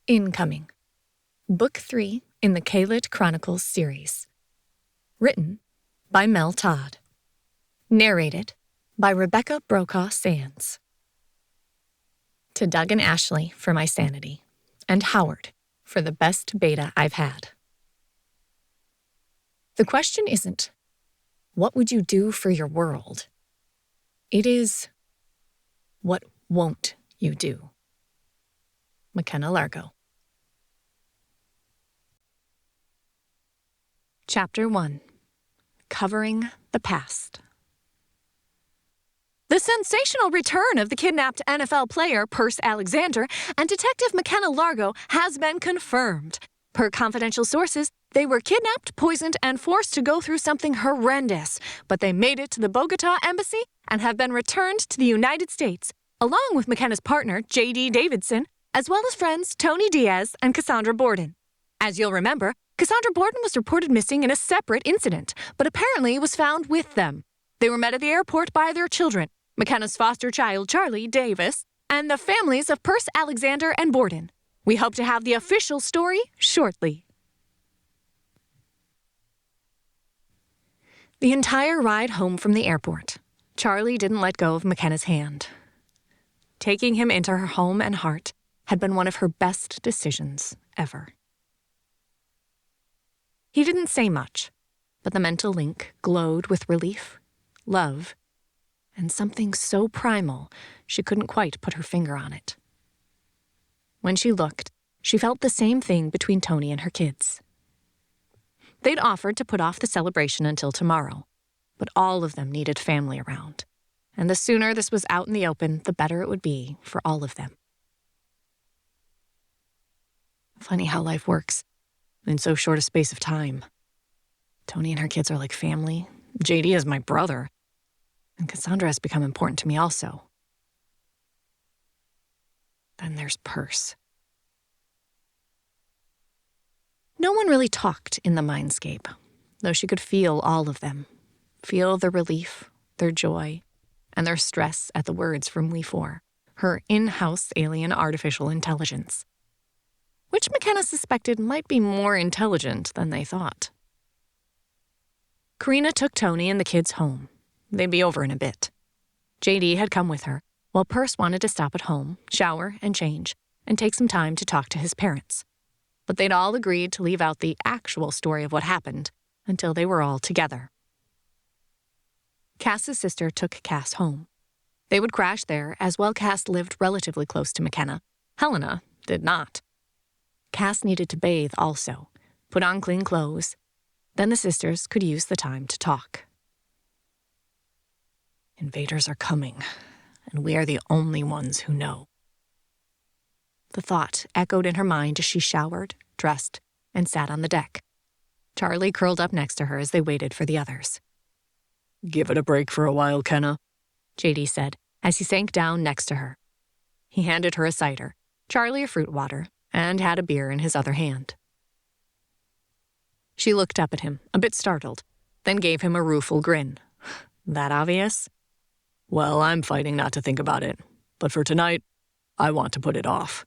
Incoming, Book 3 in the Kaylid Chronicles series. Written by Mel Todd. Narrated by Rebecca Brokaw Sands. To Doug and Ashley for my sanity, and Howard for the best beta I've had. The question isn't, what would you do for your world? It is, what won't you do? McKenna Largo. Chapter 1. Covering the Past. The sensational return of the kidnapped NFL player Perce Alexander and Detective McKenna Largo has been confirmed. Per confidential sources, they were kidnapped, poisoned, and forced to go through something horrendous, but they made it to the Bogota embassy and have been returned to the United States, along with McKenna's partner, J.D. Davidson, as well as friends Tony Diaz and Cassandra Borden. As you'll remember, Cassandra Borden was reported missing in a separate incident, but apparently was found with them. They were met at the airport by their children, McKenna's foster child Charlie Davis, and the families of Perce Alexander and Borden. We hope to have the official story shortly. The entire ride home from the airport, Charlie didn't let go of McKenna's hand. Taking him into her home and heart had been one of her best decisions ever. He didn't say much, but the mental link glowed with relief, love, and something so primal she couldn't quite put her finger on it. When she looked, she felt the same thing between Tony and her kids. They'd offered to put off the celebration until tomorrow, but all of them needed family around, and the sooner this was out in the open, the better it would be for all of them. Funny how life works in so short a space of time. Tony and her kids are like family. JD is my brother. And Cassandra has become important to me also. Then there's Perce. No one really talked in the mindscape, though she could feel all of them. Feel their relief, their joy, and their stress at the words from We Four, her in-house alien artificial intelligence, which McKenna suspected might be more intelligent than they thought. Karina took Tony and the kids home. They'd be over in a bit. JD had come with her, while Perce wanted to stop at home, shower and change, and take some time to talk to his parents. But they'd all agreed to leave out the actual story of what happened until they were all together. Cass's sister took Cass home. They would crash there, as while Cass lived relatively close to McKenna, Helena did not. Cass needed to bathe also, put on clean clothes. Then the sisters could use the time to talk. Invaders are coming, and we are the only ones who know. The thought echoed in her mind as she showered, dressed, and sat on the deck. Charlie curled up next to her as they waited for the others. "Give it a break for a while, Kenna," JD said, as he sank down next to her. He handed her a cider, Charlie a fruit water, and had a beer in his other hand. She looked up at him, a bit startled, then gave him a rueful grin. "That obvious?" "Well, I'm fighting not to think about it, but for tonight, I want to put it off."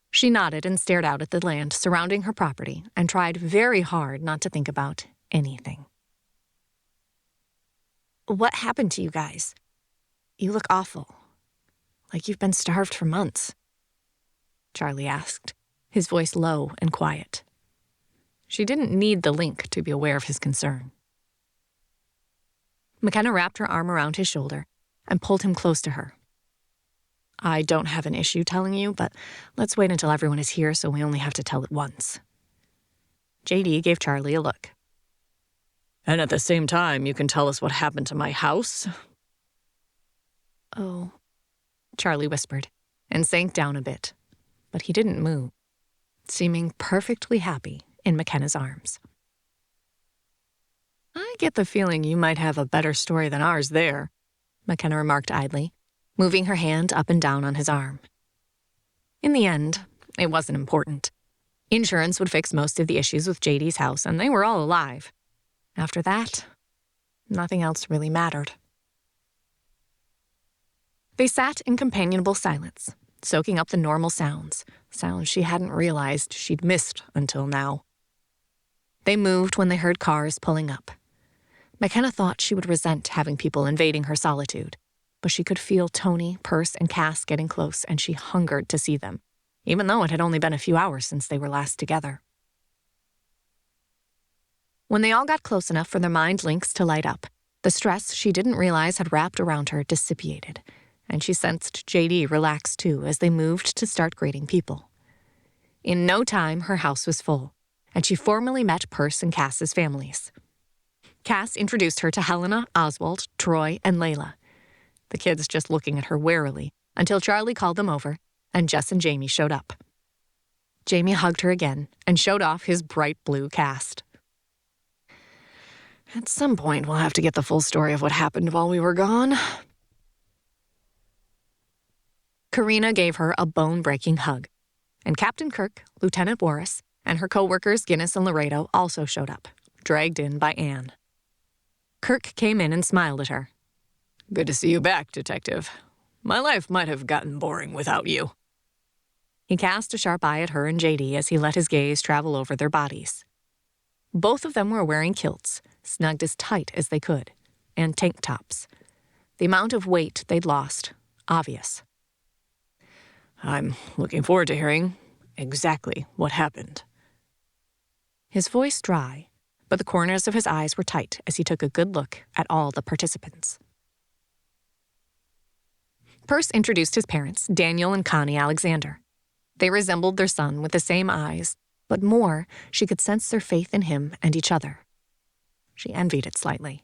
She nodded and stared out at the land surrounding her property and tried very hard not to think about anything. "What happened to you guys? You look awful. Like you've been starved for months," Charlie asked, his voice low and quiet. She didn't need the link to be aware of his concern. McKenna wrapped her arm around his shoulder and pulled him close to her. "I don't have an issue telling you, but let's wait until everyone is here so we only have to tell it once." JD gave Charlie a look. "And at the same time, you can tell us what happened to my house?" "Oh," Charlie whispered, and sank down a bit, but he didn't move, seeming perfectly happy in McKenna's arms. "I get the feeling you might have a better story than ours there," McKenna remarked idly, moving her hand up and down on his arm. In the end, it wasn't important. Insurance would fix most of the issues with JD's house, and they were all alive. After that, nothing else really mattered. They sat in companionable silence, soaking up the normal sounds she hadn't realized she'd missed until now. They moved when they heard cars pulling up. McKenna thought she would resent having people invading her solitude, but she could feel Tony, Perce, and Cass getting close, and she hungered to see them, even though it had only been a few hours since they were last together. When they all got close enough for their mind links to light up, the stress she didn't realize had wrapped around her dissipated, and she sensed JD relax too as they moved to start greeting people. In no time, her house was full, and she formally met Perce and Cass's families. Cass introduced her to Helena, Oswald, Troy, and Layla, the kids just looking at her warily until Charlie called them over and Jess and Jamie showed up. Jamie hugged her again and showed off his bright blue cast. At some point, we'll have to get the full story of what happened while we were gone. Karina gave her a bone-breaking hug, and Captain Kirk, Lieutenant Warris, and her co-workers Guinness and Laredo also showed up, dragged in by Anne. Kirk came in and smiled at her. Good to see you back, Detective. My life might have gotten boring without you. He cast a sharp eye at her and JD as he let his gaze travel over their bodies. Both of them were wearing kilts, snugged as tight as they could, and tank tops. The amount of weight they'd lost, obvious. I'm looking forward to hearing exactly what happened. His voice dry, but the corners of his eyes were tight as he took a good look at all the participants. Perce introduced his parents, Daniel and Connie Alexander. They resembled their son with the same eyes, but more, she could sense their faith in him and each other. She envied it slightly.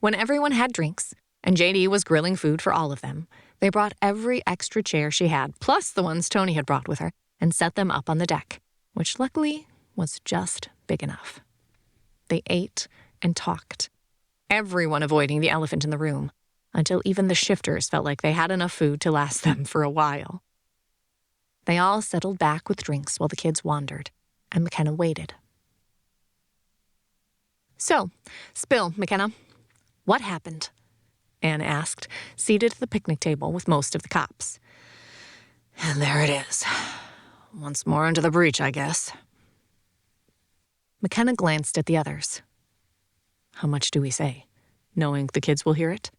When everyone had drinks, and JD was grilling food for all of them, they brought every extra chair she had, plus the ones Tony had brought with her, and set them up on the deck, which luckily was just big enough. They ate and talked, everyone avoiding the elephant in the room, until even the shifters felt like they had enough food to last them for a while. They all settled back with drinks while the kids wandered, and McKenna waited. So, spill, McKenna. What happened? Anne asked, seated at the picnic table with most of the cops. And there it is. Once more into the breach, I guess. McKenna glanced at the others. How much do we say, knowing the kids will hear it?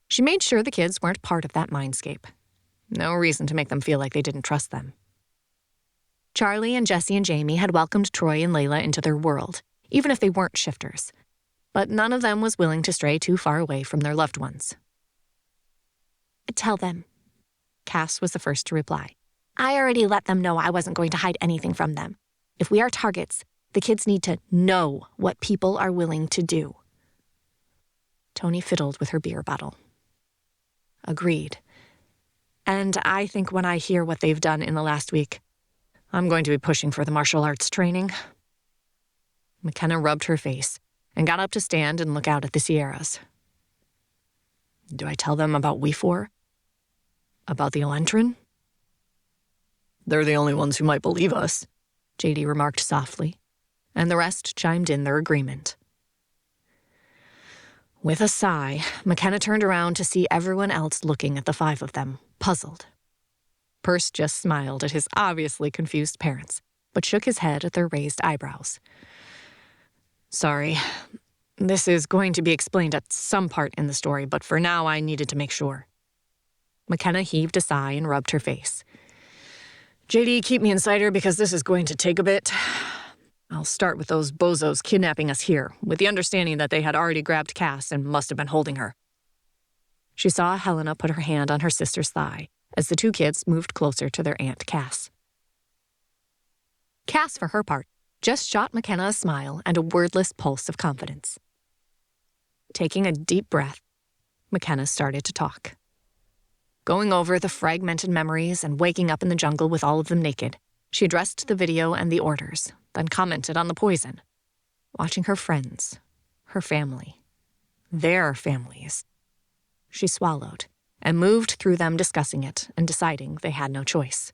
She made sure the kids weren't part of that mindscape. No reason to make them feel like they didn't trust them. Charlie and Jesse and Jamie had welcomed Troy and Layla into their world, even if they weren't shifters. But none of them was willing to stray too far away from their loved ones. Tell them. Cass was the first to reply. I already let them know I wasn't going to hide anything from them. If we are targets, the kids need to know what people are willing to do. Tony fiddled with her beer bottle. Agreed. And I think when I hear what they've done in the last week, I'm going to be pushing for the martial arts training. McKenna rubbed her face and got up to stand and look out at the Sierras. Do I tell them about we four? About the Elentrin? They're the only ones who might believe us, JD remarked softly, and the rest chimed in their agreement. With a sigh, McKenna turned around to see everyone else looking at the five of them, puzzled. Perce just smiled at his obviously confused parents, but shook his head at their raised eyebrows. Sorry, this is going to be explained at some part in the story, but for now I needed to make sure. McKenna heaved a sigh and rubbed her face. JD, keep me insider because this is going to take a bit. I'll start with those bozos kidnapping us here, with the understanding that they had already grabbed Cass and must have been holding her. She saw Helena put her hand on her sister's thigh as the two kids moved closer to their Aunt Cass. Cass, for her part, just shot McKenna a smile and a wordless pulse of confidence. Taking a deep breath, McKenna started to talk. Going over the fragmented memories and waking up in the jungle with all of them naked, she addressed the video and the orders, then commented on the poison, watching her friends, her family, their families. She swallowed and moved through them discussing it and deciding they had no choice.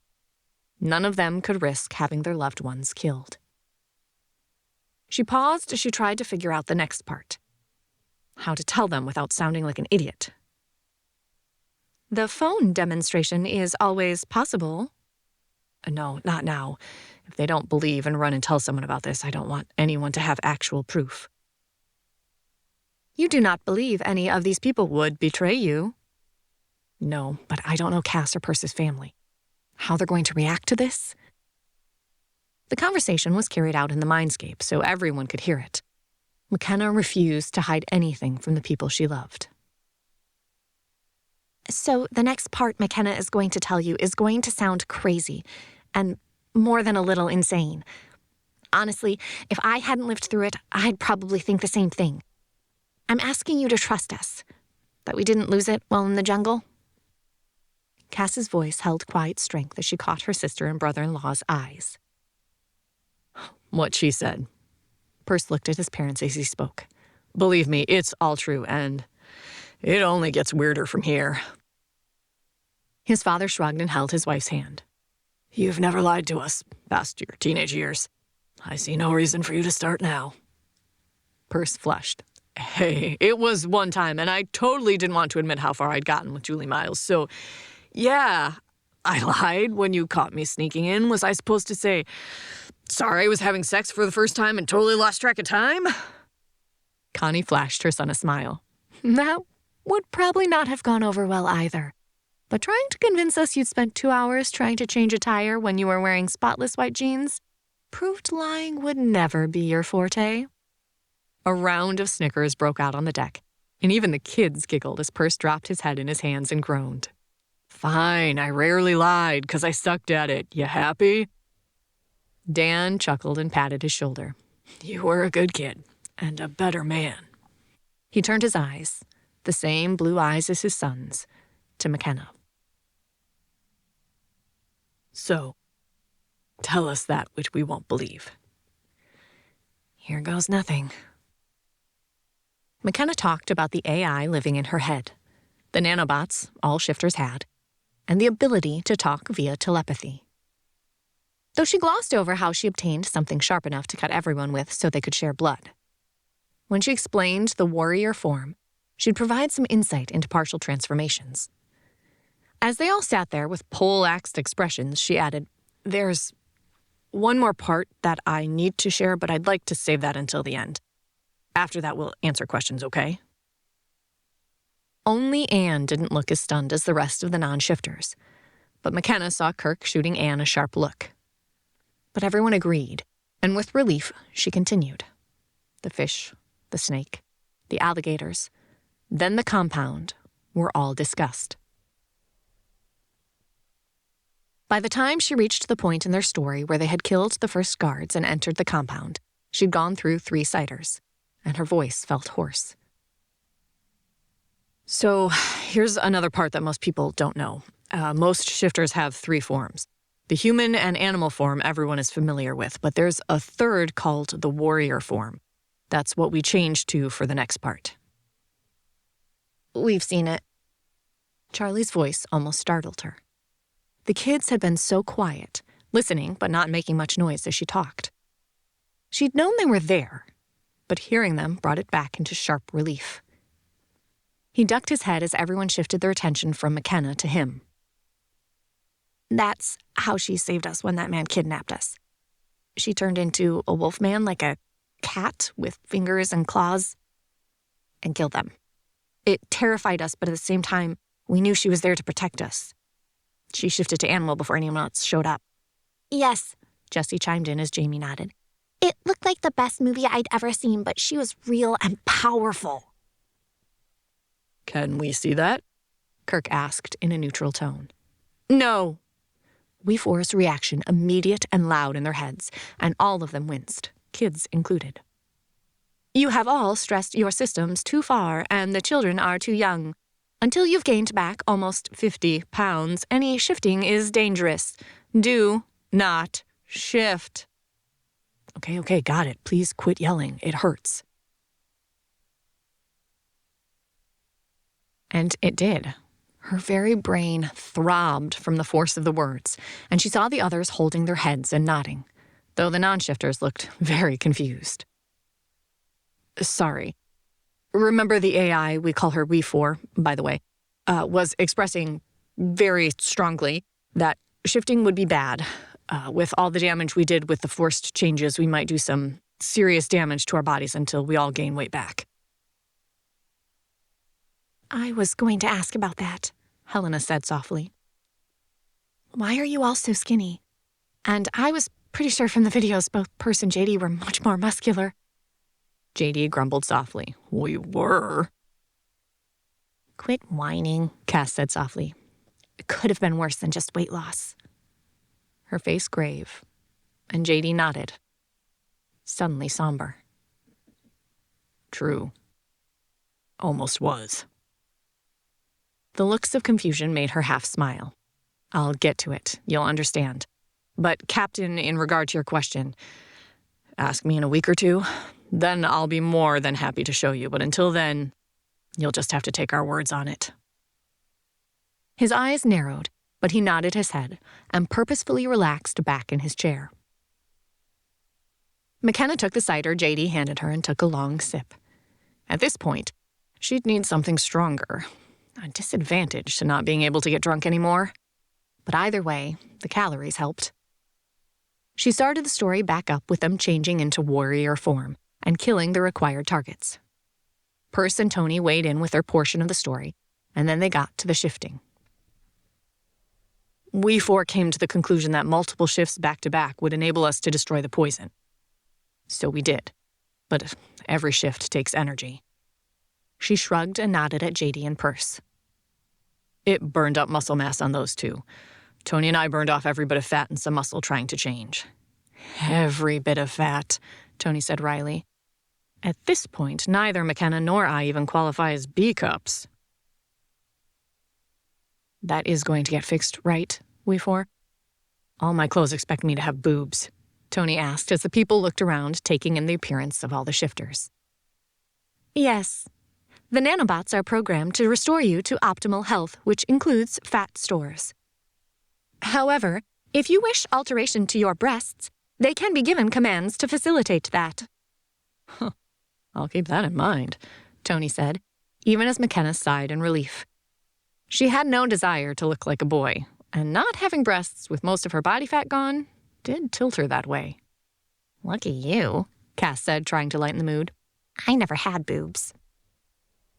None of them could risk having their loved ones killed. She paused as she tried to figure out the next part. How to tell them without sounding like an idiot. The phone demonstration is always possible. No, not now. If they don't believe and run and tell someone about this, I don't want anyone to have actual proof. You do not believe any of these people would betray you? No, but I don't know Cass or Perce's family. How they're going to react to this? The conversation was carried out in the mindscape, so everyone could hear it. McKenna refused to hide anything from the people she loved. So the next part McKenna is going to tell you is going to sound crazy and more than a little insane. Honestly, if I hadn't lived through it, I'd probably think the same thing. I'm asking you to trust us, that we didn't lose it while in the jungle. Cass's voice held quiet strength as she caught her sister and brother-in-law's eyes. What she said. Perce looked at his parents as he spoke. Believe me, it's all true, and it only gets weirder from here. His father shrugged and held his wife's hand. You've never lied to us past your teenage years. I see no reason for you to start now. Perce flushed. Hey, it was one time, and I totally didn't want to admit how far I'd gotten with Julie Miles, so yeah, I lied when you caught me sneaking in. Was I supposed to say, sorry I was having sex for the first time and totally lost track of time? Connie flashed her son a smile. That would probably not have gone over well either. But trying to convince us you'd spent 2 hours trying to change a tire when you were wearing spotless white jeans proved lying would never be your forte. A round of snickers broke out on the deck, and even the kids giggled as Perce dropped his head in his hands and groaned. Fine, I rarely lied because I sucked at it. You happy? Dan chuckled and patted his shoulder. You were a good kid, and a better man. He turned his eyes, the same blue eyes as his son's, to McKenna. So, tell us that which we won't believe. Here goes nothing. McKenna talked about the AI living in her head, the nanobots all shifters had, and the ability to talk via telepathy. Though she glossed over how she obtained something sharp enough to cut everyone with so they could share blood. When she explained the warrior form, she'd provide some insight into partial transformations. As they all sat there with pole-axed expressions, she added, There's one more part that I need to share, but I'd like to save that until the end. After that, we'll answer questions, okay? Only Anne didn't look as stunned as the rest of the non-shifters, but McKenna saw Kirk shooting Anne a sharp look. But everyone agreed, and with relief, she continued. The fish, the snake, the alligators, then the compound were all discussed. By the time she reached the point in their story where they had killed the first guards and entered the compound, she'd gone through 3 sighters, and her voice felt hoarse. So, here's another part that most people don't know. Most shifters have 3 forms. The human and animal form everyone is familiar with, but there's a third called the warrior form. That's what we changed to for the next part. We've seen it. Charlie's voice almost startled her. The kids had been so quiet, listening but not making much noise as she talked. She'd known they were there, but hearing them brought it back into sharp relief. He ducked his head as everyone shifted their attention from McKenna to him. That's how she saved us when that man kidnapped us. She turned into a wolf man like a cat with fingers and claws and killed them. It terrified us, but at the same time, we knew she was there to protect us. She shifted to animal before anyone else showed up. Yes, Jessie chimed in as Jamie nodded. It looked like the best movie I'd ever seen, but she was real and powerful. Can we see that? Kirk asked in a neutral tone. No. We forced reaction immediate and loud in their heads, and all of them winced, kids included. You have all stressed your systems too far, and the children are too young. Until you've gained back almost 50 pounds, any shifting is dangerous. Do not shift. Okay, got it. Please quit yelling. It hurts. And it did. Her very brain throbbed from the force of the words, and she saw the others holding their heads and nodding, though the non-shifters looked very confused. Sorry. Remember the AI, we call her We4, by the way. was expressing very strongly that shifting would be bad. With all the damage we did with the forced changes, we might do some serious damage to our bodies until we all gain weight back. I was going to ask about that, Helena said softly. Why are you all so skinny? And I was pretty sure from the videos both Perse and JD were much more muscular. JD grumbled softly. We were. Quit whining, Cass said softly. It could have been worse than just weight loss. Her face grave, and JD nodded, suddenly somber. True. Almost was. The looks of confusion made her half smile. I'll get to it. You'll understand. But, Captain, in regard to your question, ask me in a week or two. Then I'll be more than happy to show you. But until then, you'll just have to take our words on it. His eyes narrowed, but he nodded his head and purposefully relaxed back in his chair. McKenna took the cider JD handed her and took a long sip. At this point, she'd need something stronger. A disadvantage to not being able to get drunk anymore. But either way, the calories helped. She started the story back up with them changing into warrior form and killing the required targets. Perse and Tony weighed in with their portion of the story, and then they got to the shifting. We four came to the conclusion that multiple shifts back-to-back would enable us to destroy the poison. So we did. But every shift takes energy. She shrugged and nodded at JD and Perse. It burned up muscle mass on those two. Tony and I burned off every bit of fat and some muscle trying to change. Every bit of fat, Tony said wryly. At this point, neither McKenna nor I even qualify as B-cups. That is going to get fixed, right, we four? All my clothes expect me to have boobs, Tony asked as the people looked around, taking in the appearance of all the shifters. Yes. The nanobots are programmed to restore you to optimal health, which includes fat stores. However, if you wish alteration to your breasts, they can be given commands to facilitate that. I'll keep that in mind, Tony said, even as McKenna sighed in relief. She had no desire to look like a boy, and not having breasts with most of her body fat gone did tilt her that way. Lucky you, Cass said, trying to lighten the mood. I never had boobs.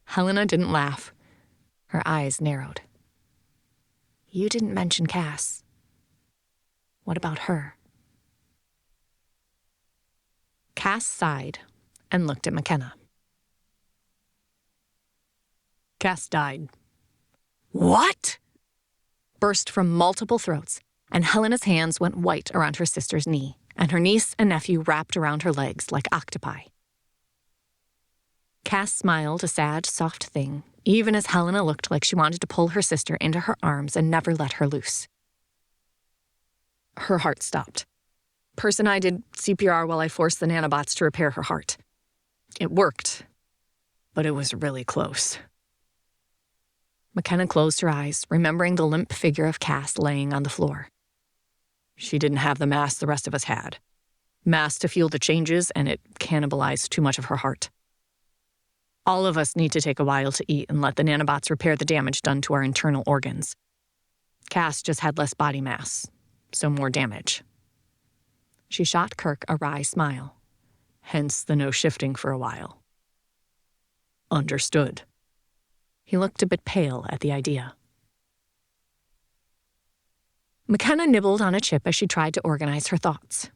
Helena didn't laugh. Her eyes narrowed. You didn't mention Cass. What about her? Cass sighed and looked at McKenna. Cass died. What? Burst from multiple throats, and Helena's hands went white around her sister's knee, and her niece and nephew wrapped around her legs like octopi. Cass smiled a sad, soft thing, even as Helena looked like she wanted to pull her sister into her arms and never let her loose. Her heart stopped. Perse and I did CPR while I forced the nanobots to repair her heart. It worked, but it was really close. McKenna closed her eyes, remembering the limp figure of Cass laying on the floor. She didn't have the mass the rest of us had. Mass to fuel the changes, and it cannibalized too much of her heart. All of us need to take a while to eat and let the nanobots repair the damage done to our internal organs. Cass just had less body mass, so more damage. She shot Kirk a wry smile, hence the no shifting for a while. Understood. He looked a bit pale at the idea. McKenna nibbled on a chip as she tried to organize her thoughts.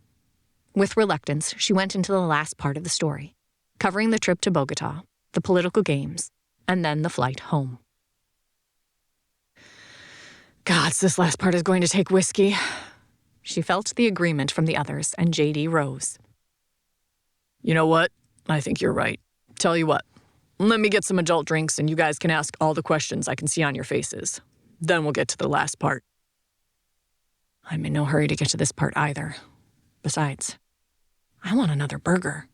With reluctance, she went into the last part of the story, covering the trip to Bogota, the political games, and then the flight home. Gods, this last part is going to take whiskey. She felt the agreement from the others, and JD rose. You know what? I think you're right. Tell you what, let me get some adult drinks and you guys can ask all the questions I can see on your faces. Then we'll get to the last part. I'm in no hurry to get to this part either. Besides, I want another burger.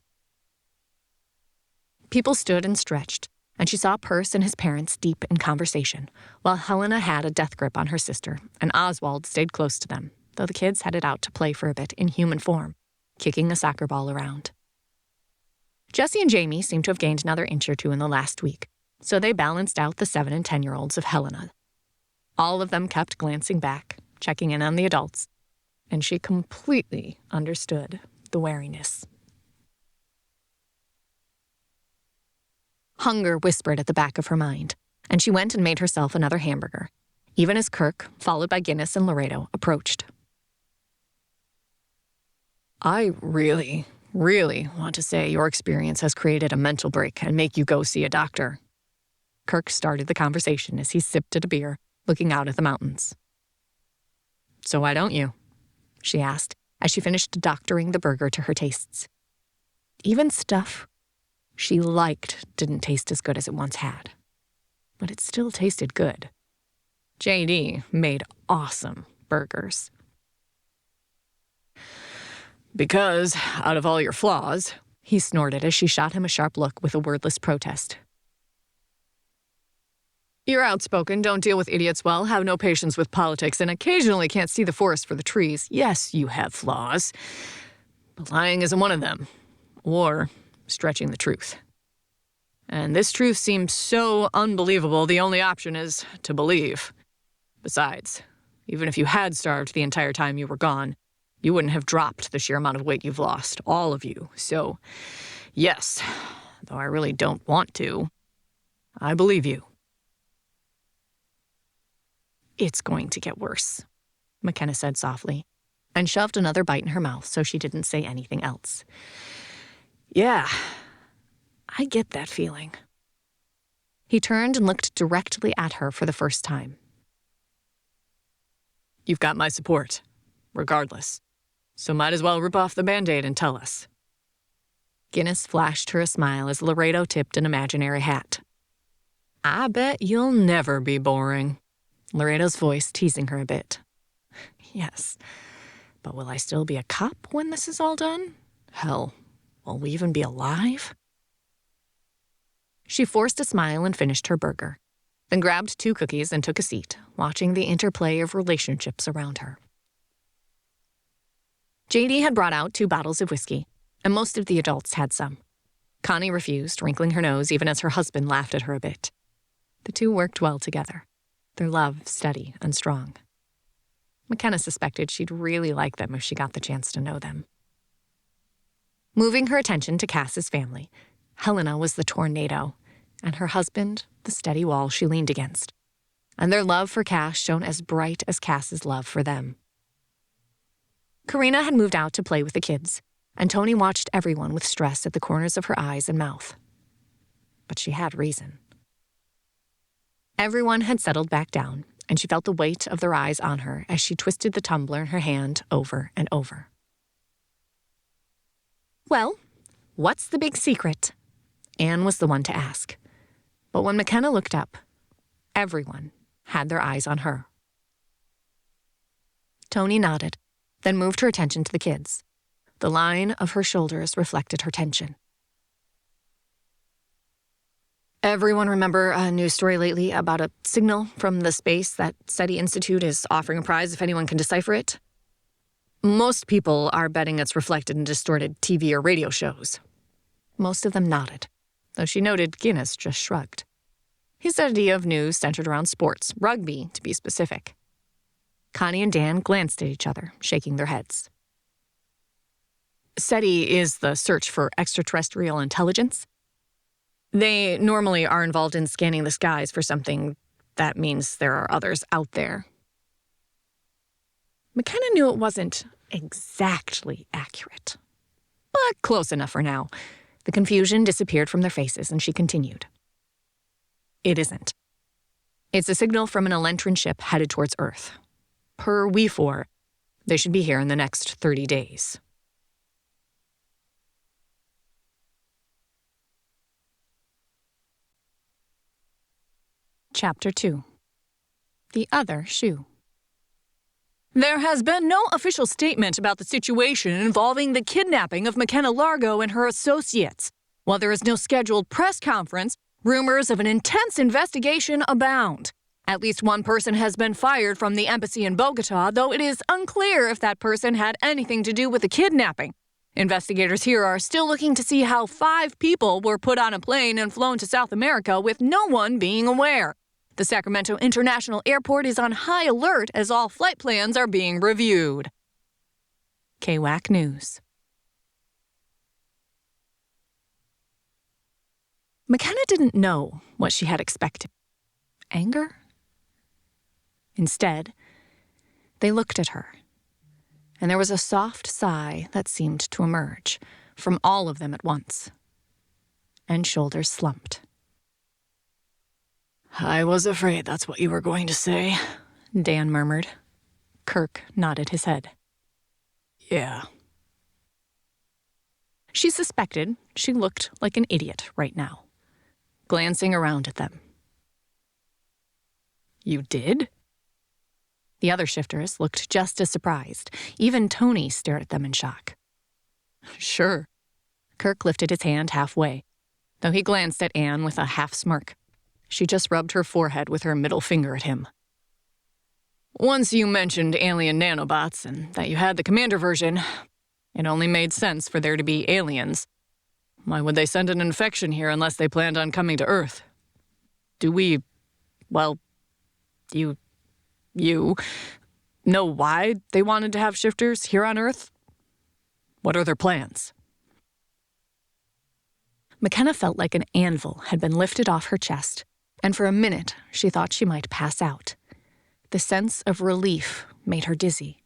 People stood and stretched, and she saw Perse and his parents deep in conversation, while Helena had a death grip on her sister, and Oswald stayed close to them, though the kids headed out to play for a bit in human form, kicking a soccer ball around. Jesse and Jamie seemed to have gained another inch or two in the last week, So they balanced out the 7 and 10-year-olds of Helena. All of them kept glancing back, checking in on the adults, and she completely understood the wariness. Hunger whispered at the back of her mind, and she went and made herself another hamburger, even as Kirk, followed by Guinness and Laredo, approached. I really want to say your experience has created a mental break and make you go see a doctor. Kirk started the conversation as he sipped at a beer, looking out at the mountains. So why don't you? She asked, as she finished doctoring the burger to her tastes. Even stuff she liked didn't taste as good as it once had. But it still tasted good. JD made awesome burgers. Because, out of all your flaws, he snorted as she shot him a sharp look with a wordless protest. You're outspoken, don't deal with idiots well, have no patience with politics, and occasionally can't see the forest for the trees. Yes, you have flaws, but lying isn't one of them. Or stretching the truth. And this truth seems so unbelievable, the only option is to believe. Besides, even if you had starved the entire time you were gone, you wouldn't have dropped the sheer amount of weight you've lost, all of you. So, yes, though I really don't want to, I believe you. It's going to get worse, McKenna said softly, and shoved another bite in her mouth so she didn't say anything else. Yeah, I get that feeling. He turned and looked directly at her for the first time. You've got my support, regardless. So might as well rip off the Band-Aid and tell us. Guinness flashed her a smile as Laredo tipped an imaginary hat. I bet you'll never be boring. Laredo's voice teasing her a bit. Yes, but will I still be a cop when this is all done? Hell, will we even be alive? She forced a smile and finished her burger, then grabbed 2 cookies and took a seat, watching the interplay of relationships around her. JD had brought out 2 bottles of whiskey, and most of the adults had some. Connie refused, wrinkling her nose even as her husband laughed at her a bit. The 2 worked well together, their love steady and strong. McKenna suspected she'd really like them if she got the chance to know them. Moving her attention to Cass's family, Helena was the tornado, and her husband the steady wall she leaned against, and their love for Cass shone as bright as Cass's love for them. Karina had moved out to play with the kids, and Tony watched everyone with stress at the corners of her eyes and mouth. But she had reason. Everyone had settled back down, and she felt the weight of their eyes on her as she twisted the tumbler in her hand over and over. Well, what's the big secret? Anne was the one to ask. But when McKenna looked up, everyone had their eyes on her. Tony nodded, then moved her attention to the kids. The line of her shoulders reflected her tension. Everyone remember a news story lately about a signal from the space that SETI Institute is offering a prize if anyone can decipher it? Most people are betting it's reflected in distorted TV or radio shows. Most of them nodded, though she noted Guinness just shrugged. His idea of news centered around sports, rugby to be specific. Connie and Dan glanced at each other, shaking their heads. SETI is the search for extraterrestrial intelligence. They normally are involved in scanning the skies for something that means there are others out there. McKenna knew it wasn't exactly accurate, but close enough for now. The confusion disappeared from their faces, and she continued. It isn't. It's a signal from an Elentrin ship headed towards Earth. Per We4, they should be here in the next 30 days. Chapter 2. The Other Shoe. There has been no official statement about the situation involving the kidnapping of McKenna Largo and her associates. While there is no scheduled press conference, rumors of an intense investigation abound. At least one person has been fired from the embassy in Bogota, though it is unclear if that person had anything to do with the kidnapping. Investigators here are still looking to see how 5 people were put on a plane and flown to South America with no one being aware. The Sacramento International Airport is on high alert as all flight plans are being reviewed. KWAC News. McKenna didn't know what she had expected. Anger? Instead, they looked at her, and there was a soft sigh that seemed to emerge from all of them at once, and shoulders slumped. "I was afraid that's what you were going to say," Dan murmured. Kirk nodded his head. "Yeah." She suspected she looked like an idiot right now, glancing around at them. "You did?" The other shifters looked just as surprised. Even Tony stared at them in shock. "Sure." Kirk lifted his hand halfway, though he glanced at Anne with a half-smirk. She just rubbed her forehead with her middle finger at him. "Once you mentioned alien nanobots and that you had the commander version, it only made sense for there to be aliens. Why would they send an infection here unless they planned on coming to Earth? Do we, well, you know why they wanted to have shifters here on Earth? What are their plans?" McKenna felt like an anvil had been lifted off her chest, and for a minute she thought she might pass out. The sense of relief made her dizzy.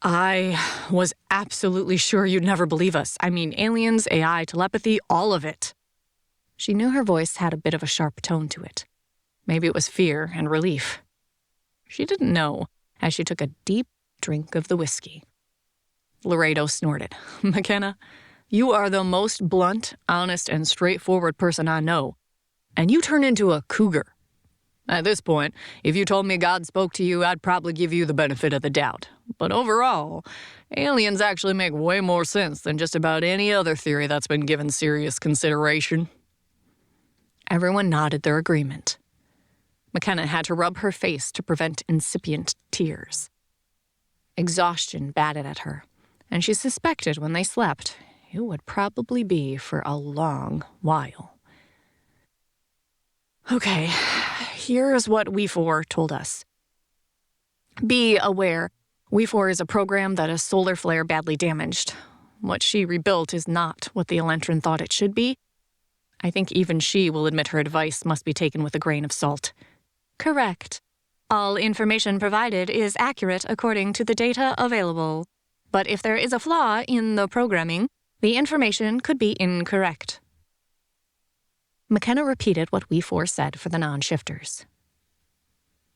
"I was absolutely sure you'd never believe us. I mean, aliens, AI, telepathy, all of it." She knew her voice had a bit of a sharp tone to it. Maybe it was fear and relief. She didn't know as she took a deep drink of the whiskey. Laredo snorted. "McKenna, you are the most blunt, honest, and straightforward person I know, and you turn into a cougar. At this point, if you told me God spoke to you, I'd probably give you the benefit of the doubt. But overall, aliens actually make way more sense than just about any other theory that's been given serious consideration." Everyone nodded their agreement. McKenna had to rub her face to prevent incipient tears. Exhaustion batted at her, and she suspected when they slept, it would probably be for a long while. "Okay, here's what We4 told us. Be aware, We4 is a program that a solar flare badly damaged. What she rebuilt is not what the Elentrin thought it should be. I think even she will admit her advice must be taken with a grain of salt." "Correct. All information provided is accurate according to the data available. But if there is a flaw in the programming, the information could be incorrect." McKenna repeated what We4 said for the non-shifters.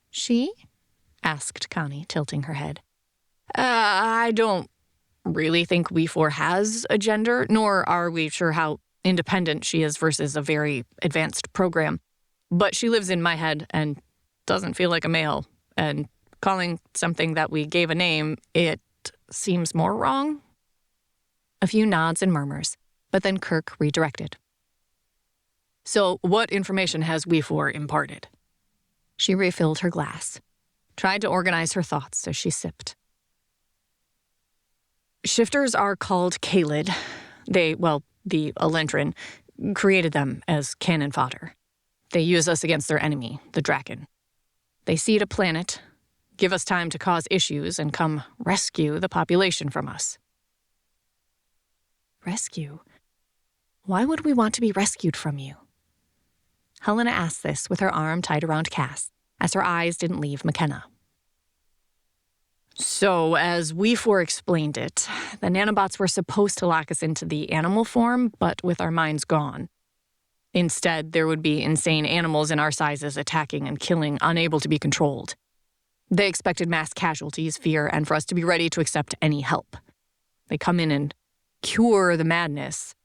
"She?" asked Connie, tilting her head. I don't really think We4 has a gender, nor are we sure how independent she is versus a very advanced program. But she lives in my head and doesn't feel like a male, and calling something that we gave a name, it seems more wrong." A few nods and murmurs, but then Kirk redirected. "So what information has We4 imparted?" She refilled her glass, tried to organize her thoughts as she sipped. "Shifters are called Kaylid. The Elentrin, created them as cannon fodder. They use us against their enemy, the Draken. They seed a planet, give us time to cause issues, and come rescue the population from us." "Rescue? Why would we want to be rescued from you?" Helena asked this with her arm tied around Cass, as her eyes didn't leave McKenna. "So, as We4 explained it, the nanobots were supposed to lock us into the animal form, but with our minds gone. Instead, there would be insane animals in our sizes attacking and killing, unable to be controlled. They expected mass casualties, fear, and for us to be ready to accept any help. They come in and cure the madness.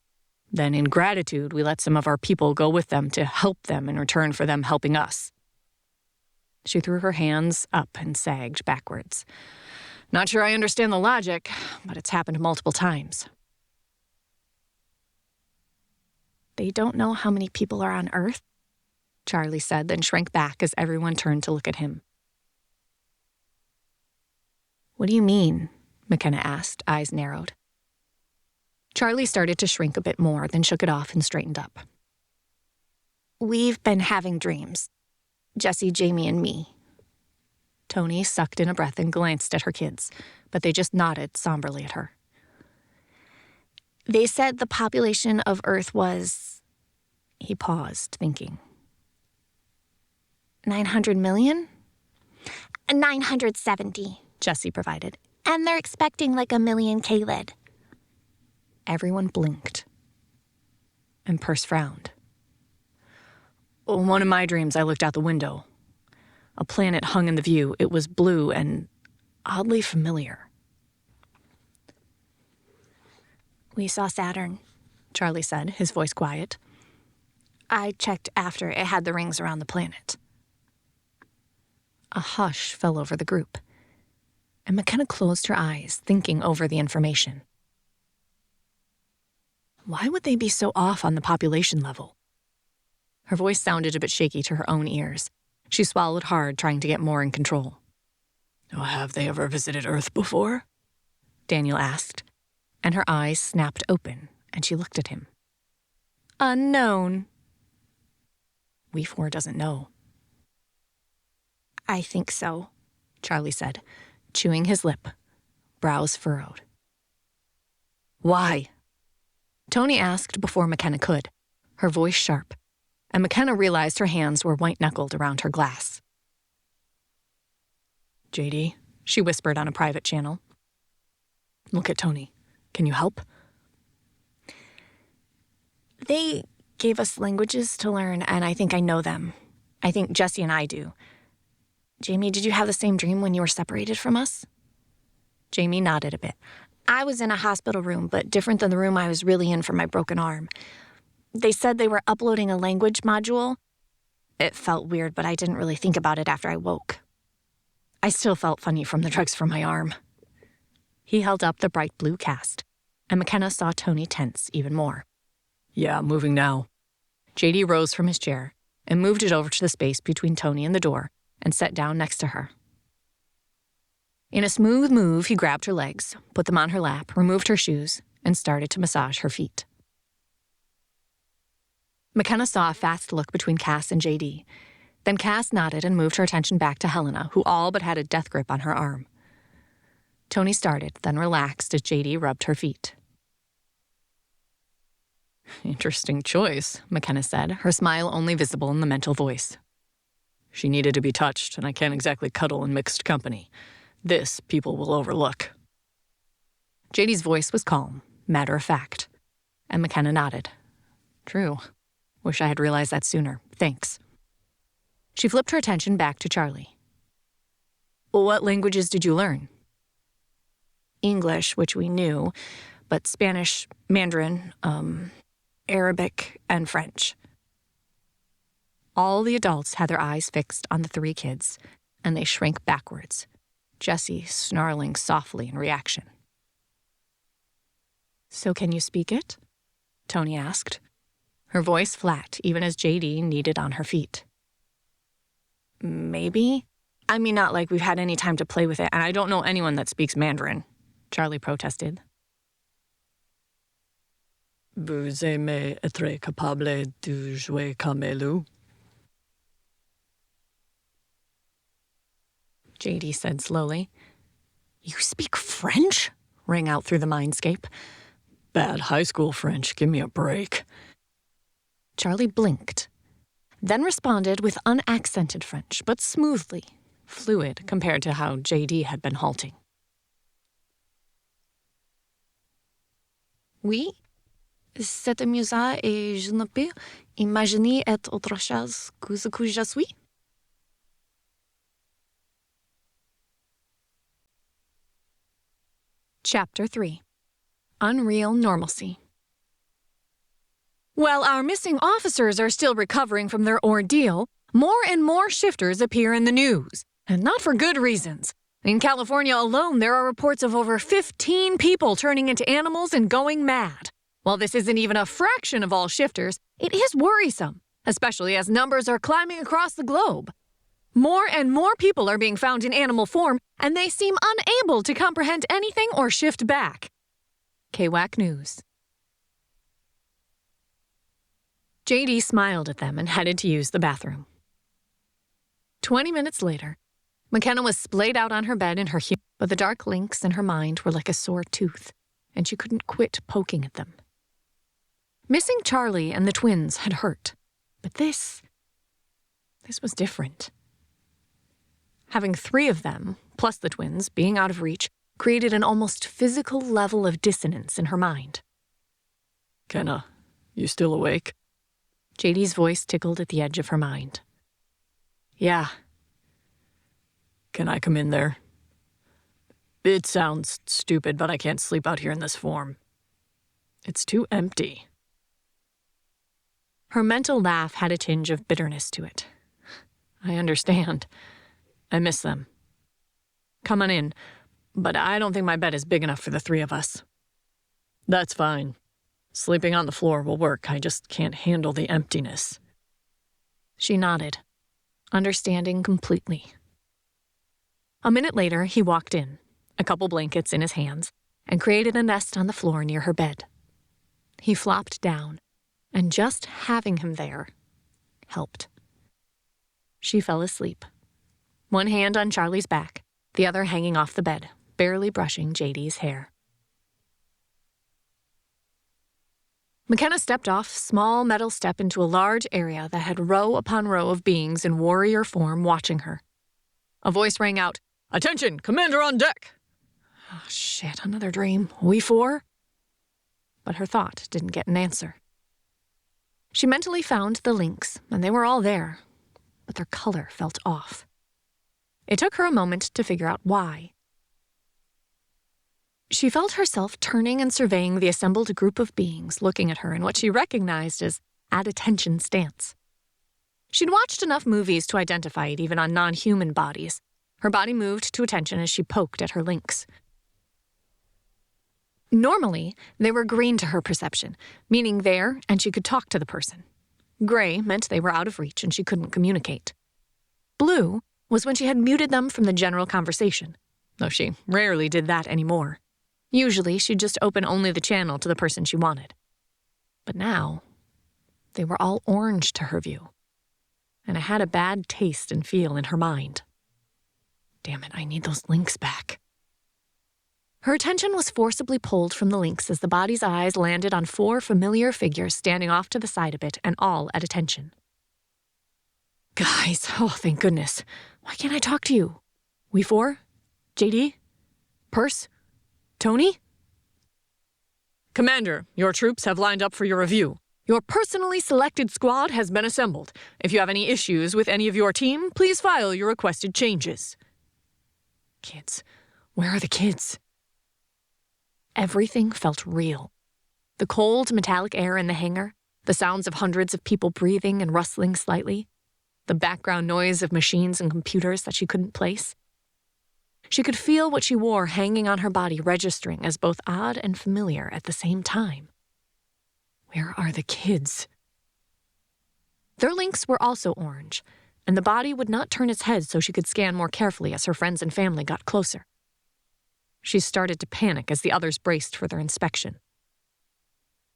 Then, in gratitude, we let some of our people go with them to help them in return for them helping us." She threw her hands up and sagged backwards. "Not sure I understand the logic, but it's happened multiple times." "They don't know how many people are on Earth?" Charlie said, then shrank back as everyone turned to look at him. "What do you mean, McKenna asked, eyes narrowed. Charlie started to shrink a bit more, then shook it off and straightened up. We've been having dreams. Jesse, Jamie, and me. Tony sucked in a breath and glanced at her kids, but they just nodded somberly at her. They said the population of Earth was... He paused, thinking. 900 million? 970, Jesse provided. And they're expecting like 1 million Kaylid. Everyone blinked. And Perce frowned. One of my dreams, I looked out the window. A planet hung in the view. It was blue and oddly familiar. We saw Saturn, Charlie said, his voice quiet. I checked after it had the rings around the planet. A hush fell over the group, and McKenna closed her eyes, thinking over the information. Why would they be so off on the population level? Her voice sounded a bit shaky to her own ears. She swallowed hard, trying to get more in control. Have they ever visited Earth before? Daniel asked, and her eyes snapped open, and she looked at him. Unknown. We 4 doesn't know. I think so, Charlie said, chewing his lip, brows furrowed. Why? Tony asked before McKenna could, her voice sharp, and McKenna realized her hands were white-knuckled around her glass. JD, she whispered on a private channel. Look at Tony. Can you help? They gave us languages to learn, and I think I know them. I think Jesse and I do. Jamie, did you have the same dream when you were separated from us? Jamie nodded a bit. I was in a hospital room, but different than the room I was really in for my broken arm. They said they were uploading a language module. It felt weird, but I didn't really think about it after I woke. I still felt funny from the drugs for my arm. He held up the bright blue cast, and McKenna saw Tony tense even more. Yeah, moving now. JD rose from his chair and moved it over to the space between Tony and the door and sat down next to her. In a smooth move, he grabbed her legs, put them on her lap, removed her shoes, and started to massage her feet. McKenna saw a fast look between Cass and JD. Then Cass nodded and moved her attention back to Helena, who all but had a death grip on her arm. Tony started, then relaxed as JD rubbed her feet. Interesting choice, McKenna said, her smile only visible in the mental voice. She needed to be touched, and I can't exactly cuddle in mixed company. This people will overlook. JD's voice was calm, matter of fact, and McKenna nodded. True. Wish I had realized that sooner. Thanks. She flipped her attention back to Charlie. What languages did you learn? English, which we knew, but Spanish, Mandarin, Arabic, and French. All the adults had their eyes fixed on the 3 kids, and they shrank backwards, Jessie snarling softly in reaction. So can you speak it? Tony asked, her voice flat even as JD kneaded on her feet. Maybe. I mean, not like we've had any time to play with it, and I don't know anyone that speaks Mandarin, Charlie protested. Vous aimez être capable de jouer comme loup? JD said slowly. You speak French? Rang out through the mindscape. Bad high school French, give me a break. Charlie blinked, then responded with unaccented French, but smoothly, fluid compared to how JD had been halting. Oui, c'est amusant et je ne peux imaginer être autre chose que ce que je suis. Chapter 3. Unreal Normalcy. While our missing officers are still recovering from their ordeal, more and more shifters appear in the news, and not for good reasons. In California alone, there are reports of over 15 people turning into animals and going mad. While this isn't even a fraction of all shifters, it is worrisome, especially as numbers are climbing across the globe. More and more people are being found in animal form, and they seem unable to comprehend anything or shift back. KWAC News. JD smiled at them and headed to use the bathroom. 20 minutes later, McKenna was splayed out on her bed in her but the dark links in her mind were like a sore tooth, and she couldn't quit poking at them. Missing Charlie and the twins had hurt, but this was different. Having 3 of them, plus the twins, being out of reach, created an almost physical level of dissonance in her mind. Kenna, you still awake? JD's voice tickled at the edge of her mind. Yeah. Can I come in there? It sounds stupid, but I can't sleep out here in this form. It's too empty. Her mental laugh had a tinge of bitterness to it. I understand. I miss them. Come on in, but I don't think my bed is big enough for the 3 of us. That's fine. Sleeping on the floor will work. I just can't handle the emptiness. She nodded, understanding completely. A minute later, he walked in, a couple blankets in his hands, and created a nest on the floor near her bed. He flopped down, and just having him there helped. She fell asleep, one hand on Charlie's back, the other hanging off the bed, barely brushing JD's hair. McKenna stepped off small metal step into a large area that had row upon row of beings in warrior form watching her. A voice rang out, "Attention, Commander on deck!" Oh, shit, another dream. We 4? But her thought didn't get an answer. She mentally found the links, and they were all there, but their color felt off. It took her a moment to figure out why. She felt herself turning and surveying the assembled group of beings looking at her in what she recognized as at-attention stance. She'd watched enough movies to identify it even on non-human bodies. Her body moved to attention as she poked at her links. Normally, they were green to her perception, meaning there and she could talk to the person. Gray meant they were out of reach and she couldn't communicate. Blue was when she had muted them from the general conversation, though she rarely did that anymore. Usually, she'd just open only the channel to the person she wanted. But now, they were all orange to her view, and it had a bad taste and feel in her mind. Damn it, I need those links back. Her attention was forcibly pulled from the links as the body's eyes landed on 4 familiar figures standing off to the side a bit and all at attention. Guys, oh, thank goodness. Why can't I talk to you? We 4? JD? Perse? Tony? Commander, your troops have lined up for your review. Your personally selected squad has been assembled. If you have any issues with any of your team, please file your requested changes. Kids. Where are the kids? Everything felt real. The cold, metallic air in the hangar, the sounds of hundreds of people breathing and rustling slightly, the background noise of machines and computers that she couldn't place. She could feel what she wore hanging on her body registering as both odd and familiar at the same time. Where are the kids? Their links were also orange, and the body would not turn its head so she could scan more carefully as her friends and family got closer. She started to panic as the others braced for their inspection.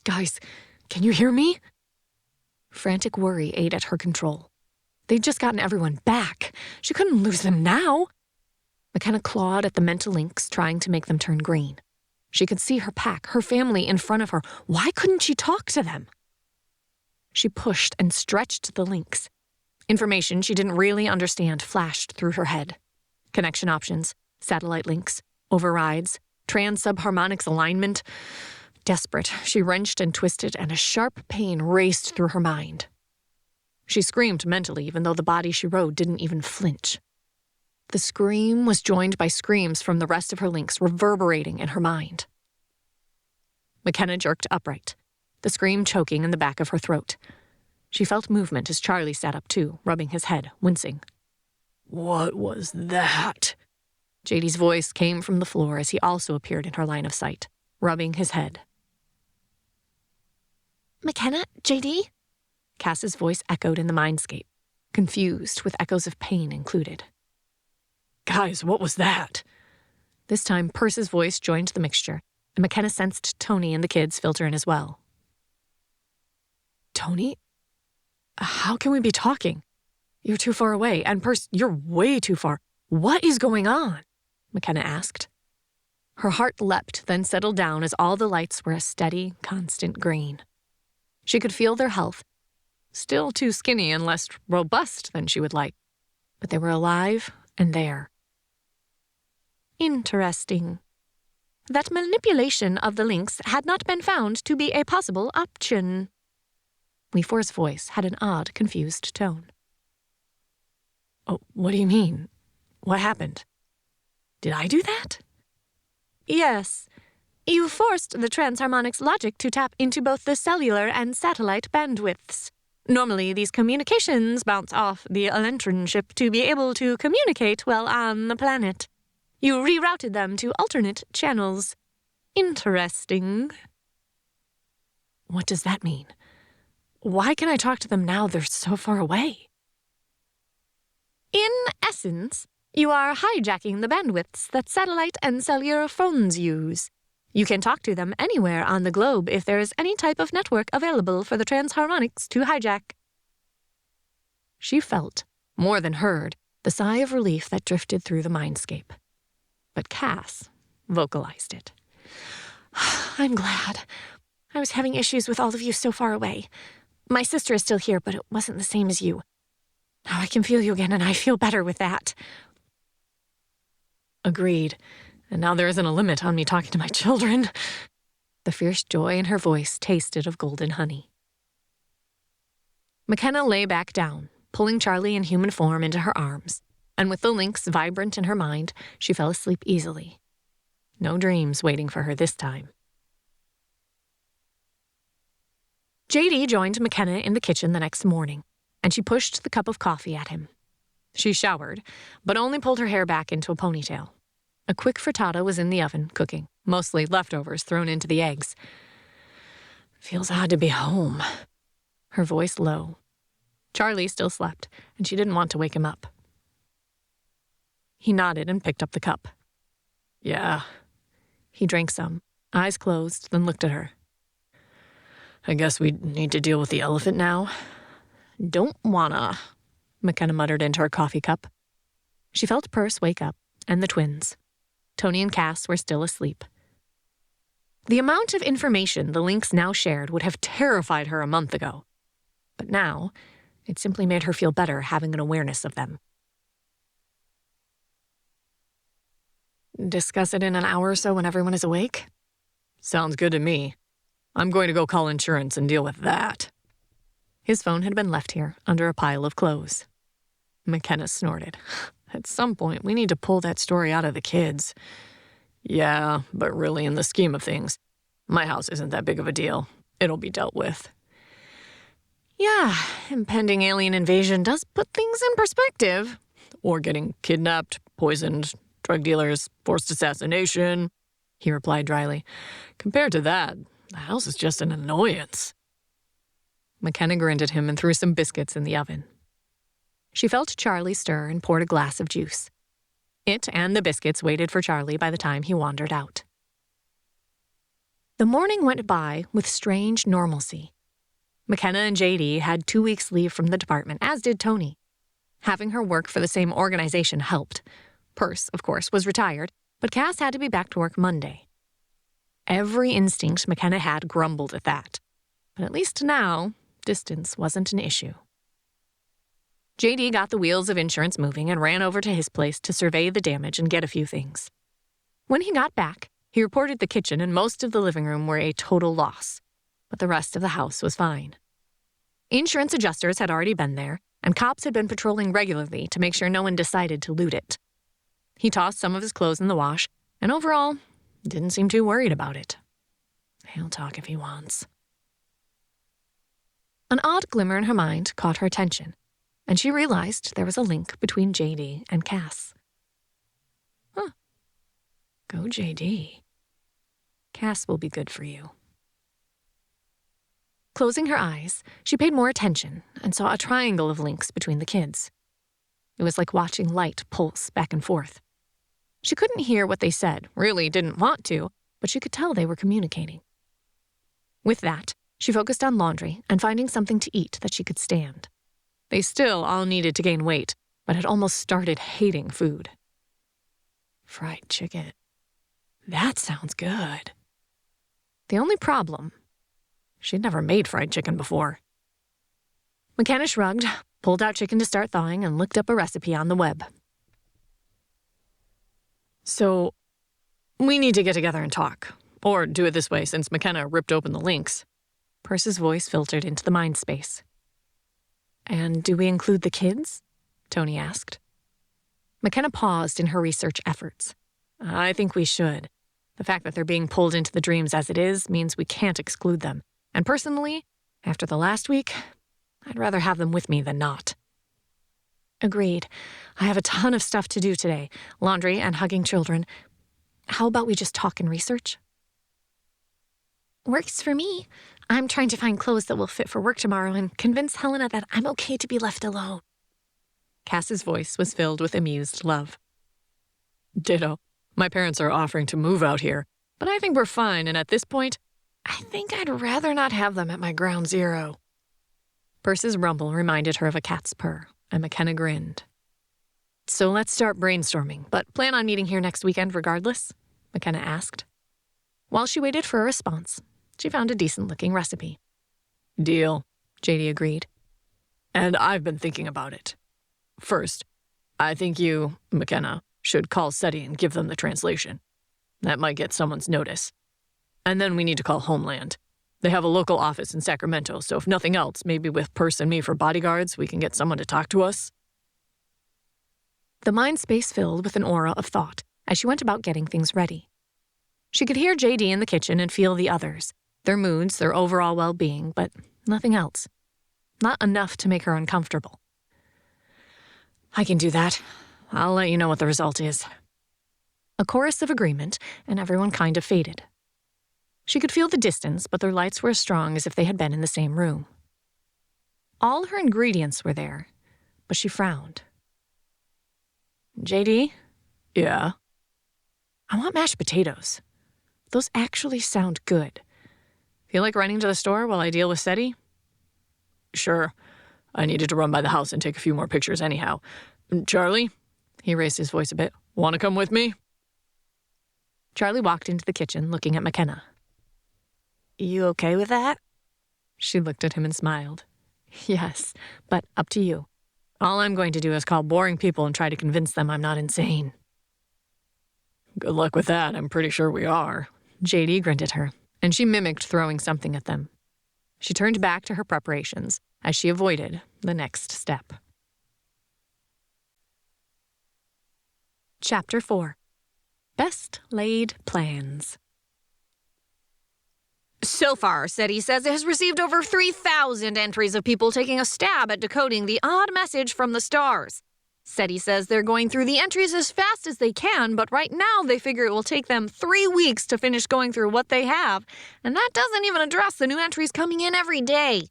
Guys, can you hear me? Frantic worry ate at her control. They'd just gotten everyone back. She couldn't lose them now. McKenna clawed at the mental links, trying to make them turn green. She could see her pack, her family in front of her. Why couldn't she talk to them? She pushed and stretched the links. Information she didn't really understand flashed through her head. Connection options, satellite links, overrides, trans-subharmonics alignment. Desperate, she wrenched and twisted, and a sharp pain raced through her mind. She screamed mentally, even though the body she rode didn't even flinch. The scream was joined by screams from the rest of her links reverberating in her mind. McKenna jerked upright, the scream choking in the back of her throat. She felt movement as Charlie sat up too, rubbing his head, wincing. What was that? JD's voice came from the floor as he also appeared in her line of sight, rubbing his head. McKenna, JD? Cass's voice echoed in the mindscape. confused with echoes of pain included. Guys, what was that? This time, Perce's voice joined the mixture, and McKenna sensed Tony and the kids filter in as well. Tony? How can we be talking? You're too far away, and Perce, you're way too far. What is going on? McKenna asked. Her heart leapt, then settled down as all the lights were a steady, constant green. She could feel their health, still too skinny and less robust than she would like, but they were alive and there. Interesting. That manipulation of the links had not been found to be a possible option. Leefor's voice had an odd, confused tone. Oh, what do you mean? What happened? Did I do that? Yes. You forced the transharmonics logic to tap into both the cellular and satellite bandwidths. Normally, these communications bounce off the Elentrin ship to be able to communicate while on the planet. You rerouted them to alternate channels. Interesting. What does that mean? Why can I talk to them now they're so far away? In essence, you are hijacking the bandwidths that satellite and cellular phones use. You can talk to them anywhere on the globe if there is any type of network available for the transharmonics to hijack. She felt, more than heard, the sigh of relief that drifted through the mindscape. But Cass vocalized it. I'm glad. I was having issues with all of you so far away. My sister is still here, but it wasn't the same as you. Now I can feel you again, and I feel better with that. Agreed. And now there isn't a limit on me talking to my children. The fierce joy in her voice tasted of golden honey. McKenna lay back down, pulling Charlie in human form into her arms, and with the links vibrant in her mind, she fell asleep easily. No dreams waiting for her this time. JD joined McKenna in the kitchen the next morning, and she pushed the cup of coffee at him. She showered, but only pulled her hair back into a ponytail. A quick frittata was in the oven, cooking, mostly leftovers thrown into the eggs. Feels odd to be home. Her voice low. Charlie still slept, and she didn't want to wake him up. He nodded and picked up the cup. Yeah. He drank some, eyes closed, then looked at her. I guess we need to deal with the elephant now. Don't wanna, McKenna muttered into her coffee cup. She felt Perce wake up, and the twins. Tony and Cass were still asleep. The amount of information the links now shared would have terrified her a month ago. But now, it simply made her feel better having an awareness of them. Discuss it in an hour or so when everyone is awake? Sounds good to me. I'm going to go call insurance and deal with that. His phone had been left here, under a pile of clothes. McKenna snorted. At some point, we need to pull that story out of the kids. Yeah, but really, in the scheme of things, my house isn't that big of a deal. It'll be dealt with. Yeah, impending alien invasion does put things in perspective. Or getting kidnapped, poisoned, drug dealers, forced assassination, he replied dryly. Compared to that, the house is just an annoyance. McKenna grinned at him and threw some biscuits in the oven. She felt Charlie stir and poured a glass of juice. It and the biscuits waited for Charlie by the time he wandered out. The morning went by with strange normalcy. McKenna and JD had 2 weeks leave from the department, as did Tony. Having her work for the same organization helped. Perce, of course, was retired, but Cass had to be back to work Monday. Every instinct McKenna had grumbled at that. But at least now, distance wasn't an issue. JD got the wheels of insurance moving and ran over to his place to survey the damage and get a few things. When he got back, he reported the kitchen and most of the living room were a total loss, but the rest of the house was fine. Insurance adjusters had already been there, and cops had been patrolling regularly to make sure no one decided to loot it. He tossed some of his clothes in the wash, and overall, didn't seem too worried about it. He'll talk if he wants. An odd glimmer in her mind caught her attention, and she realized there was a link between JD and Cass. Huh. Go JD. Cass will be good for you. Closing her eyes, she paid more attention and saw a triangle of links between the kids. It was like watching light pulse back and forth. She couldn't hear what they said, really didn't want to, but she could tell they were communicating. With that, she focused on laundry and finding something to eat that she could stand. They still all needed to gain weight, but had almost started hating food. Fried chicken. That sounds good. The only problem, she'd never made fried chicken before. McKenna shrugged, pulled out chicken to start thawing, and looked up a recipe on the web. So, we need to get together and talk. Or do it this way, since McKenna ripped open the links. Perce's voice filtered into the mind space. And do we include the kids? Tony asked. McKenna paused in her research efforts. I think we should. The fact that they're being pulled into the dreams as it is means we can't exclude them. And personally, after the last week, I'd rather have them with me than not. Agreed. I have a ton of stuff to do today. Laundry and hugging children. How about we just talk and research? Works for me. I'm trying to find clothes that will fit for work tomorrow and convince Helena that I'm okay to be left alone. Cass's voice was filled with amused love. Ditto. My parents are offering to move out here, but I think we're fine, and at this point, I think I'd rather not have them at my ground zero. Perce's rumble reminded her of a cat's purr, and McKenna grinned. So let's start brainstorming, but plan on meeting here next weekend regardless? McKenna asked. While she waited for a response, she found a decent-looking recipe. Deal, JD agreed. And I've been thinking about it. First, I think you, McKenna, should call SETI and give them the translation. That might get someone's notice. And then we need to call Homeland. They have a local office in Sacramento, so if nothing else, maybe with Perce and me for bodyguards, we can get someone to talk to us. The mind space filled with an aura of thought as she went about getting things ready. She could hear JD in the kitchen and feel the others, their moods, their overall well-being, but nothing else. Not enough to make her uncomfortable. I can do that. I'll let you know what the result is. A chorus of agreement, and everyone kind of faded. She could feel the distance, but their lights were as strong as if they had been in the same room. All her ingredients were there, but she frowned. JD? Yeah? I want mashed potatoes. Those actually sound good. Feel like running to the store while I deal with SETI? Sure. I needed to run by the house and take a few more pictures anyhow. Charlie? He raised his voice a bit. Want to come with me? Charlie walked into the kitchen, looking at McKenna. You okay with that? She looked at him and smiled. Yes, but up to you. All I'm going to do is call boring people and try to convince them I'm not insane. Good luck with that. I'm pretty sure we are. JD grinned at her, and she mimicked throwing something at them. She turned back to her preparations as she avoided the next step. Chapter 4. Best Laid Plans. So far, SETI says it has received over 3,000 entries of people taking a stab at decoding the odd message from the stars. SETI says they're going through the entries as fast as they can, but right now they figure it will take them 3 weeks to finish going through what they have, and that doesn't even address the new entries coming in every day.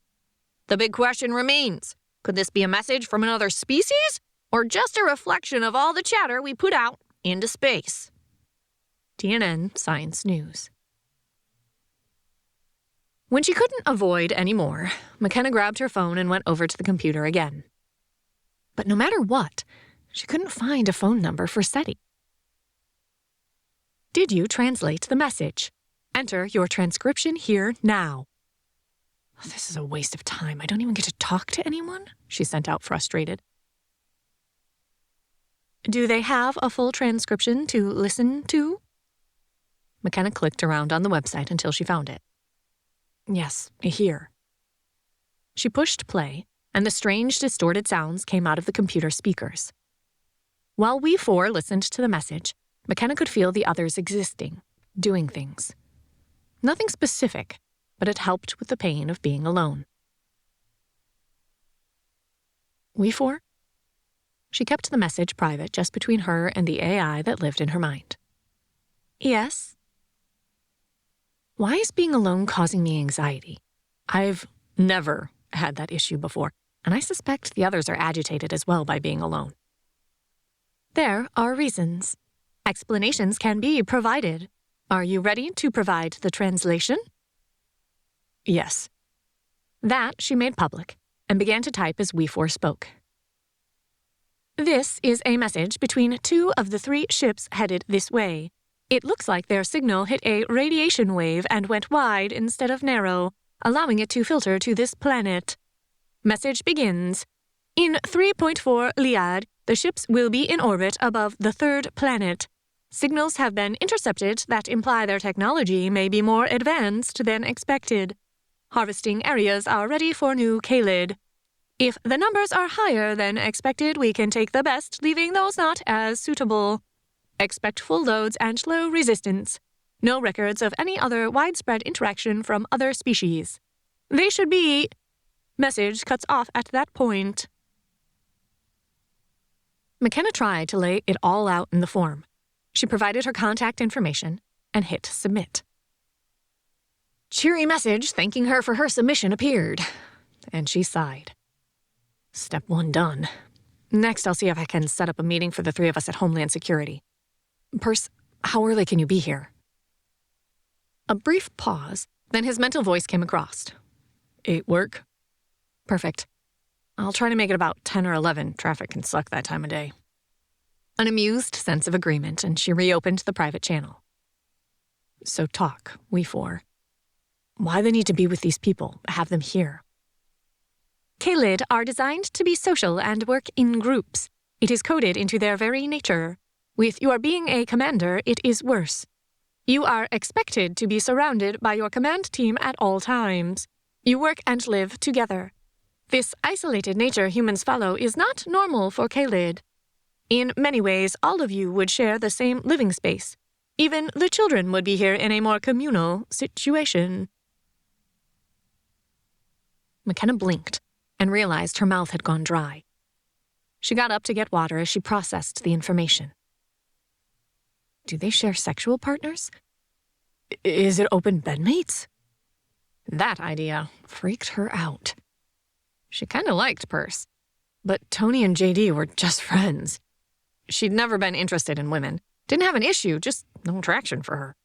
The big question remains, could this be a message from another species, or just a reflection of all the chatter we put out into space? TNN Science News. When she couldn't avoid any more, McKenna grabbed her phone and went over to the computer again. But no matter what, she couldn't find a phone number for SETI. Did you translate the message? Enter your transcription here now. This is a waste of time. I don't even get to talk to anyone, she sent out frustrated. Do they have a full transcription to listen to? McKenna clicked around on the website until she found it. Yes, here. She pushed play, and the strange, distorted sounds came out of the computer speakers. While we four listened to the message, McKenna could feel the others existing, doing things. Nothing specific, but it helped with the pain of being alone. We four? She kept the message private just between her and the AI that lived in her mind. Yes? Why is being alone causing me anxiety? I've never had that issue before, and I suspect the others are agitated as well by being alone. There are reasons. Explanations can be provided. Are you ready to provide the translation? Yes. That she made public and began to type as we four spoke. This is a message between 2 of the 3 ships headed this way. It looks like their signal hit a radiation wave and went wide instead of narrow, allowing it to filter to this planet. Message begins. In 3.4 Liad, the ships will be in orbit above the 3rd planet. Signals have been intercepted that imply their technology may be more advanced than expected. Harvesting areas are ready for new Kaylid. If the numbers are higher than expected, we can take the best, leaving those not as suitable. Expect full loads and low resistance. No records of any other widespread interaction from other species. They should be... Message cuts off at that point. McKenna tried to lay it all out in the form. She provided her contact information and hit submit. Cheery message thanking her for her submission appeared, and she sighed. Step 1 done. Next, I'll see if I can set up a meeting for the 3 of us at Homeland Security. Perse, how early can you be here? A brief pause, then his mental voice came across. 8 work? Perfect. I'll try to make it about 10 or 11. Traffic can suck that time of day. An amused sense of agreement, and she reopened the private channel. So talk, we 4. Why the need to be with these people, have them here? Kaylid are designed to be social and work in groups. It is coded into their very nature. With your being a commander, it is worse. You are expected to be surrounded by your command team at all times. You work and live together. This isolated nature humans follow is not normal for Kaylid. In many ways, all of you would share the same living space. Even the children would be here in a more communal situation. McKenna blinked and realized her mouth had gone dry. She got up to get water as she processed the information. Do they share sexual partners? Is it open bedmates? That idea freaked her out. She kind of liked Perse, but Tony and JD were just friends. She'd never been interested in women, didn't have an issue, just no attraction for her.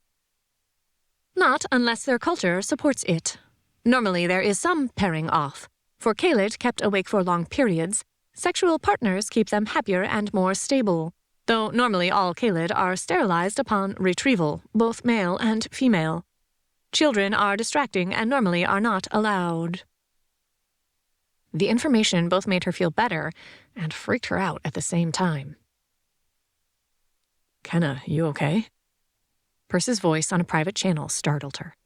Not unless their culture supports it. Normally there is some pairing off. For Kaylid kept awake for long periods, sexual partners keep them happier and more stable, though normally all Kaylid are sterilized upon retrieval, both male and female. Children are distracting and normally are not allowed. The information both made her feel better and freaked her out at the same time. Kenna, you okay? Perse's voice on a private channel startled her.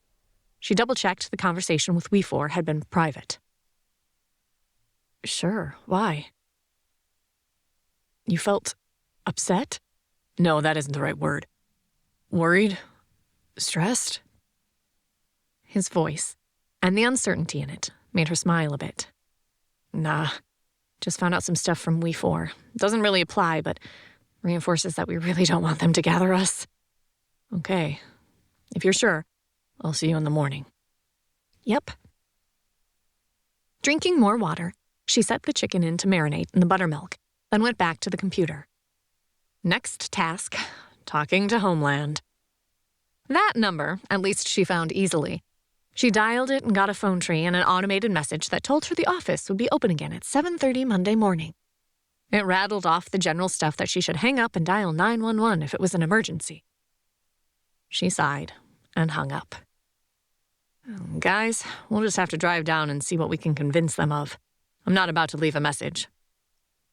She double-checked the conversation with we 4 had been private. Sure, why? You felt upset? No, that isn't the right word. Worried? Stressed? His voice, and the uncertainty in it, made her smile a bit. Nah, just found out some stuff from we 4. Doesn't really apply, but reinforces that we really don't want them to gather us. Okay, if you're sure, I'll see you in the morning. Yep. Drinking more water, she set the chicken in to marinate in the buttermilk, then went back to the computer. Next task, talking to Homeland. That number, at least she found easily. She dialed it and got a phone tree and an automated message that told her the office would be open again at 7:30 Monday morning. It rattled off the general stuff that she should hang up and dial 911 if it was an emergency. She sighed and hung up. Guys, we'll just have to drive down and see what we can convince them of. I'm not about to leave a message.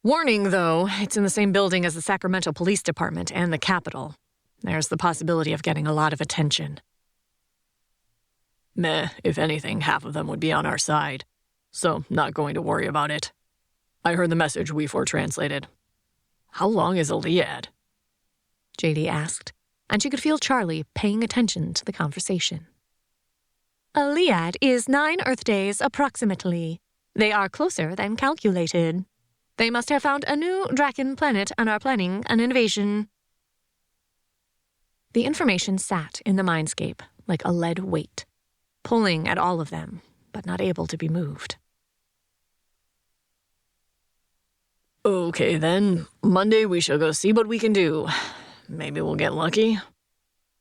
Warning, though, it's in the same building as the Sacramento Police Department and the Capitol. There's the possibility of getting a lot of attention. Meh, if anything, half of them would be on our side. So, not going to worry about it. I heard the message we 4 translated. How long is a Liad? JD asked, and she could feel Charlie paying attention to the conversation. A Liad is 9 Earth days approximately. They are closer than calculated. They must have found a new Draken planet and are planning an invasion. The information sat in the mindscape like a lead weight, pulling at all of them, but not able to be moved. Okay, then. Monday we shall go see what we can do. Maybe we'll get lucky.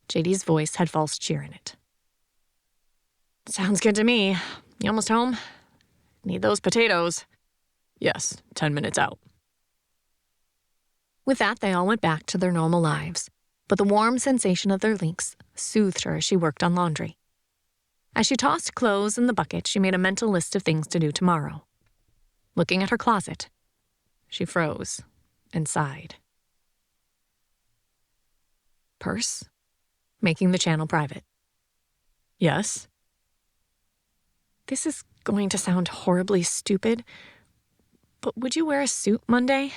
JD's voice had false cheer in it. Sounds good to me. You almost home? Need those potatoes. Yes, 10 minutes out. With that, they all went back to their normal lives, but the warm sensation of their links soothed her as she worked on laundry. As she tossed clothes in the bucket, she made a mental list of things to do tomorrow. Looking at her closet, she froze and sighed. Purse? Making the channel private. Yes? This is going to sound horribly stupid, but would you wear a suit Monday?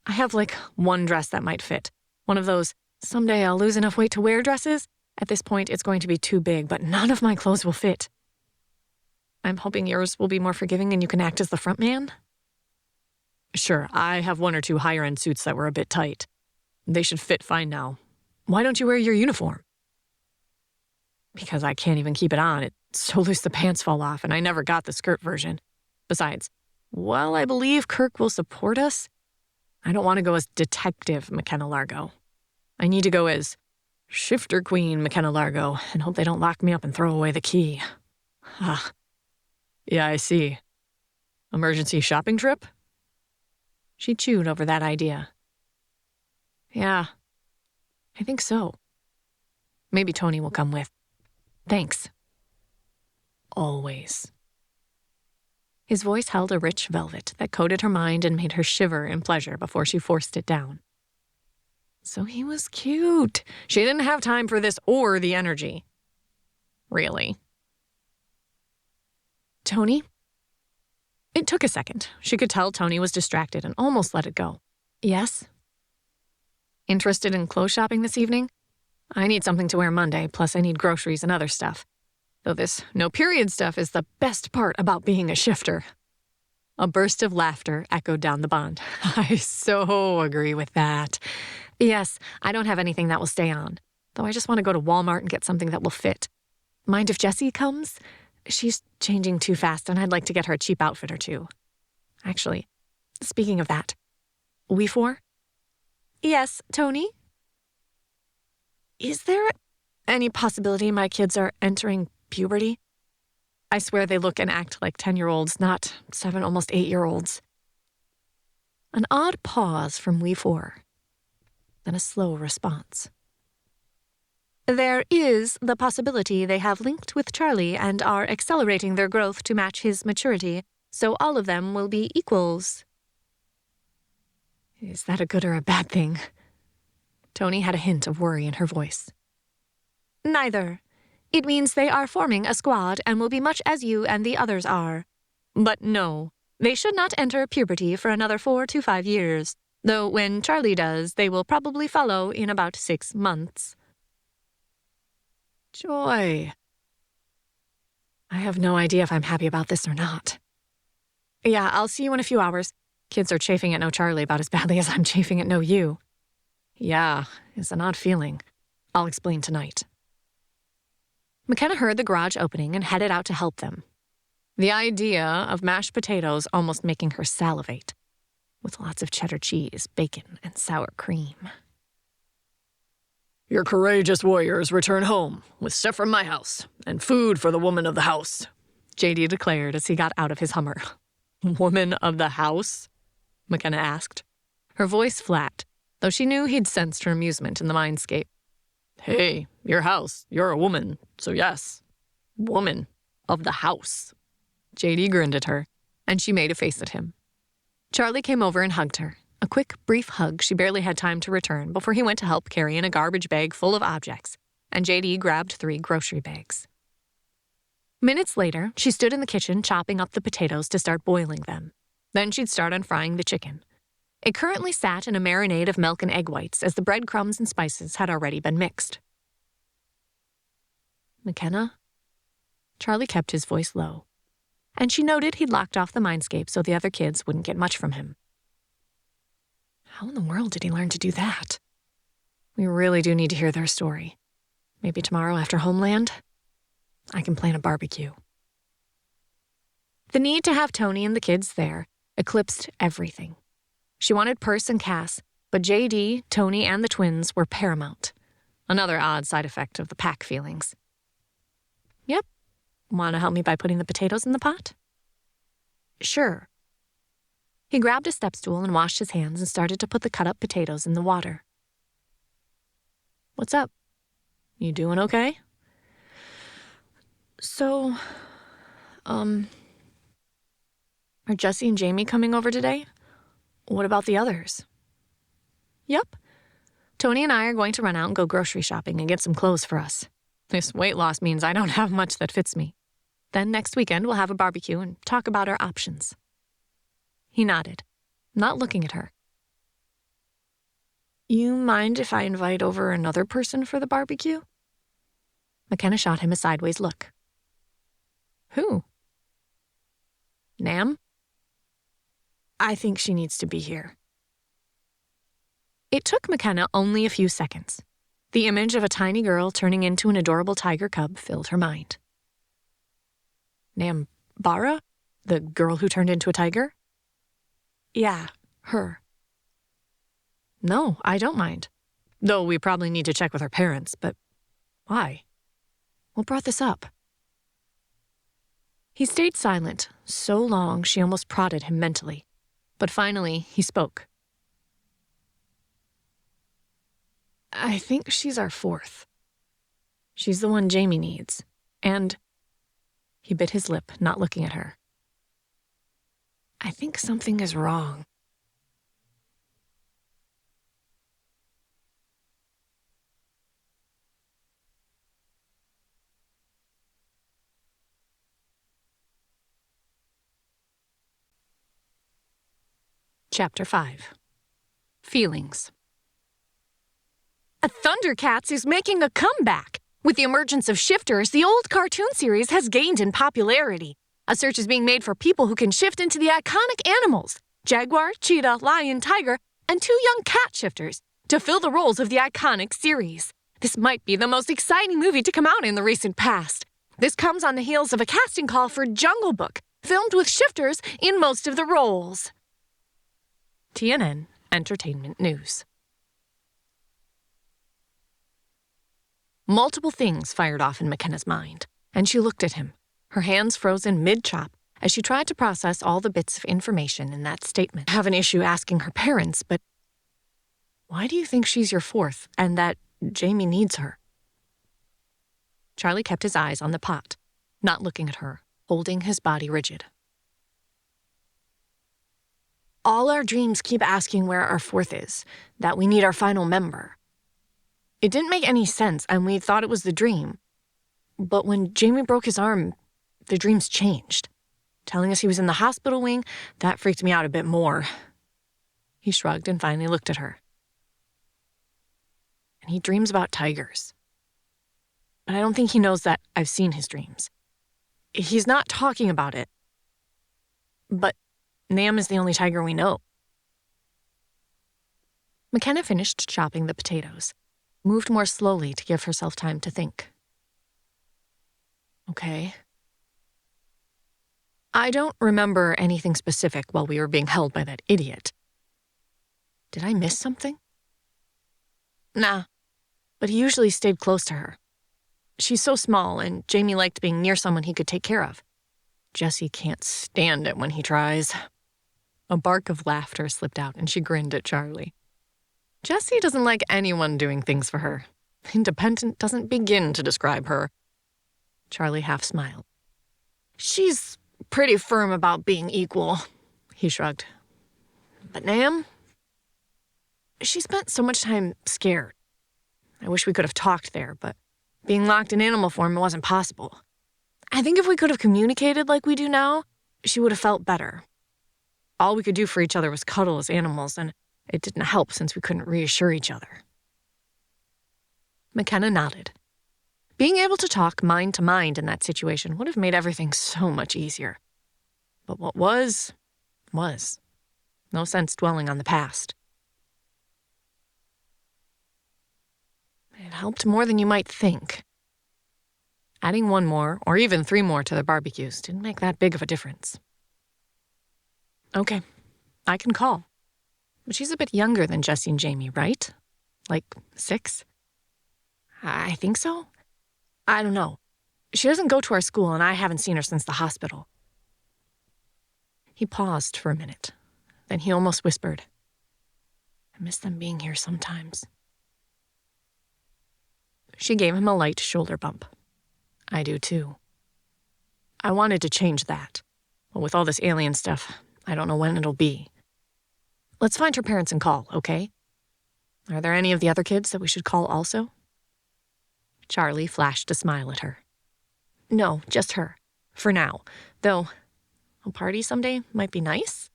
I have one dress that might fit. One of those, someday I'll lose enough weight to wear dresses. At this point, it's going to be too big, but none of my clothes will fit. I'm hoping yours will be more forgiving and you can act as the front man. Sure, I have 1 or 2 higher-end suits that were a bit tight. They should fit fine now. Why don't you wear your uniform? Because I can't even keep it on. It's so loose the pants fall off, and I never got the skirt version. Besides, while I believe Kirk will support us, I don't want to go as Detective McKenna Largo. I need to go as Shifter Queen McKenna Largo and hope they don't lock me up and throw away the key. Yeah, I see. Emergency shopping trip? She chewed over that idea. Yeah, I think so. Maybe Tony will come with. Thanks. Always. His voice held a rich velvet that coated her mind and made her shiver in pleasure before she forced it down. So he was cute. She didn't have time for this or the energy. Really. Tony? It took a second. She could tell Tony was distracted and almost let it go. Yes? Interested in clothes shopping this evening? I need something to wear Monday, plus I need groceries and other stuff. Though this no-period stuff is the best part about being a shifter. A burst of laughter echoed down the bond. I so agree with that. Yes, I don't have anything that will stay on, though I just want to go to Walmart and get something that will fit. Mind if Jessie comes? She's changing too fast, and I'd like to get her a cheap outfit or two. Actually, speaking of that, we 4? Yes, Tony? Is there any possibility my kids are entering puberty? I swear they look and act like 10-year-olds, not 7, almost 8-year-olds. An odd pause from we 4, then a slow response. There is the possibility they have linked with Charlie and are accelerating their growth to match his maturity, so all of them will be equals. Is that a good or a bad thing? Tony had a hint of worry in her voice. Neither. It means they are forming a squad and will be much as you and the others are. But no, they should not enter puberty for another 4 to 5 years, though when Charlie does, they will probably follow in about 6 months. Joy. I have no idea if I'm happy about this or not. Yeah, I'll see you in a few hours. Kids are chafing at no Charlie about as badly as I'm chafing at no you. Yeah, it's an odd feeling. I'll explain tonight. McKenna heard the garage opening and headed out to help them. The idea of mashed potatoes almost making her salivate, with lots of cheddar cheese, bacon, and sour cream. Your courageous warriors return home with stuff from my house and food for the woman of the house, JD declared as he got out of his Hummer. Woman of the house? McKenna asked, her voice flat, though she knew he'd sensed her amusement in the mindscape. Hey, your house, you're a woman, so yes. Woman of the house. JD grinned at her, and she made a face at him. Charlie came over and hugged her, a quick, brief hug she barely had time to return before he went to help carry in a garbage bag full of objects, and JD grabbed 3 grocery bags. Minutes later, she stood in the kitchen chopping up the potatoes to start boiling them. Then she'd start on frying the chicken. It currently sat in a marinade of milk and egg whites as the breadcrumbs and spices had already been mixed. McKenna? Charlie kept his voice low, and she noted he'd locked off the mindscape so the other kids wouldn't get much from him. How in the world did he learn to do that? We really do need to hear their story. Maybe tomorrow after Homeland? I can plan a barbecue. The need to have Tony and the kids there eclipsed everything. She wanted Perce and Cass, but JD, Tony, and the twins were paramount. Another odd side effect of the pack feelings. Yep. Want to help me by putting the potatoes in the pot? Sure. He grabbed a step stool and washed his hands and started to put the cut-up potatoes in the water. What's up? You doing okay? So, are Jesse and Jamie coming over today? What about the others? Yep. Tony and I are going to run out and go grocery shopping and get some clothes for us. This weight loss means I don't have much that fits me. Then next weekend we'll have a barbecue and talk about our options. He nodded, not looking at her. You mind if I invite over another person for the barbecue? McKenna shot him a sideways look. Who? Nam? I think she needs to be here. It took McKenna only a few seconds. The image of a tiny girl turning into an adorable tiger cub filled her mind. Nam Bara? The girl who turned into a tiger? Yeah, her. No, I don't mind. Though we probably need to check with her parents, but why? What brought this up? He stayed silent, so long she almost prodded him mentally. But finally, he spoke. I think she's our fourth. She's the one Jamie needs. And he bit his lip, not looking at her. I think something is wrong. Chapter 5. Feelings. Thundercats is making a comeback. With the emergence of shifters, the old cartoon series has gained in popularity. A search is being made for people who can shift into the iconic animals, jaguar, cheetah, lion, tiger, and 2 young cat shifters, to fill the roles of the iconic series. This might be the most exciting movie to come out in the recent past. This comes on the heels of a casting call for Jungle Book, filmed with shifters in most of the roles. TNN Entertainment News. Multiple things fired off in McKenna's mind, and she looked at him, her hands frozen mid-chop as she tried to process all the bits of information in that statement. I have an issue asking her parents, but why do you think she's your fourth and that Jamie needs her? Charlie kept his eyes on the pot, not looking at her, holding his body rigid. All our dreams keep asking where our fourth is, that we need our final member. It didn't make any sense, and we thought it was the dream. But when Jamie broke his arm, the dreams changed. Telling us he was in the hospital wing, that freaked me out a bit more. He shrugged and finally looked at her. And he dreams about tigers. But I don't think he knows that I've seen his dreams. He's not talking about it. But Nam is the only tiger we know. McKenna finished chopping the potatoes, moved more slowly to give herself time to think. Okay. I don't remember anything specific while we were being held by that idiot. Did I miss something? Nah, but he usually stayed close to her. She's so small, and Jamie liked being near someone he could take care of. Jesse can't stand it when he tries. A bark of laughter slipped out, and she grinned at Charlie. Jessie doesn't like anyone doing things for her. Independent doesn't begin to describe her. Charlie half smiled. She's pretty firm about being equal, he shrugged. But Nam? She spent so much time scared. I wish we could have talked there, but being locked in animal form wasn't possible. I think if we could have communicated like we do now, she would have felt better. All we could do for each other was cuddle as animals, and it didn't help since we couldn't reassure each other. McKenna nodded. Being able to talk mind to mind in that situation would have made everything so much easier. But what was. No sense dwelling on the past. It helped more than you might think. Adding 1 more, or even 3 more to their barbecues didn't make that big of a difference. Okay, I can call. But she's a bit younger than Jessie and Jamie, right? Like 6? I think so. I don't know. She doesn't go to our school, and I haven't seen her since the hospital. He paused for a minute. Then he almost whispered, I miss them being here sometimes. She gave him a light shoulder bump. I do too. I wanted to change that, but with all this alien stuff, I don't know when it'll be. Let's find her parents and call, okay? Are there any of the other kids that we should call also? Charlie flashed a smile at her. No, just her. For now. Though, a party someday might be nice.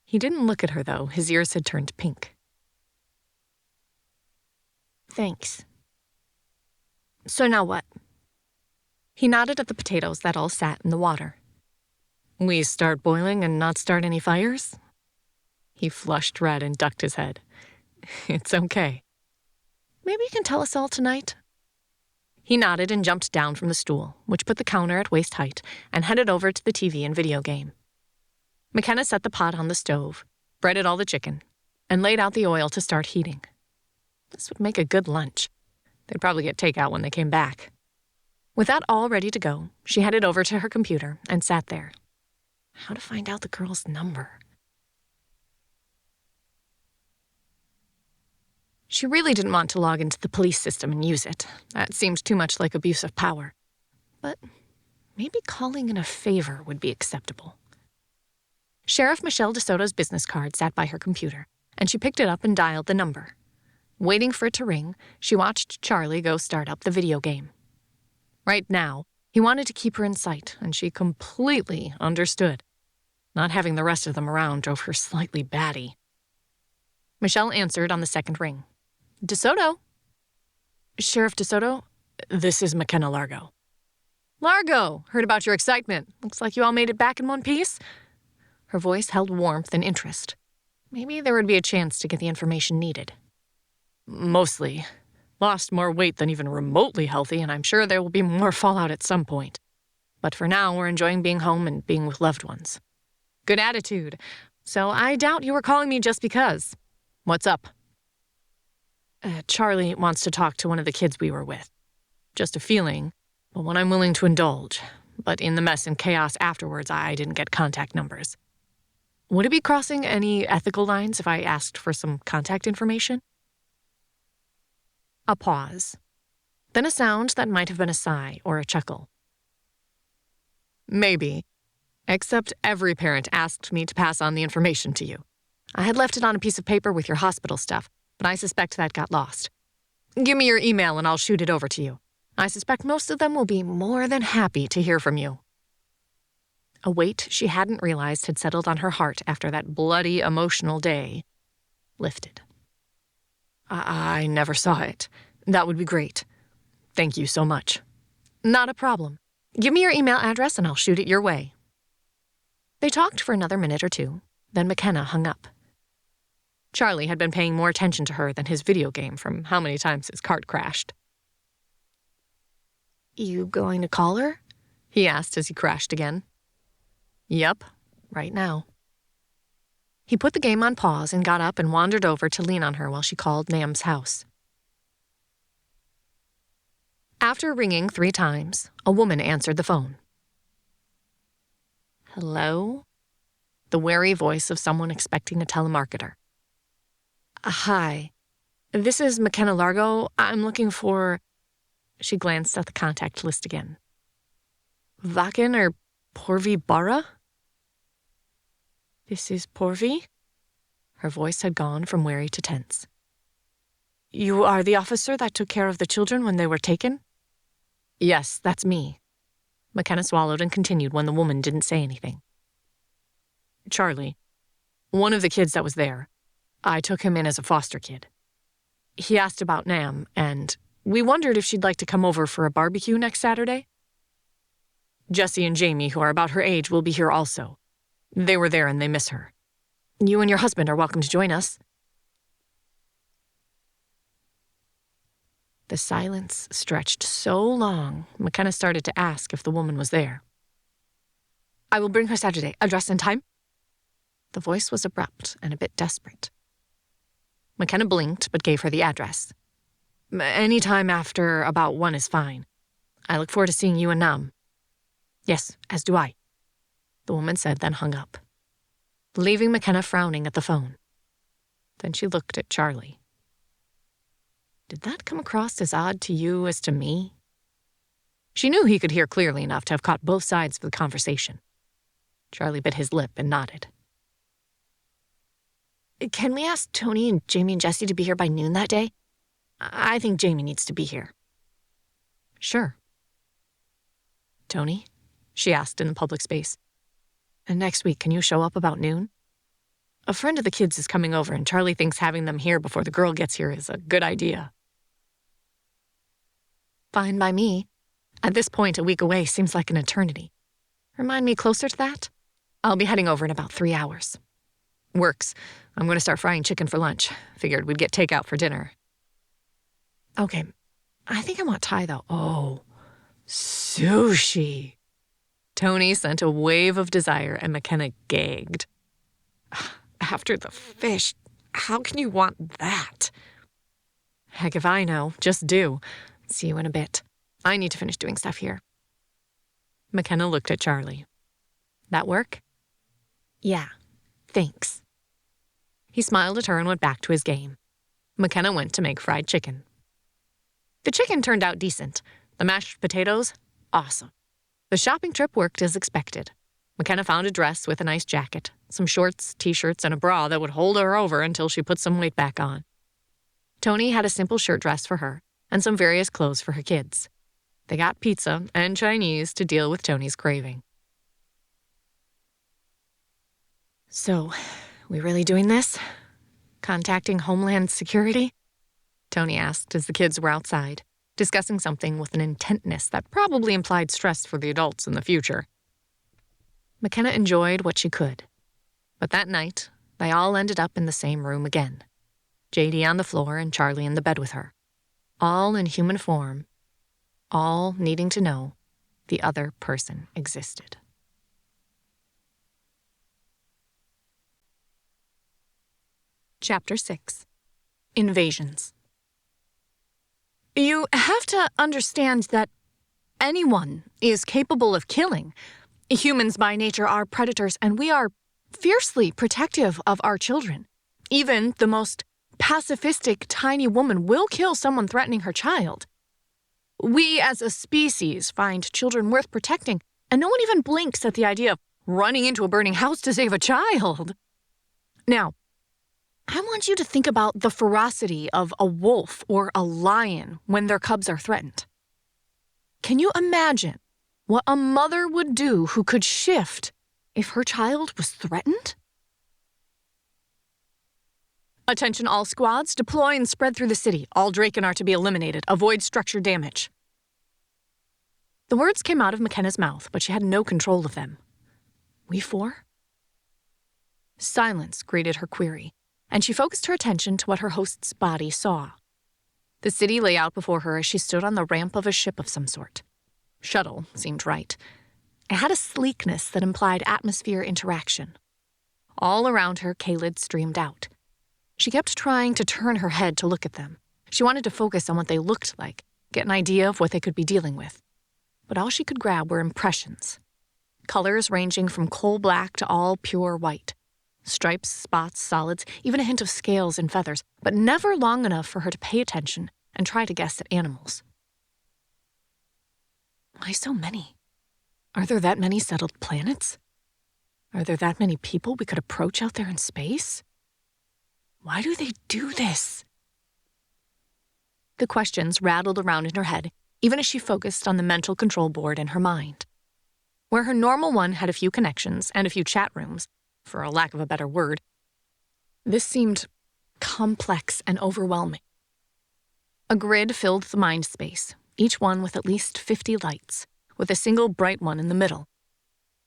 He didn't look at her, though. His ears had turned pink. Thanks. So now what? He nodded at the potatoes that all sat in the water. We start boiling and not start any fires? He flushed red and ducked his head. It's okay. Maybe you can tell us all tonight? He nodded and jumped down from the stool, which put the counter at waist height, and headed over to the TV and video game. McKenna set the pot on the stove, breaded all the chicken, and laid out the oil to start heating. This would make a good lunch. They'd probably get takeout when they came back. With that all ready to go, she headed over to her computer and sat there. How to find out the girl's number? She really didn't want to log into the police system and use it. That seemed too much like abuse of power. But maybe calling in a favor would be acceptable. Sheriff Michelle DeSoto's business card sat by her computer, and she picked it up and dialed the number. Waiting for it to ring, she watched Charlie go start up the video game. Right now, he wanted to keep her in sight, and she completely understood. Not having the rest of them around drove her slightly batty. Michelle answered on the second ring. DeSoto? Sheriff DeSoto, this is McKenna Largo. Largo, heard about your excitement. Looks like you all made it back in one piece. Her voice held warmth and interest. Maybe there would be a chance to get the information needed. Mostly. Lost more weight than even remotely healthy, and I'm sure there will be more fallout at some point. But for now, we're enjoying being home and being with loved ones. Good attitude. So I doubt you were calling me just because. What's up? Charlie wants to talk to one of the kids we were with. Just a feeling, but one I'm willing to indulge. But in the mess and chaos afterwards, I didn't get contact numbers. Would it be crossing any ethical lines if I asked for some contact information? A pause. Then a sound that might have been a sigh or a chuckle. Maybe. Except every parent asked me to pass on the information to you. I had left it on a piece of paper with your hospital stuff, but I suspect that got lost. Give me your email and I'll shoot it over to you. I suspect most of them will be more than happy to hear from you. A weight she hadn't realized had settled on her heart after that bloody, emotional day lifted. I never saw it. That would be great. Thank you so much. Not a problem. Give me your email address and I'll shoot it your way. They talked for another minute or two, then McKenna hung up. Charlie had been paying more attention to her than his video game from how many times his cart crashed. You going to call her? He asked as he crashed again. Yep, right now. He put the game on pause and got up and wandered over to lean on her while she called Nam's house. After ringing 3 times, a woman answered the phone. Hello? The wary voice of someone expecting a telemarketer. Hi. This is McKenna Largo. I'm looking for... She glanced at the contact list again. Vakin or Porvi Bara? This is Porvi? Her voice had gone from wary to tense. You are the officer that took care of the children when they were taken? Yes, that's me. McKenna swallowed and continued when the woman didn't say anything. Charlie, one of the kids that was there, I took him in as a foster kid. He asked about Nam, and we wondered if she'd like to come over for a barbecue next Saturday. Jessie and Jamie, who are about her age, will be here also. They were there and they miss her. You and your husband are welcome to join us. The silence stretched so long, McKenna started to ask if the woman was there. I will bring her Saturday. Address and time? The voice was abrupt and a bit desperate. McKenna blinked but gave her the address. Any time after about 1 is fine. I look forward to seeing you and Nam. Yes, as do I, the woman said, then hung up, leaving McKenna frowning at the phone. Then she looked at Charlie. Did that come across as odd to you as to me? She knew he could hear clearly enough to have caught both sides of the conversation. Charlie bit his lip and nodded. Can we ask Tony and Jamie and Jesse to be here by noon that day? I think Jamie needs to be here. Sure. Tony? She asked in the public space. And next week, can you show up about noon? A friend of the kids is coming over, and Charlie thinks having them here before the girl gets here is a good idea. Fine by me. At this point, a week away seems like an eternity. Remind me closer to that? I'll be heading over in about 3 hours. Works. I'm going to start frying chicken for lunch. Figured we'd get takeout for dinner. Okay, I think I want Thai, though. Oh, sushi. Tony sent a wave of desire, and McKenna gagged. After the fish, how can you want that? Heck if I know. Just do. See you in a bit. I need to finish doing stuff here. McKenna looked at Charlie. That work? Yeah, thanks. He smiled at her and went back to his game. McKenna went to make fried chicken. The chicken turned out decent. The mashed potatoes, awesome. The shopping trip worked as expected. McKenna found a dress with a nice jacket, some shorts, t-shirts, and a bra that would hold her over until she put some weight back on. Tony had a simple shirt dress for her and some various clothes for her kids. They got pizza and Chinese to deal with Tony's craving. So, we really doing this? Contacting Homeland Security? Tony asked as the kids were outside, discussing something with an intentness that probably implied stress for the adults in the future. McKenna enjoyed what she could. But that night, they all ended up in the same room again. JD on the floor and Charlie in the bed with her. All in human form. All needing to know the other person existed. Chapter 6. Invasions. You have to understand that anyone is capable of killing. Humans by nature are predators, and we are fiercely protective of our children. Even the most pacifistic tiny woman will kill someone threatening her child. We as a species find children worth protecting, and no one even blinks at the idea of running into a burning house to save a child. Now, I want you to think about the ferocity of a wolf or a lion when their cubs are threatened. Can you imagine what a mother would do who could shift if her child was threatened? Attention all squads, deploy and spread through the city. All Draken are to be eliminated. Avoid structure damage. The words came out of McKenna's mouth, but she had no control of them. We four? Silence greeted her query, and she focused her attention to what her host's body saw. The city lay out before her as she stood on the ramp of a ship of some sort. Shuttle seemed right. It had a sleekness that implied atmosphere interaction. All around her, Kaylid streamed out. She kept trying to turn her head to look at them. She wanted to focus on what they looked like, get an idea of what they could be dealing with. But all she could grab were impressions. Colors ranging from coal black to all pure white. Stripes, spots, solids, even a hint of scales and feathers, but never long enough for her to pay attention and try to guess at animals. Why so many? Are there that many settled planets? Are there that many people we could approach out there in space? Why do they do this? The questions rattled around in her head, even as she focused on the mental control board in her mind. Where her normal one had a few connections and a few chat rooms, for a lack of a better word, this seemed complex and overwhelming. A grid filled the mind space, each one with at least 50 lights, with a single bright one in the middle.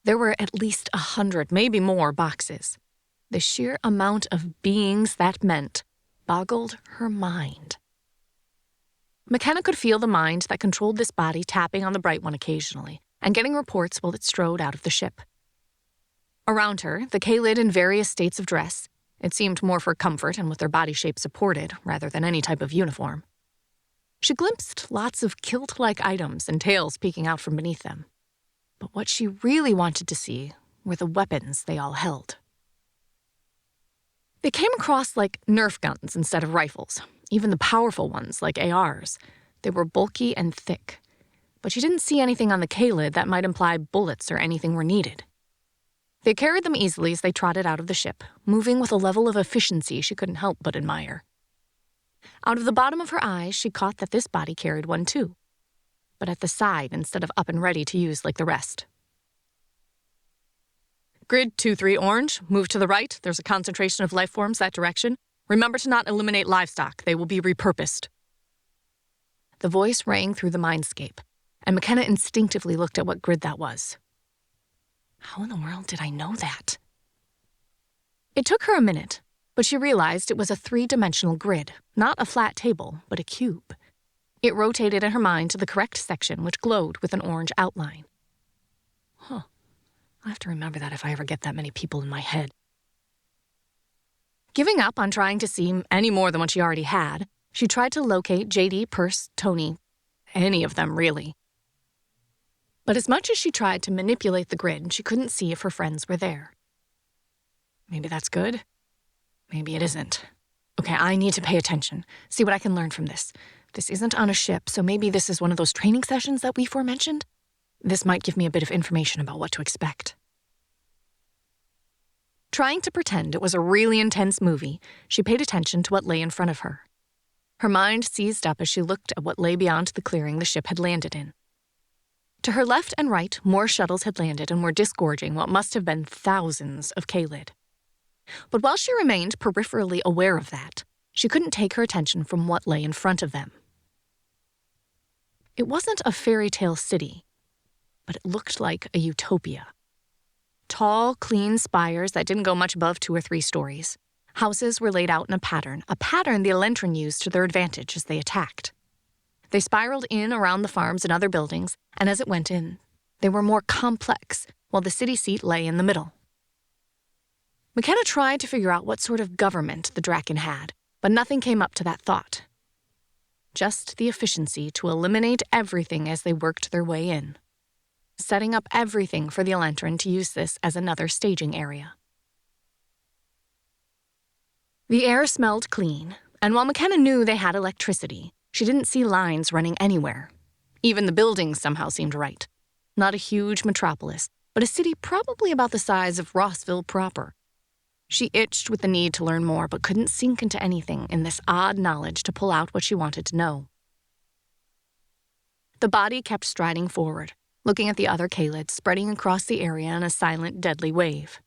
There were at least 100, maybe more, boxes. The sheer amount of beings that meant boggled her mind. McKenna could feel the mind that controlled this body tapping on the bright one occasionally and getting reports while it strode out of the ship. Around her, the Kaylid in various states of dress. It seemed more for comfort and what their body shape supported, rather than any type of uniform. She glimpsed lots of kilt-like items and tails peeking out from beneath them. But what she really wanted to see were the weapons they all held. They came across like Nerf guns instead of rifles, even the powerful ones like ARs. They were bulky and thick. But she didn't see anything on the Kaylid that might imply bullets or anything were needed. They carried them easily as they trotted out of the ship, moving with a level of efficiency she couldn't help but admire. Out of the bottom of her eyes, she caught that this body carried one too, but at the side instead of up and ready to use like the rest. Grid 2-3 orange, move to the right. There's a concentration of life forms that direction. Remember to not eliminate livestock. They will be repurposed. The voice rang through the mindscape, and McKenna instinctively looked at what grid that was. How in the world did I know that? It took her a minute, but she realized it was a 3-dimensional grid, not a flat table, but a cube. It rotated in her mind to the correct section, which glowed with an orange outline. I'll have to remember that if I ever get that many people in my head. Giving up on trying to see any more than what she already had, she tried to locate JD, Perse, Tony, any of them really. But as much as she tried to manipulate the grid, she couldn't see if her friends were there. Maybe that's good. Maybe it isn't. Okay, I need to pay attention, see what I can learn from this. This isn't on a ship, so maybe this is one of those training sessions that we forementioned. This might give me a bit of information about what to expect. Trying to pretend it was a really intense movie, she paid attention to what lay in front of her. Her mind seized up as she looked at what lay beyond the clearing the ship had landed in. To her left and right, more shuttles had landed and were disgorging what must have been thousands of Kaylid. But while she remained peripherally aware of that, she couldn't take her attention from what lay in front of them. It wasn't a fairy tale city, but it looked like a utopia. Tall, clean spires that didn't go much above 2 or 3 stories. Houses were laid out in a pattern the Elentrin used to their advantage as they attacked. They spiraled in around the farms and other buildings, and as it went in, they were more complex, while the city seat lay in the middle. McKenna tried to figure out what sort of government the Draken had, but nothing came up to that thought. Just the efficiency to eliminate everything as they worked their way in, setting up everything for the Elentrin to use this as another staging area. The air smelled clean, and while McKenna knew they had electricity, she didn't see lines running anywhere. Even the buildings somehow seemed right. Not a huge metropolis, but a city probably about the size of Rossville proper. She itched with the need to learn more, but couldn't sink into anything in this odd knowledge to pull out what she wanted to know. The body kept striding forward, looking at the other Kaylid spreading across the area in a silent, deadly wave.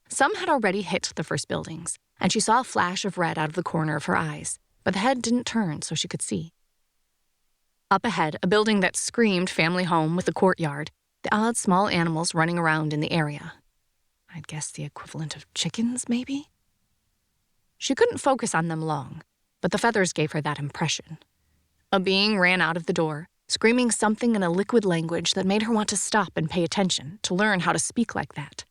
Some had already hit the first buildings, and she saw a flash of red out of the corner of her eyes, but the head didn't turn so she could see. Up ahead, a building that screamed family home with a courtyard, the odd small animals running around in the area. I'd guess the equivalent of chickens, maybe? She couldn't focus on them long, but the feathers gave her that impression. A being ran out of the door, screaming something in a liquid language that made her want to stop and pay attention, to learn how to speak like that.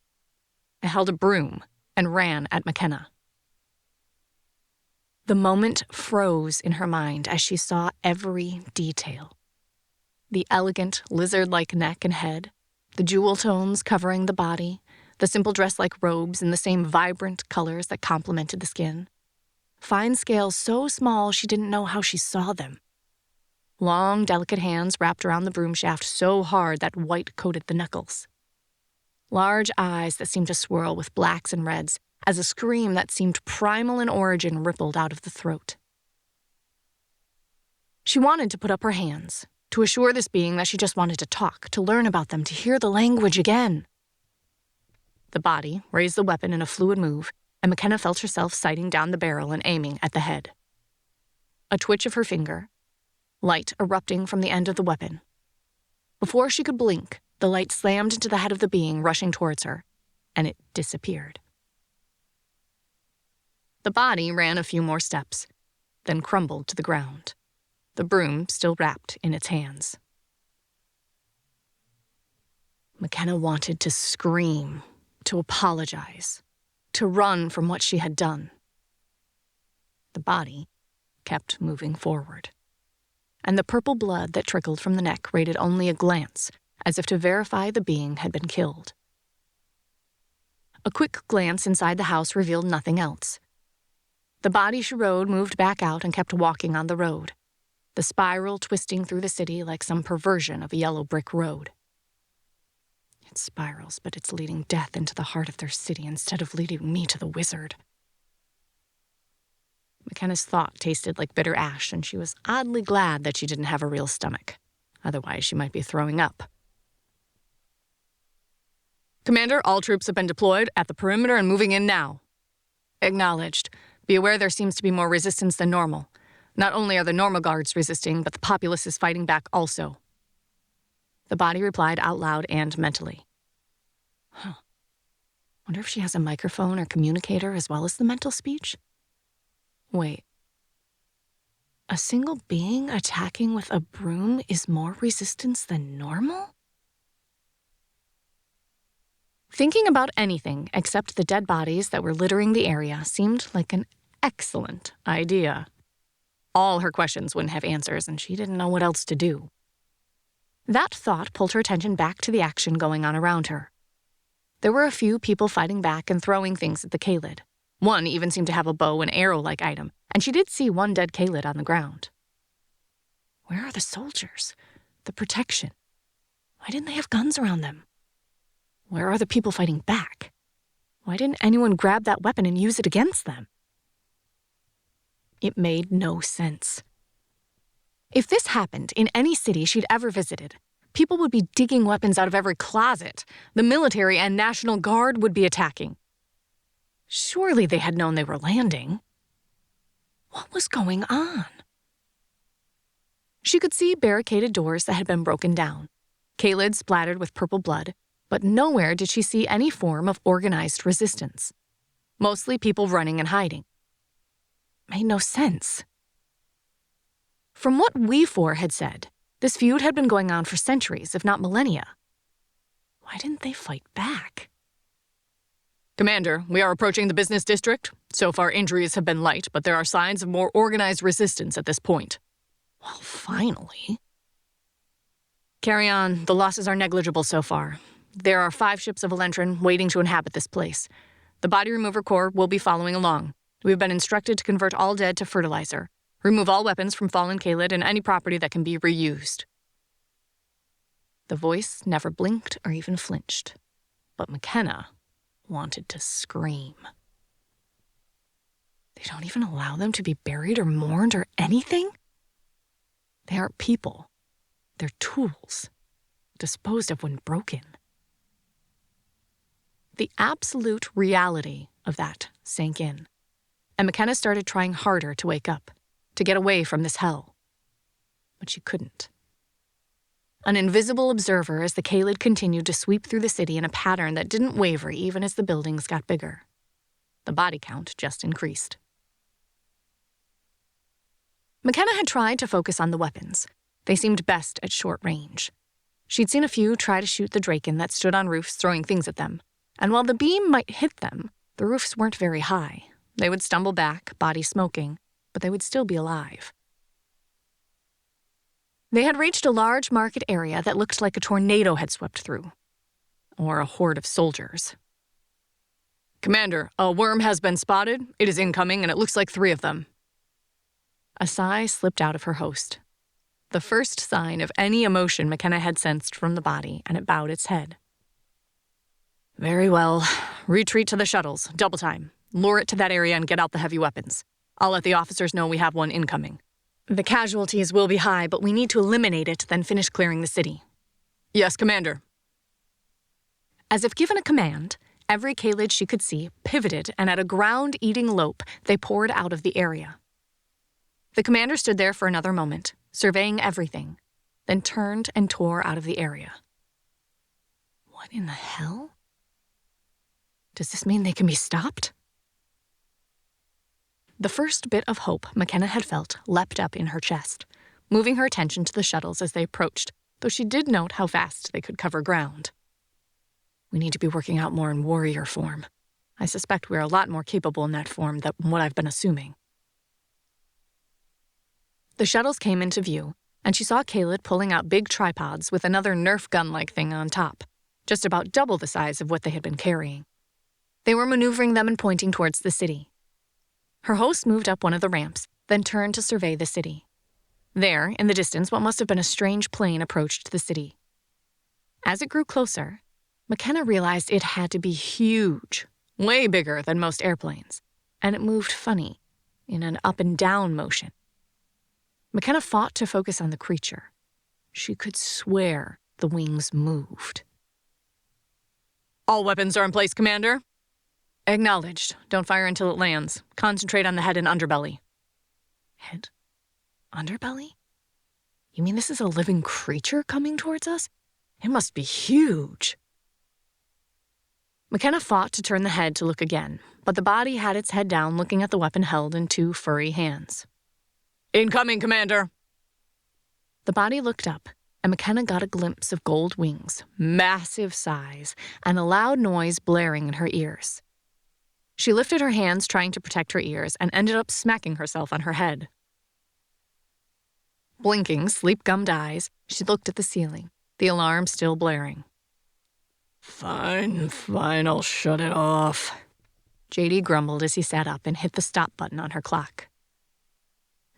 It held a broom and ran at McKenna. The moment froze in her mind as she saw every detail. The elegant, lizard-like neck and head, the jewel tones covering the body, the simple dress-like robes in the same vibrant colors that complemented the skin. Fine scales so small she didn't know how she saw them. Long, delicate hands wrapped around the broom shaft so hard that white coated the knuckles. Large eyes that seemed to swirl with blacks and reds, as a scream that seemed primal in origin rippled out of the throat. She wanted to put up her hands, to assure this being that she just wanted to talk, to learn about them, to hear the language again. The body raised the weapon in a fluid move, and McKenna felt herself sighting down the barrel and aiming at the head. A twitch of her finger, light erupting from the end of the weapon. Before she could blink, the light slammed into the head of the being rushing towards her, and it disappeared. The body ran a few more steps, then crumbled to the ground. the broom still wrapped in its hands. McKenna wanted to scream, to apologize, to run from what she had done. The body kept moving forward, and the purple blood that trickled from the neck rated only a glance, as if to verify the being had been killed. A quick glance inside the house revealed nothing else. The body she rode moved back out and kept walking on the road, the spiral twisting through the city like some perversion of a yellow brick road. It spirals, but it's leading death into the heart of their city instead of leading me to the wizard. McKenna's thought tasted like bitter ash, and she was oddly glad that she didn't have a real stomach. Otherwise, she might be throwing up. Commander, all troops have been deployed at the perimeter and moving in now. Acknowledged. Be aware there seems to be more resistance than normal. Not only are the normal guards resisting, but the populace is fighting back also. The body replied out loud and mentally. Wonder if she has a microphone or communicator as well as the mental speech? Wait. A single being attacking with a broom is more resistance than normal? Thinking about anything except the dead bodies that were littering the area seemed like an excellent idea. All her questions wouldn't have answers, and she didn't know what else to do. That thought pulled her attention back to the action going on around her. There were a few people fighting back and throwing things at the Kaylid. One even seemed to have a bow and arrow-like item, and she did see one dead Kaylid on the ground. Where are the soldiers? The protection? Why didn't they have guns around them? Where are the people fighting back? Why didn't anyone grab that weapon and use it against them? It made no sense. If this happened in any city she'd ever visited, people would be digging weapons out of every closet. The military and National Guard would be attacking. Surely they had known they were landing. What was going on? She could see barricaded doors that had been broken down, Kaylid splattered with purple blood, but nowhere did she see any form of organized resistance. Mostly people running and hiding. Made no sense. From what we four had said, this feud had been going on for centuries, if not millennia. Why didn't they fight back? Commander, we are approaching the business district. So far, injuries have been light, but there are signs of more organized resistance at this point. Well, finally. Carry on. The losses are negligible so far. There are 5 ships of Elentrin waiting to inhabit this place. The body remover corps will be following along. We have been instructed to convert all dead to fertilizer. Remove all weapons from fallen Kaylid and any property that can be reused. The voice never blinked or even flinched, but McKenna wanted to scream. They don't even allow them to be buried or mourned or anything? They aren't people. They're tools, disposed of when broken. The absolute reality of that sank in, and McKenna started trying harder to wake up, to get away from this hell. But she couldn't. An invisible observer as the Kaylid continued to sweep through the city in a pattern that didn't waver even as the buildings got bigger. The body count just increased. McKenna had tried to focus on the weapons. They seemed best at short range. She'd seen a few try to shoot the Draken that stood on roofs throwing things at them, and while the beam might hit them, the roofs weren't very high. They would stumble back, body smoking, but they would still be alive. They had reached a large market area that looked like a tornado had swept through, or a horde of soldiers. Commander, a worm has been spotted. It is incoming, and it looks like 3 of them. A sigh slipped out of her host. The first sign of any emotion McKenna had sensed from the body, and it bowed its head. Very well. Retreat to the shuttles. Double time. Lure it to that area and get out the heavy weapons. I'll let the officers know we have one incoming. The casualties will be high, but we need to eliminate it, then finish clearing the city. Yes, Commander. As if given a command, every Kaylid she could see pivoted, and at a ground-eating lope, they poured out of the area. The commander stood there for another moment, surveying everything, then turned and tore out of the area. What in the hell? Does this mean they can be stopped? The first bit of hope McKenna had felt leapt up in her chest, moving her attention to the shuttles as they approached, though she did note how fast they could cover ground. We need to be working out more in warrior form. I suspect we're a lot more capable in that form than what I've been assuming. The shuttles came into view, and she saw Kaylid pulling out big tripods with another Nerf gun-like thing on top, just about double the size of what they had been carrying. They were maneuvering them and pointing towards the city. Her host moved up one of the ramps, then turned to survey the city. There, in the distance, what must have been a strange plane approached the city. As it grew closer, McKenna realized it had to be huge, way bigger than most airplanes, and it moved funny, in an up-and-down motion. McKenna fought to focus on the creature. She could swear the wings moved. All weapons are in place, Commander. Acknowledged. Don't fire until it lands. Concentrate on the head and underbelly. Head? Underbelly? You mean this is a living creature coming towards us? It must be huge. McKenna fought to turn the head to look again, but the body had its head down looking at the weapon held in two furry hands. Incoming, Commander. The body looked up, and McKenna got a glimpse of gold wings, massive size, and a loud noise blaring in her ears. She lifted her hands trying to protect her ears and ended up smacking herself on her head. Blinking, sleep-gummed eyes, she looked at the ceiling, the alarm still blaring. Fine, I'll shut it off. JD grumbled as he sat up and hit the stop button on her clock.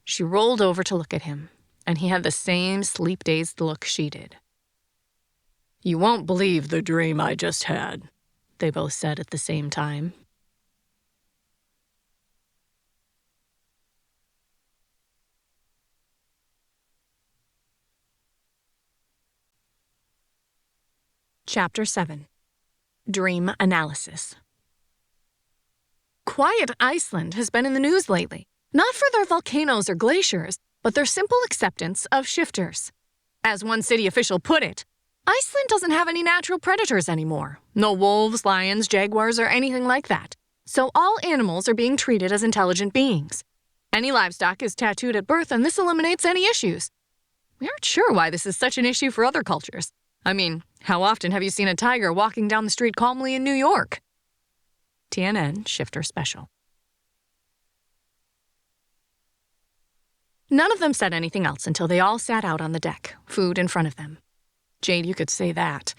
She rolled over to look at him, and he had the same sleep-dazed look she did. You won't believe the dream I just had, they both said at the same time. Chapter 7. Dream Analysis. Quiet Iceland has been in the news lately, not for their volcanoes or glaciers, but their simple acceptance of shifters. As one city official put it, Iceland doesn't have any natural predators anymore. No wolves, lions, jaguars, or anything like that. So all animals are being treated as intelligent beings. Any livestock is tattooed at birth, and this eliminates any issues. We aren't sure why this is such an issue for other cultures. I mean, how often have you seen a tiger walking down the street calmly in New York? TNN Shifter Special. None of them said anything else until they all sat out on the deck, food in front of them. Jade, you could say that.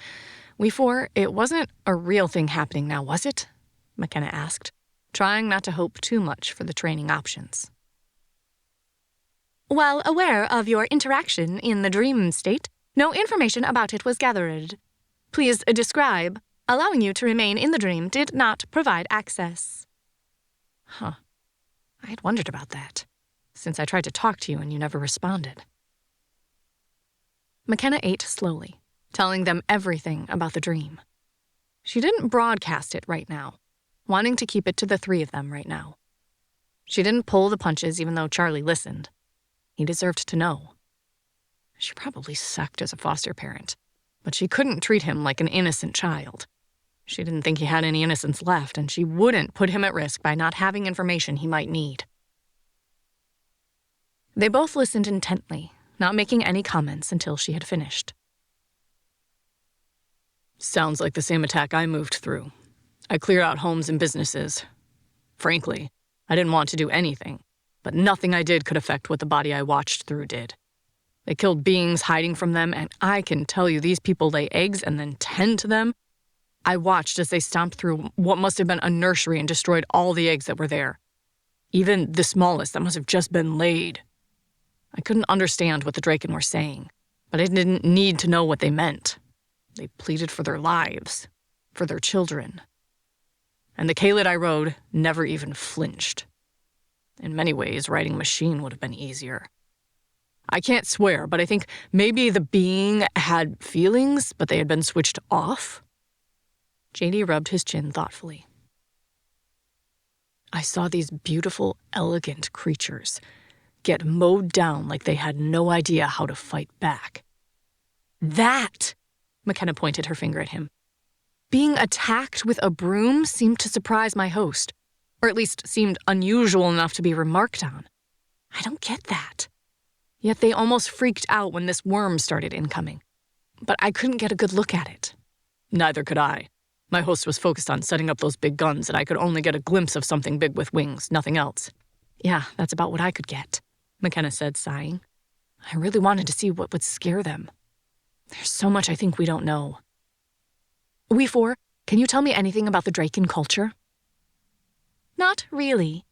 We four, it wasn't a real thing happening now, was it? McKenna asked, trying not to hope too much for the training options. While aware of your interaction in the dream state, no information about it was gathered. Please describe. Allowing you to remain in the dream did not provide access. Huh. I had wondered about that, since I tried to talk to you and you never responded. McKenna ate slowly, telling them everything about the dream. She didn't broadcast it right now, wanting to keep it to the three of them right now. She didn't pull the punches even though Charlie listened. He deserved to know. She probably sucked as a foster parent, but she couldn't treat him like an innocent child. She didn't think he had any innocence left, and she wouldn't put him at risk by not having information he might need. They both listened intently, not making any comments until she had finished. Sounds like the same attack I moved through. I cleared out homes and businesses. Frankly, I didn't want to do anything, but nothing I did could affect what the body I watched through did. They killed beings hiding from them, and I can tell you these people lay eggs and then tend to them. I watched as they stomped through what must have been a nursery and destroyed all the eggs that were there. Even the smallest that must have just been laid. I couldn't understand what the Draken were saying, but I didn't need to know what they meant. They pleaded for their lives, for their children. And the Kaylid I rode never even flinched. In many ways, riding a machine would have been easier. I can't swear, but I think maybe the being had feelings, but they had been switched off. JD rubbed his chin thoughtfully. I saw these beautiful, elegant creatures get mowed down like they had no idea how to fight back. That, McKenna pointed her finger at him. Being attacked with a broom seemed to surprise my host, or at least seemed unusual enough to be remarked on. I don't get that. Yet they almost freaked out when this worm started incoming. But I couldn't get a good look at it. Neither could I. My host was focused on setting up those big guns, and I could only get a glimpse of something big with wings, nothing else. Yeah, that's about what I could get, McKenna said, sighing. I really wanted to see what would scare them. There's so much I think we don't know. We four, can you tell me anything about the Draken culture? Not really.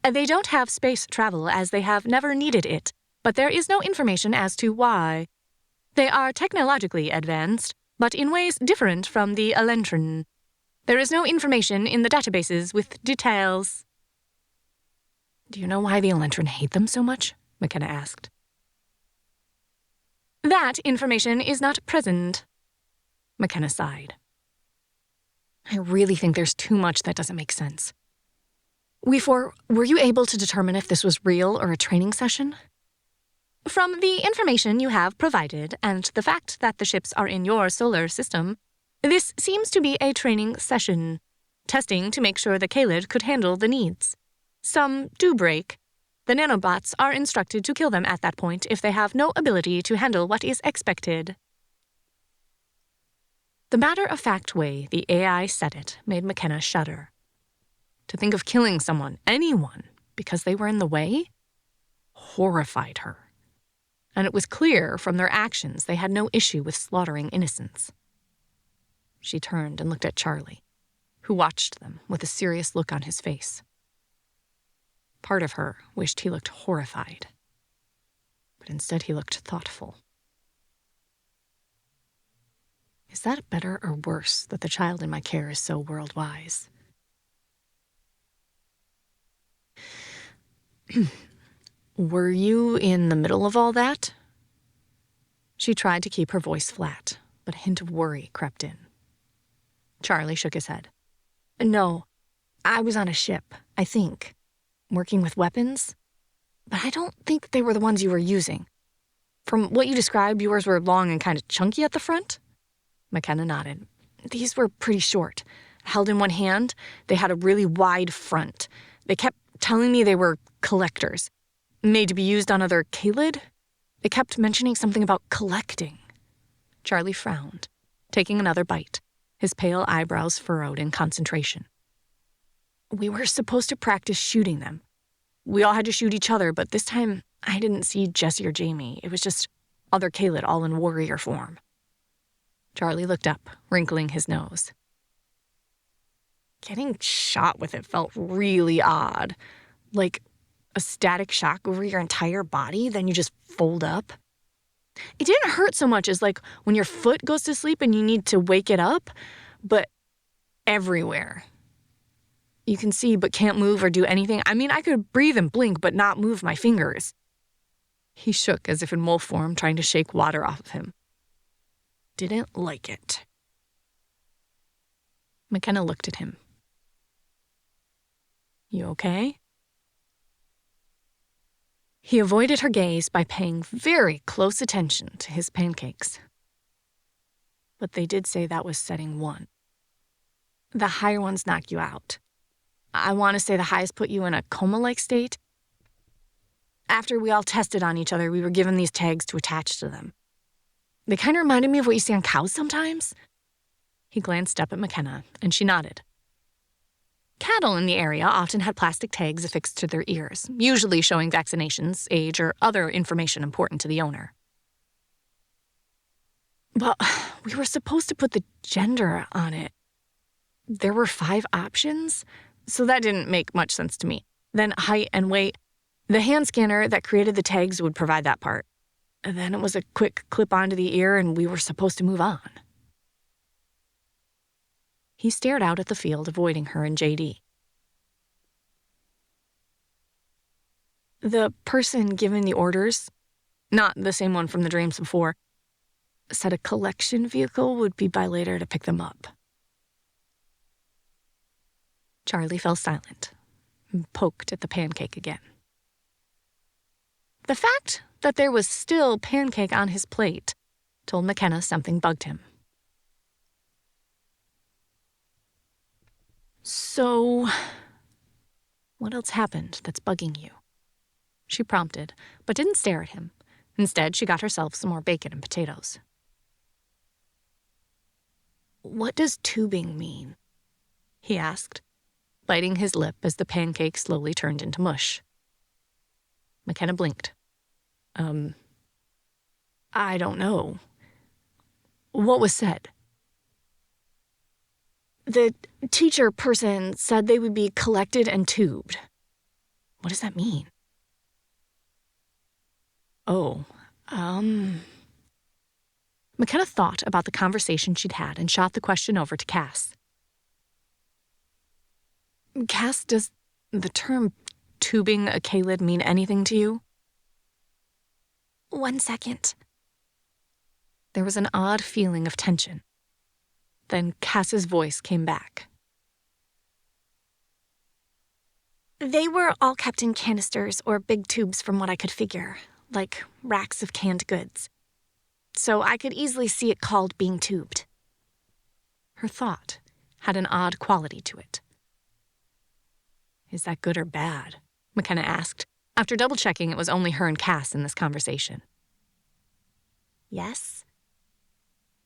They don't have space travel as they have never needed it, but there is no information as to why. They are technologically advanced, but in ways different from the Elentrin. There is no information in the databases with details. Do you know why the Elentrin hate them so much? McKenna asked. That information is not present. McKenna sighed. I really think there's too much that doesn't make sense. We four, were you able to determine if this was real or a training session? From the information you have provided and the fact that the ships are in your solar system, this seems to be a training session, testing to make sure the Kaylid could handle the needs. Some do break. The nanobots are instructed to kill them at that point if they have no ability to handle what is expected. The matter-of-fact way the AI said it made McKenna shudder. To think of killing someone, anyone, because they were in the way, horrified her. And it was clear from their actions they had no issue with slaughtering innocents. She turned and looked at Charlie, who watched them with a serious look on his face. Part of her wished he looked horrified, but instead he looked thoughtful. Is that better or worse that the child in my care is so world-wise? Were you in the middle of all that? She tried to keep her voice flat, but a hint of worry crept in. Charlie shook his head. No, I was on a ship, I think, working with weapons, but I don't think they were the ones you were using. From what you described, yours were long and kind of chunky at the front? McKenna nodded. These were pretty short. Held in one hand, they had a really wide front. They kept telling me they were collectors, made to be used on other Kaylid. They kept mentioning something about collecting. Charlie frowned, taking another bite, his pale eyebrows furrowed in concentration. We were supposed to practice shooting them. We all had to shoot each other, but this time I didn't see Jesse or Jamie. It was just other Kaylid all in warrior form. Charlie looked up, wrinkling his nose. Getting shot with it felt really odd. Like a static shock over your entire body, then you just fold up. It didn't hurt so much as like when your foot goes to sleep and you need to wake it up, but everywhere. You can see but can't move or do anything. I mean, I could breathe and blink but not move my fingers. He shook as if in wolf form, trying to shake water off of him. Didn't like it. McKenna looked at him. You okay? He avoided her gaze by paying very close attention to his pancakes. But they did say that was setting 1. The higher ones knock you out. I want to say the highest put you in a coma-like state. After we all tested on each other, we were given these tags to attach to them. They kind of reminded me of what you see on cows sometimes. He glanced up at McKenna, and she nodded. Cattle in the area often had plastic tags affixed to their ears, usually showing vaccinations, age, or other information important to the owner. Well, we were supposed to put the gender on it. There were 5 options, so that didn't make much sense to me. Then height and weight. The hand scanner that created the tags would provide that part. And then it was a quick clip onto the ear, and we were supposed to move on. He stared out at the field, avoiding her and JD. The person giving the orders, not the same one from the dreams before, said a collection vehicle would be by later to pick them up. Charlie fell silent and poked at the pancake again. The fact that there was still pancake on his plate told McKenna something bugged him. So, what else happened that's bugging you? She prompted, but didn't stare at him, Instead, she got herself some more bacon and potatoes. "What does tubing mean?" he asked, biting his lip as the pancake slowly turned into mush. McKenna blinked. I don't know. What was said?" "The teacher person said they would be collected and tubed." "What does that mean?" "Oh, McKenna thought about the conversation she'd had and shot the question over to Cass. "Cass, does the term tubing a Kaylid mean anything to you?" "1 second. There was an odd feeling of tension. Then Cass's voice came back. "They were all kept in canisters or big tubes from what I could figure, like racks of canned goods. So I could easily see it called being tubed." Her thought had an odd quality to it. "Is that good or bad?" McKenna asked, after double-checking it was only her and Cass in this conversation. "Yes.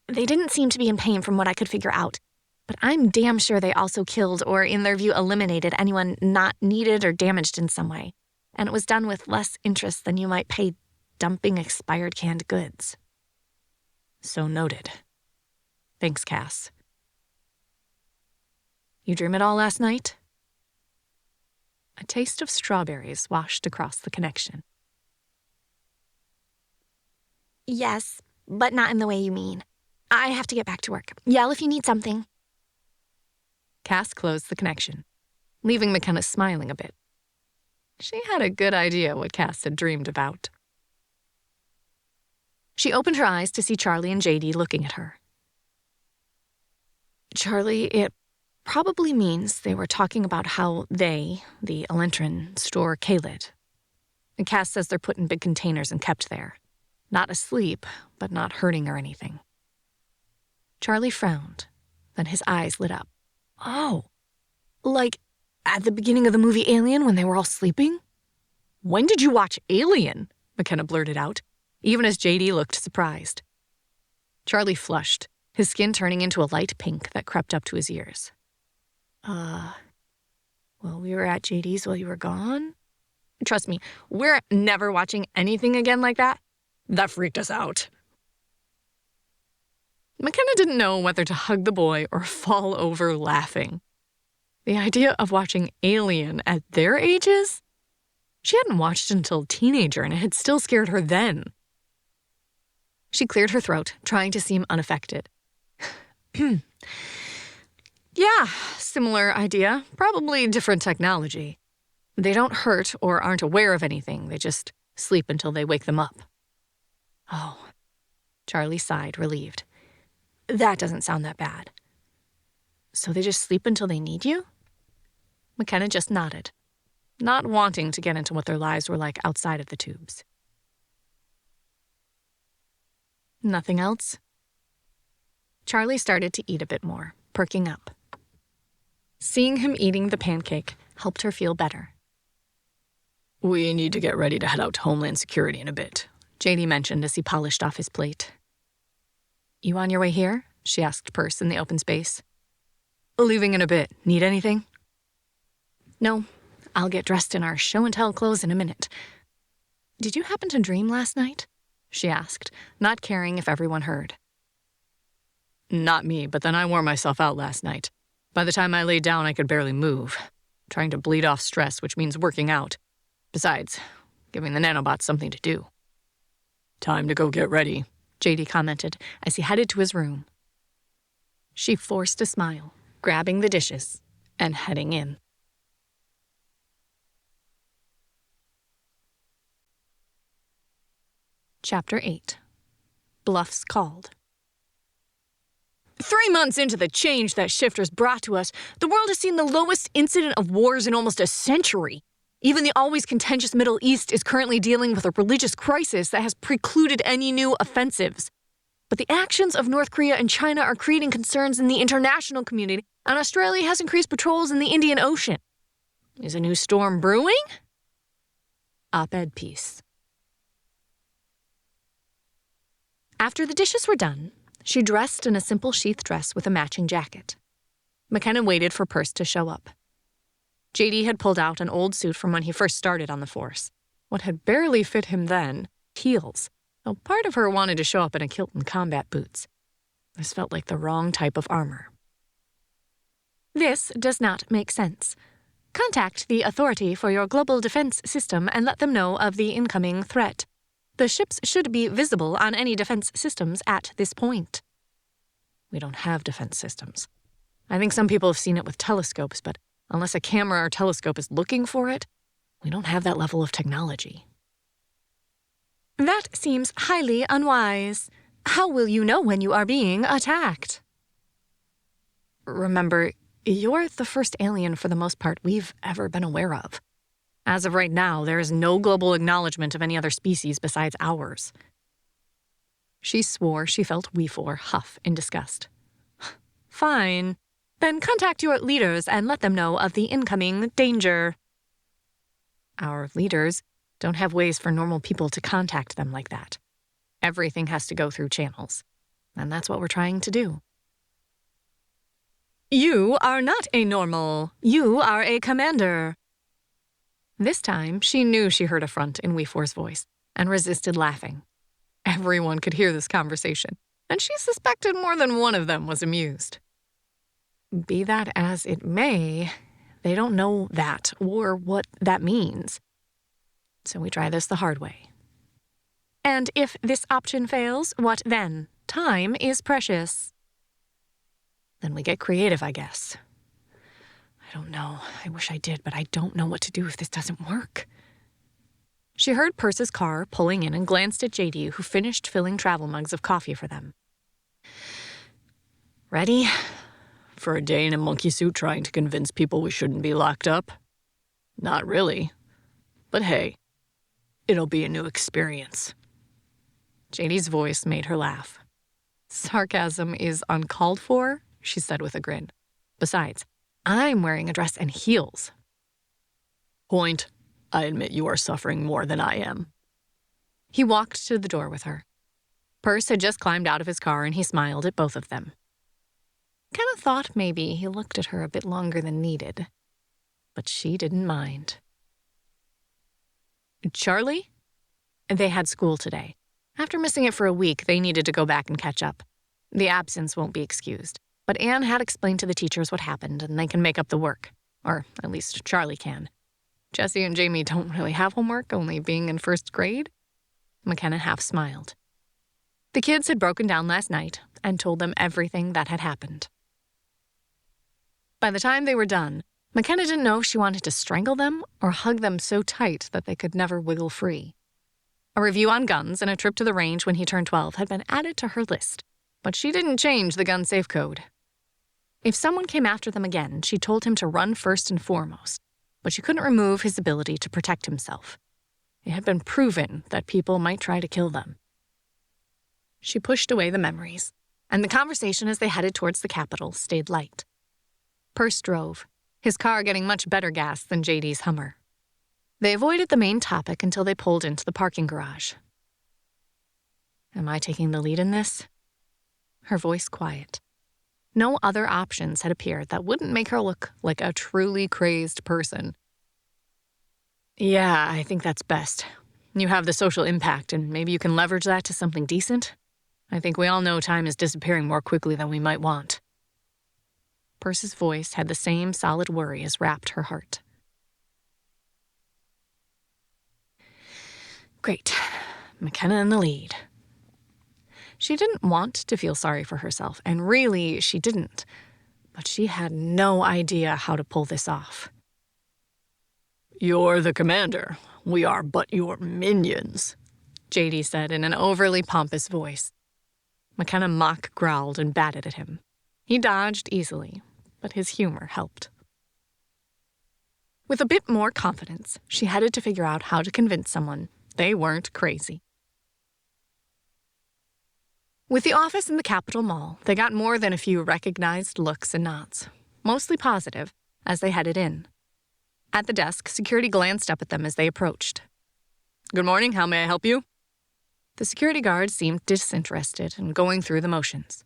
They didn't seem to be in pain from what I could figure out, but I'm damn sure they also killed or, in their view, eliminated anyone not needed or damaged in some way, and it was done with less interest than you might pay dumping expired canned goods." "So noted. Thanks, Cass." "You dream it all last night?" A taste of strawberries washed across the connection. "Yes, but not in the way you mean. I have to get back to work. Yell if you need something." Cass closed the connection, leaving McKenna smiling a bit. She had a good idea what Cass had dreamed about. She opened her eyes to see Charlie and JD looking at her. "Charlie, it probably means they were talking about how they, the Elentrin, store Kaylid. And Cass says they're put in big containers and kept there. Not asleep, but not hurting or anything." Charlie frowned, then his eyes lit up. "Oh, like at the beginning of the movie Alien when they were all sleeping?" "When did you watch Alien?" McKenna blurted out, even as JD looked surprised. Charlie flushed, his skin turning into a light pink that crept up to his ears. Well, we were at JD's while you were gone." "Trust me, we're never watching anything again like that. That freaked us out." McKenna didn't know whether to hug the boy or fall over laughing. The idea of watching Alien at their ages? She hadn't watched it until a teenager, and it had still scared her then. She cleared her throat, trying to seem unaffected. "Yeah, similar idea. Probably different technology. They don't hurt or aren't aware of anything. They just sleep until they wake them up." "Oh." Charlie sighed, relieved. "That doesn't sound that bad." "So they just sleep until they need you?" McKenna just nodded, not wanting to get into what their lives were like outside of the tubes. "Nothing else?" Charlie started to eat a bit more, perking up. Seeing him eating the pancake helped her feel better. "We need to get ready to head out to Homeland Security in a bit," JD mentioned as he polished off his plate. "You on your way here?" she asked Perce in the open space. "Leaving in a bit. Need anything?" "No, I'll get dressed in our show-and-tell clothes in a minute. Did you happen to dream last night?" she asked, not caring if everyone heard. "Not me, but then I wore myself out last night. By the time I laid down, I could barely move. Trying to bleed off stress, which means working out. Besides, giving the nanobots something to do." "Time to go get ready," JD commented as he headed to his room. She forced a smile, grabbing the dishes and heading in. Chapter 8. Bluffs Called. 3 months into the change that Shifters brought to us, the world has seen the lowest incident of wars in almost a century. Even the always contentious Middle East is currently dealing with a religious crisis that has precluded any new offensives. But the actions of North Korea and China are creating concerns in the international community, and Australia has increased patrols in the Indian Ocean. Is a new storm brewing? Op-ed piece. After the dishes were done, she dressed in a simple sheath dress with a matching jacket. McKenna waited for Perce to show up. JD had pulled out an old suit from when he first started on the force. What had barely fit him then, heels, though part of her wanted to show up in a kilt and combat boots. This felt like the wrong type of armor. This does not make sense. Contact the authority for your global defense system and let them know of the incoming threat. The ships should be visible on any defense systems at this point. We don't have defense systems. I think some people have seen it with telescopes, but unless a camera or telescope is looking for it, we don't have that level of technology. That seems highly unwise. How will you know when you are being attacked? Remember, you're the first alien for the most part we've ever been aware of. As of right now, there is no global acknowledgement of any other species besides ours. She swore she felt Weefor huff in disgust. Fine. Then contact your leaders and let them know of the incoming danger. Our leaders don't have ways for normal people to contact them like that. Everything has to go through channels. And that's what we're trying to do. You are not a normal. You are a commander. This time, she knew she heard affront in Weefor's voice and resisted laughing. Everyone could hear this conversation, and she suspected more than one of them was amused. Be that as it may, they don't know that or what that means. So we try this the hard way. And if this option fails, what then? Time is precious. Then we get creative, I guess. I don't know. I wish I did, but I don't know what to do if this doesn't work. She heard Perce's car pulling in and glanced at JD, who finished filling travel mugs of coffee for them. Ready? For a day in a monkey suit trying to convince people we shouldn't be locked up? Not really. But hey, it'll be a new experience. JD's voice made her laugh. Sarcasm is uncalled for, she said with a grin. Besides, I'm wearing a dress and heels. Point. I admit you are suffering more than I am. He walked to the door with her. Perce had just climbed out of his car and he smiled at both of them. Kinda thought maybe he looked at her a bit longer than needed. But she didn't mind. Charlie? They had school today. After missing it for a week, they needed to go back and catch up. The absence won't be excused, but Anne had explained to the teachers what happened, and they can make up the work. Or at least Charlie can. Jessie and Jamie don't really have homework, only being in first grade. McKenna half smiled. The kids had broken down last night and told them everything that had happened. By the time they were done, McKenna didn't know if she wanted to strangle them or hug them so tight that they could never wiggle free. A review on guns and a trip to the range when he turned 12 had been added to her list, but she didn't change the gun safe code. If someone came after them again, she told him to run first and foremost, but she couldn't remove his ability to protect himself. It had been proven that people might try to kill them. She pushed away the memories, and the conversation as they headed towards the capital stayed light. Perce drove, his car getting much better gas than JD's Hummer. They avoided the main topic until they pulled into the parking garage. Am I taking the lead in this? Her voice quiet. No other options had appeared that wouldn't make her look like a truly crazed person. Yeah, I think that's best. You have the social impact, and maybe you can leverage that to something decent. I think we all know time is disappearing more quickly than we might want. Perce's voice had the same solid worry as wrapped her heart. Great. McKenna in the lead. She didn't want to feel sorry for herself, and really, she didn't. But she had no idea how to pull this off. You're the commander. We are but your minions, JD said in an overly pompous voice. McKenna mock growled and batted at him. He dodged easily, but his humor helped. With a bit more confidence, she headed to figure out how to convince someone they weren't crazy. With the office in the Capitol Mall, they got more than a few recognized looks and nods, mostly positive, as they headed in. At the desk, security glanced up at them as they approached. Good morning, how may I help you? The security guard seemed disinterested and going through the motions.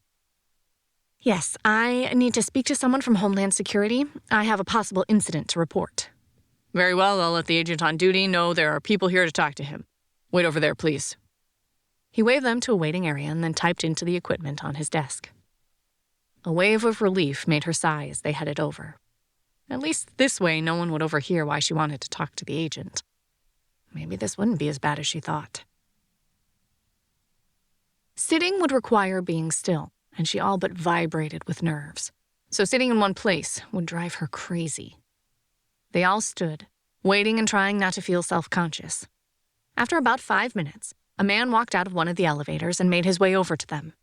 "Yes, I need to speak to someone from Homeland Security. I have a possible incident to report." Very well, I'll let the agent on duty know there are people here to talk to him. Wait over there, please. He waved them to a waiting area and then typed into the equipment on his desk. A wave of relief made her sigh as they headed over. At least this way, no one would overhear why she wanted to talk to the agent. Maybe this wouldn't be as bad as she thought. Sitting would require being still, and she all but vibrated with nerves. So sitting in one place would drive her crazy. They all stood, waiting and trying not to feel self-conscious. After about 5 minutes, a man walked out of one of the elevators and made his way over to them.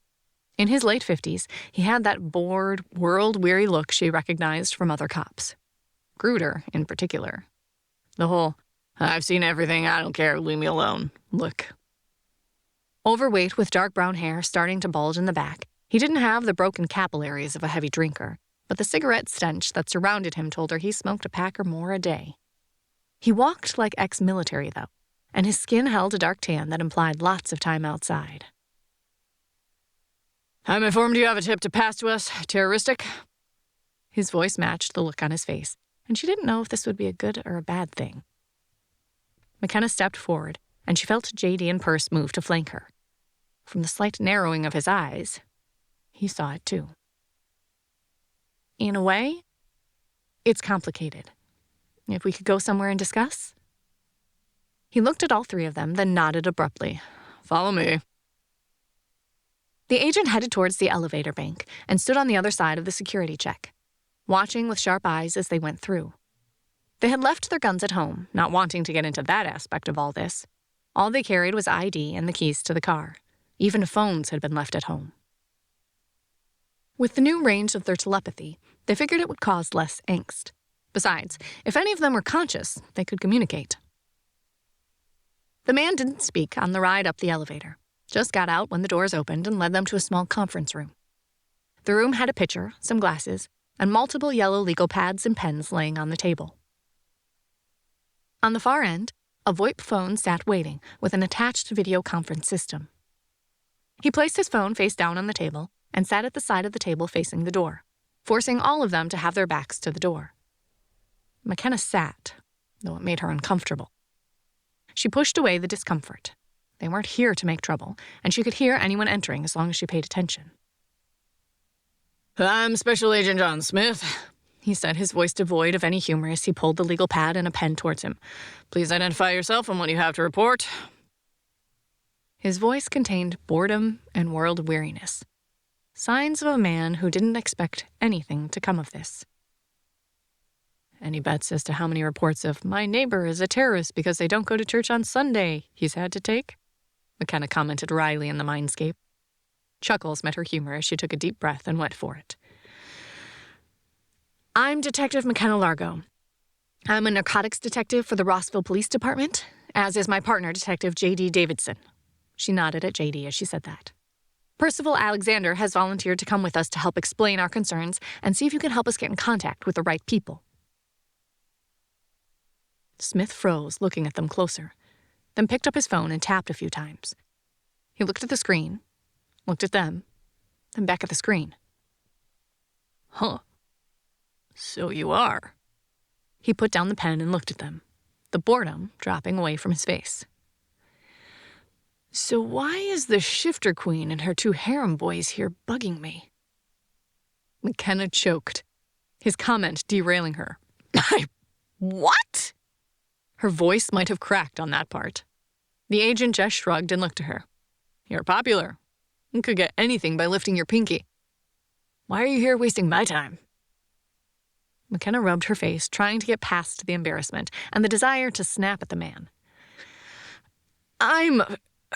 In his late 50s, he had that bored, world-weary look she recognized from other cops. Gruder, in particular. The whole, "I've seen everything, I don't care, leave me alone" look. Overweight with dark brown hair starting to bulge in the back, he didn't have the broken capillaries of a heavy drinker, but the cigarette stench that surrounded him told her he smoked a pack or more a day. He walked like ex-military, though, and his skin held a dark tan that implied lots of time outside. "I'm informed you have a tip to pass to us, terroristic." His voice matched the look on his face, and she didn't know if this would be a good or a bad thing. McKenna stepped forward, and she felt JD and Perce move to flank her. From the slight narrowing of his eyes, he saw it too. In a way, it's complicated. If we could go somewhere and discuss? He looked at all three of them, then nodded abruptly. "Follow me." The agent headed towards the elevator bank and stood on the other side of the security check, watching with sharp eyes as they went through. They had left their guns at home, not wanting to get into that aspect of all this. All they carried was ID and the keys to the car. Even phones had been left at home. With the new range of their telepathy, they figured it would cause less angst. Besides, if any of them were conscious, they could communicate. The man didn't speak on the ride up the elevator, just got out when the doors opened and led them to a small conference room. The room had a pitcher, some glasses, and multiple yellow legal pads and pens laying on the table. On the far end, a VoIP phone sat waiting with an attached video conference system. He placed his phone face down on the table and sat at the side of the table facing the door, forcing all of them to have their backs to the door. McKenna sat, though it made her uncomfortable. She pushed away the discomfort. They weren't here to make trouble, and she could hear anyone entering as long as she paid attention. "I'm Special Agent John Smith," he said, his voice devoid of any humor as he pulled the legal pad and a pen towards him. "Please identify yourself and what you have to report." His voice contained boredom and world weariness, signs of a man who didn't expect anything to come of this. "Any bets as to how many reports of 'my neighbor is a terrorist because they don't go to church on Sunday' he's had to take?" McKenna commented wryly in the mindscape. Chuckles met her humor as she took a deep breath and went for it. "I'm Detective McKenna Largo. I'm a narcotics detective for the Rossville Police Department, as is my partner, Detective J.D. Davidson." She nodded at J.D. as she said that. "Percival Alexander has volunteered to come with us to help explain our concerns and see if you can help us get in contact with the right people." Smith froze, looking at them closer, then picked up his phone and tapped a few times. He looked at the screen, looked at them, then back at the screen. "Huh. So you are." He put down the pen and looked at them, the boredom dropping away from his face. "So why is the shifter queen and her 2 harem boys here bugging me?" McKenna choked, his comment derailing her. "What?" Her voice might have cracked on that part. The agent just shrugged and looked at her. "You're popular. You could get anything by lifting your pinky. Why are you here wasting my time?" McKenna rubbed her face, trying to get past the embarrassment and the desire to snap at the man. "I'm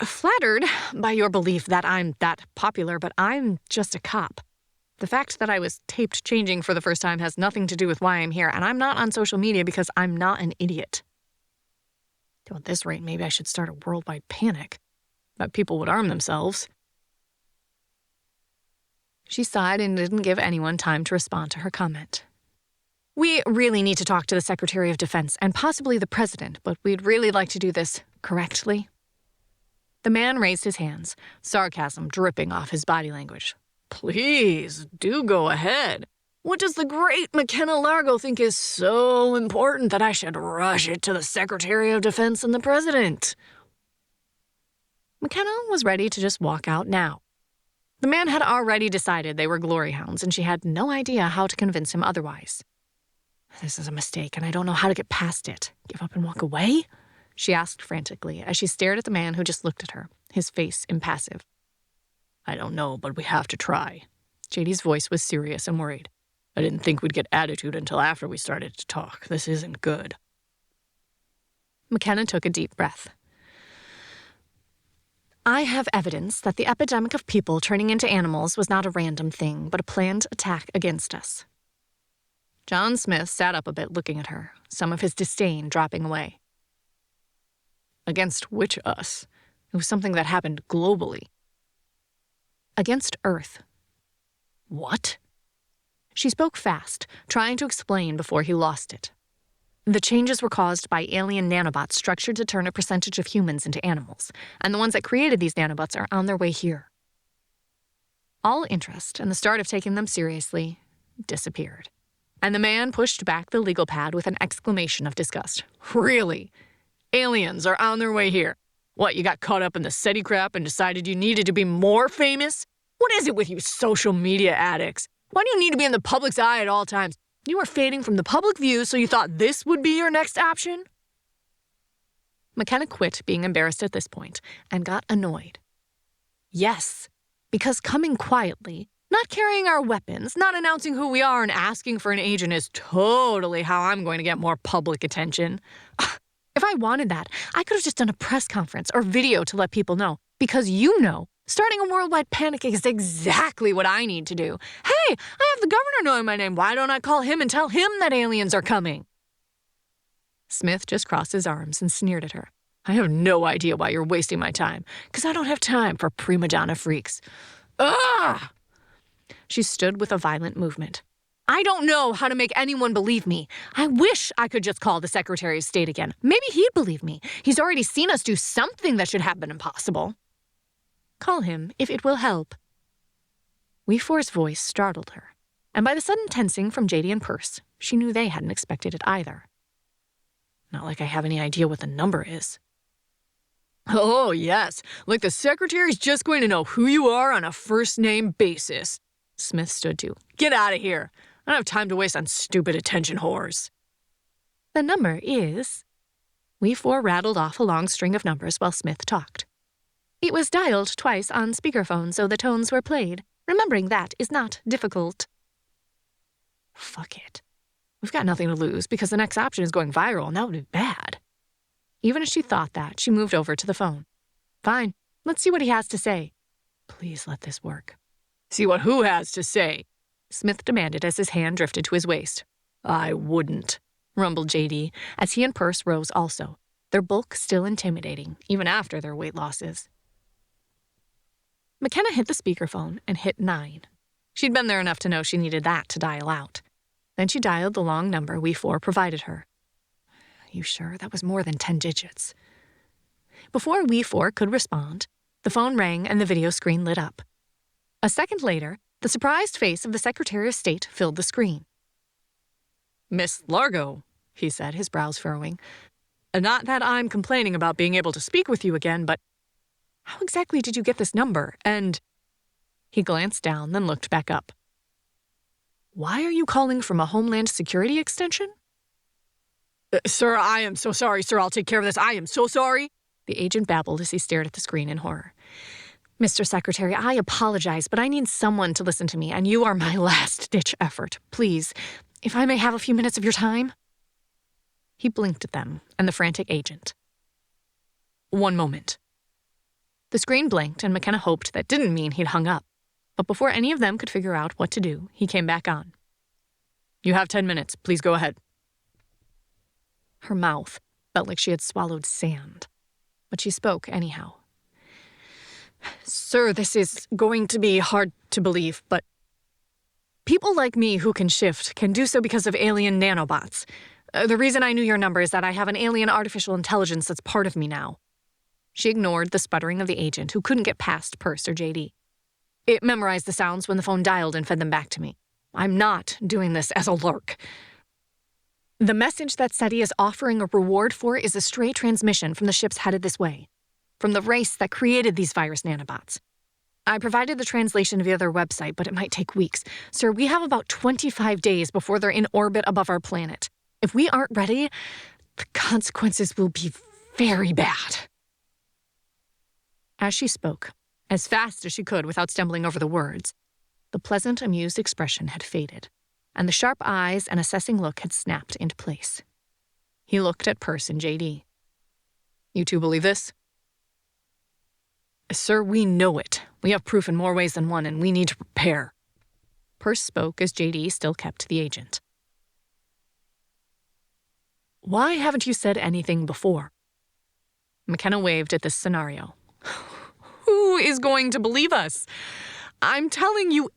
flattered by your belief that I'm that popular, but I'm just a cop. The fact that I was taped changing for the first time has nothing to do with why I'm here, and I'm not on social media because I'm not an idiot. At this rate, maybe I should start a worldwide panic. That people would arm themselves." She sighed and didn't give anyone time to respond to her comment. "We really need to talk to the Secretary of Defense and possibly the President, but we'd really like to do this correctly." The man raised his hands, sarcasm dripping off his body language. Please, do go ahead. What does the great McKenna Largo think is so important that I should rush it to the Secretary of Defense and the President? McKenna was ready to just walk out now. The man had already decided they were glory hounds, and she had no idea how to convince him otherwise. This is a mistake, and I don't know how to get past it. Give up and walk away? She asked frantically as she stared at the man who just looked at her, his face impassive. I don't know, but we have to try. JD's voice was serious and worried. I didn't think we'd get attitude until after we started to talk. This isn't good. McKenna took a deep breath. I have evidence that the epidemic of people turning into animals was not a random thing, but a planned attack against us. John Smith sat up a bit looking at her, some of his disdain dropping away. Against which us? It was something that happened globally. Against Earth. What? She spoke fast, trying to explain before he lost it. The changes were caused by alien nanobots structured to turn a percentage of humans into animals, and the ones that created these nanobots are on their way here. All interest and the start of taking them seriously disappeared, and the man pushed back the legal pad with an exclamation of disgust. Really? Aliens are on their way here. What, you got caught up in the SETI crap and decided you needed to be more famous? What is it with you social media addicts? Why do you need to be in the public's eye at all times? You were fading from the public view, so you thought this would be your next option? McKenna quit being embarrassed at this point and got annoyed. Yes, because coming quietly, not carrying our weapons, not announcing who we are and asking for an agent is totally how I'm going to get more public attention. If I wanted that, I could have just done a press conference or video to let people know. Because you know, starting a worldwide panic is exactly what I need to do. Hey, I have the governor knowing my name. Why don't I call him and tell him that aliens are coming? Smith just crossed his arms and sneered at her. I have no idea why you're wasting my time, because I don't have time for prima donna freaks. Ah! She stood with a violent movement. I don't know how to make anyone believe me. I wish I could just call the Secretary of State again. Maybe he'd believe me. He's already seen us do something that should have been impossible. Call him if it will help. We4's voice startled her, and by the sudden tensing from JD and Perse, she knew they hadn't expected it either. Not like I have any idea what the number is. Oh, yes, like the Secretary's just going to know who you are on a first-name basis. Smith stood to. Get out of here. I don't have time to waste on stupid attention whores. The number is... We4 rattled off a long string of numbers while Smith talked. It was dialed twice on speakerphone, so the tones were played. Remembering that is not difficult. Fuck it. We've got nothing to lose because the next option is going viral, and that would be bad. Even as she thought that, she moved over to the phone. Fine, let's see what he has to say. Please let this work. See what who has to say? Smith demanded as his hand drifted to his waist. I wouldn't, rumbled JD, as he and Perse rose also, their bulk still intimidating, even after their weight losses. McKenna hit the speakerphone and hit 9. She'd been there enough to know she needed that to dial out. Then she dialed the long number We4 provided her. You sure? That was more than 10 digits. Before We4 could respond, the phone rang and the video screen lit up. A second later, the surprised face of the Secretary of State filled the screen. Miss Largo, he said, his brows furrowing. Not that I'm complaining about being able to speak with you again, but how exactly did you get this number? And he glanced down, then looked back up. Why are you calling from a Homeland Security extension? Sir, I am so sorry, sir. I'll take care of this. I am so sorry. The agent babbled as he stared at the screen in horror. Mr. Secretary, I apologize, but I need someone to listen to me, and you are my last-ditch effort. Please, if I may have a few minutes of your time? He blinked at them and the frantic agent. One moment. The screen blinked, and McKenna hoped that didn't mean he'd hung up. But before any of them could figure out what to do, he came back on. You have 10 minutes. Please go ahead. Her mouth felt like she had swallowed sand, but she spoke anyhow. Sir, this is going to be hard to believe, but people like me who can shift can do so because of alien nanobots. The reason I knew your number is that I have an alien artificial intelligence that's part of me now. She ignored the sputtering of the agent, who couldn't get past Perce or JD. It memorized the sounds when the phone dialed and fed them back to me. I'm not doing this as a lark. The message that SETI is offering a reward for is a stray transmission from the ships headed this way, from the race that created these virus nanobots. I provided the translation via their website, but it might take weeks. Sir, we have about 25 days before they're in orbit above our planet. If we aren't ready, the consequences will be very bad. As she spoke, as fast as she could without stumbling over the words, the pleasant, amused expression had faded, and the sharp eyes and assessing look had snapped into place. He looked at Perce and JD. You two believe this? Sir, we know it. We have proof in more ways than one, and we need to prepare. Perce spoke as JD still kept the agent. Why haven't you said anything before? McKenna waved at this scenario. Who is going to believe us? I'm telling you,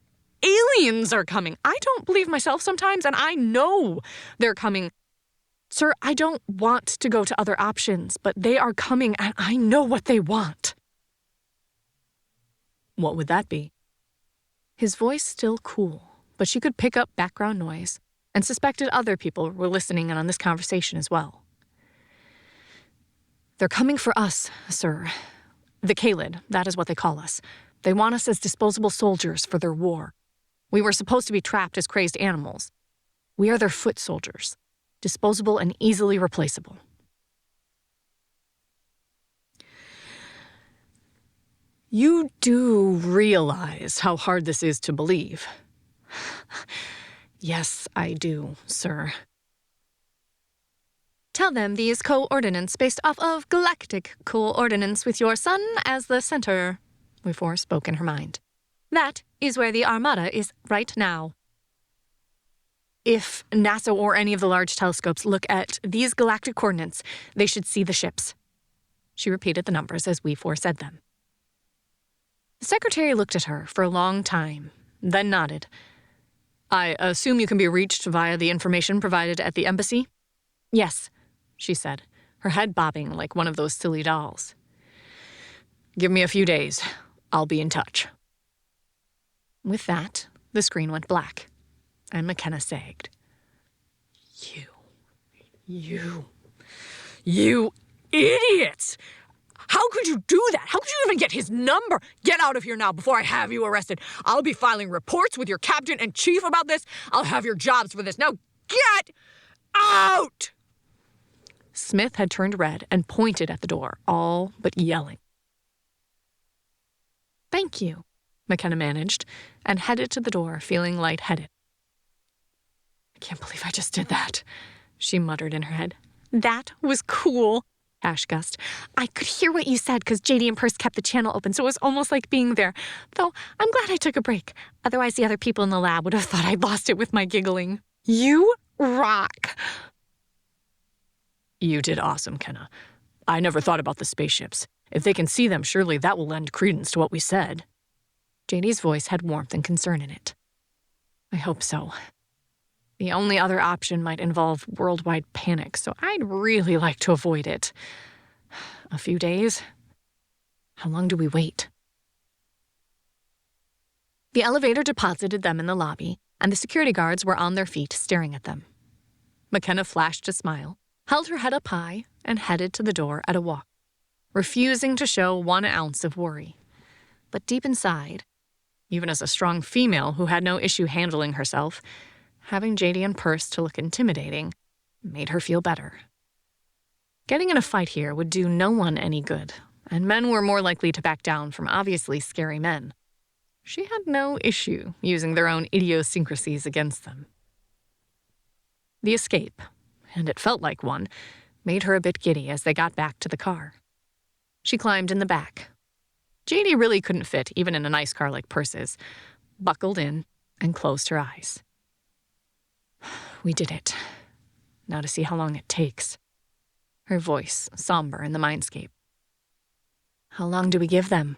aliens are coming. I don't believe myself sometimes, and I know they're coming. Sir, I don't want to go to other options, but they are coming, and I know what they want. What would that be? His voice still cool, but she could pick up background noise and suspected other people were listening in on this conversation as well. They're coming for us, sir. The Kaylid, that is what they call us. They want us as disposable soldiers for their war. We were supposed to be trapped as crazed animals. We are their foot soldiers, disposable and easily replaceable. You do realize how hard this is to believe. Yes, I do, sir. Tell them these coordinates based off of galactic coordinates with your sun as the center, Weaver spoke in her mind. That is where the Armada is right now. If NASA or any of the large telescopes look at these galactic coordinates, they should see the ships. She repeated the numbers as Weaver said them. The secretary looked at her for a long time, then nodded. I assume you can be reached via the information provided at the embassy? Yes, she said, her head bobbing like one of those silly dolls. Give me a few days. I'll be in touch. With that, the screen went black, and McKenna sagged. You idiots! How could you do that? How could you even get his number? Get out of here now before I have you arrested. I'll be filing reports with your captain and chief about this. I'll have your jobs for this. Now get out! Smith had turned red and pointed at the door, all but yelling. Thank you, McKenna managed, and headed to the door, feeling lightheaded. I can't believe I just did that, she muttered in her head. That was cool, Ash gussed. I could hear what you said because JD and Perce kept the channel open, so it was almost like being there. Though I'm glad I took a break. Otherwise, the other people in the lab would have thought I'd lost it with my giggling. You rock. You did awesome, Kenna. I never thought about the spaceships. If they can see them, surely that will lend credence to what we said. JD's voice had warmth and concern in it. I hope so. The only other option might involve worldwide panic, so I'd really like to avoid it. A few days? How long do we wait? The elevator deposited them in the lobby, and the security guards were on their feet staring at them. McKenna flashed a smile, held her head up high, and headed to the door at a walk, refusing to show 1 ounce of worry. But deep inside, even as a strong female who had no issue handling herself, having JD and Perce to look intimidating made her feel better. Getting in a fight here would do no one any good, and men were more likely to back down from obviously scary men. She had no issue using their own idiosyncrasies against them. The escape, and it felt like one, made her a bit giddy as they got back to the car. She climbed in the back. JD really couldn't fit even in a nice car like Perce's, buckled in, and closed her eyes. We did it. Now to see how long it takes. Her voice somber in the mindscape. How long do we give them?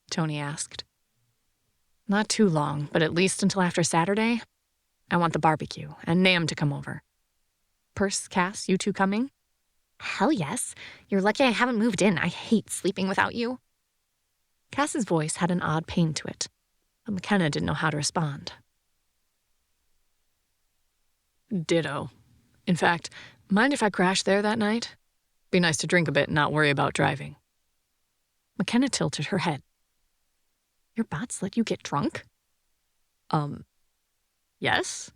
Tony asked. Not too long, but at least until after Saturday. I want the barbecue and Nam to come over. Perce, Cass, you two coming? Hell yes. You're lucky I haven't moved in. I hate sleeping without you. Cass's voice had an odd pain to it, but McKenna didn't know how to respond. Ditto. In fact, mind if I crash there that night? Be nice to drink a bit and not worry about driving. McKenna tilted her head. Your bots let you get drunk? Yes?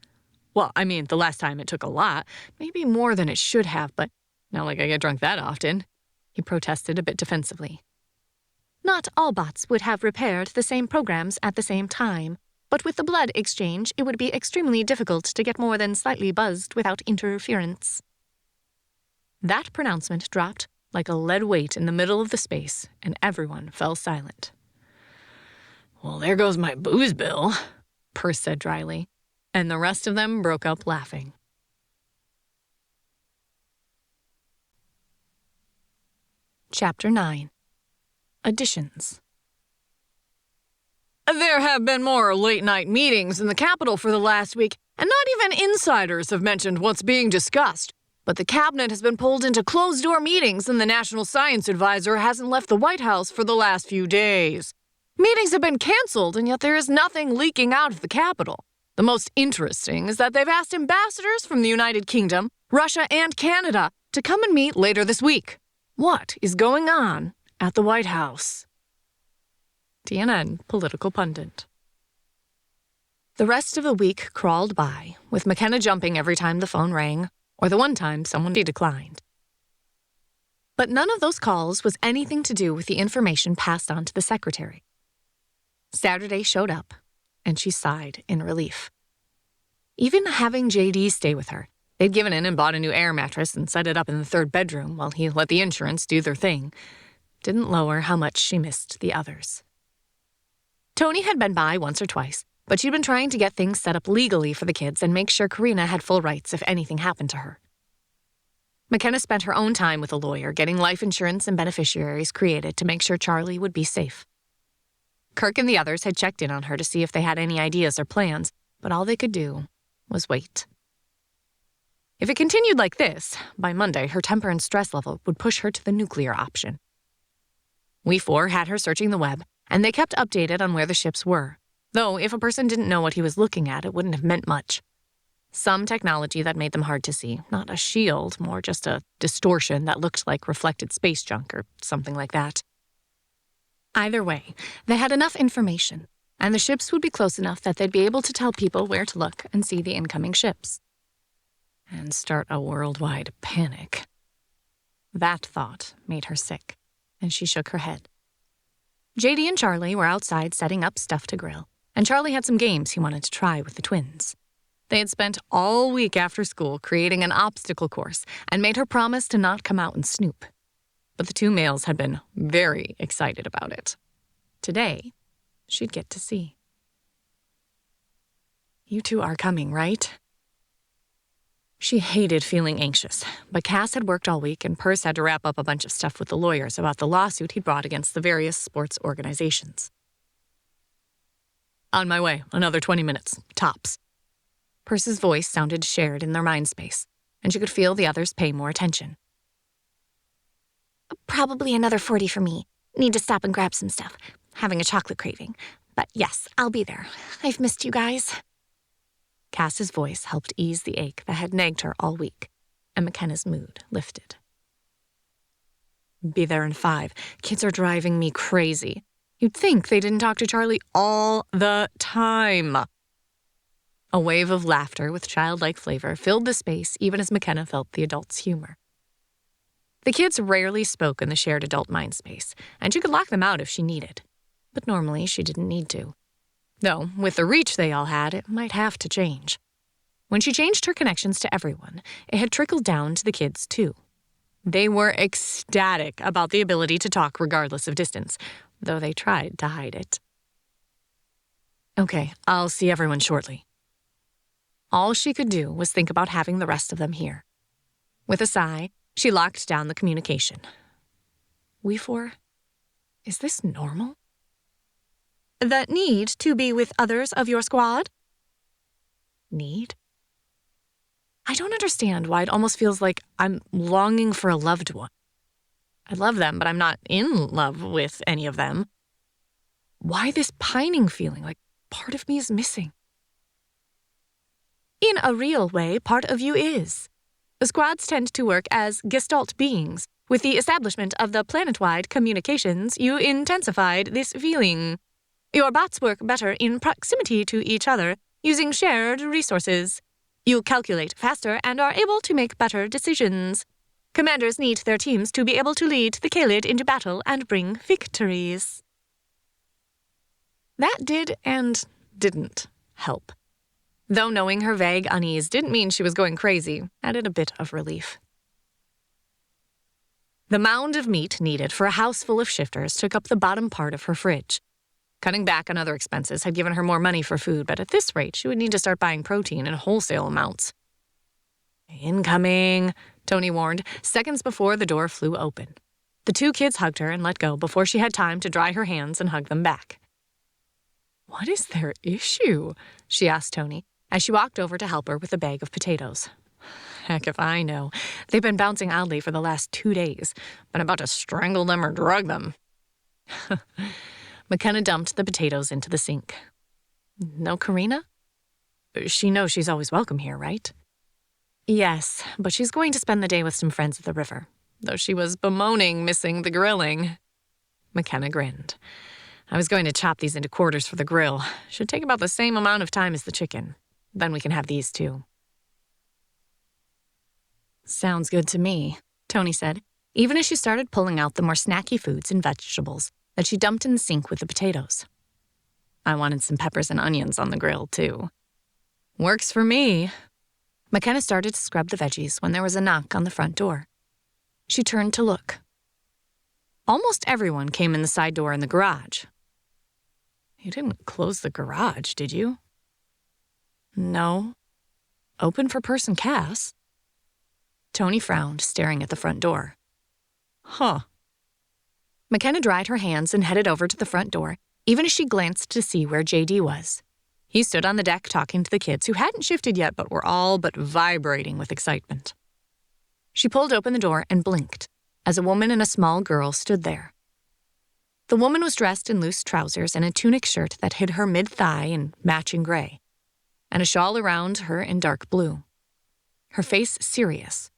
Well, I mean, the last time it took a lot, maybe more than it should have, but not like I get drunk that often. He protested a bit defensively. Not all bots would have repaired the same programs at the same time, but with the blood exchange, it would be extremely difficult to get more than slightly buzzed without interference. That pronouncement dropped like a lead weight in the middle of the space, and everyone fell silent. Well, there goes my booze bill, Perce said dryly, and the rest of them broke up laughing. Chapter 9. Additions. There have been more late-night meetings in the Capitol for the last week, and not even insiders have mentioned what's being discussed. But the cabinet has been pulled into closed-door meetings, and the National Science Advisor hasn't left the White House for the last few days. Meetings have been canceled, and yet there is nothing leaking out of the Capitol. The most interesting is that they've asked ambassadors from the United Kingdom, Russia, and Canada to come and meet later this week. What is going on at the White House? TNN political pundit. The rest of the week crawled by, with McKenna jumping every time the phone rang, or the one time someone declined. But none of those calls was anything to do with the information passed on to the secretary. Saturday showed up, and she sighed in relief. Even having JD stay with her, they'd given in and bought a new air mattress and set it up in the third bedroom while he let the insurance do their thing, didn't lower how much she missed the others. Tony had been by once or twice, but she'd been trying to get things set up legally for the kids and make sure Karina had full rights if anything happened to her. McKenna spent her own time with a lawyer getting life insurance and beneficiaries created to make sure Charlie would be safe. Kirk and the others had checked in on her to see if they had any ideas or plans, but all they could do was wait. If it continued like this, by Monday her temper and stress level would push her to the nuclear option. We four had her searching the web, and they kept updated on where the ships were. Though, if a person didn't know what he was looking at, it wouldn't have meant much. Some technology that made them hard to see, not a shield, more just a distortion that looked like reflected space junk or something like that. Either way, they had enough information, and the ships would be close enough that they'd be able to tell people where to look and see the incoming ships. And start a worldwide panic. That thought made her sick, and she shook her head. JD and Charlie were outside setting up stuff to grill, and Charlie had some games he wanted to try with the twins. They had spent all week after school creating an obstacle course and made her promise to not come out and snoop. But the two males had been very excited about it. Today, she'd get to see. You two are coming, right? She hated feeling anxious, but Cass had worked all week and Perce had to wrap up a bunch of stuff with the lawyers about the lawsuit he'd brought against the various sports organizations. On my way, another 20 minutes, tops. Perce's voice sounded shared in their mind space, and she could feel the others pay more attention. Probably another 40 for me. Need to stop and grab some stuff. Having a chocolate craving. But yes, I'll be there. I've missed you guys. Cass's voice helped ease the ache that had nagged her all week, and McKenna's mood lifted. Be there in 5. Kids are driving me crazy. You'd think they didn't talk to Charlie all the time. A wave of laughter with childlike flavor filled the space even as McKenna felt the adults' humor. The kids rarely spoke in the shared adult mind space, and she could lock them out if she needed. But normally she didn't need to. Though, with the reach they all had, it might have to change. When she changed her connections to everyone, it had trickled down to the kids, too. They were ecstatic about the ability to talk regardless of distance, though they tried to hide it. Okay, I'll see everyone shortly. All she could do was think about having the rest of them here. With a sigh, she locked down the communication. We four? Is this normal? The need to be with others of your squad? Need? I don't understand why it almost feels like I'm longing for a loved one. I love them, but I'm not in love with any of them. Why this pining feeling like part of me is missing? In a real way, part of you is. The squads tend to work as gestalt beings. With the establishment of the planet-wide communications, you intensified this feeling. Your bots work better in proximity to each other, using shared resources. You calculate faster and are able to make better decisions. Commanders need their teams to be able to lead the Kaylid into battle and bring victories. That did and didn't help. Though knowing her vague unease didn't mean she was going crazy, added a bit of relief. The mound of meat needed for a house full of shifters took up the bottom part of her fridge. Cutting back on other expenses had given her more money for food, but at this rate, she would need to start buying protein in wholesale amounts. Incoming, Tony warned, seconds before the door flew open. The two kids hugged her and let go before she had time to dry her hands and hug them back. What is their issue? She asked Tony, as she walked over to help her with a bag of potatoes. Heck if I know. They've been bouncing oddly for the last 2 days. Been about to strangle them or drug them. McKenna dumped the potatoes into the sink. No Karina? She knows she's always welcome here, right? Yes, but she's going to spend the day with some friends at the river, though she was bemoaning missing the grilling. McKenna grinned. I was going to chop these into quarters for the grill. Should take about the same amount of time as the chicken. Then we can have these too. Sounds good to me, Tony said, even as she started pulling out the more snacky foods and vegetables that she dumped in the sink with the potatoes. I wanted some peppers and onions on the grill, too. Works for me. McKenna started to scrub the veggies when there was a knock on the front door. She turned to look. Almost everyone came in the side door in the garage. You didn't close the garage, did you? No. Open for person Cass. Tony frowned, staring at the front door. Huh. McKenna dried her hands and headed over to the front door, even as she glanced to see where JD was. He stood on the deck talking to the kids who hadn't shifted yet but were all but vibrating with excitement. She pulled open the door and blinked as a woman and a small girl stood there. The woman was dressed in loose trousers and a tunic shirt that hid her mid-thigh in matching gray, and a shawl around her in dark blue. Her face serious,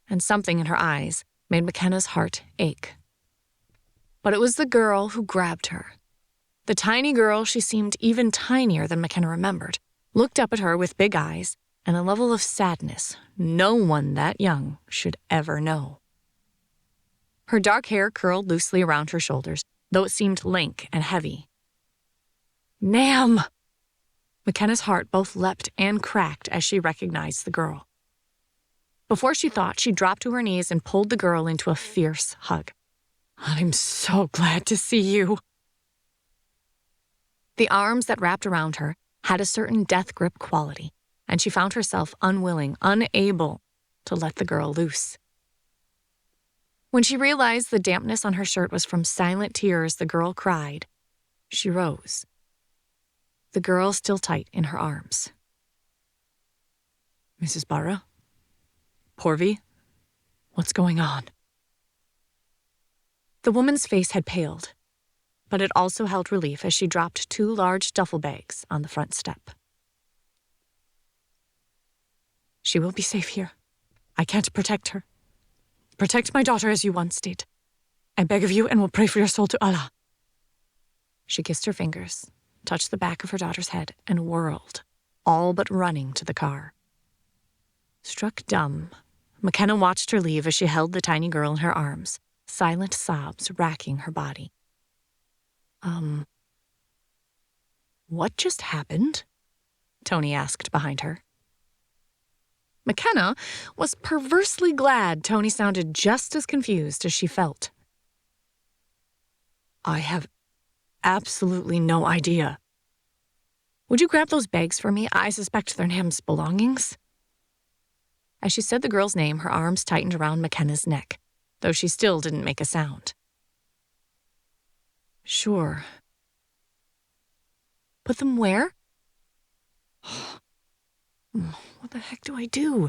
and something in her eyes made McKenna's heart ache. But it was the girl who grabbed her. The tiny girl, she seemed even tinier than McKenna remembered, looked up at her with big eyes and a level of sadness no one that young should ever know. Her dark hair curled loosely around her shoulders, though it seemed lank and heavy. Nam! McKenna's heart both leapt and cracked as she recognized the girl. Before she thought, she dropped to her knees and pulled the girl into a fierce hug. I'm so glad to see you. The arms that wrapped around her had a certain death grip quality, and she found herself unwilling, unable to let the girl loose. When she realized the dampness on her shirt was from silent tears the girl cried, she rose, the girl still tight in her arms. Mrs. Bara? Porvi? What's going on? The woman's face had paled, but it also held relief as she dropped 2 large duffel bags on the front step. She will be safe here. I can't protect her. Protect my daughter as you once did. I beg of you and will pray for your soul to Allah. She kissed her fingers, touched the back of her daughter's head, and whirled, all but running to the car. Struck dumb, McKenna watched her leave as she held the tiny girl in her arms, silent sobs racking her body. What just happened? Tony asked behind her. McKenna was perversely glad Tony sounded just as confused as she felt. I have absolutely no idea. Would you grab those bags for me? I suspect they're Nam's belongings. As she said the girl's name, her arms tightened around McKenna's neck, though she still didn't make a sound. Sure. Put them where? What the heck do I do?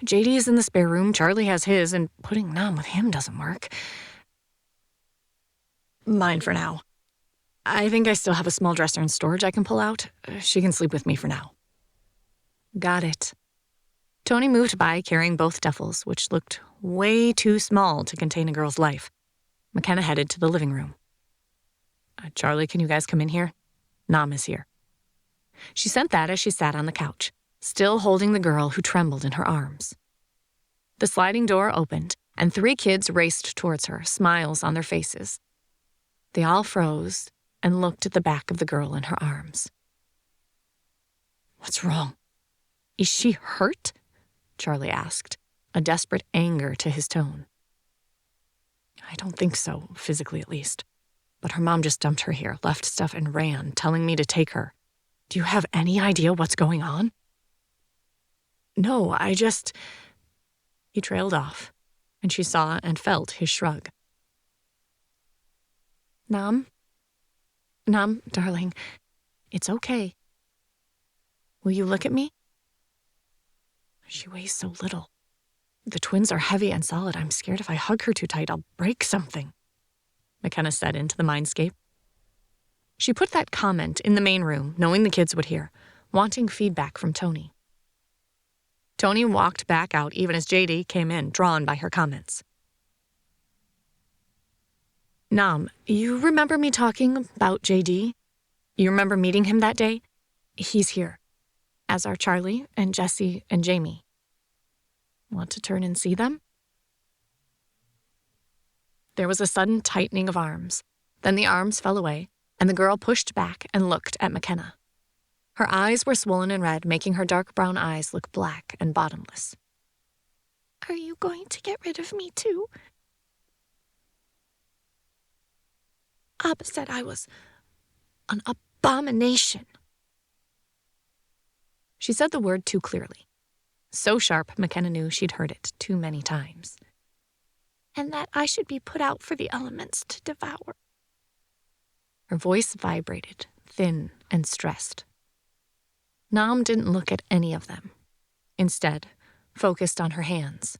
JD is in the spare room, Charlie has his, and putting Nam with him doesn't work. Mine for now. I think I still have a small dresser in storage I can pull out. She can sleep with me for now. Got it. Tony moved by carrying both duffels, which looked way too small to contain a girl's life. McKenna headed to the living room. Charlie, can you guys come in here? Nam is here. She sent that as she sat on the couch, still holding the girl who trembled in her arms. The sliding door opened, and 3 kids raced towards her, smiles on their faces. They all froze and looked at the back of the girl in her arms. What's wrong? Is she hurt? Charlie asked, a desperate anger to his tone. I don't think so, physically at least. But her mom just dumped her here, left stuff and ran, telling me to take her. Do you have any idea what's going on? No, I just... He trailed off, and she saw and felt his shrug. Nam, darling, it's okay. Will you look at me? She weighs so little. The twins are heavy and solid. I'm scared if I hug her too tight, I'll break something, McKenna said into the mindscape. She put that comment in the main room, knowing the kids would hear, wanting feedback from Tony. Tony walked back out even as JD came in, drawn by her comments. Nam, you remember me talking about JD? You remember meeting him that day? He's here, as are Charlie and Jesse and Jamie. Want to turn and see them? There was a sudden tightening of arms. Then the arms fell away, and the girl pushed back and looked at McKenna. Her eyes were swollen and red, making her dark brown eyes look black and bottomless. Are you going to get rid of me too? Abba said I was an abomination. She said the word too clearly. So sharp, McKenna knew she'd heard it too many times. And that I should be put out for the elements to devour. Her voice vibrated, thin and stressed. Nam didn't look at any of them. Instead, focused on her hands.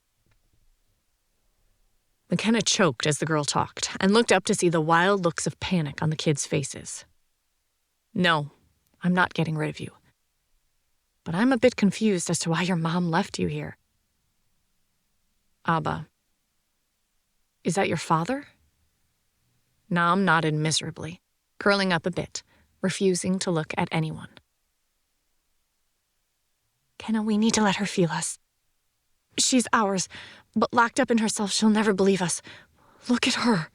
McKenna choked as the girl talked and looked up to see the wild looks of panic on the kids' faces. No, I'm not getting rid of you. But I'm a bit confused as to why your mom left you here. Abba. Is that your father? Nam nodded miserably, curling up a bit, refusing to look at anyone. Kenna, we need to let her feel us. She's ours, but locked up in herself, she'll never believe us. Look at her.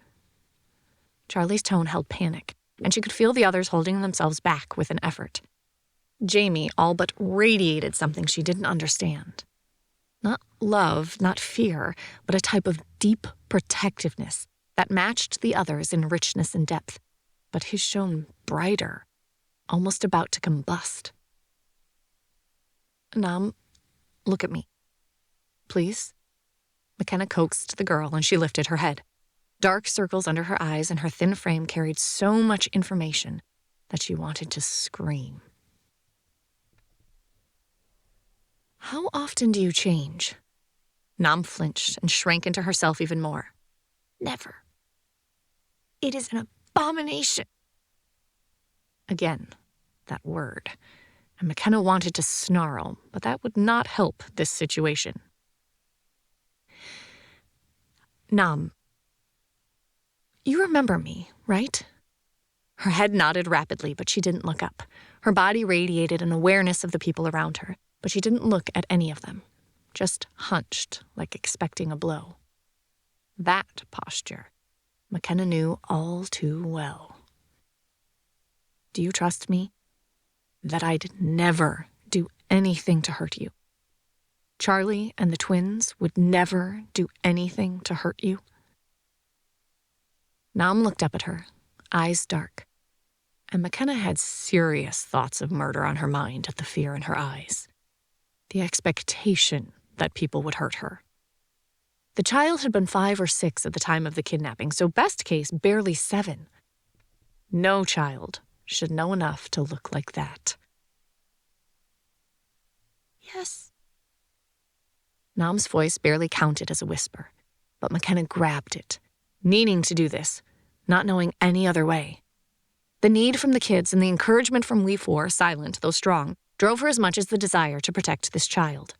Charlie's tone held panic, and she could feel the others holding themselves back with an effort. Jamie all but radiated something she didn't understand. Not love, not fear, but a type of deep protectiveness that matched the others in richness and depth, but his shone brighter, almost about to combust. Nam, look at me. Please? McKenna coaxed the girl, and she lifted her head. Dark circles under her eyes, and her thin frame carried so much information that she wanted to scream. How often do you change? Nam flinched and shrank into herself even more. Never. It is an abomination. Again, that word. And McKenna wanted to snarl, but that would not help this situation. Nam, you remember me, right? Her head nodded rapidly, but she didn't look up. Her body radiated an awareness of the people around her, but she didn't look at any of them, just hunched, like expecting a blow. That posture, McKenna knew all too well. Do you trust me? That I'd never do anything to hurt you. Charlie and the twins would never do anything to hurt you. Nam looked up at her, eyes dark, and McKenna had serious thoughts of murder on her mind at the fear in her eyes. The expectation that people would hurt her. The child had been 5 or 6 at the time of the kidnapping, so best case, barely 7. No child should know enough to look like that. Yes. Nam's voice barely counted as a whisper, but McKenna grabbed it, needing to do this, not knowing any other way. The need from the kids and the encouragement from we four, silent though strong, drove her as much as the desire to protect this child.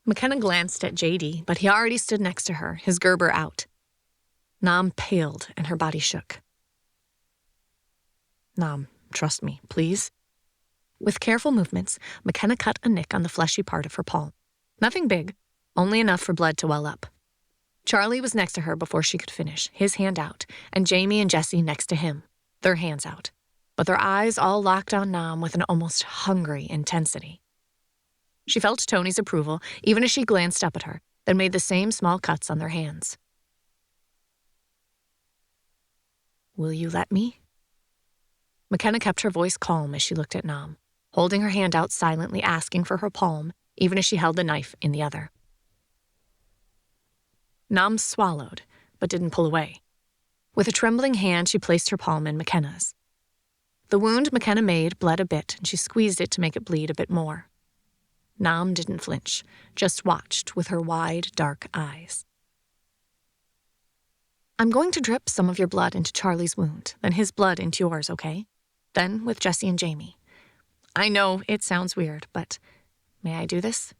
McKenna glanced at JD, but he already stood next to her, his Gerber out. Nam paled and her body shook. Nam, trust me, please. With careful movements, McKenna cut a nick on the fleshy part of her palm. Nothing big, only enough for blood to well up. Charlie was next to her before she could finish, his hand out, and Jamie and Jessie next to him, their hands out, but their eyes all locked on Nam with an almost hungry intensity. She felt Tony's approval even as she glanced up at her, then made the same small cuts on their hands. Will you let me? McKenna kept her voice calm as she looked at Nam, holding her hand out silently asking for her palm, even as she held the knife in the other. Nam swallowed, but didn't pull away. With a trembling hand, she placed her palm in McKenna's. The wound McKenna made bled a bit, and she squeezed it to make it bleed a bit more. Nam didn't flinch, just watched with her wide, dark eyes. I'm going to drip some of your blood into Charlie's wound, then his blood into yours, okay? Then with Jessie and Jamie. I know it sounds weird, but may I do this?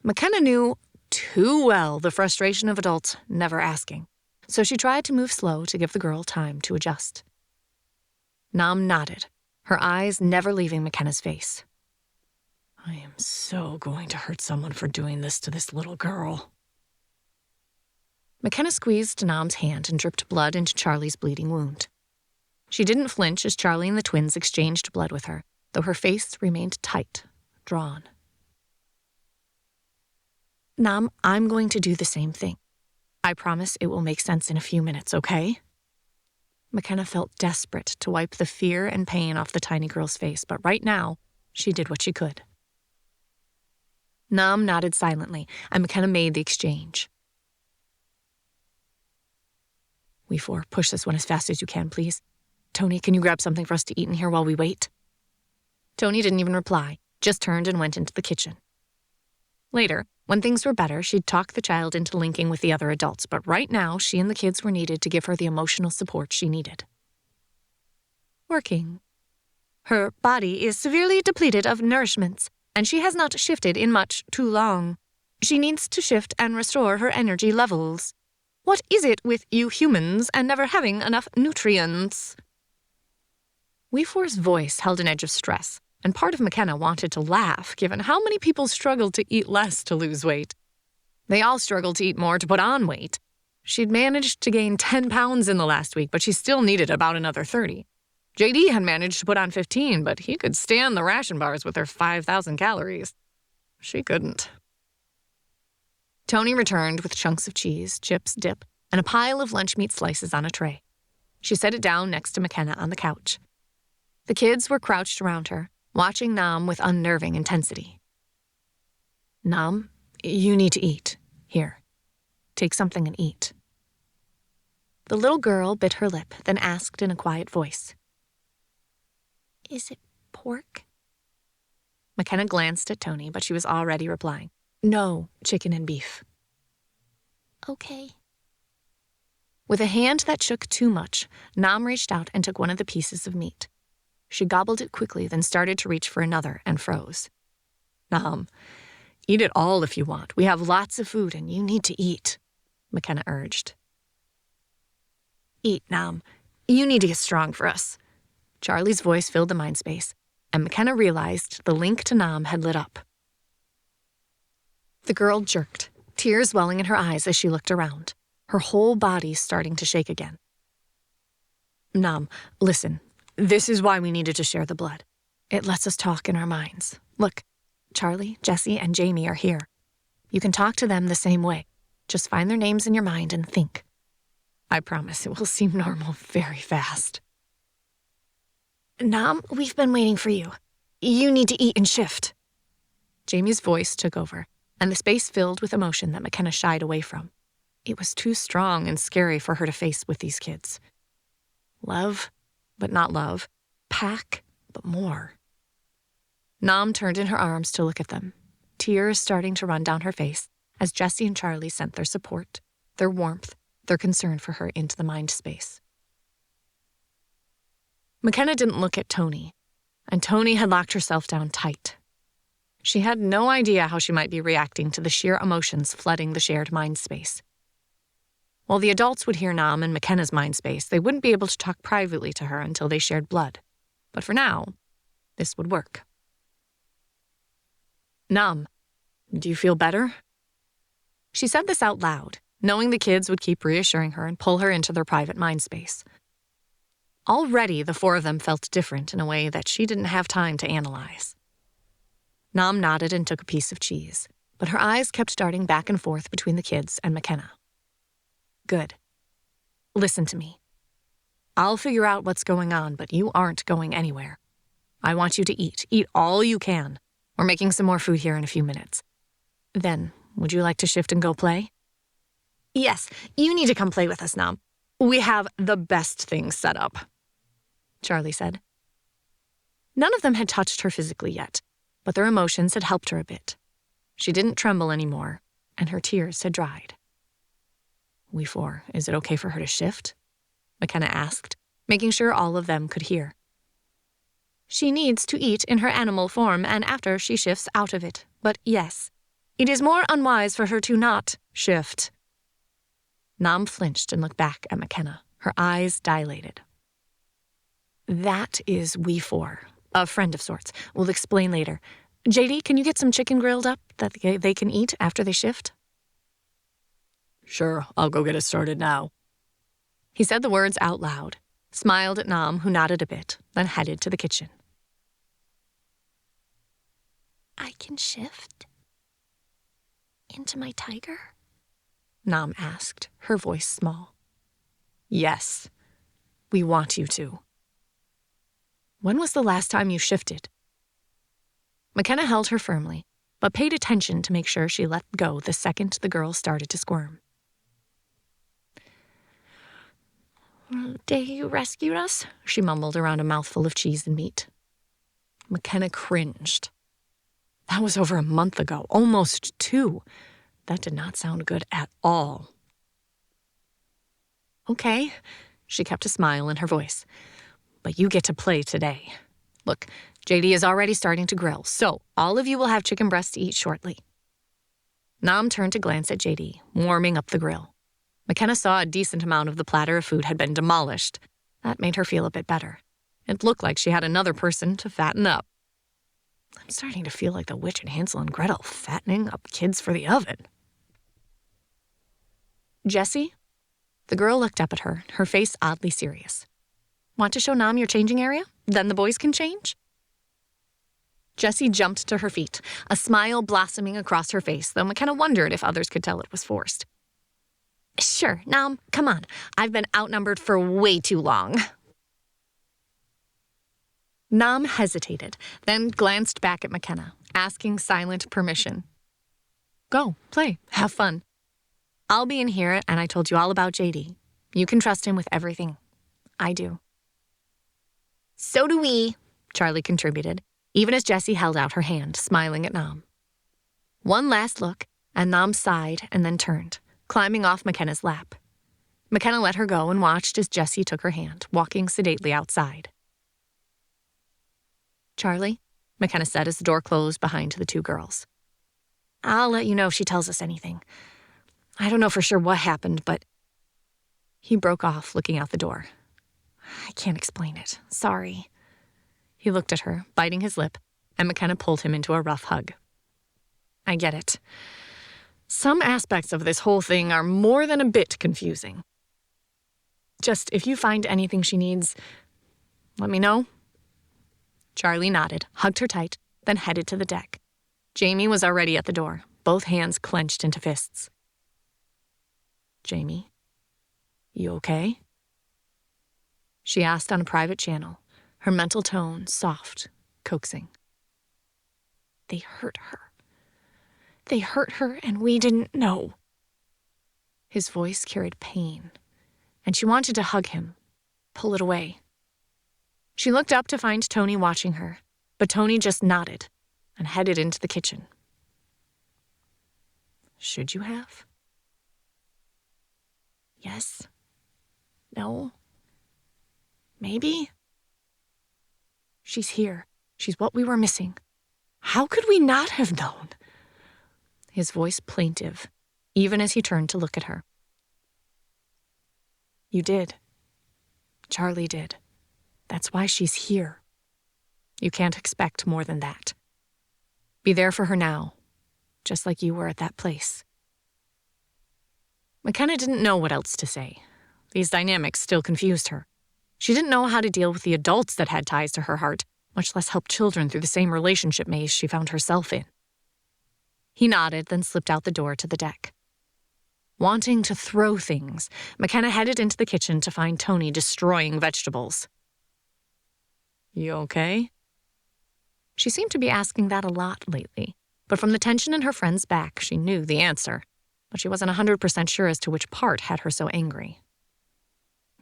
McKenna knew too well the frustration of adults never asking, so she tried to move slow to give the girl time to adjust. Nam nodded, her eyes never leaving McKenna's face. I am so going to hurt someone for doing this to this little girl. McKenna squeezed Nam's hand and dripped blood into Charlie's bleeding wound. She didn't flinch as Charlie and the twins exchanged blood with her, though her face remained tight, drawn. Nam, I'm going to do the same thing. I promise it will make sense in a few minutes, okay? McKenna felt desperate to wipe the fear and pain off the tiny girl's face, but right now, she did what she could. Nam nodded silently, and McKenna made the exchange. We four, push this one as fast as you can, please. Tony, can you grab something for us to eat in here while we wait? Tony didn't even reply, just turned and went into the kitchen. Later, when things were better, she'd talk the child into linking with the other adults, but right now, she and the kids were needed to give her the emotional support she needed. Working. Her body is severely depleted of nourishments, and she has not shifted in much too long. She needs to shift and restore her energy levels. What is it with you humans and never having enough nutrients? Weefor's voice held an edge of stress, and part of McKenna wanted to laugh, given how many people struggled to eat less to lose weight. They all struggled to eat more to put on weight. She'd managed to gain 10 pounds in the last week, but she still needed about another 30. JD had managed to put on 15, but he could stand the ration bars with their 5,000 calories. She couldn't. Tony returned with chunks of cheese, chips, dip, and a pile of lunch meat slices on a tray. She set it down next to McKenna on the couch. The kids were crouched around her, watching Nam with unnerving intensity. Nam, you need to eat. Here, take something and eat. The little girl bit her lip, then asked in a quiet voice. Is it pork? McKenna glanced at Tony, but she was already replying. No, chicken and beef. Okay. With a hand that shook too much, Nam reached out and took one of the pieces of meat. She gobbled it quickly, then started to reach for another and froze. Nam, eat it all if you want. We have lots of food and you need to eat, McKenna urged. Eat, Nam. You need to get strong for us. Charlie's voice filled the mind space, and McKenna realized the link to Nam had lit up. The girl jerked, tears welling in her eyes as she looked around, her whole body starting to shake again. Nam, listen, this is why we needed to share the blood. It lets us talk in our minds. Look, Charlie, Jessie, and Jamie are here. You can talk to them the same way. Just find their names in your mind and think. I promise it will seem normal very fast. Nam, we've been waiting for you. You need to eat and shift. Jamie's voice took over, and the space filled with emotion that McKenna shied away from. It was too strong and scary for her to face with these kids. Love, but not love. Pack, but more. Nam turned in her arms to look at them, tears starting to run down her face as Jessie and Charlie sent their support, their warmth, their concern for her into the mind space. McKenna didn't look at Tony, and Tony had locked herself down tight. She had no idea how she might be reacting to the sheer emotions flooding the shared mind space. While the adults would hear Nam and McKenna's mind space, they wouldn't be able to talk privately to her until they shared blood. But for now, this would work. Nam, do you feel better? She said this out loud, knowing the kids would keep reassuring her and pull her into their private mind space. Already, the four of them felt different in a way that she didn't have time to analyze. Nam nodded and took a piece of cheese, but her eyes kept darting back and forth between the kids and McKenna. Good. Listen to me. I'll figure out what's going on, but you aren't going anywhere. I want you to eat. Eat all you can. We're making some more food here in a few minutes. Then, would you like to shift and go play? Yes, you need to come play with us, Nam. We have the best things set up, Charlie said. None of them had touched her physically yet, but their emotions had helped her a bit. She didn't tremble anymore, and her tears had dried. We four, is it okay for her to shift? McKenna asked, making sure all of them could hear. She needs to eat in her animal form and after she shifts out of it. But yes, it is more unwise for her to not shift. Nam flinched and looked back at McKenna, her eyes dilated. That is we four, a friend of sorts. We'll explain later. JD, can you get some chicken grilled up that they can eat after they shift? Sure, I'll go get it started now. He said the words out loud, smiled at Nam, who nodded a bit, then headed to the kitchen. I can shift into my tiger? Nam asked, her voice small. Yes, we want you to. When was the last time you shifted? McKenna held her firmly, but paid attention to make sure she let go the second the girl started to squirm. The day you rescued us, she mumbled around a mouthful of cheese and meat. McKenna cringed. That was over a month ago, almost 2. That did not sound good at all. Okay, she kept a smile in her voice. But you get to play today. Look, JD is already starting to grill, so all of you will have chicken breast to eat shortly. Nam turned to glance at JD, warming up the grill. McKenna saw a decent amount of the platter of food had been demolished. That made her feel a bit better. It looked like she had another person to fatten up. I'm starting to feel like the witch and Hansel and Gretel fattening up kids for the oven. Jessie? The girl looked up at her, her face oddly serious. Want to show Nam your changing area? Then the boys can change? Jessie jumped to her feet, a smile blossoming across her face, though McKenna wondered if others could tell it was forced. Sure, Nam, come on. I've been outnumbered for way too long. Nam hesitated, then glanced back at McKenna, asking silent permission. Go, play, have fun. I'll be in here, and I told you all about JD. You can trust him with everything. I do. So do we, Charlie contributed, even as Jessie held out her hand, smiling at Nam. One last look, and Nam sighed and then turned, climbing off McKenna's lap. McKenna let her go and watched as Jessie took her hand, walking sedately outside. Charlie, McKenna said as the door closed behind the two girls. I'll let you know if she tells us anything. I don't know for sure what happened, but... He broke off, looking out the door. I can't explain it. Sorry. He looked at her, biting his lip, and McKenna pulled him into a rough hug. I get it. Some aspects of this whole thing are more than a bit confusing. Just, if you find anything she needs, let me know. Charlie nodded, hugged her tight, then headed to the deck. Jamie was already at the door, both hands clenched into fists. Jamie, you okay? She asked on a private channel, her mental tone soft, coaxing. They hurt her. They hurt her, and we didn't know. His voice carried pain, and she wanted to hug him, pull it away. She looked up to find Tony watching her, but Tony just nodded and headed into the kitchen. Should you have? Yes? No? Maybe? She's here. She's what we were missing. How could we not have known? His voice plaintive, even as he turned to look at her. You did. Charlie did. That's why she's here. You can't expect more than that. Be there for her now, just like you were at that place. McKenna didn't know what else to say. These dynamics still confused her. She didn't know how to deal with the adults that had ties to her heart, much less help children through the same relationship maze she found herself in. He nodded, then slipped out the door to the deck. Wanting to throw things, McKenna headed into the kitchen to find Tony destroying vegetables. You okay? She seemed to be asking that a lot lately, but from the tension in her friend's back, she knew the answer, but she wasn't 100% sure as to which part had her so angry.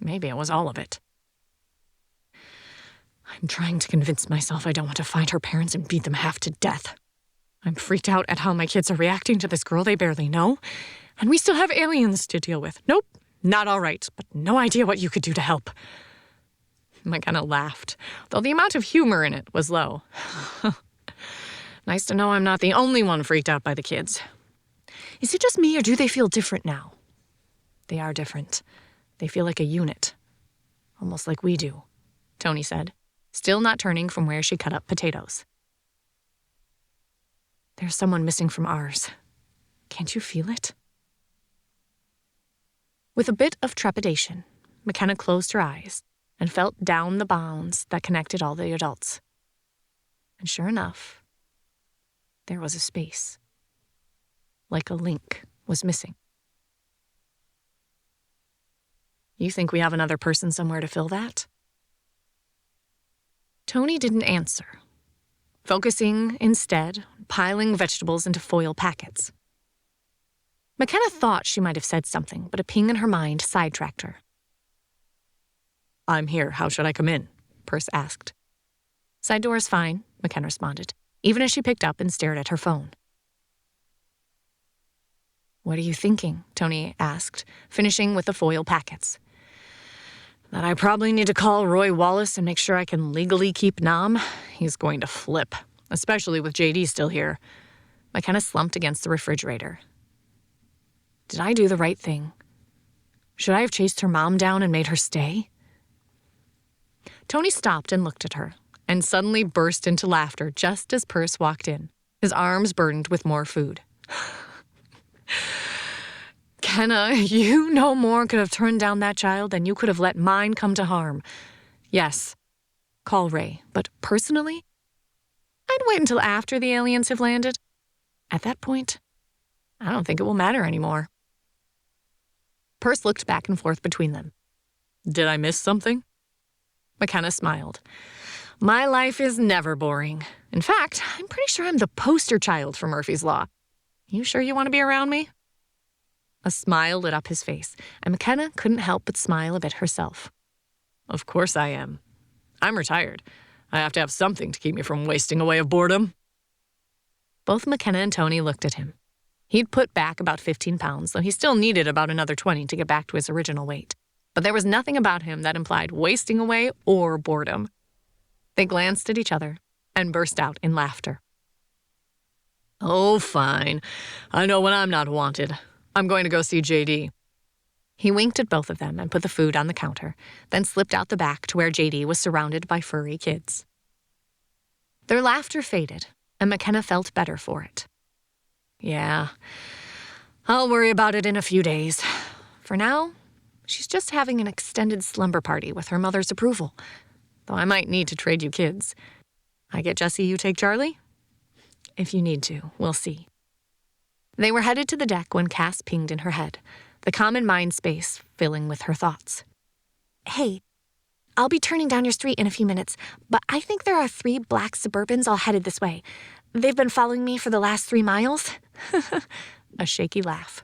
Maybe it was all of it. I'm trying to convince myself I don't want to find her parents and beat them half to death. I'm freaked out at how my kids are reacting to this girl they barely know, and we still have aliens to deal with. Nope, not all right, but no idea what you could do to help. McKenna laughed, though the amount of humor in it was low. Nice to know I'm not the only one freaked out by the kids. Is it just me, or do they feel different now? They are different. They feel like a unit. Almost like we do, Tony said, still not turning from where she cut up potatoes. There's someone missing from ours. Can't you feel it? With a bit of trepidation, McKenna closed her eyes and felt down the bonds that connected all the adults. And sure enough, there was a space. Like a link was missing. You think we have another person somewhere to fill that? Tony didn't answer, focusing instead on piling vegetables into foil packets. McKenna thought she might have said something, but a ping in her mind sidetracked her. I'm here. How should I come in? Perce asked. Side door is fine, McKenna responded, even as she picked up and stared at her phone. What are you thinking? Tony asked, finishing with the foil packets. That I probably need to call Roy Wallace and make sure I can legally keep Nam. He's going to flip, especially with JD still here. McKenna slumped against the refrigerator. Did I do the right thing? Should I have chased her mom down and made her stay? Tony stopped and looked at her, and suddenly burst into laughter just as Perce walked in, his arms burdened with more food. Kenna, you no more could have turned down that child than you could have let mine come to harm. Yes, call Ray, but personally, I'd wait until after the aliens have landed. At that point, I don't think it will matter anymore. Perce looked back and forth between them. Did I miss something? McKenna smiled. My life is never boring. In fact, I'm pretty sure I'm the poster child for Murphy's Law. You sure you want to be around me? A smile lit up his face, and McKenna couldn't help but smile a bit herself. Of course I am. I'm retired. I have to have something to keep me from wasting away of boredom. Both McKenna and Tony looked at him. He'd put back about 15 pounds, though he still needed about another 20 to get back to his original weight. But there was nothing about him that implied wasting away or boredom. They glanced at each other and burst out in laughter. Oh, fine. I know when I'm not wanted. I'm going to go see JD. He winked at both of them and put the food on the counter, then slipped out the back to where JD was surrounded by furry kids. Their laughter faded, and McKenna felt better for it. Yeah, I'll worry about it in a few days. For now, she's just having an extended slumber party with her mother's approval, though I might need to trade you kids. I get Jesse, you take Charlie? If you need to, we'll see. They were headed to the deck when Cass pinged in her head, the common mind space filling with her thoughts. Hey, I'll be turning down your street in a few minutes, but I think there are 3 black Suburbans all headed this way. They've been following me for the last 3 miles. A shaky laugh.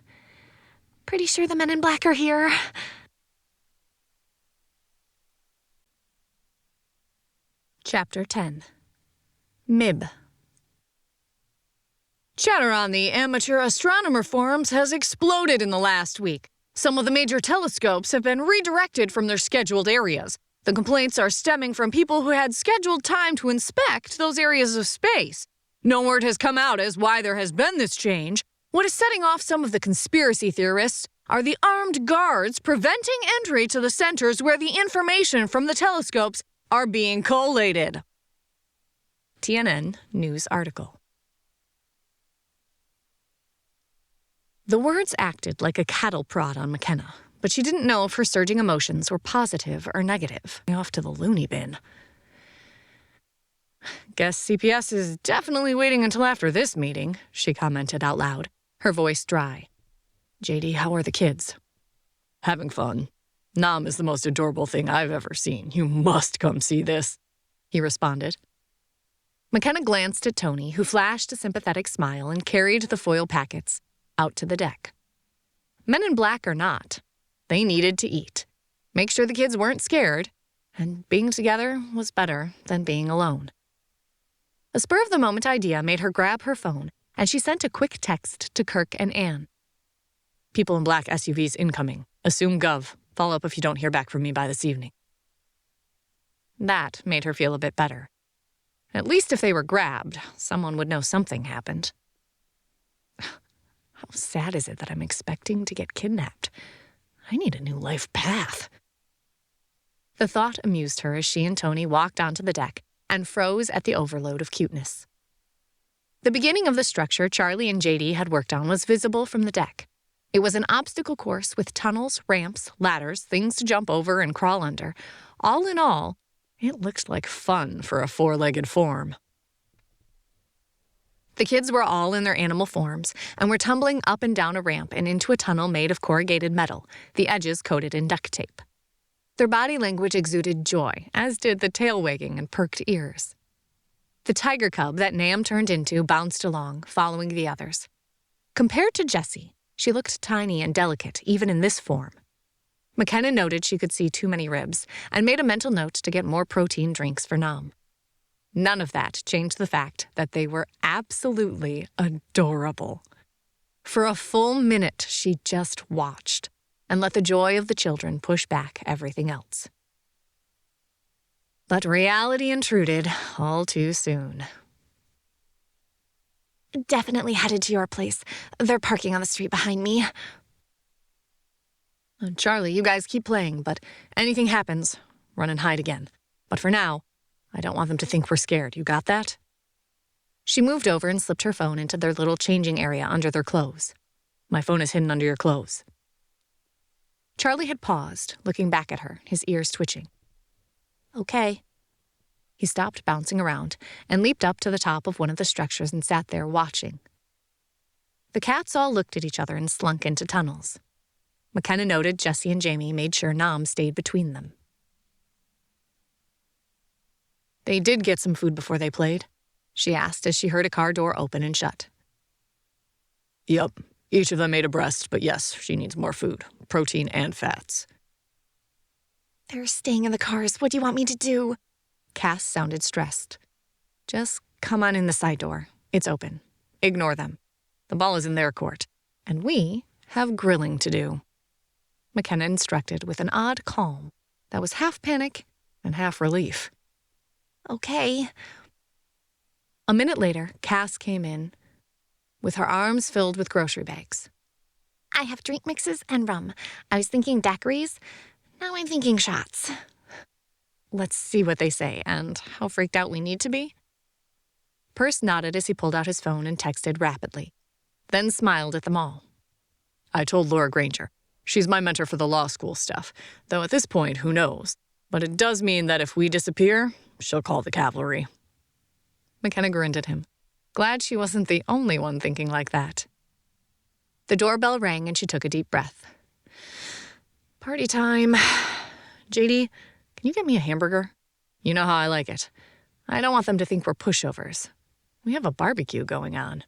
Pretty sure the men in black are here. Chapter 10. Mib. Chatter on the amateur astronomer forums has exploded in the last week. Some of the major telescopes have been redirected from their scheduled areas. The complaints are stemming from people who had scheduled time to inspect those areas of space. No word has come out as why there has been this change. What is setting off some of the conspiracy theorists are the armed guards preventing entry to the centers where the information from the telescopes are being collated. TNN News article. The words acted like a cattle prod on McKenna, but she didn't know if her surging emotions were positive or negative. Off to the loony bin. Guess CPS is definitely waiting until after this meeting, she commented out loud, her voice dry. JD, how are the kids? Having fun. Nam is the most adorable thing I've ever seen. You must come see this, he responded. McKenna glanced at Tony, who flashed a sympathetic smile and carried the foil packets out to the deck. Men in black or not, they needed to eat. Make sure the kids weren't scared, and being together was better than being alone. A spur-of-the-moment idea made her grab her phone, and she sent a quick text to Kirk and Anne. People in black SUVs incoming. Assume Gov. Follow up if you don't hear back from me by this evening. That made her feel a bit better. At least if they were grabbed, someone would know something happened. How sad is it that I'm expecting to get kidnapped? I need a new life path. The thought amused her as she and Tony walked onto the deck and froze at the overload of cuteness. The beginning of the structure Charlie and JD had worked on was visible from the deck. It was an obstacle course with tunnels, ramps, ladders, things to jump over and crawl under. All in all, it looked like fun for a four-legged form. The kids were all in their animal forms and were tumbling up and down a ramp and into a tunnel made of corrugated metal, the edges coated in duct tape. Their body language exuded joy, as did the tail wagging and perked ears. The tiger cub that Nam turned into bounced along, following the others. Compared to Jessie, she looked tiny and delicate, even in this form. McKenna noted she could see too many ribs and made a mental note to get more protein drinks for Nam. None of that changed the fact that they were absolutely adorable. For a full minute, she just watched and let the joy of the children push back everything else. But reality intruded all too soon. Definitely headed to your place. They're parking on the street behind me. Charlie, you guys keep playing, but anything happens, run and hide again. But for now, I don't want them to think we're scared. You got that? She moved over and slipped her phone into their little changing area under their clothes. My phone is hidden under your clothes. Charlie had paused, looking back at her, his ears twitching. Okay. He stopped bouncing around and leaped up to the top of one of the structures and sat there watching. The cats all looked at each other and slunk into tunnels. McKenna noted Jessie and Jamie made sure Nam stayed between them. They did get some food before they played, she asked as she heard a car door open and shut. Yup, each of them ate a breast, but yes, she needs more food, protein and fats. They're staying in the cars. What do you want me to do? Cass sounded stressed. Just come on in the side door. It's open. Ignore them. The ball is in their court, and we have grilling to do. McKenna instructed with an odd calm that was half panic and half relief. Okay. A minute later, Cass came in with her arms filled with grocery bags. I have drink mixes and rum. I was thinking daiquiris. Now I'm thinking shots. Let's see what they say and how freaked out we need to be. Perce nodded as he pulled out his phone and texted rapidly, then smiled at them all. I told Laura Granger. She's my mentor for the law school stuff, though at this point, who knows? But it does mean that if we disappear, she'll call the cavalry. McKenna grinned at him, glad she wasn't the only one thinking like that. The doorbell rang and she took a deep breath. Party time. JD, can you get me a hamburger? You know how I like it. I don't want them to think we're pushovers. We have a barbecue going on.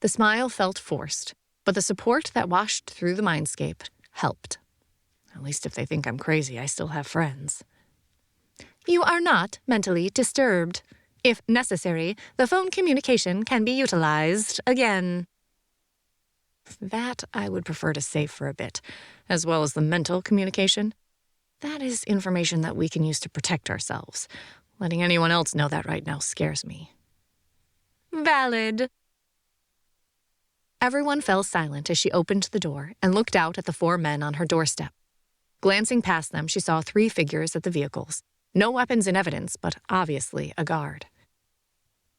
The smile felt forced, but the support that washed through the mindscape helped. At least if they think I'm crazy, I still have friends. You are not mentally disturbed, If necessary, the phone communication can be utilized again. That I would prefer to save for a bit, as well as the mental communication. That is information that we can use to protect ourselves. Letting anyone else know that right now scares me. Valid. Everyone fell silent as she opened the door and looked out at the 4 men on her doorstep. Glancing past them, she saw 3 figures at the vehicles. No weapons in evidence, but obviously a guard.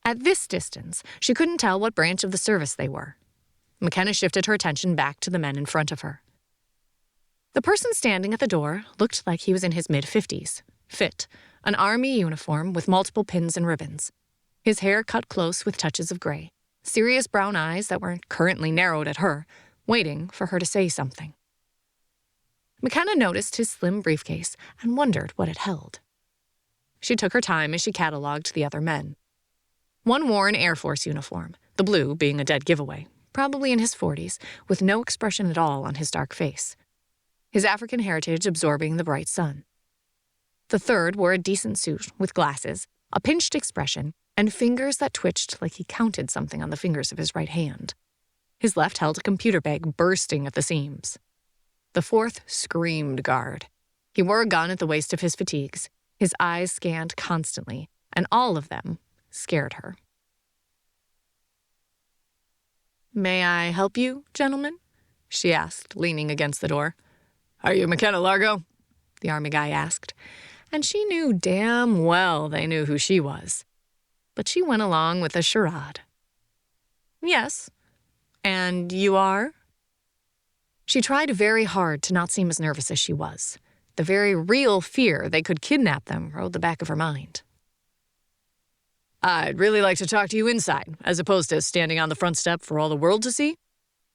At this distance, she couldn't tell what branch of the service they were. McKenna shifted her attention back to the men in front of her. The person standing at the door looked like he was in his mid-50s, fit, an army uniform with multiple pins and ribbons. His hair cut close with touches of gray, serious brown eyes that were currently narrowed at her, waiting for her to say something. McKenna noticed his slim briefcase and wondered what it held. She took her time as she catalogued the other men. One wore an Air Force uniform, the blue being a dead giveaway, probably in his 40s, with no expression at all on his dark face, his African heritage absorbing the bright sun. The third wore a decent suit with glasses, a pinched expression, and fingers that twitched like he counted something on the fingers of his right hand. His left held a computer bag bursting at the seams. The fourth screamed guard. He wore a gun at the waist of his fatigues. His eyes scanned constantly, and all of them scared her. "May I help you, gentlemen?" she asked, leaning against the door. "Are you McKenna Largo?" the army guy asked, and she knew damn well they knew who she was. But she went along with the charade. "Yes. And you are?" She tried very hard to not seem as nervous as she was. The very real fear they could kidnap them rode the back of her mind. "I'd really like to talk to you inside, as opposed to standing on the front step for all the world to see,"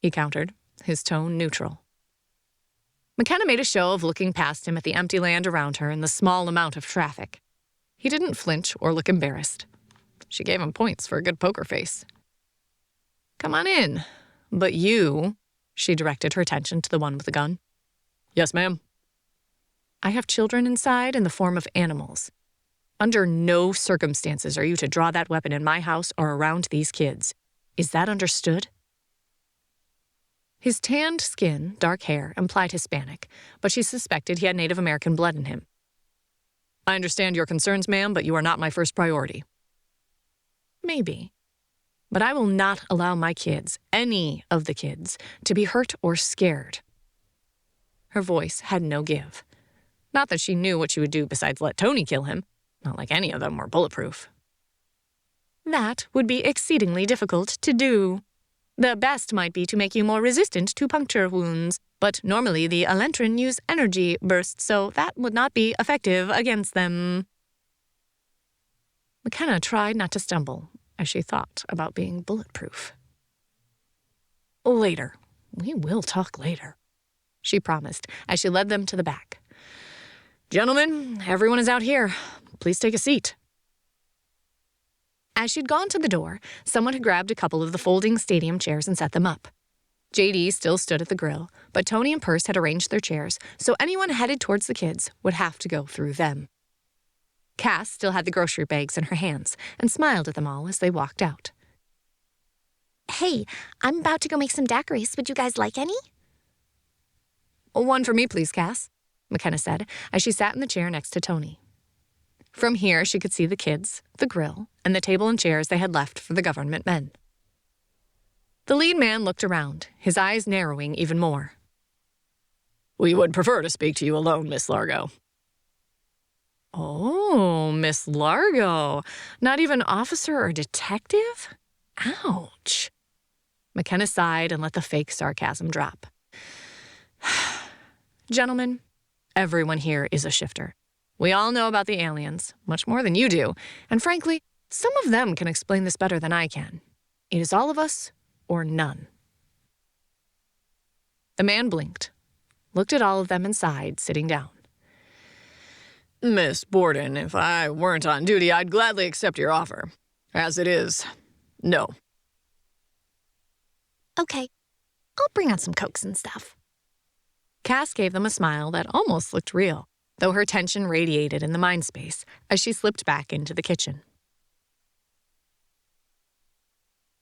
he countered, his tone neutral. McKenna made a show of looking past him at the empty land around her and the small amount of traffic. He didn't flinch or look embarrassed. She gave him points for a good poker face. "Come on in. But you," she directed her attention to the one with the gun. "Yes, ma'am." "I have children inside in the form of animals. Under no circumstances are you to draw that weapon in my house or around these kids. Is that understood?" His tanned skin, dark hair, implied Hispanic, but she suspected he had Native American blood in him. "I understand your concerns, ma'am, but you are not my first priority." "Maybe. But I will not allow my kids, any of the kids, to be hurt or scared." Her voice had no give. Not that she knew what she would do besides let Tony kill him. Not like any of them were bulletproof. "That would be exceedingly difficult to do. The best might be to make you more resistant to puncture wounds, but normally the Elentrin use energy bursts, so that would not be effective against them." McKenna tried not to stumble as she thought about being bulletproof. "Later. We will talk later," she promised as she led them to the back. "Gentlemen, everyone is out here. Please take a seat." As she'd gone to the door, someone had grabbed a couple of the folding stadium chairs and set them up. JD still stood at the grill, but Tony and Perce had arranged their chairs, so anyone headed towards the kids would have to go through them. Cass still had the grocery bags in her hands and smiled at them all as they walked out. "Hey, I'm about to go make some daiquiris. Would you guys like any?" "One for me, please, Cass," McKenna said as she sat in the chair next to Tony. From here, she could see the kids, the grill, and the table and chairs they had left for the government men. The lead man looked around, his eyes narrowing even more. "We would prefer to speak to you alone, Miss Largo." "Oh, Miss Largo. Not even officer or detective? Ouch." McKenna sighed and let the fake sarcasm drop. "Gentlemen, everyone here is a shifter. We all know about the aliens, much more than you do, and frankly, some of them can explain this better than I can. It is all of us or none." The man blinked, looked at all of them and sighed, sitting down. "Miss Borden, if I weren't on duty, I'd gladly accept your offer. As it is, no." "Okay, I'll bring out some Cokes and stuff." Cass gave them a smile that almost looked real, though her tension radiated in the mind space as she slipped back into the kitchen.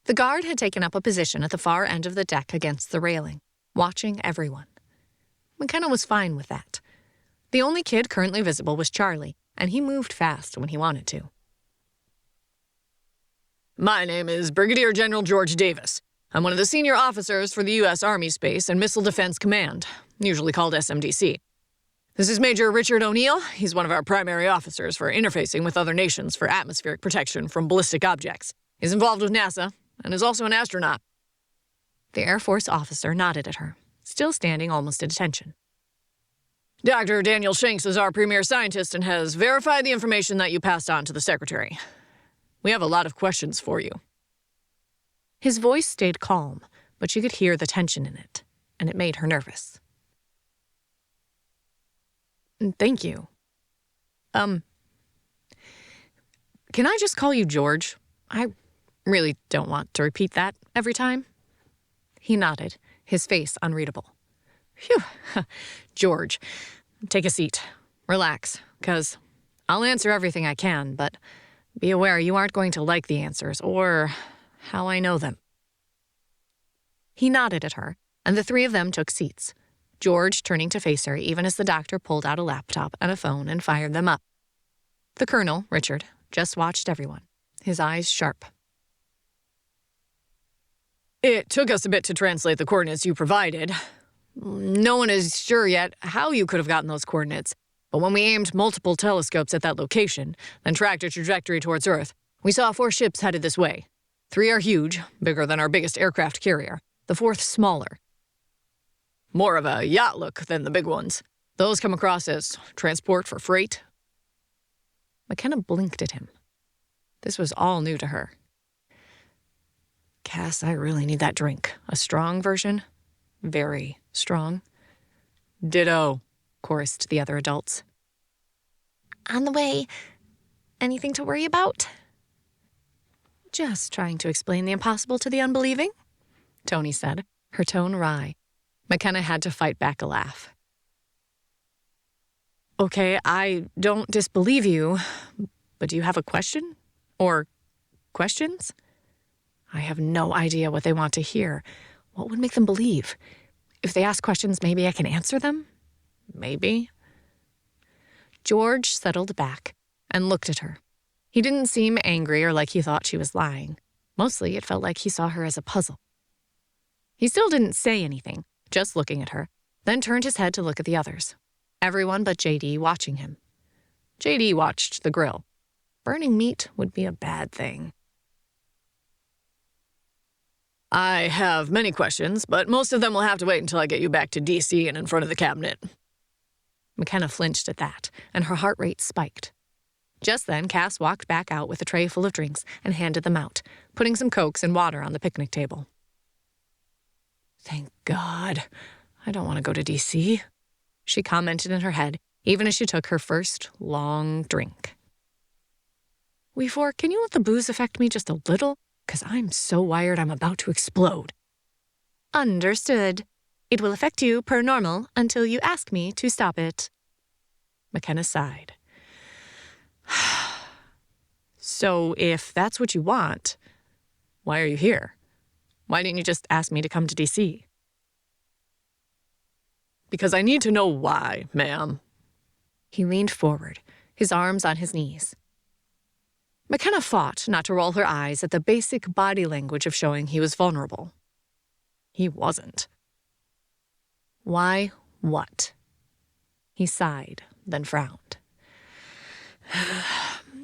The guard had taken up a position at the far end of the deck against the railing, watching everyone. McKenna was fine with that. The only kid currently visible was Charlie, and he moved fast when he wanted to. My name is Brigadier General George Davis. I'm one of the senior officers for the U.S. Army Space and Missile Defense Command, usually called SMDC. This is Major Richard O'Neill. He's one of our primary officers for interfacing with other nations for atmospheric protection from ballistic objects. He's involved with NASA and is also an astronaut. The Air Force officer nodded at her, still standing almost at attention. Dr. Daniel Shanks is our premier scientist and has verified the information that you passed on to the Secretary. We have a lot of questions for you. His voice stayed calm, but she could hear the tension in it, and it made her nervous. Thank you. Can I just call you George? I really don't want to repeat that every time. He nodded, his face unreadable. Phew. George, take a seat. Relax, 'cause I'll answer everything I can, but be aware you aren't going to like the answers or how I know them. He nodded at her, and the three of them took seats, George turning to face her even as the doctor pulled out a laptop and a phone and fired them up. The colonel, Richard, just watched everyone, his eyes sharp. It took us a bit to translate the coordinates you provided. No one is sure yet how you could have gotten those coordinates, but when we aimed multiple telescopes at that location, then tracked a trajectory towards Earth, we saw 4 ships headed this way. 3 are huge, bigger than our biggest aircraft carrier. The 4th smaller. More of a yacht look than the big ones. Those come across as transport for freight. McKenna blinked at him. This was all new to her. Cass, I really need that drink. A strong version? Very strong. Ditto, chorused the other adults. On the way. Anything to worry about? Just trying to explain the impossible to the unbelieving, Tony said, her tone wry. McKenna had to fight back a laugh. Okay, I don't disbelieve you, but do you have a question? Or questions? I have no idea what they want to hear. What would make them believe? If they ask questions, maybe I can answer them? Maybe. George settled back and looked at her. He didn't seem angry or like he thought she was lying. Mostly, it felt like he saw her as a puzzle. He still didn't say anything, just looking at her, then turned his head to look at the others. Everyone but JD watching him. JD watched the grill. Burning meat would be a bad thing. I have many questions, but most of them will have to wait until I get you back to D.C. and in front of the cabinet. McKenna flinched at that, and her heart rate spiked. Just then, Cass walked back out with a tray full of drinks and handed them out, putting some Cokes and water on the picnic table. Thank God. I don't want to go to D.C., she commented in her head, even as she took her first long drink. Weefor, can you let the booze affect me just a little? 'Cause I'm so wired I'm about to explode. Understood. It will affect you per normal until you ask me to stop it. McKenna sighed. So if that's what you want, why are you here? Why didn't you just ask me to come to D.C.? Because I need to know why, ma'am. He leaned forward, his arms on his knees. McKenna fought not to roll her eyes at the basic body language of showing he was vulnerable. He wasn't. Why what? He sighed, then frowned.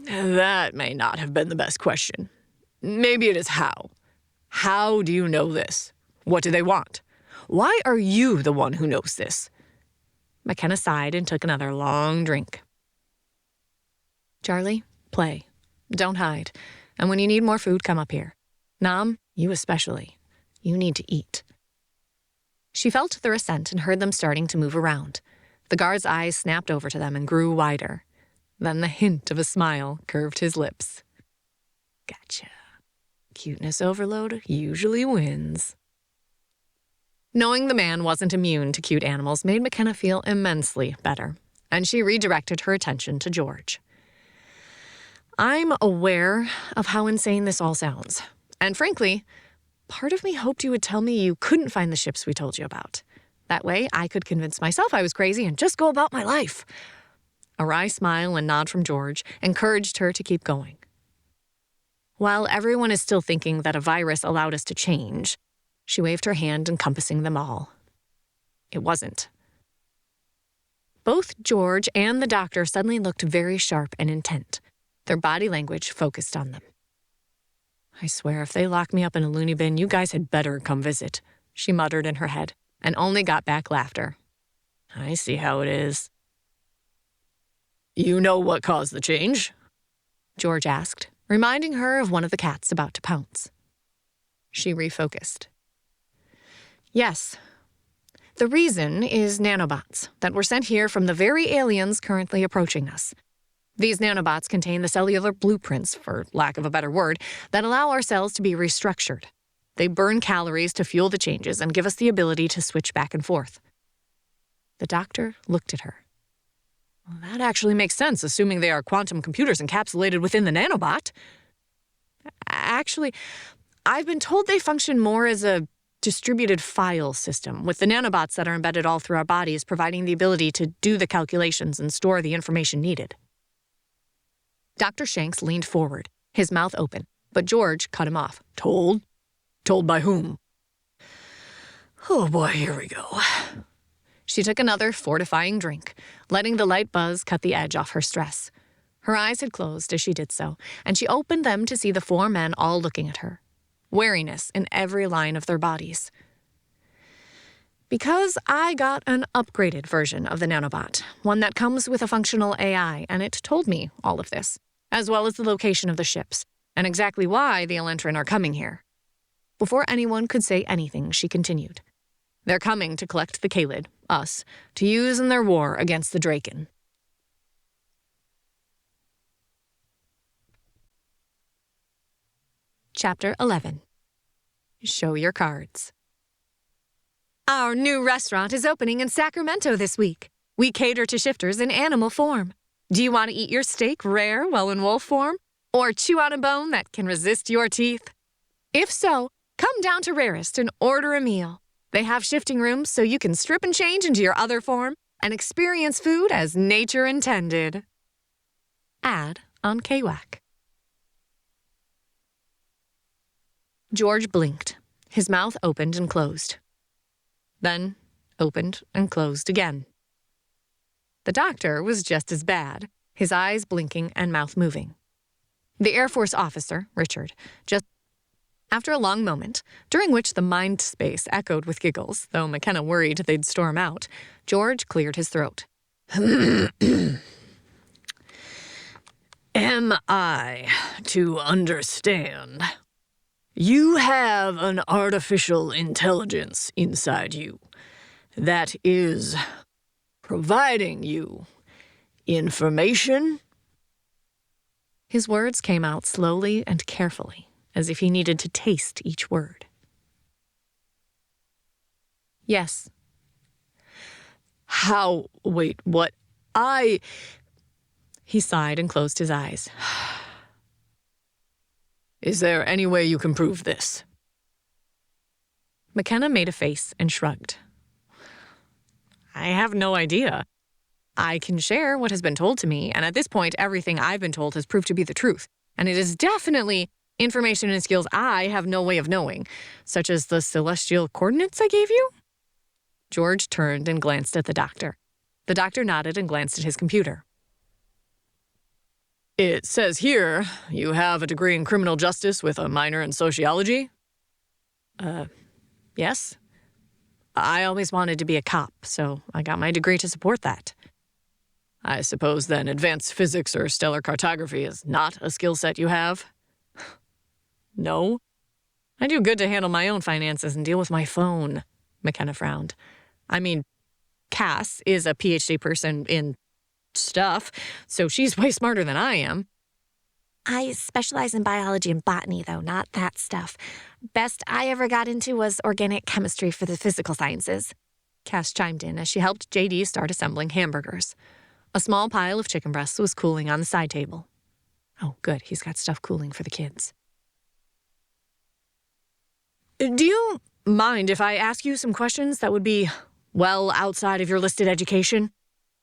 That may not have been the best question. Maybe it is how. How do you know this? What do they want? Why are you the one who knows this? McKenna sighed and took another long drink. Charlie, play. Don't hide. And when you need more food, come up here. Nam, you especially. You need to eat. She felt their assent and heard them starting to move around. The guard's eyes snapped over to them and grew wider. Then the hint of a smile curved his lips. Gotcha. Cuteness overload usually wins. Knowing the man wasn't immune to cute animals made McKenna feel immensely better, and she redirected her attention to George. I'm aware of how insane this all sounds, And frankly, part of me hoped you would tell me you couldn't find the ships we told you about. That way, I could convince myself I was crazy and just go about my life. A wry smile and nod from George encouraged her to keep going. While everyone is still thinking that a virus allowed us to change, she waved her hand encompassing them all. It wasn't. Both George and the doctor suddenly looked very sharp and intent, their body language focused on them. I swear, if they lock me up in a loony bin, you guys had better come visit, she muttered in her head, and only got back laughter. I see how it is. You know what caused the change? George asked, reminding her of one of the cats about to pounce. She refocused. Yes. The reason is nanobots that were sent here from the very aliens currently approaching us. These nanobots contain the cellular blueprints, for lack of a better word, that allow our cells to be restructured. They burn calories to fuel the changes and give us the ability to switch back and forth. The doctor looked at her. Well, that actually makes sense, assuming they are quantum computers encapsulated within the nanobot. Actually, I've been told they function more as a distributed file system, with the nanobots that are embedded all through our bodies providing the ability to do the calculations and store the information needed. Dr. Shanks leaned forward, his mouth open, but George cut him off. Told? Told by whom? Oh boy, here we go. She took another fortifying drink, letting the light buzz cut the edge off her stress. Her eyes had closed as she did so, and she opened them to see the four men all looking at her, wariness in every line of their bodies. Because I got an upgraded version of the nanobot, one that comes with a functional AI, and it told me all of this, as well as the location of the ships, and exactly why the Elentrin are coming here. Before anyone could say anything, she continued. They're coming to collect the Kaylid, us, to use in their war against the Draken. Chapter 11. Show your cards. Our new restaurant is opening in Sacramento this week. We cater to shifters in animal form. Do you want to eat your steak rare while in wolf form? Or chew on a bone that can resist your teeth? If so, come down to Rarest and order a meal. They have shifting rooms so you can strip and change into your other form and experience food as nature intended. Ad on KWAC. George blinked. His mouth opened and closed. Then opened and closed again. The doctor was just as bad, his eyes blinking and mouth moving. The Air Force officer, Richard, just after a long moment, during which the mind space echoed with giggles, though McKenna worried they'd storm out, George cleared his throat. Am I to understand? You have an artificial intelligence inside you that is providing you information? His words came out slowly and carefully, as if he needed to taste each word. Yes. How? Wait, what? He sighed and closed his eyes. Is there any way you can prove this? McKenna made a face and shrugged. I have no idea. I can share what has been told to me, and at this point, everything I've been told has proved to be the truth. And it is definitely information and skills I have no way of knowing, such as the celestial coordinates I gave you? George turned and glanced at the doctor. The doctor nodded and glanced at his computer. It says here you have a degree in criminal justice with a minor in sociology? Yes. I always wanted to be a cop, so I got my degree to support that. I suppose then advanced physics or stellar cartography is not a skill set you have? No. I do good to handle my own finances and deal with my phone, McKenna frowned. I mean, Cass is a PhD person in stuff, so she's way smarter than I am. I specialize in biology and botany, though, not that stuff. Best I ever got into was organic chemistry for the physical sciences. Cass chimed in as she helped JD start assembling hamburgers. A small pile of chicken breasts was cooling on the side table. Oh, good, he's got stuff cooling for the kids. Do you mind if I ask you some questions that would be well outside of your listed education?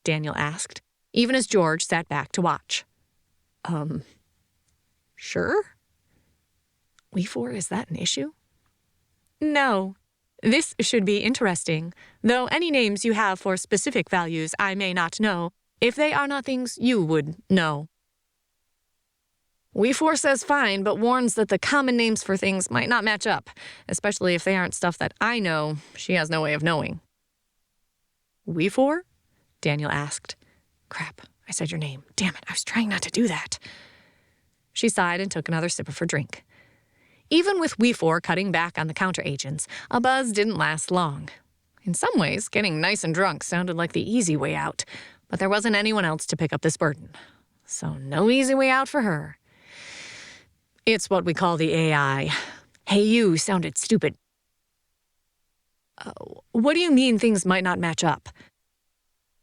Daniel asked, even as George sat back to watch. Sure? We4, is that an issue? No. This should be interesting, though any names you have for specific values I may not know, if they are not things you would know. We4 says fine, but warns that the common names for things might not match up, especially if they aren't stuff that I know she has no way of knowing. We4? Daniel asked. Crap, I said your name. Damn it, I was trying not to do that. She sighed and took another sip of her drink. Even with We4 cutting back on the counteragents, a buzz didn't last long. In some ways, getting nice and drunk sounded like the easy way out, but there wasn't anyone else to pick up this burden. So no easy way out for her. It's what we call the AI. Hey, you sounded stupid. What do you mean things might not match up?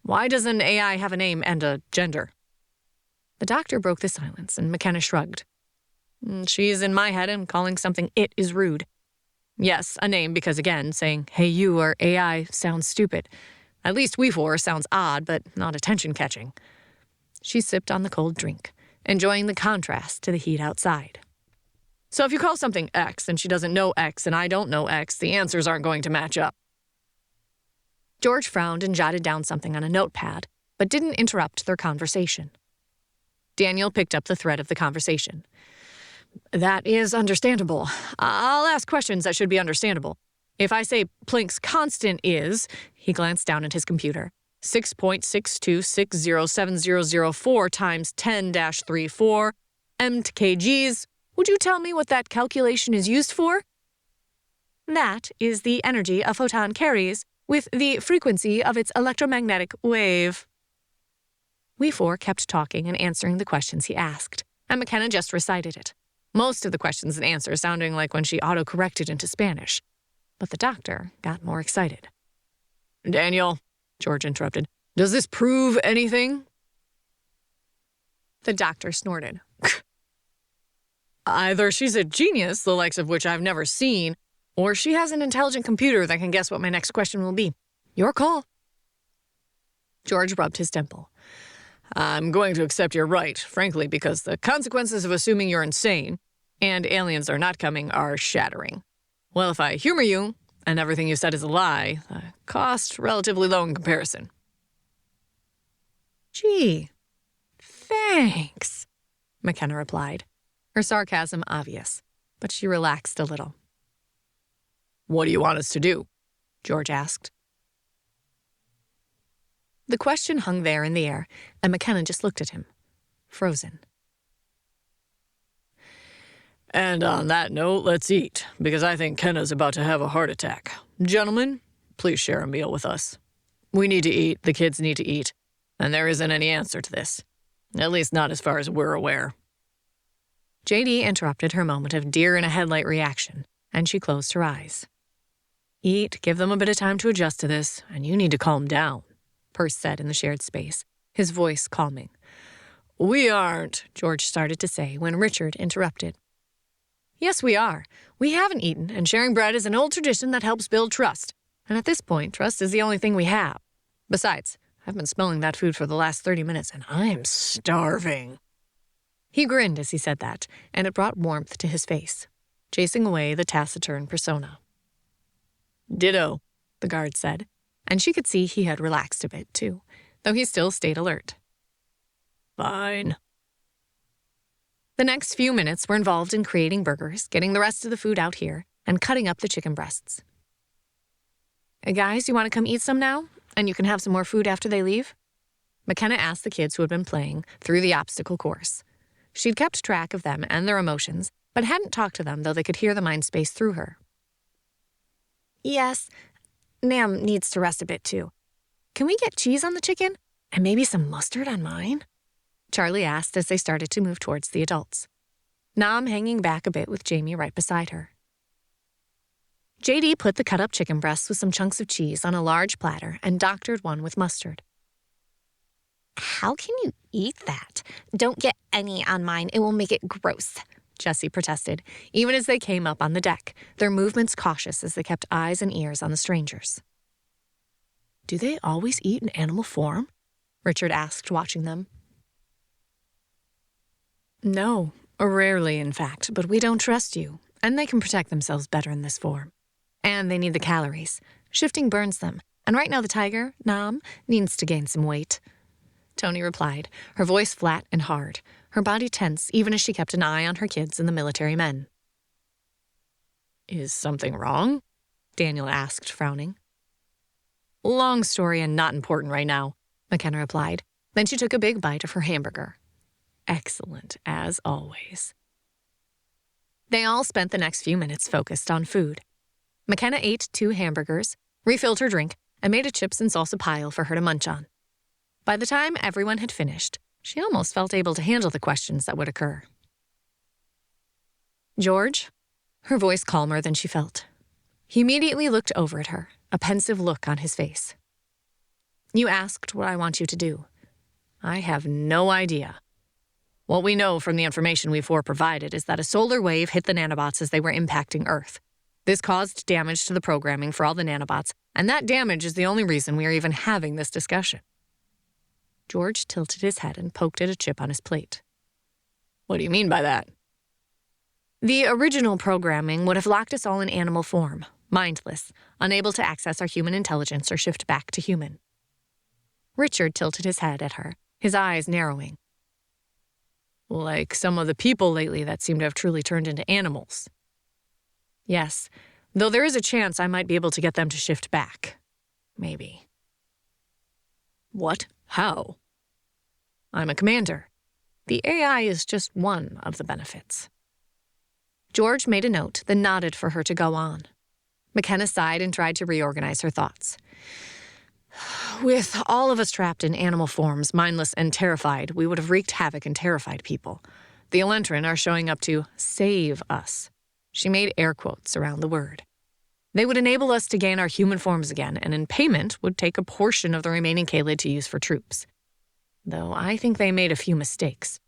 Why does an AI have a name and a gender? The doctor broke the silence, and McKenna shrugged. She's in my head, and calling something it is rude. Yes, a name, because again, saying, hey, you or AI sounds stupid. At least We4 sounds odd, but not attention-catching. She sipped on the cold drink, enjoying the contrast to the heat outside. So if you call something X and she doesn't know X and I don't know X, the answers aren't going to match up. George frowned and jotted down something on a notepad, but didn't interrupt their conversation. Daniel picked up the thread of the conversation. That is understandable. I'll ask questions that should be understandable. If I say Planck's constant is, he glanced down at his computer, 6.6260704 times 10-34 m to kgs, would you tell me what that calculation is used for? That is the energy a photon carries with the frequency of its electromagnetic wave. We4 kept talking and answering the questions he asked, and McKenna just recited it. Most of the questions and answers sounding like when she auto-corrected into Spanish. But the doctor got more excited. Daniel, George interrupted, does this prove anything? The doctor snorted. Either she's a genius, the likes of which I've never seen, or she has an intelligent computer that can guess what my next question will be. Your call. George rubbed his temple. I'm going to accept you're right, frankly, because the consequences of assuming you're insane and aliens are not coming are shattering. Well, if I humor you and everything you said is a lie, the cost relatively low in comparison. Gee, thanks, McKenna replied, her sarcasm obvious, but she relaxed a little. What do you want us to do? George asked. The question hung there in the air, and McKenna just looked at him, frozen. And on that note, let's eat, because I think Kenna's about to have a heart attack. Gentlemen, please share a meal with us. We need to eat, the kids need to eat, and there isn't any answer to this. At least not as far as we're aware. JD interrupted her moment of deer-in-a-headlight reaction, and she closed her eyes. Eat, give them a bit of time to adjust to this, and you need to calm down, Perce said in the shared space, his voice calming. We aren't, George started to say when Richard interrupted. Yes, we are. We haven't eaten, and sharing bread is an old tradition that helps build trust. And at this point, trust is the only thing we have. Besides, I've been smelling that food for the last 30 minutes, and I am starving. He grinned as he said that, and it brought warmth to his face, chasing away the taciturn persona. Ditto, the guard said, and she could see he had relaxed a bit, too, though he still stayed alert. Fine. The next few minutes were involved in creating burgers, getting the rest of the food out here, and cutting up the chicken breasts. Guys, you want to come eat some now? And you can have some more food after they leave? McKenna asked the kids who had been playing through the obstacle course. She'd kept track of them and their emotions, but hadn't talked to them, though they could hear the mind space through her. Yes, Nam needs to rest a bit, too. Can we get cheese on the chicken? And maybe some mustard on mine? Charlie asked as they started to move towards the adults. Nam hanging back a bit with Jamie right beside her. JD put the cut-up chicken breasts with some chunks of cheese on a large platter and doctored one with mustard. How can you eat that? Don't get any on mine. It will make it gross. Jessie protested, even as they came up on the deck, their movements cautious as they kept eyes and ears on the strangers. Do they always eat in animal form? Richard asked, watching them. No, rarely in fact, but we don't trust you, and they can protect themselves better in this form. And they need the calories. Shifting burns them, and right now the tiger, Nam, needs to gain some weight. Tony replied, her voice flat and hard, her body tense even as she kept an eye on her kids and the military men. Is something wrong? Daniel asked, frowning. Long story and not important right now, McKenna replied. Then she took a big bite of her hamburger. Excellent, as always. They all spent the next few minutes focused on food. McKenna ate 2 hamburgers, refilled her drink, and made a chips and salsa pile for her to munch on. By the time everyone had finished, she almost felt able to handle the questions that would occur. George? Her voice calmer than she felt. He immediately looked over at her, a pensive look on his face. You asked what I want you to do. I have no idea. What we know from the information we've provided is that a solar wave hit the nanobots as they were impacting Earth. This caused damage to the programming for all the nanobots, and that damage is the only reason we are even having this discussion. George tilted his head and poked at a chip on his plate. What do you mean by that? The original programming would have locked us all in animal form, mindless, unable to access our human intelligence or shift back to human. Richard tilted his head at her, his eyes narrowing. Like some of the people lately that seem to have truly turned into animals. Yes, though there is a chance I might be able to get them to shift back. Maybe. What? How? I'm a commander. The AI is just one of the benefits. George made a note, then nodded for her to go on. McKenna sighed and tried to reorganize her thoughts. With all of us trapped in animal forms, mindless and terrified, we would have wreaked havoc and terrified people. The Elentrin are showing up to save us. She made air quotes around the word. They would enable us to gain our human forms again, and in payment would take a portion of the remaining Kaylid to use for troops. Though I think they made a few mistakes.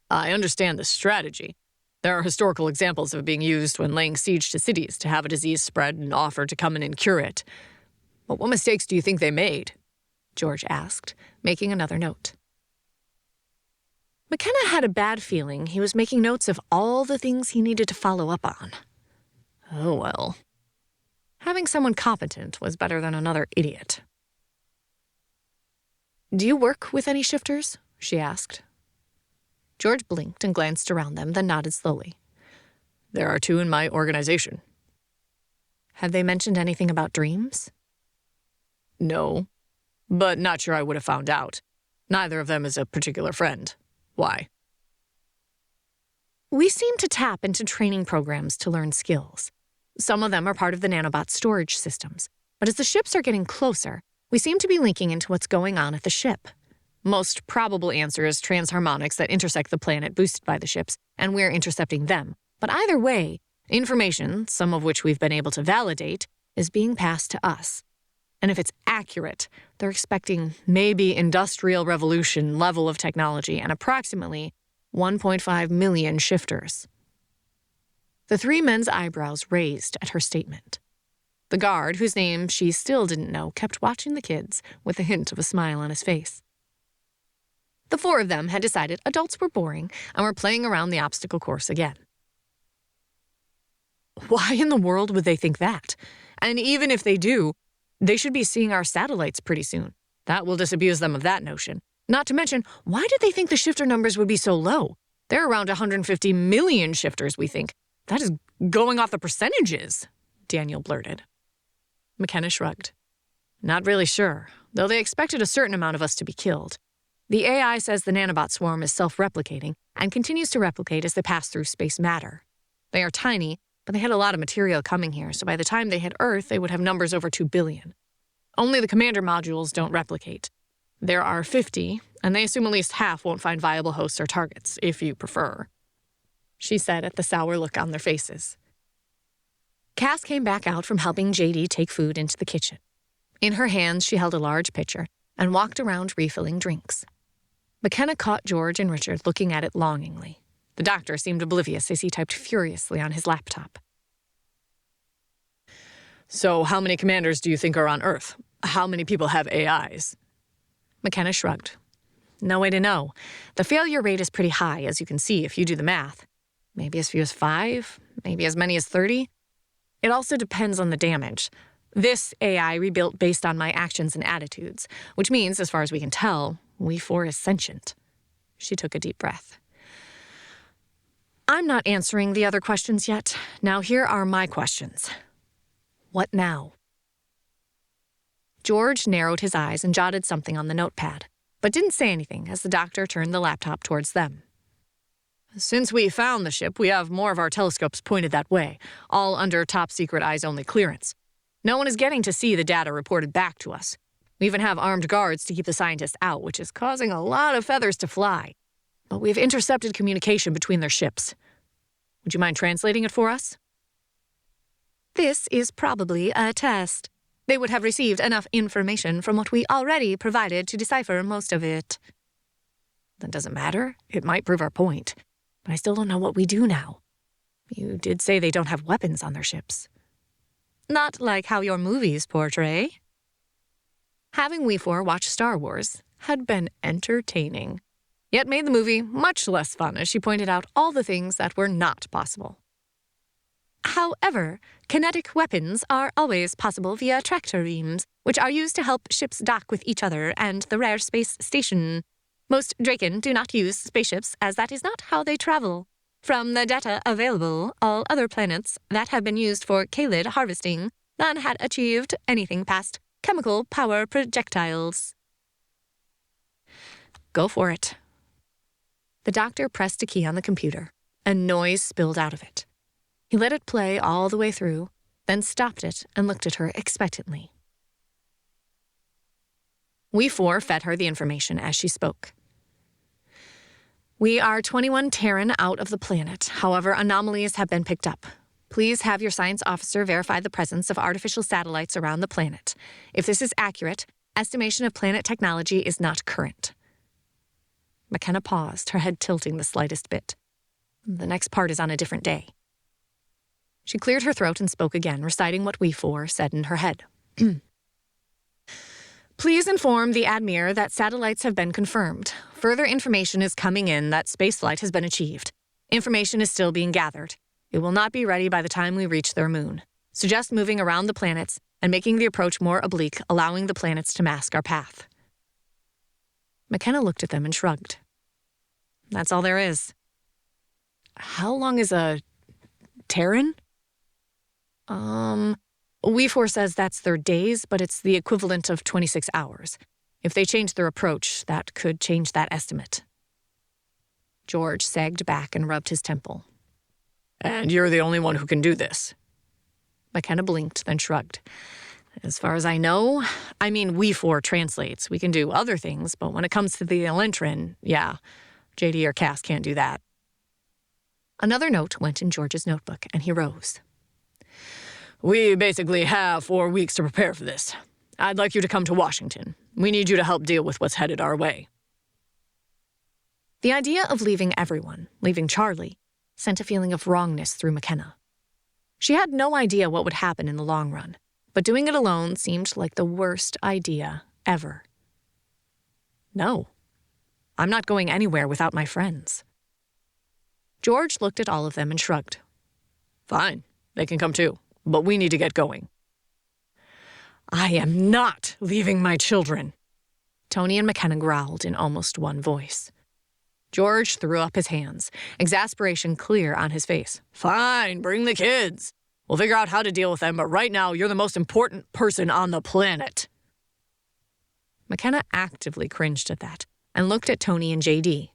I understand the strategy. There are historical examples of it being used when laying siege to cities to have a disease spread and offer to come in and cure it. But what mistakes do you think they made? George asked, making another note. McKenna had a bad feeling he was making notes of all the things he needed to follow up on. Oh, well. Having someone competent was better than another idiot. Do you work with any shifters? She asked. George blinked and glanced around them, then nodded slowly. There are 2 in my organization. Have they mentioned anything about dreams? No, but not sure I would have found out. Neither of them is a particular friend. Why? We seem to tap into training programs to learn skills. Some of them are part of the nanobot storage systems, but as the ships are getting closer, we seem to be linking into what's going on at the ship. Most probable answer is transharmonics that intersect the planet boosted by the ships, and we're intercepting them. But either way, information, some of which we've been able to validate, is being passed to us. And if it's accurate, they're expecting maybe industrial revolution level of technology and approximately 1.5 million shifters. The 3 men's eyebrows raised at her statement. The guard, whose name she still didn't know, kept watching the kids with a hint of a smile on his face. The 4 of them had decided adults were boring and were playing around the obstacle course again. Why in the world would they think that? And even if they do, they should be seeing our satellites pretty soon. That will disabuse them of that notion. Not to mention, why did they think the shifter numbers would be so low? There are around 150 million shifters, we think. That is going off the percentages, Daniel blurted. McKenna shrugged. Not really sure, though they expected a certain amount of us to be killed. The AI says the nanobot swarm is self-replicating and continues to replicate as they pass through space matter. They are tiny, but they had a lot of material coming here, so by the time they hit Earth, they would have numbers over 2 billion. Only the commander modules don't replicate. There are 50, and they assume at least half won't find viable hosts or targets, if you prefer, she said at the sour look on their faces. Cass came back out from helping JD take food into the kitchen. In her hands, she held a large pitcher and walked around refilling drinks. McKenna caught George and Richard looking at it longingly. The doctor seemed oblivious as he typed furiously on his laptop. So how many commanders do you think are on Earth? How many people have AIs? McKenna shrugged. No way to know. The failure rate is pretty high, as you can see if you do the math. Maybe as few as 5, maybe as many as 30. It also depends on the damage. This AI rebuilt based on my actions and attitudes, which means, as far as we can tell, We4 is sentient. She took a deep breath. I'm not answering the other questions yet. Now here are my questions. What now? George narrowed his eyes and jotted something on the notepad, but didn't say anything as the doctor turned the laptop towards them. Since we found the ship, we have more of our telescopes pointed that way, all under top-secret eyes-only clearance. No one is getting to see the data reported back to us. We even have armed guards to keep the scientists out, which is causing a lot of feathers to fly. But we've intercepted communication between their ships. Would you mind translating it for us? This is probably a test. They would have received enough information from what we already provided to decipher most of it. That doesn't matter. It might prove our point. But I still don't know what we do now. You did say they don't have weapons on their ships. Not like how your movies portray. Having We4 watch Star Wars had been entertaining, yet made the movie much less fun as she pointed out all the things that were not possible. However, kinetic weapons are always possible via tractor beams, which are used to help ships dock with each other and the rare space station. Most Draken do not use spaceships, as that is not how they travel. From the data available, all other planets that have been used for Kaylid harvesting, none had achieved anything past chemical power projectiles. Go for it. The doctor pressed a key on the computer, and noise spilled out of it. He let it play all the way through, then stopped it and looked at her expectantly. We4 fed her the information as she spoke. We are 21 Terran out of the planet. However, anomalies have been picked up. Please have your science officer verify the presence of artificial satellites around the planet. If this is accurate, estimation of planet technology is not current. McKenna paused, her head tilting the slightest bit. The next part is on a different day. She cleared her throat and spoke again, reciting what We4 said in her head. Please inform the Admir that satellites have been confirmed. Further information is coming in that spaceflight has been achieved. Information is still being gathered. It will not be ready by the time we reach their moon. Suggest moving around the planets and making the approach more oblique, allowing the planets to mask our path. McKenna looked at them and shrugged. That's all there is. How long is a Terran? We4 says that's their days, but it's the equivalent of 26 hours. If they change their approach, that could change that estimate. George sagged back and rubbed his temple. And you're the only one who can do this. McKenna blinked, then shrugged. As far as I know, We4 translates. We can do other things, but when it comes to the Elentrin, yeah, JD or Cass can't do that. Another note went in George's notebook, and he rose. We basically have 4 weeks to prepare for this. I'd like you to come to Washington. We need you to help deal with what's headed our way. The idea of leaving everyone, leaving Charlie, sent a feeling of wrongness through McKenna. She had no idea what would happen in the long run, but doing it alone seemed like the worst idea ever. No, I'm not going anywhere without my friends. George looked at all of them and shrugged. Fine, they can come too, but we need to get going. I am not leaving my children, Tony and McKenna growled in almost one voice. George threw up his hands, exasperation clear on his face. Fine, bring the kids. We'll figure out how to deal with them, but right now you're the most important person on the planet. McKenna actively cringed at that and looked at Tony and JD.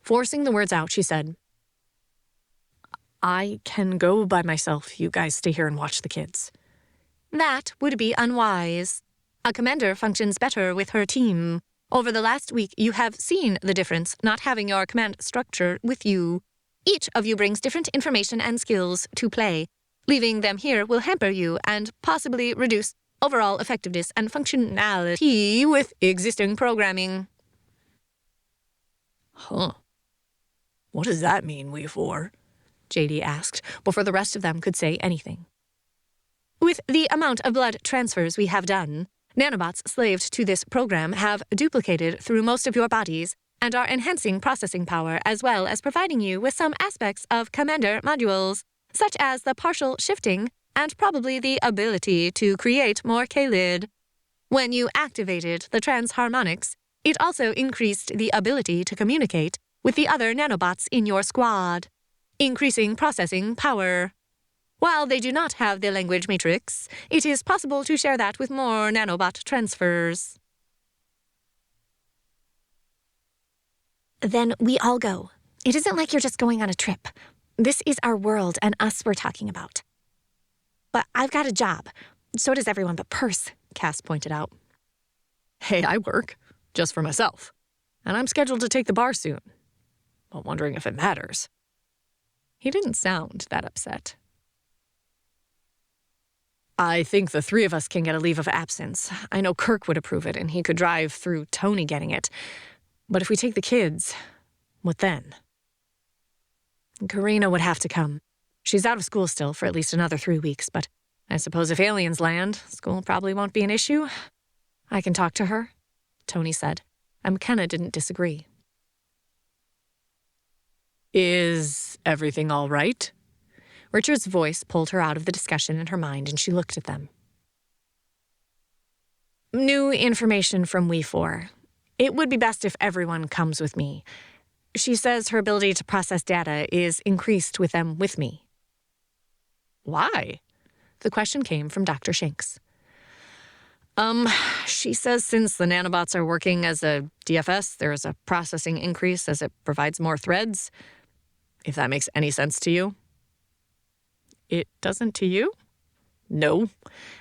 Forcing the words out, she said, I can go by myself. You guys stay here and watch the kids. That would be unwise. A commander functions better with her team. Over the last week, you have seen the difference not having your command structure with you. Each of you brings different information and skills to play. Leaving them here will hamper you and possibly reduce overall effectiveness and functionality with existing programming. Huh. What does that mean, we four? JD asked, before the rest of them could say anything. With the amount of blood transfers we have done, nanobots slaved to this program have duplicated through most of your bodies and are enhancing processing power as well as providing you with some aspects of commander modules, such as the partial shifting and probably the ability to create more Kaylid. When you activated the transharmonics, it also increased the ability to communicate with the other nanobots in your squad, increasing processing power. While they do not have the language matrix, it is possible to share that with more nanobot transfers. Then we all go. It isn't like you're just going on a trip. This is our world and us we're talking about. But I've got a job. So does everyone but Perse, Cass pointed out. Hey, I work. Just for myself. And I'm scheduled to take the bar soon. But wondering if it matters. He didn't sound that upset. I think the three of us can get a leave of absence. I know Kirk would approve it, and he could drive through Tony getting it. But if we take the kids, what then? Karina would have to come. She's out of school still for at least another 3 weeks, but I suppose if aliens land, school probably won't be an issue. I can talk to her, Tony said, and McKenna didn't disagree. Is everything all right? Richard's voice pulled her out of the discussion in her mind, and she looked at them. New information from We Four. It would be best if everyone comes with me. She says her ability to process data is increased with them with me. Why? The question came from Dr. Shanks. She says since the nanobots are working as a DFS, there is a processing increase as it provides more threads. If that makes any sense to you? It doesn't to you? No.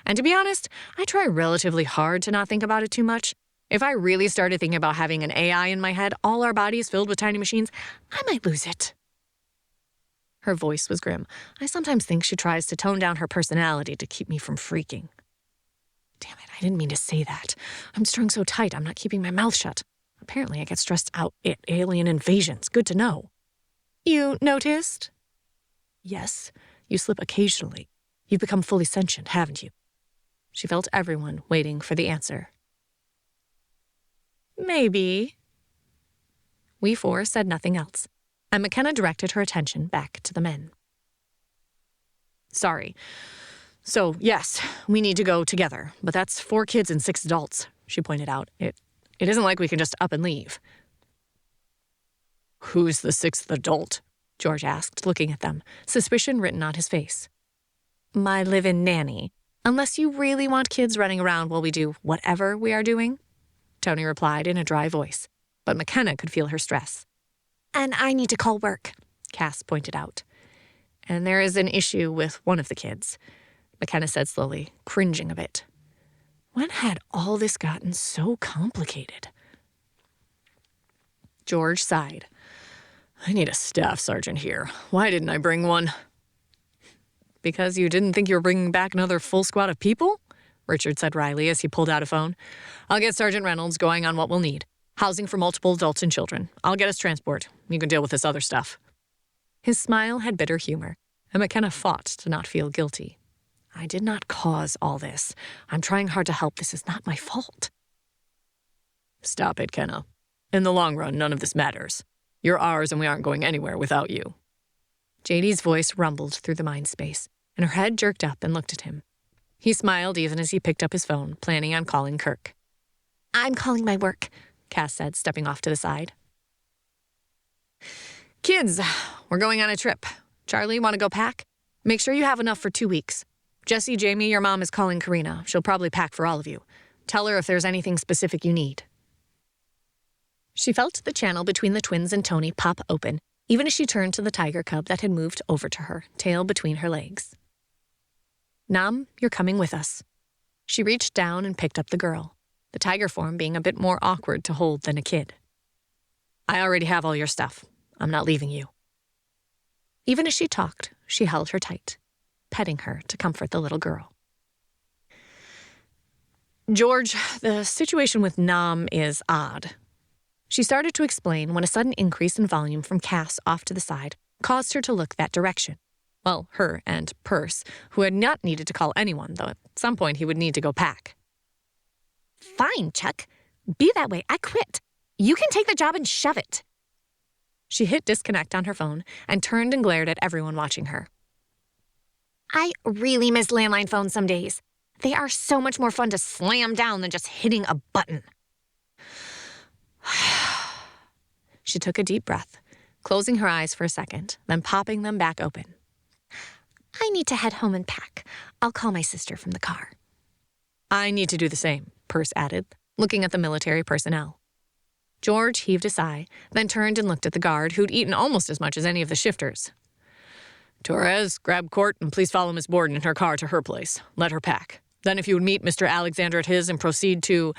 And to be honest, I try relatively hard to not think about it too much. If I really started thinking about having an AI in my head, all our bodies filled with tiny machines, I might lose it. Her voice was grim. I sometimes think she tries to tone down her personality to keep me from freaking. Damn it, I didn't mean to say that. I'm strung so tight, I'm not keeping my mouth shut. Apparently I get stressed out at alien invasions. Good to know. You noticed? Yes, you slip occasionally. You've become fully sentient, haven't you? She felt everyone waiting for the answer. Maybe. We four said nothing else, and McKenna directed her attention back to the men. Sorry. So, yes, we need to go together, but that's 4 kids and 6 adults, she pointed out. It isn't like we can just up and leave. Who's the 6th adult? George asked, looking at them, suspicion written on his face. My live-in nanny, unless you really want kids running around while we do whatever we are doing, Tony replied in a dry voice, but McKenna could feel her stress. And I need to call work, Cass pointed out. And there is an issue with one of the kids, McKenna said slowly, cringing a bit. When had all this gotten so complicated? George sighed. I need a staff sergeant here. Why didn't I bring one? Because you didn't think you were bringing back another full squad of people? Richard said wryly as he pulled out a phone. I'll get Sergeant Reynolds going on what we'll need. Housing for multiple adults and children. I'll get us transport. You can deal with this other stuff. His smile had bitter humor, and McKenna fought to not feel guilty. I did not cause all this. I'm trying hard to help. This is not my fault. Stop it, Kenna. In the long run, none of this matters. You're ours and we aren't going anywhere without you. JD's voice rumbled through the mind space, and her head jerked up and looked at him. He smiled even as he picked up his phone, planning on calling Kirk. I'm calling my work, Cass said, stepping off to the side. Kids, we're going on a trip. Charlie, want to go pack? Make sure you have enough for 2 weeks. Jessie, Jamie, your mom is calling Karina. She'll probably pack for all of you. Tell her if there's anything specific you need. She felt the channel between the twins and Tony pop open, even as she turned to the tiger cub that had moved over to her, tail between her legs. Nam, you're coming with us. She reached down and picked up the girl, the tiger form being a bit more awkward to hold than a kid. I already have all your stuff. I'm not leaving you. Even as she talked, she held her tight, petting her to comfort the little girl. George, the situation with Nam is odd. She started to explain when a sudden increase in volume from Cass off to the side caused her to look that direction. Well, her and Perce, who had not needed to call anyone, though at some point he would need to go pack. Fine, Chuck. Be that way. I quit. You can take the job and shove it. She hit disconnect on her phone and turned and glared at everyone watching her. I really miss landline phones some days. They are so much more fun to slam down than just hitting a button. She took a deep breath, closing her eyes for a second, then popping them back open. I need to head home and pack. I'll call my sister from the car. I need to do the same, Perce added, looking at the military personnel. George heaved a sigh, then turned and looked at the guard, who'd eaten almost as much as any of the shifters. Torres, grab Court and please follow Miss Borden in her car to her place. Let her pack. Then if you would meet Mr. Alexander at his and proceed to...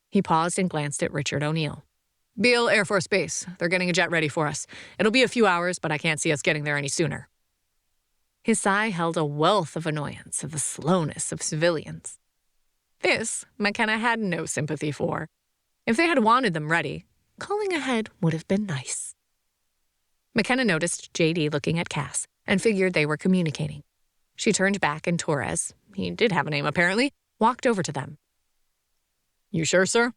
He paused and glanced at Richard O'Neill. Beale Air Force Base. They're getting a jet ready for us. It'll be a few hours, but I can't see us getting there any sooner. His sigh held a wealth of annoyance of the slowness of civilians. This McKenna had no sympathy for. If they had wanted them ready, calling ahead would have been nice. McKenna noticed J.D. looking at Cass and figured they were communicating. She turned back and Torres, he did have a name apparently, walked over to them. You sure, sir?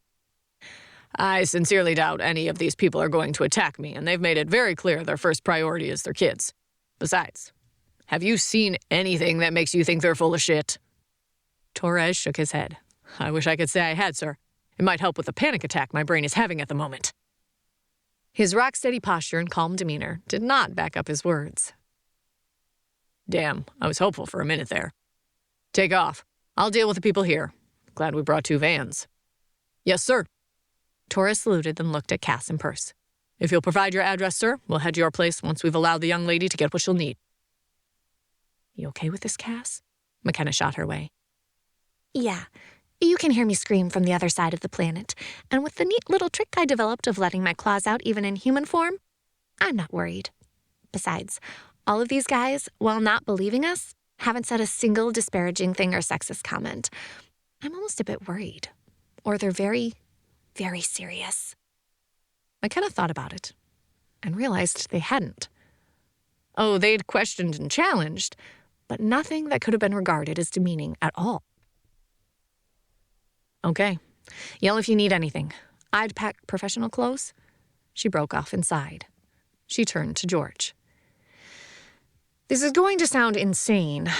I sincerely doubt any of these people are going to attack me, and they've made it very clear their first priority is their kids. Besides, have you seen anything that makes you think they're full of shit? Torres shook his head. I wish I could say I had, sir. It might help with the panic attack my brain is having at the moment. His rock-steady posture and calm demeanor did not back up his words. Damn, I was hopeful for a minute there. Take off. I'll deal with the people here. Glad we brought 2 vans. Yes, sir. Torres saluted, then looked at Cass and Perce. If you'll provide your address, sir, we'll head to your place once we've allowed the young lady to get what she'll need. You okay with this, Cass? McKenna shot her way. Yeah, you can hear me scream from the other side of the planet, and with the neat little trick I developed of letting my claws out even in human form, I'm not worried. Besides, all of these guys, while not believing us, haven't said a single disparaging thing or sexist comment. I'm almost a bit worried. Or they're very, very serious. McKenna thought about it and realized they hadn't. Oh, they'd questioned and challenged, but nothing that could have been regarded as demeaning at all. Okay, yell if you need anything. I'd pack professional clothes. She broke off and sighed. She turned to George. This is going to sound insane,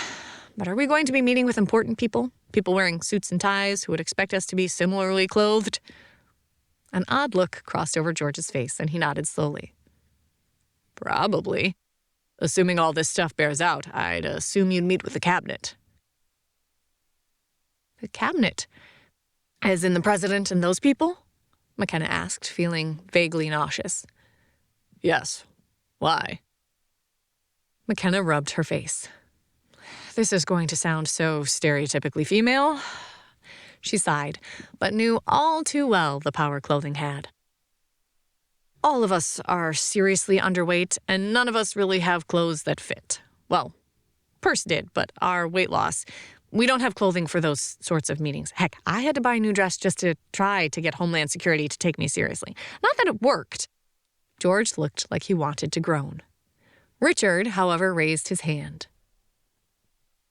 but are we going to be meeting with important people? People wearing suits and ties who would expect us to be similarly clothed? An odd look crossed over George's face, and he nodded slowly. Probably. Assuming all this stuff bears out, I'd assume you'd meet with the cabinet. The cabinet? As in the president and those people? McKenna asked, feeling vaguely nauseous. Yes. Why? McKenna rubbed her face. This is going to sound so stereotypically female. She sighed, but knew all too well the power clothing had. All of us are seriously underweight, and none of us really have clothes that fit. Well, Perce did, but our weight loss, we don't have clothing for those sorts of meetings. Heck, I had to buy a new dress just to try to get Homeland Security to take me seriously. Not that it worked. George looked like he wanted to groan. Richard, however, raised his hand.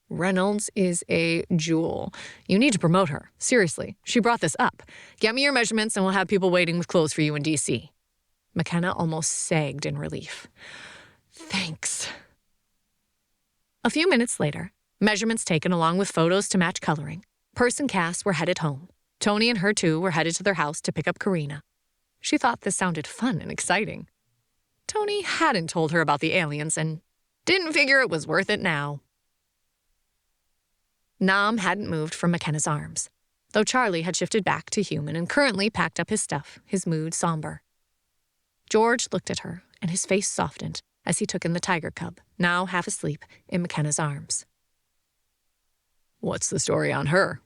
Reynolds is a jewel. You need to promote her. Seriously, she brought this up. Get me your measurements and we'll have people waiting with clothes for you in D.C. McKenna almost sagged in relief. Thanks. A few minutes later, measurements taken along with photos to match coloring, Perce and Cass were headed home. Tony and her two were headed to their house to pick up Karina. She thought this sounded fun and exciting. Tony hadn't told her about the aliens and didn't figure it was worth it now. Nam hadn't moved from McKenna's arms, though Charlie had shifted back to human and currently packed up his stuff, his mood somber. George looked at her, and his face softened as he took in the tiger cub, now half asleep, in McKenna's arms. What's the story on her?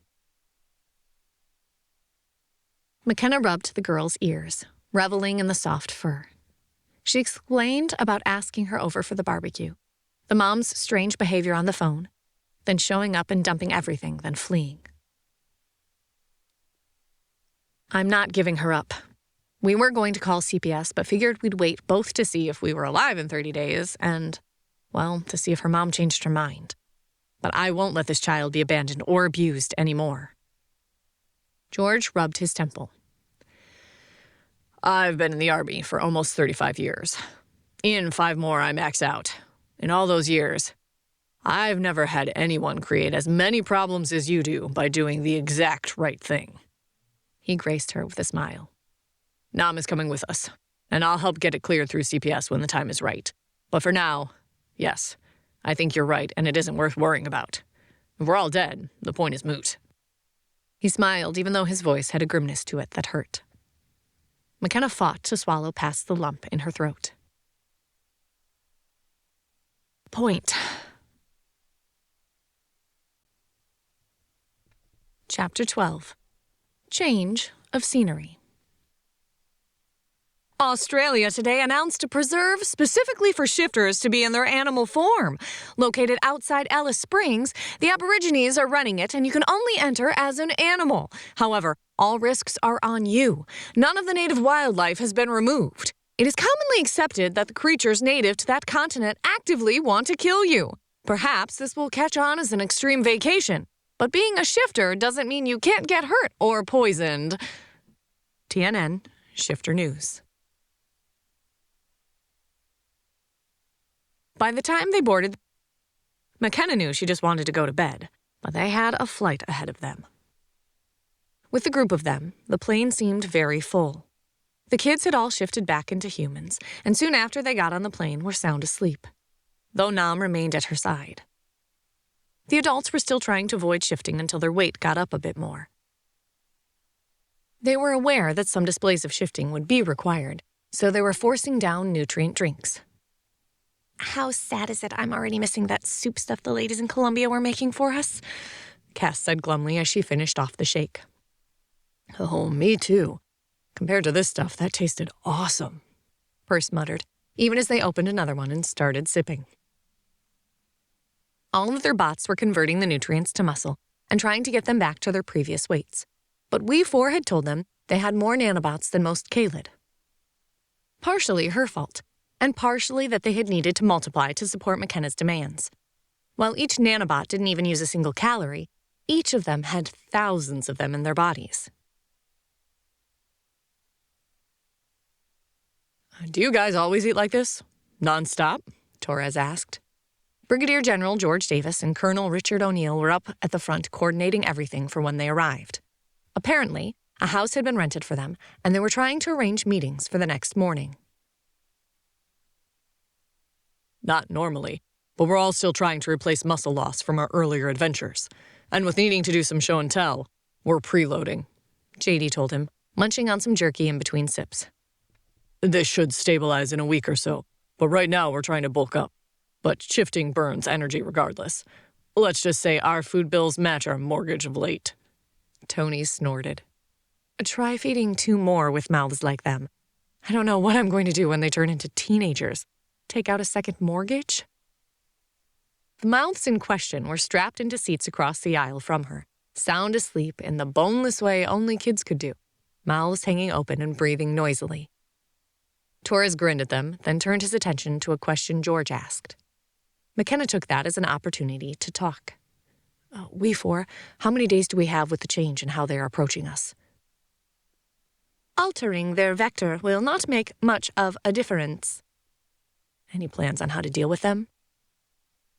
McKenna rubbed the girl's ears, reveling in the soft fur. She explained about asking her over for the barbecue, the mom's strange behavior on the phone, then showing up and dumping everything, then fleeing. I'm not giving her up. We were going to call CPS, but figured we'd wait both to see if we were alive in 30 days and, well, to see if her mom changed her mind. But I won't let this child be abandoned or abused anymore. George rubbed his temple. I've been in the Army for almost 35 years. In 5 more, I max out. In all those years, I've never had anyone create as many problems as you do by doing the exact right thing. He graced her with a smile. Nam is coming with us, and I'll help get it cleared through CPS when the time is right. But for now, yes, I think you're right, and it isn't worth worrying about. If we're all dead, the point is moot. He smiled, even though his voice had a grimness to it that hurt. McKenna fought to swallow past the lump in her throat. Point. Chapter 12. Change of scenery. Australia today announced a preserve specifically for shifters to be in their animal form. Located outside Alice Springs, the Aborigines are running it, and you can only enter as an animal. However, all risks are on you. None of the native wildlife has been removed. It is commonly accepted that the creatures native to that continent actively want to kill you. Perhaps this will catch on as an extreme vacation, but being a shifter doesn't mean you can't get hurt or poisoned. TNN, Shifter News. By the time they boarded, McKenna knew she just wanted to go to bed, but they had a flight ahead of them. With the group of them, the plane seemed very full. The kids had all shifted back into humans, and soon after they got on the plane were sound asleep, though Nam remained at her side. The adults were still trying to avoid shifting until their weight got up a bit more. They were aware that some displays of shifting would be required, so they were forcing down nutrient drinks. How sad is it I'm already missing that soup stuff the ladies in Colombia were making for us? Cass said glumly as she finished off the shake. Oh, me too. Compared to this stuff, that tasted awesome, Perce muttered, even as they opened another one and started sipping. All of their bots were converting the nutrients to muscle and trying to get them back to their previous weights. But we 4 had told them they had more nanobots than most Kaylid. Partially her fault, and partially that they had needed to multiply to support McKenna's demands. While each nanobot didn't even use a single calorie, each of them had thousands of them in their bodies. Do you guys always eat like this? Non-stop? Torres asked. Brigadier General George Davis and Colonel Richard O'Neill were up at the front coordinating everything for when they arrived. Apparently, a house had been rented for them, and they were trying to arrange meetings for the next morning. Not normally, but we're all still trying to replace muscle loss from our earlier adventures. And with needing to do some show and tell, we're preloading, JD told him, munching on some jerky in between sips. This should stabilize in a week or so, but right now we're trying to bulk up. But shifting burns energy regardless. Let's just say our food bills match our mortgage of late. Tony snorted. Try feeding 2 more with mouths like them. I don't know what I'm going to do when they turn into teenagers. Take out a second mortgage? The mouths in question were strapped into seats across the aisle from her, sound asleep in the boneless way only kids could do, mouths hanging open and breathing noisily. Torres grinned at them, then turned his attention to a question George asked. McKenna took that as an opportunity to talk. We 4, how many days do we have with the change and how they are approaching us? Altering their vector will not make much of a difference. Any plans on how to deal with them?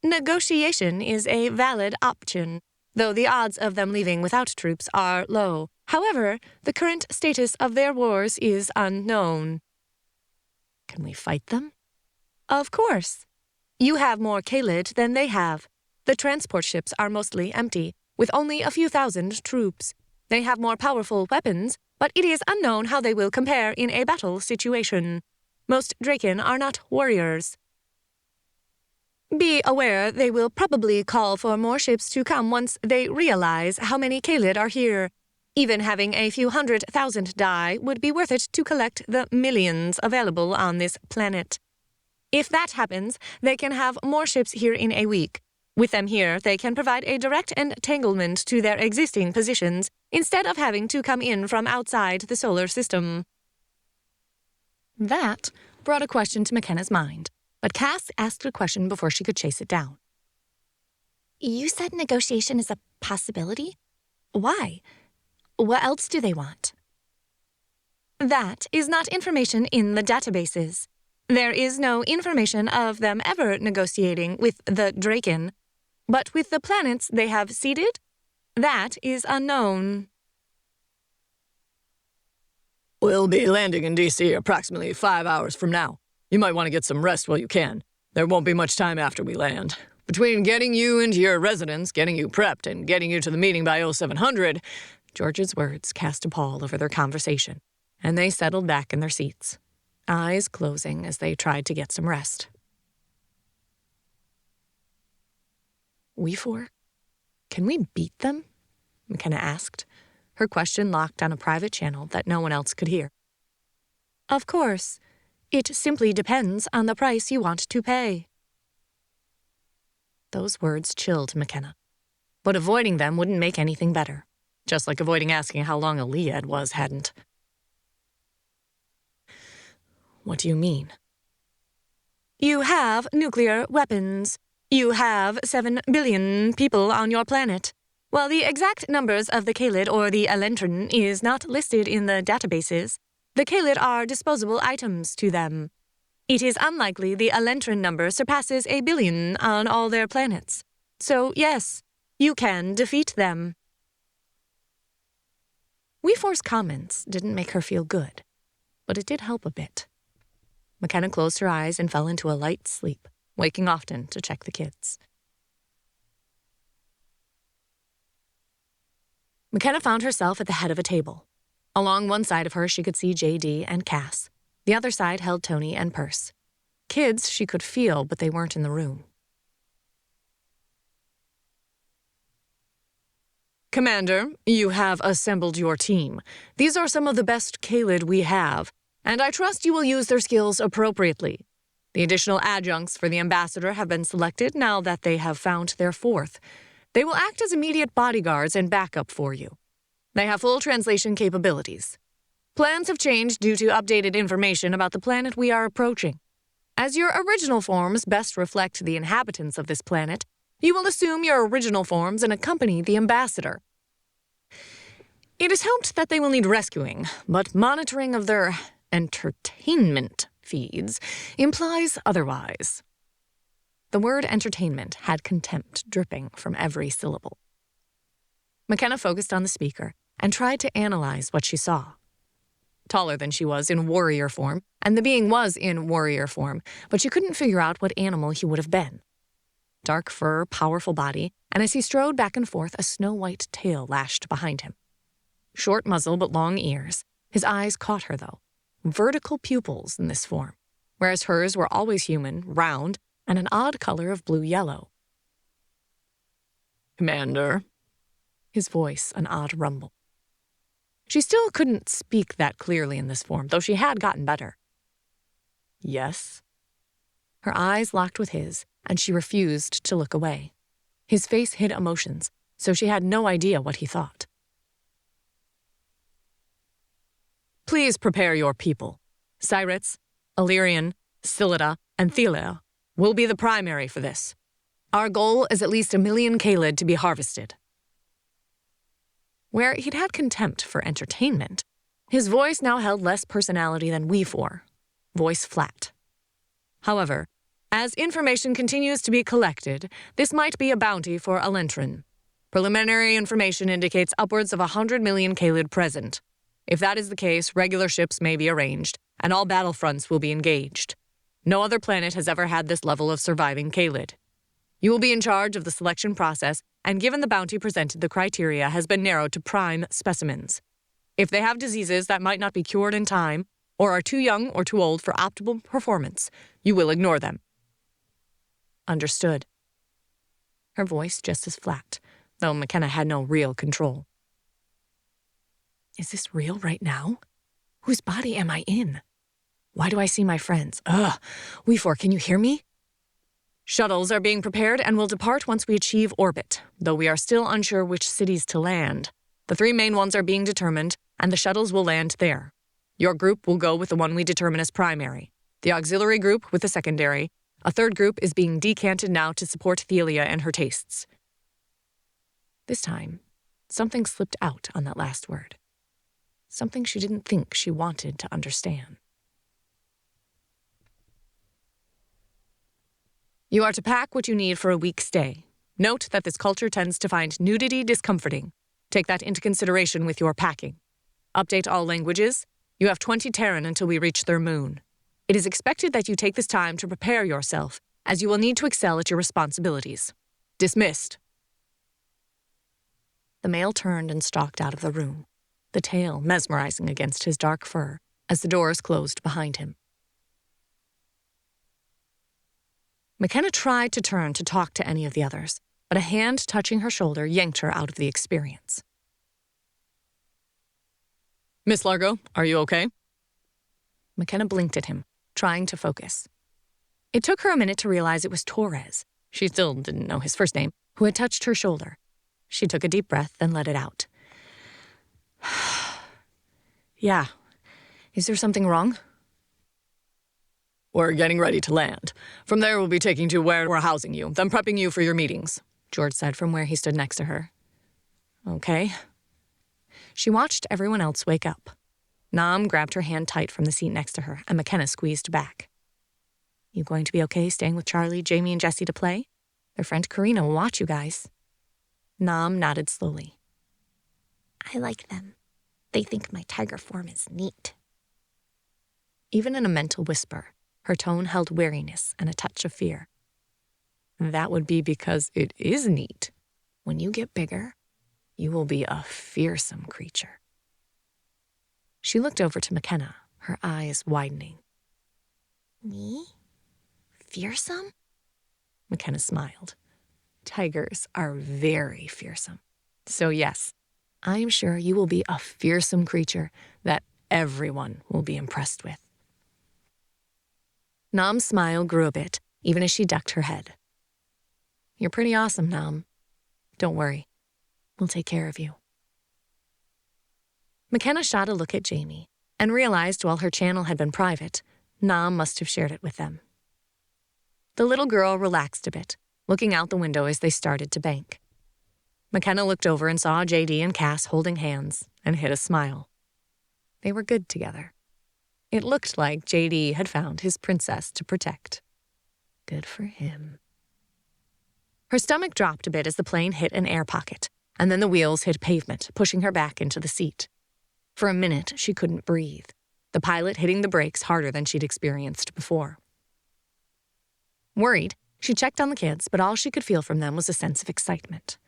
Negotiation is a valid option, though the odds of them leaving without troops are low. However, the current status of their wars is unknown. Can we fight them? Of course. You have more Kaylid than they have. The transport ships are mostly empty, with only a few thousand troops. They have more powerful weapons, but it is unknown how they will compare in a battle situation. Most Draken are not warriors. Be aware they will probably call for more ships to come once they realize how many Kaylid are here. Even having a few 100,000 die would be worth it to collect the millions available on this planet. If that happens, they can have more ships here in a week. With them here, they can provide a direct entanglement to their existing positions instead of having to come in from outside the solar system. That brought a question to McKenna's mind, but Cass asked a question before she could chase it down. You said negotiation is a possibility? Why? What else do they want? That is not information in the databases. There is no information of them ever negotiating with the Draken. But with the planets they have seeded, that is unknown. We'll be landing in D.C. approximately 5 hours from now. You might want to get some rest while you can. There won't be much time after we land. Between getting you into your residence, getting you prepped, and getting you to the meeting by 0700, George's words cast a pall over their conversation, and they settled back in their seats, eyes closing as they tried to get some rest. We four? Can we beat them? McKenna asked, her question locked on a private channel that no one else could hear. Of course. It simply depends on the price you want to pay. Those words chilled McKenna, but avoiding them wouldn't make anything better, just like avoiding asking how long a Liad was hadn't. What do you mean? You have nuclear weapons. You have 7 billion people on your planet. While the exact numbers of the Kaylid or the Elentrin is not listed in the databases, the Kaylid are disposable items to them. It is unlikely the Elentrin number surpasses 1 billion on all their planets. So, yes, you can defeat them. WeFour's comments didn't make her feel good, but it did help a bit. McKenna closed her eyes and fell into a light sleep, waking often to check the kids. McKenna found herself at the head of a table. Along one side of her, she could see J.D. and Cass. The other side held Tony and Perse. Kids she could feel, but they weren't in the room. Commander, you have assembled your team. These are some of the best Kaylid we have, and I trust you will use their skills appropriately. The additional adjuncts for the ambassador have been selected now that they have found their fourth. They will act as immediate bodyguards and backup for you. They have full translation capabilities. Plans have changed due to updated information about the planet we are approaching. As your original forms best reflect the inhabitants of this planet, you will assume your original forms and accompany the ambassador. It is hoped that they will need rescuing, but monitoring of their entertainment feeds implies otherwise. The word entertainment had contempt dripping from every syllable. McKenna focused on the speaker and tried to analyze what she saw. Taller than she was in warrior form, and the being was in warrior form, but she couldn't figure out what animal he would have been. Dark fur, powerful body, and as he strode back and forth, a snow-white tail lashed behind him. Short muzzle but long ears. His eyes caught her, though. Vertical pupils in this form, whereas hers were always human, round, and an odd color of blue-yellow. Commander. His voice an odd rumble. She still couldn't speak that clearly in this form, though she had gotten better. Yes? Her eyes locked with his, and she refused to look away. His face hid emotions, so she had no idea what he thought. Please prepare your people. Cyrits, Illyrian, Scyllida, and Thelea will be the primary for this. Our goal is at least 1 million Kaylid to be harvested. Where he'd had contempt for entertainment, his voice now held less personality than WeFour, voice flat. However, as information continues to be collected, this might be a bounty for Elentrin. Preliminary information indicates upwards of 100 million Kaylid present. If that is the case, regular ships may be arranged, and all battlefronts will be engaged. No other planet has ever had this level of surviving Kaylid. You will be in charge of the selection process, and given the bounty presented, the criteria has been narrowed to prime specimens. If they have diseases that might not be cured in time, or are too young or too old for optimal performance, you will ignore them. Understood. Her voice just as flat, though McKenna had no real control. Is this real right now? Whose body am I in? Why do I see my friends? WeFour, can you hear me? Shuttles are being prepared and will depart once we achieve orbit, though we are still unsure which cities to land. The 3 main ones are being determined, and the shuttles will land there. Your group will go with the one we determine as primary. The auxiliary group with the secondary. A third group is being decanted now to support Thelia and her tastes. This time, something slipped out on that last word. Something she didn't think she wanted to understand. You are to pack what you need for a week's stay. Note that this culture tends to find nudity discomforting. Take that into consideration with your packing. Update all languages. You have 20 Terran until we reach their moon. It is expected that you take this time to prepare yourself, as you will need to excel at your responsibilities. Dismissed. The male turned and stalked out of the room, the tail mesmerizing against his dark fur as the doors closed behind him. McKenna tried to turn to talk to any of the others, but a hand touching her shoulder yanked her out of the experience. Miss Largo, are you okay? McKenna blinked at him, trying to focus. It took her a minute to realize it was Torres, she still didn't know his first name, who had touched her shoulder. She took a deep breath, then let it out. Yeah. Is there something wrong? We're getting ready to land. From there, we'll be taking to where we're housing you, then prepping you for your meetings, George said from where he stood next to her. Okay. She watched everyone else wake up. Nam grabbed her hand tight from the seat next to her, and McKenna squeezed back. You going to be okay staying with Charlie, Jamie, and Jesse to play? Their friend Karina will watch you guys. Nam nodded slowly. I like them. They think my tiger form is neat. Even in a mental whisper, her tone held wariness and a touch of fear. That would be because it is neat. When you get bigger, you will be a fearsome creature. She looked over to McKenna, her eyes widening. Me? Fearsome? McKenna smiled. Tigers are very fearsome. So yes, I'm sure you will be a fearsome creature that everyone will be impressed with. Nam's smile grew a bit, even as she ducked her head. You're pretty awesome, Nam. Don't worry. We'll take care of you. McKenna shot a look at Jamie and realized while her channel had been private, Nam must have shared it with them. The little girl relaxed a bit, looking out the window as they started to bank. McKenna looked over and saw JD and Cass holding hands and hid a smile. They were good together. It looked like JD had found his princess to protect. Good for him. Her stomach dropped a bit as the plane hit an air pocket, and then the wheels hit pavement, pushing her back into the seat. For a minute, she couldn't breathe, the pilot hitting the brakes harder than she'd experienced before. Worried, she checked on the kids, but all she could feel from them was a sense of excitement.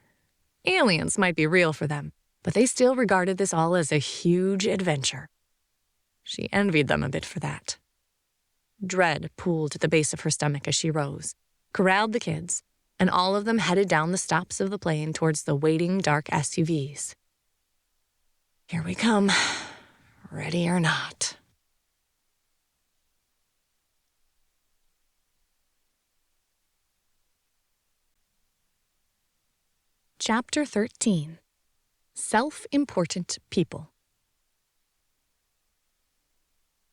Aliens might be real for them, but they still regarded this all as a huge adventure. She envied them a bit for that. Dread pooled at the base of her stomach as she rose, corralled the kids, and all of them headed down the stops of the plane towards the waiting dark SUVs. Here we come, ready or not. Chapter 13. Self-Important People.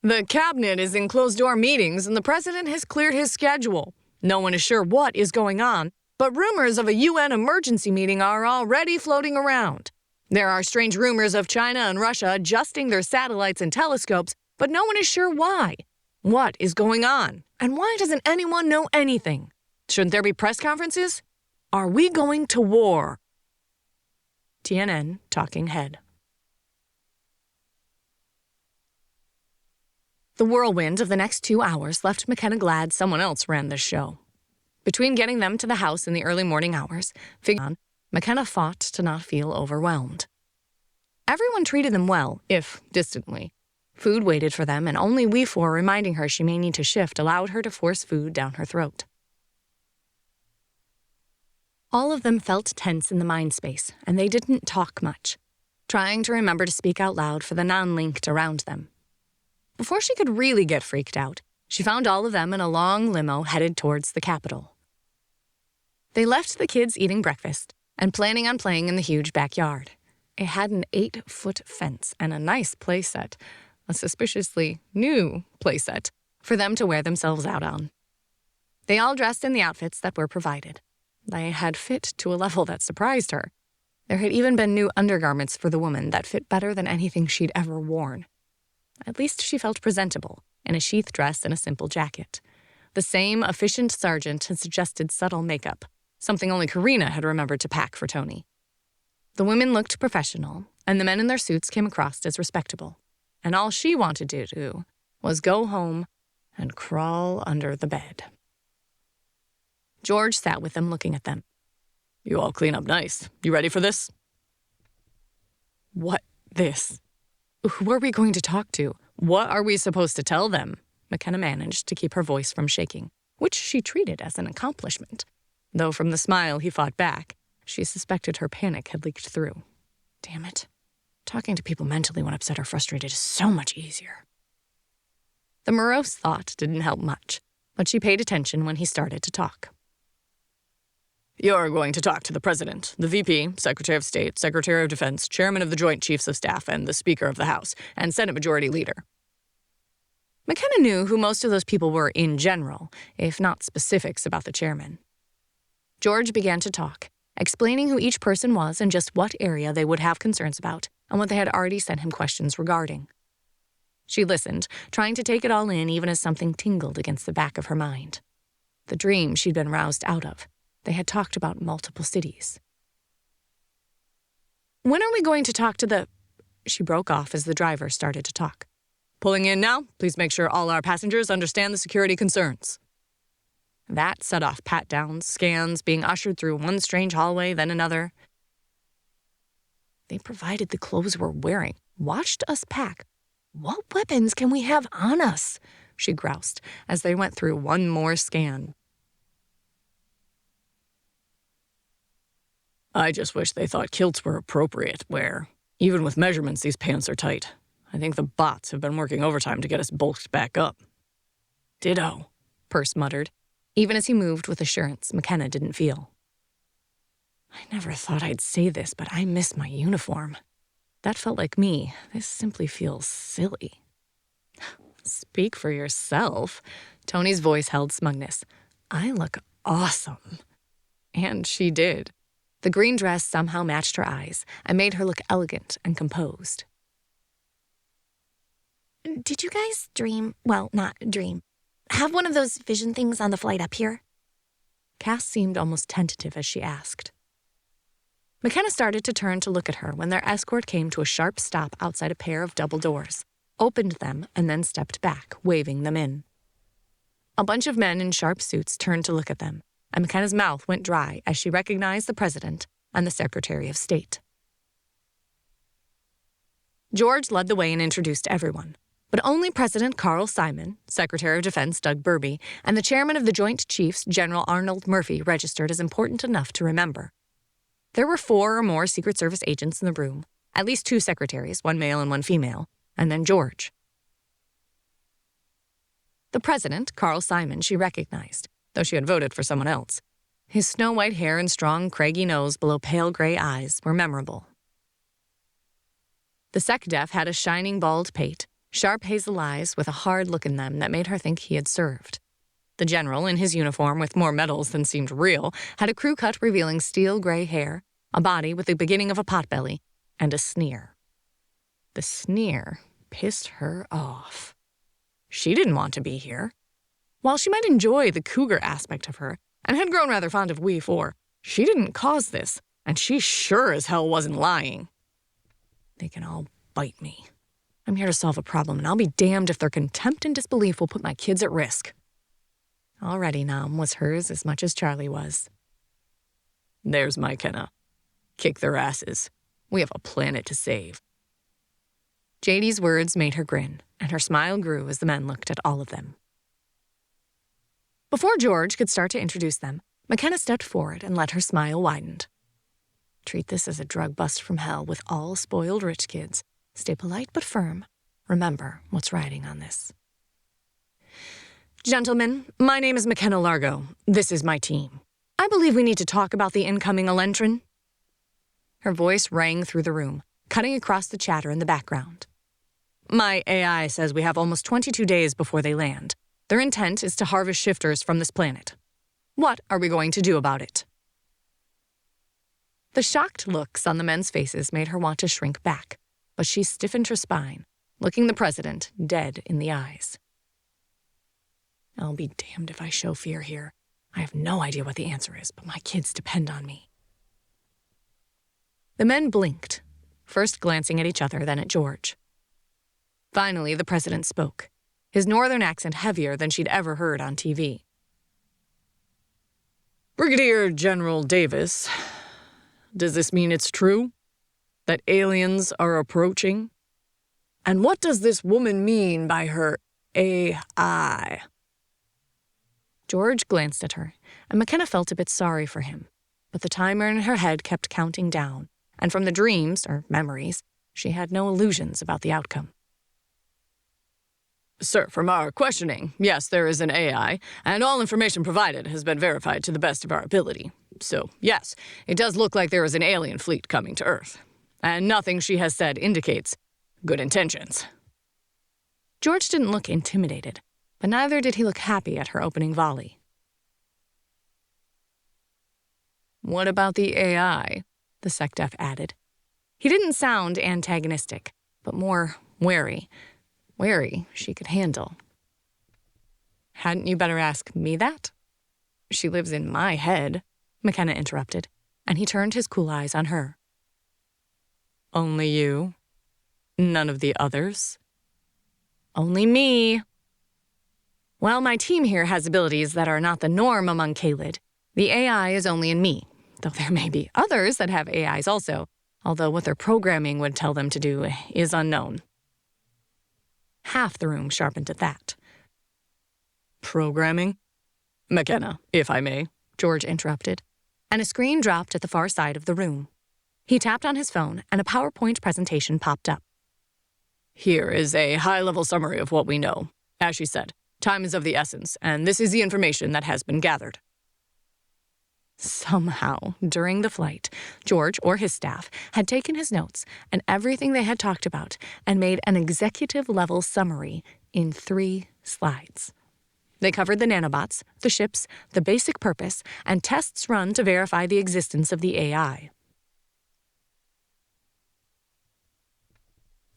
The cabinet is in closed-door meetings, and the president has cleared his schedule. No one is sure what is going on, but rumors of a UN emergency meeting are already floating around. There are strange rumors of China and Russia adjusting their satellites and telescopes, but no one is sure why. What is going on? And why doesn't anyone know anything? Shouldn't there be press conferences? Are we going to war? TNN Talking Head. The whirlwind of the next 2 hours left McKenna glad someone else ran this show. Between getting them to the house in the early morning hours, McKenna fought to not feel overwhelmed. Everyone treated them well, if distantly. Food waited for them, and only we four reminding her she may need to shift allowed her to force food down her throat. All of them felt tense in the mind space, and they didn't talk much, trying to remember to speak out loud for the non-linked around them. Before she could really get freaked out, she found all of them in a long limo headed towards the Capitol. They left the kids eating breakfast and planning on playing in the huge backyard. It had an 8-foot fence and a nice play set, a suspiciously new playset, for them to wear themselves out on. They all dressed in the outfits that were provided. They had fit to a level that surprised her. There had even been new undergarments for the woman that fit better than anything she'd ever worn. At least she felt presentable in a sheath dress and a simple jacket. The same efficient sergeant had suggested subtle makeup, something only Karina had remembered to pack for Tony. The women looked professional, and the men in their suits came across as respectable. And all she wanted to do was go home and crawl under the bed. George sat with them looking at them. "You all clean up nice. You ready for this?" What this? Who are we going to talk to? What are we supposed to tell them? McKenna managed to keep her voice from shaking, which she treated as an accomplishment. Though from the smile he fought back, she suspected her panic had leaked through. Damn it. Talking to people mentally when upset or frustrated is so much easier. The morose thought didn't help much, but she paid attention when he started to talk. "You're going to talk to the President, the VP, Secretary of State, Secretary of Defense, Chairman of the Joint Chiefs of Staff, and the Speaker of the House, and Senate Majority Leader." McKenna knew who most of those people were in general, if not specifics about the chairman. George began to talk, explaining who each person was and just what area they would have concerns about, and what they had already sent him questions regarding. She listened, trying to take it all in even as something tingled against the back of her mind. The dream she'd been roused out of. They had talked about multiple cities. "When are we going to talk to the—" She broke off as the driver started to talk. "Pulling in now. Please make sure all our passengers understand the security concerns." That set off pat-downs, scans, being ushered through one strange hallway, then another. They provided the clothes we're wearing, watched us pack. What weapons can we have on us? She groused as they went through one more scan. "I just wish they thought kilts were appropriate wear. Even with measurements, these pants are tight. I think the bots have been working overtime to get us bulked back up." "Ditto," Perce muttered, even as he moved with assurance McKenna didn't feel. "I never thought I'd say this, but I miss my uniform. That felt like me. This simply feels silly." "Speak for yourself." Tony's voice held smugness. "I look awesome." And she did. The green dress somehow matched her eyes and made her look elegant and composed. "Did you guys have one of those vision things on the flight up here?" Cass seemed almost tentative as she asked. McKenna started to turn to look at her when their escort came to a sharp stop outside a pair of double doors, opened them, and then stepped back, waving them in. A bunch of men in sharp suits turned to look at them, and McKenna's mouth went dry as she recognized the President and the Secretary of State. George led the way and introduced everyone, but only President Carl Simon, Secretary of Defense Doug Burby, and the Chairman of the Joint Chiefs, General Arnold Murphy, registered as important enough to remember. There were 4 or more Secret Service agents in the room, at least 2 secretaries, one male and one female, and then George. The President, Carl Simon, she recognized, though she had voted for someone else. His snow-white hair and strong, craggy nose below pale gray eyes were memorable. The SecDef had a shining bald pate, sharp hazel eyes with a hard look in them that made her think he had served. The general, in his uniform with more medals than seemed real, had a crew cut revealing steel gray hair, a body with the beginning of a potbelly, and a sneer. The sneer pissed her off. She didn't want to be here. While she might enjoy the cougar aspect of her, and had grown rather fond of we 4, she didn't cause this, and she sure as hell wasn't lying. They can all bite me. I'm here to solve a problem, and I'll be damned if their contempt and disbelief will put my kids at risk. Already Nam was hers as much as Charlie was. "There's McKenna. Kick their asses. We have a planet to save." JD's words made her grin, and her smile grew as the men looked at all of them. Before George could start to introduce them, McKenna stepped forward and let her smile widen. "Treat this as a drug bust from hell with all spoiled rich kids. Stay polite but firm. Remember what's riding on this." "Gentlemen, my name is McKenna Largo. This is my team. I believe we need to talk about the incoming Elentrin." Her voice rang through the room, cutting across the chatter in the background. My AI says we have almost 22 days before they land. Their intent is to harvest shifters from this planet. What are we going to do about it? The shocked looks on the men's faces made her want to shrink back, but she stiffened her spine, looking the president dead in the eyes. I'll be damned if I show fear here. I have no idea what the answer is, but my kids depend on me. The men blinked, first glancing at each other, then at George. Finally, the president spoke, his northern accent heavier than she'd ever heard on TV. Brigadier General Davis, does this mean it's true? That aliens are approaching? And what does this woman mean by her AI? George glanced at her, and McKenna felt a bit sorry for him, but the timer in her head kept counting down, and from the dreams, or memories, she had no illusions about the outcome. Sir, from our questioning, yes, there is an AI, and all information provided has been verified to the best of our ability. So, yes, it does look like there is an alien fleet coming to Earth. And nothing she has said indicates good intentions. George didn't look intimidated, but neither did he look happy at her opening volley. What about the AI? The SecDef added. He didn't sound antagonistic, but more wary. Wary she could handle. Hadn't you better ask me that? She lives in my head, McKenna interrupted, and he turned his cool eyes on her. Only you? None of the others? Only me. Well, my team here has abilities that are not the norm among Kaylid. The AI is only in me, though there may be others that have AIs also, although what their programming would tell them to do is unknown. Half the room sharpened at that. Programming? McKenna, if I may, George interrupted, and a screen dropped at the far side of the room. He tapped on his phone, and a PowerPoint presentation popped up. Here is a high-level summary of what we know. As she said, time is of the essence, and this is the information that has been gathered. Somehow, during the flight, George or his staff had taken his notes and everything they had talked about and made an executive-level summary in 3 slides. They covered the nanobots, the ships, the basic purpose, and tests run to verify the existence of the AI.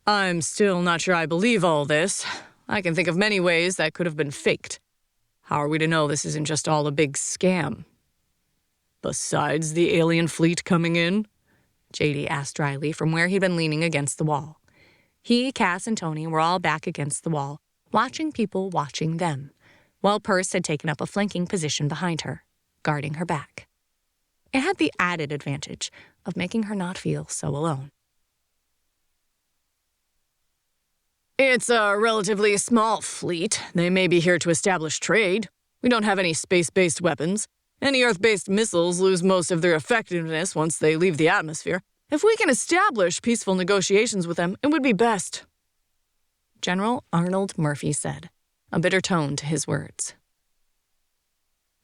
I'm still not sure I believe all this. I can think of many ways that could have been faked. How are we to know this isn't just all a big scam? Besides the alien fleet coming in? JD asked dryly from where he'd been leaning against the wall. He, Cass, and Tony were all back against the wall, watching people watching them, while Perce had taken up a flanking position behind her, guarding her back. It had the added advantage of making her not feel so alone. It's a relatively small fleet. They may be here to establish trade. We don't have any space-based weapons. Any Earth-based missiles lose most of their effectiveness once they leave the atmosphere. If we can establish peaceful negotiations with them, it would be best. General Arnold Murphy said, a bitter tone to his words.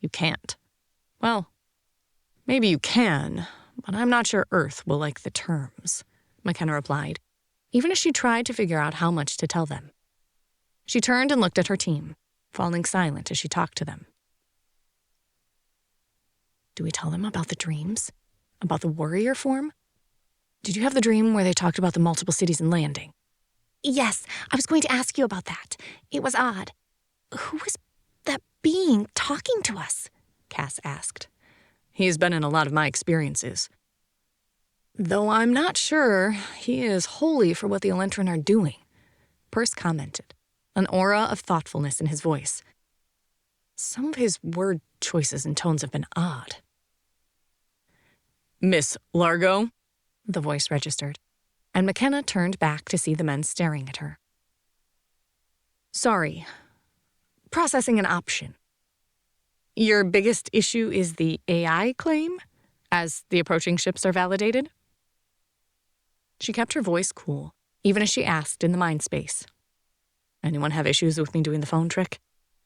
You can't. Well, maybe you can, but I'm not sure Earth will like the terms, McKenna replied, even as she tried to figure out how much to tell them. She turned and looked at her team, falling silent as she talked to them. Do we tell them about the dreams? About the warrior form? Did you have the dream where they talked about the multiple cities and landing? Yes, I was going to ask you about that. It was odd. Who was that being talking to us? Cass asked. He's been in a lot of my experiences. Though I'm not sure he is wholly for what the Elentrin are doing, Perce commented, an aura of thoughtfulness in his voice. Some of his word choices and tones have been odd. Miss Largo? The voice registered, and McKenna turned back to see the men staring at her. Sorry. Processing an option. Your biggest issue is the AI claim, as the approaching ships are validated? She kept her voice cool, even as she asked in the mind space. Anyone have issues with me doing the phone trick?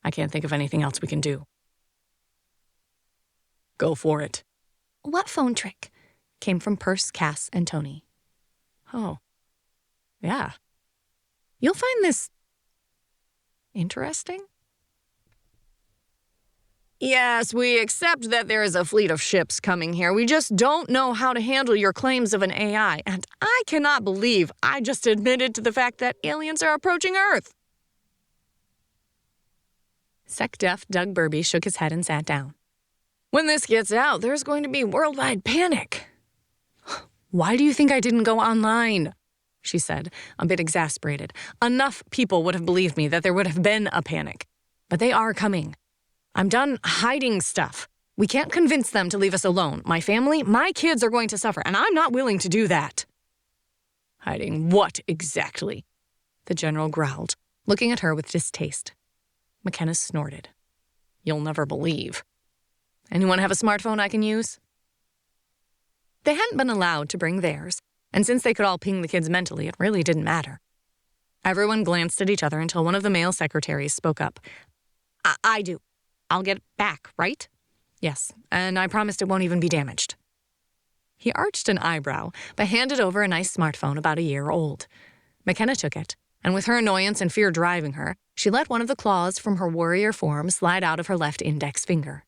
I can't think of anything else we can do. Go for it. What phone trick? Came from Perce, Cass, and Tony. Oh. Yeah. You'll find this interesting. Yes, we accept that there is a fleet of ships coming here. We just don't know how to handle your claims of an AI. And I cannot believe I just admitted to the fact that aliens are approaching Earth. SecDef Doug Burby shook his head and sat down. When this gets out, there's going to be worldwide panic. Why do you think I didn't go online? She said, a bit exasperated. Enough people would have believed me that there would have been a panic. But they are coming. I'm done hiding stuff. We can't convince them to leave us alone. My family, my kids are going to suffer, and I'm not willing to do that. Hiding what exactly? The general growled, looking at her with distaste. McKenna snorted. You'll never believe. Anyone have a smartphone I can use? They hadn't been allowed to bring theirs, and since they could all ping the kids mentally, it really didn't matter. Everyone glanced at each other until one of the male secretaries spoke up. I do. I'll get it back, right? Yes, and I promised it won't even be damaged. He arched an eyebrow, but handed over a nice smartphone about a year old. McKenna took it, and with her annoyance and fear driving her, she let one of the claws from her warrior form slide out of her left index finger.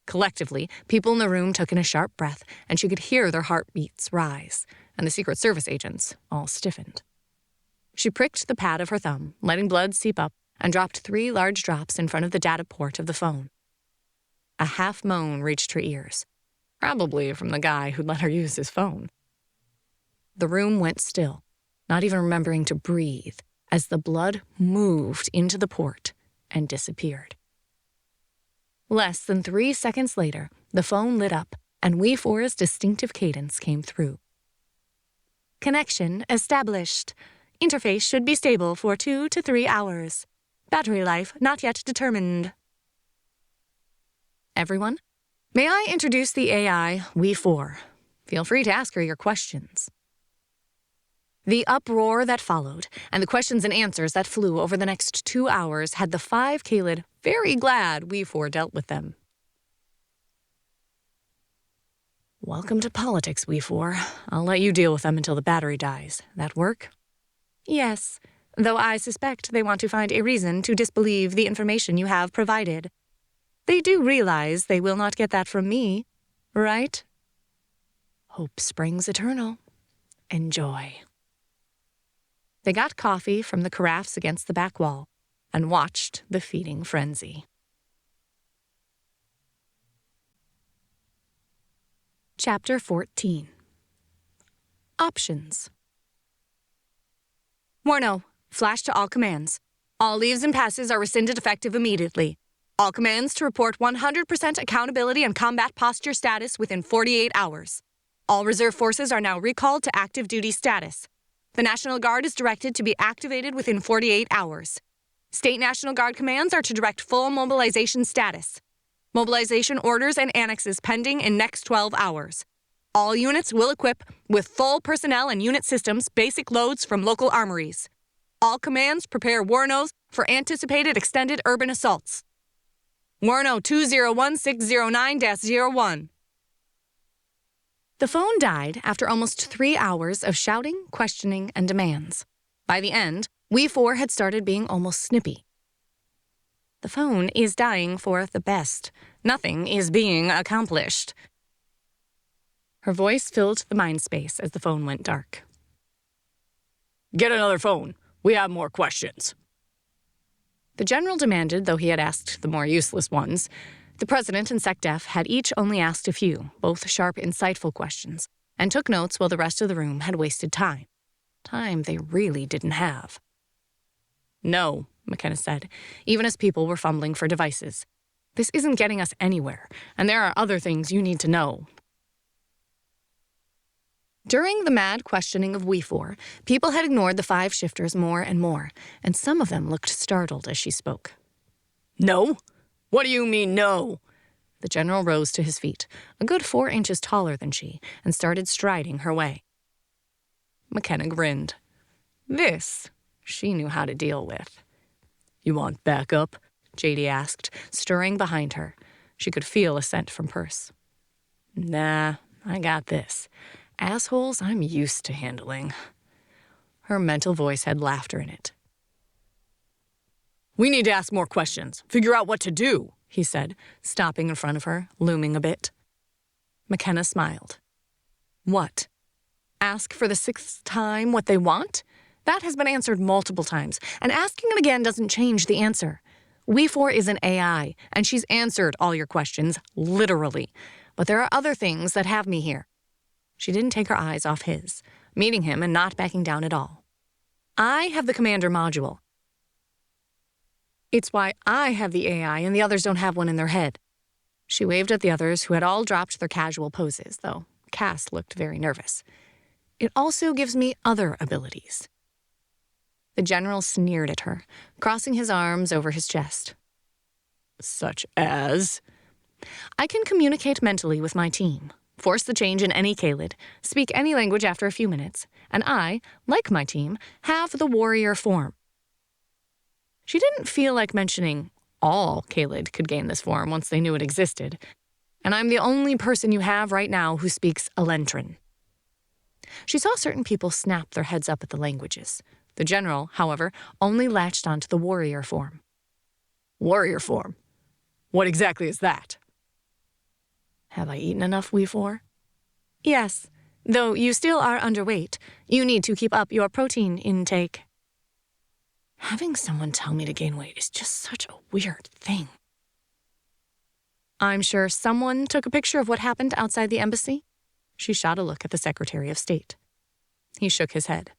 Collectively, people in the room took in a sharp breath, and she could hear their heartbeats rise, and the Secret Service agents all stiffened. She pricked the pad of her thumb, letting blood seep up, and dropped 3 large drops in front of the data port of the phone. A half moan reached her ears, probably from the guy who'd let her use his phone. The room went still, not even remembering to breathe, as the blood moved into the port and disappeared. Less than 3 seconds later, the phone lit up, and We4's distinctive cadence came through. Connection established. Interface should be stable for 2 to 3 hours. Battery life not yet determined. Everyone, may I introduce the AI, We4. Feel free to ask her your questions. The uproar that followed, and the questions and answers that flew over the next 2 hours had the 5 Kaylid very glad We4 dealt with them. Welcome to politics, We4. I'll let you deal with them until the battery dies. That work? Yes, though I suspect they want to find a reason to disbelieve the information you have provided. They do realize they will not get that from me, right? Hope springs eternal. Enjoy. They got coffee from the carafes against the back wall and watched the feeding frenzy. Chapter 14. Options. Warno, flash to all commands. All leaves and passes are rescinded effective immediately. All commands to report 100% accountability and combat posture status within 48 hours. All reserve forces are now recalled to active duty status. The National Guard is directed to be activated within 48 hours. State National Guard commands are to direct full mobilization status. Mobilization orders and annexes pending in next 12 hours. All units will equip with full personnel and unit systems basic loads from local armories. All commands prepare Warnos for anticipated extended urban assaults. Warno 201609-01. The phone died after almost 3 hours of shouting, questioning, and demands. By the end, We4 had started being almost snippy. The phone is dying for the best. Nothing is being accomplished. Her voice filled the mind space as the phone went dark. Get another phone. We have more questions. The general demanded, though he had asked the more useless ones. The president and SecDef had each only asked a few, both sharp, insightful questions, and took notes while the rest of the room had wasted time. Time they really didn't have. No, McKenna said, even as people were fumbling for devices. This isn't getting us anywhere, and there are other things you need to know. During the mad questioning of We4, people had ignored the 5 shifters more and more, and some of them looked startled as she spoke. No? What do you mean, no? The general rose to his feet, a good 4 inches taller than she, and started striding her way. McKenna grinned. This, she knew how to deal with. You want backup? JD asked, stirring behind her. She could feel assent from Perse. Nah, I got this. Assholes I'm used to handling. Her mental voice had laughter in it, We need to ask more questions, figure out what to do, he said, stopping in front of her, looming a bit. McKenna smiled. What? Ask for the 6th time what they want? That has been answered multiple times, and asking it again doesn't change the answer. We4 is an AI, and she's answered all your questions, literally. But there are other things that have me here. She didn't take her eyes off his, meeting him and not backing down at all. I have the commander module. It's why I have the AI and the others don't have one in their head. She waved at the others who had all dropped their casual poses, though Cass looked very nervous. It also gives me other abilities. The general sneered at her, crossing his arms over his chest. Such as? I can communicate mentally with my team, force the change in any Kaylid, speak any language after a few minutes, and I, like my team, have the warrior form. She didn't feel like mentioning all Kaylid could gain this form once they knew it existed, and I'm the only person you have right now who speaks Elentrin. She saw certain people snap their heads up at the languages. The general, however, only latched onto the warrior form. Warrior form? What exactly is that? Have I eaten enough, We4? Yes, though you still are underweight. You need to keep up your protein intake. Having someone tell me to gain weight is just such a weird thing. I'm sure someone took a picture of what happened outside the embassy. She shot a look at the Secretary of State. He shook his head.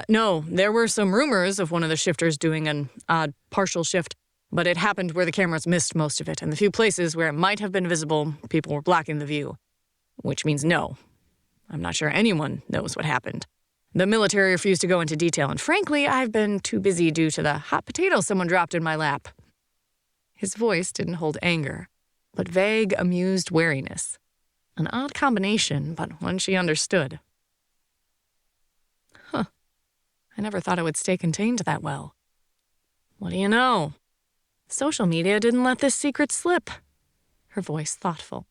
No, there were some rumors of one of the shifters doing an odd partial shift, but it happened where the cameras missed most of it, and the few places where it might have been visible, people were blocking the view. Which means no. I'm not sure anyone knows what happened. The military refused to go into detail, and frankly, I've been too busy due to the hot potato someone dropped in my lap. His voice didn't hold anger, but vague, amused wariness. An odd combination, but one she understood. Huh. I never thought it would stay contained that well. What do you know? Social media didn't let this secret slip. Her voice thoughtful.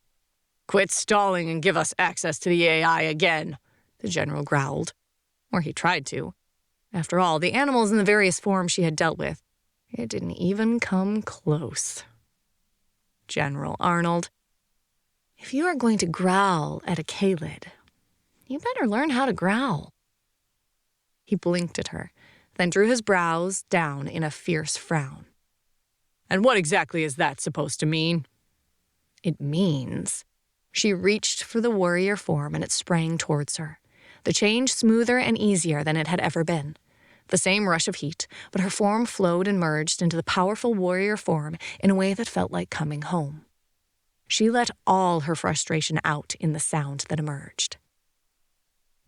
Quit stalling and give us access to the AI again, the general growled. Or he tried to. After all, the animals in the various forms she had dealt with, it didn't even come close. General Arnold, if you are going to growl at a Kaylid, you better learn how to growl. He blinked at her, then drew his brows down in a fierce frown. And what exactly is that supposed to mean? It means... She reached for the warrior form and it sprang towards her. The change smoother and easier than it had ever been. The same rush of heat, but her form flowed and merged into the powerful warrior form in a way that felt like coming home. She let all her frustration out in the sound that emerged.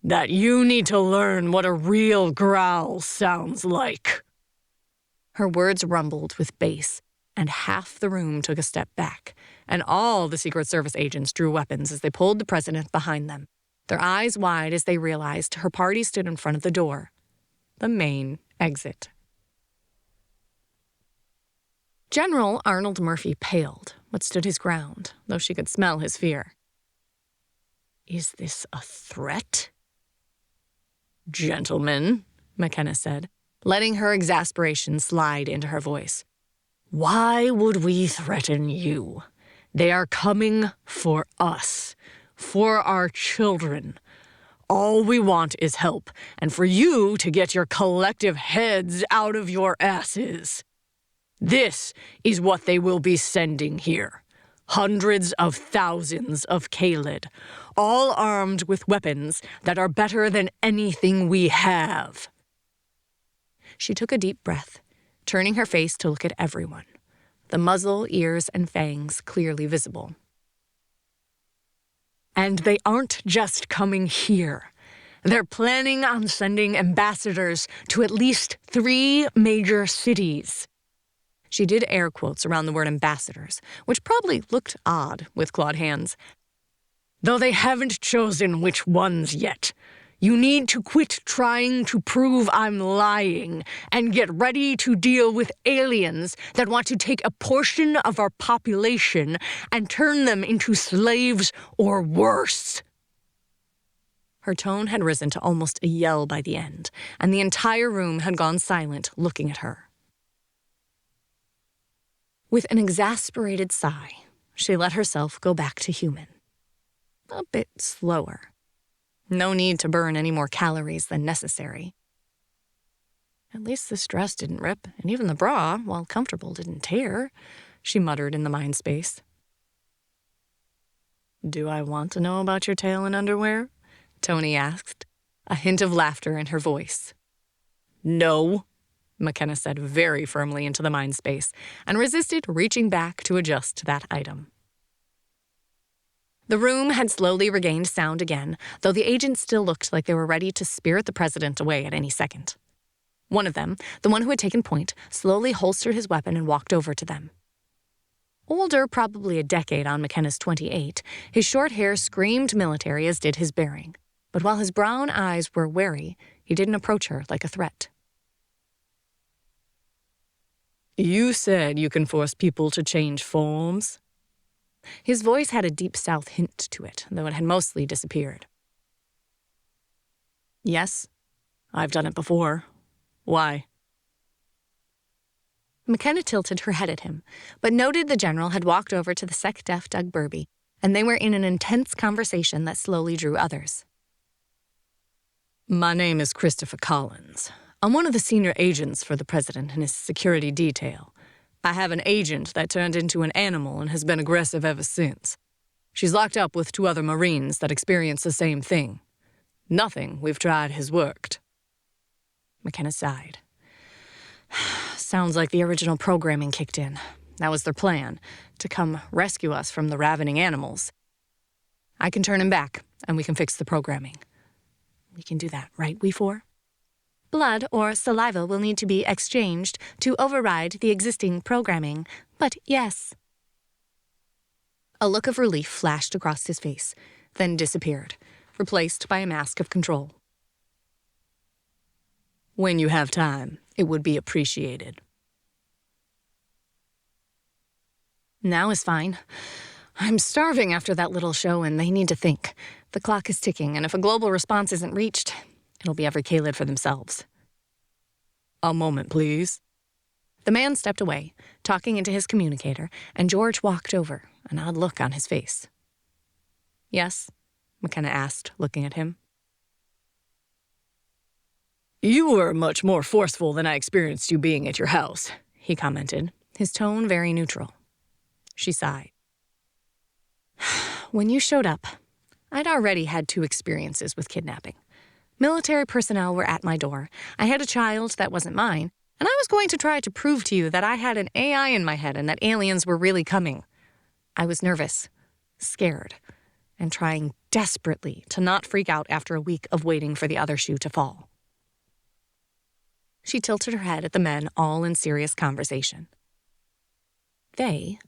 That you need to learn what a real growl sounds like. Her words rumbled with bass, and half the room took a step back, and all the Secret Service agents drew weapons as they pulled the president behind them, their eyes wide as they realized her party stood in front of the door, the main exit. General Arnold Murphy paled, but stood his ground, though she could smell his fear. Is this a threat? Gentlemen, McKenna said, letting her exasperation slide into her voice. Why would we threaten you? They are coming for us, for our children. All we want is help, and for you to get your collective heads out of your asses. This is what they will be sending here. Hundreds of thousands of Kaylid, all armed with weapons that are better than anything we have. She took a deep breath, turning her face to look at everyone, the muzzle, ears, and fangs clearly visible. And they aren't just coming here. They're planning on sending ambassadors to at least 3 major cities. She did air quotes around the word ambassadors, which probably looked odd with clawed hands. Though they haven't chosen which ones yet. You need to quit trying to prove I'm lying and get ready to deal with aliens that want to take a portion of our population and turn them into slaves or worse. Her tone had risen to almost a yell by the end, and the entire room had gone silent looking at her. With an exasperated sigh, she let herself go back to human. A bit slower. No need to burn any more calories than necessary. At least this dress didn't rip, and even the bra, while comfortable, didn't tear, she muttered in the mind space. Do I want to know about your tail and underwear? Tony asked, a hint of laughter in her voice. No, McKenna said very firmly into the mind space, and resisted reaching back to adjust that item. The room had slowly regained sound again, though the agents still looked like they were ready to spirit the president away at any second. One of them, the one who had taken point, slowly holstered his weapon and walked over to them. Older, probably a decade on McKenna's 28, his short hair screamed military as did his bearing. But while his brown eyes were wary, he didn't approach her like a threat. You said you can force people to change forms? His voice had a deep South hint to it, though it had mostly disappeared. Yes, I've done it before. Why? McKenna tilted her head at him, but noted the general had walked over to the sec-def Doug Burby, and they were in an intense conversation that slowly drew others. My name is Christopher Collins. I'm one of the senior agents for the president and his security detail. I have an agent that turned into an animal and has been aggressive ever since. She's locked up with 2 other Marines that experience the same thing. Nothing we've tried has worked. McKenna sighed. Sounds like the original programming kicked in. That was their plan, to come rescue us from the ravening animals. I can turn him back, and we can fix the programming. We can do that, right, we four? Blood or saliva will need to be exchanged to override the existing programming, but yes. A look of relief flashed across his face, then disappeared, replaced by a mask of control. When you have time, it would be appreciated. Now is fine. I'm starving after that little show, and they need to think. The clock is ticking, and if a global response isn't reached, it'll be every Kaylid for themselves. A moment, please. The man stepped away, talking into his communicator, and George walked over, an odd look on his face. Yes? McKenna asked, looking at him. You were much more forceful than I experienced you being at your house, he commented, his tone very neutral. She sighed. When you showed up, I'd already had 2 experiences with kidnapping. Military personnel were at my door. I had a child that wasn't mine, and I was going to try to prove to you that I had an AI in my head and that aliens were really coming. I was nervous, scared, and trying desperately to not freak out after a week of waiting for the other shoe to fall. She tilted her head at the men, all in serious conversation. They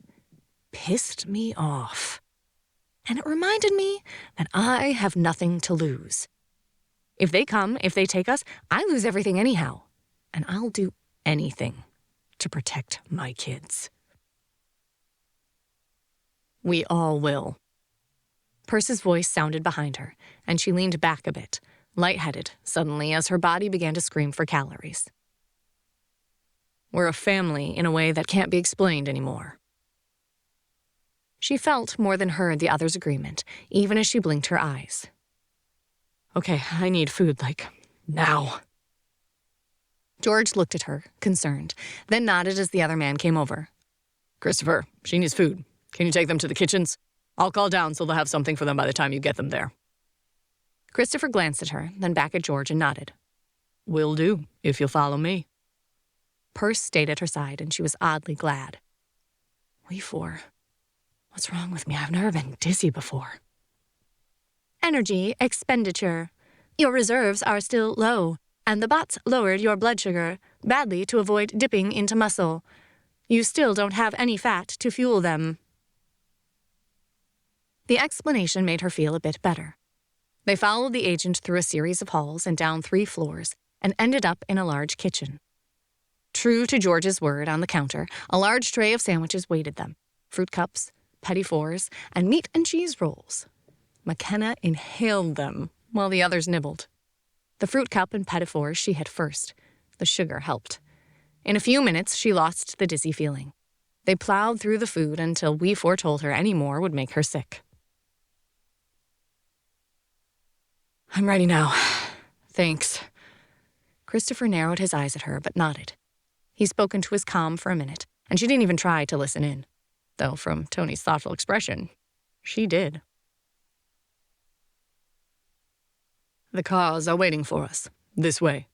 pissed me off. And it reminded me that I have nothing to lose. If they come, if they take us, I lose everything anyhow. And I'll do anything to protect my kids. We all will. Perce's voice sounded behind her, and she leaned back a bit, lightheaded suddenly as her body began to scream for calories. We're a family in a way that can't be explained anymore. She felt more than heard the other's agreement, even as she blinked her eyes. Okay, I need food, now. George looked at her, concerned, then nodded as the other man came over. Christopher, she needs food. Can you take them to the kitchens? I'll call down so they'll have something for them by the time you get them there. Christopher glanced at her, then back at George and nodded. Will do, if you'll follow me. Perce stayed at her side, and she was oddly glad. We 4. What's wrong with me? I've never been dizzy before. Energy expenditure. Your reserves are still low, and the bots lowered your blood sugar badly to avoid dipping into muscle. You still don't have any fat to fuel them. The explanation made her feel a bit better. They followed the agent through a series of halls and down 3 floors, and ended up in a large kitchen. True to George's word on the counter, a large tray of sandwiches waited them. Fruit cups, petit fours, and meat and cheese rolls. McKenna inhaled them while the others nibbled. The fruit cup and petit fours she hit first. The sugar helped. In a few minutes, she lost the dizzy feeling. They plowed through the food until we foretold her any more would make her sick. I'm ready now. Thanks. Christopher narrowed his eyes at her, but nodded. He spoke into his comm for a minute, and she didn't even try to listen in. Though from Tony's thoughtful expression, she did. The cars are waiting for us. This way.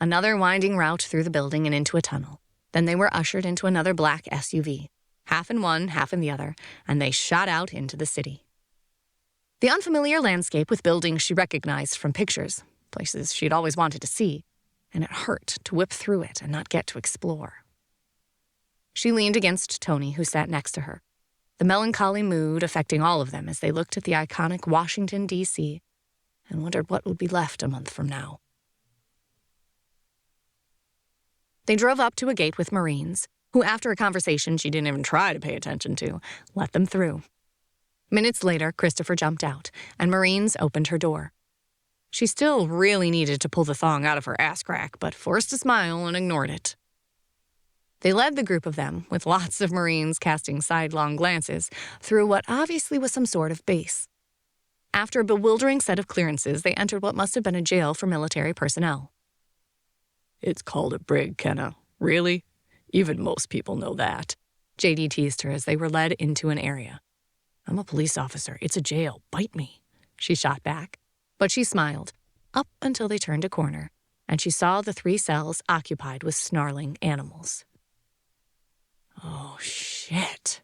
Another winding route through the building and into a tunnel. Then they were ushered into another black SUV, half in one, half in the other, and they shot out into the city. The unfamiliar landscape with buildings she recognized from pictures, places she'd always wanted to see, and it hurt to whip through it and not get to explore. She leaned against Tony, who sat next to her, the melancholy mood affecting all of them as they looked at the iconic Washington, D.C., and wondered what would be left a month from now. They drove up to a gate with Marines, who, after a conversation she didn't even try to pay attention to, let them through. Minutes later, Christopher jumped out, and Marines opened her door. She still really needed to pull the thong out of her ass crack, but forced a smile and ignored it. They led the group of them, with lots of Marines casting sidelong glances, through what obviously was some sort of base. After a bewildering set of clearances, they entered what must have been a jail for military personnel. It's called a brig, Kenna. Really? Even most people know that. JD teased her as they were led into an area. I'm a police officer. It's a jail. Bite me. She shot back. But she smiled, up until they turned a corner, and she saw the 3 cells occupied with snarling animals. Oh, shit.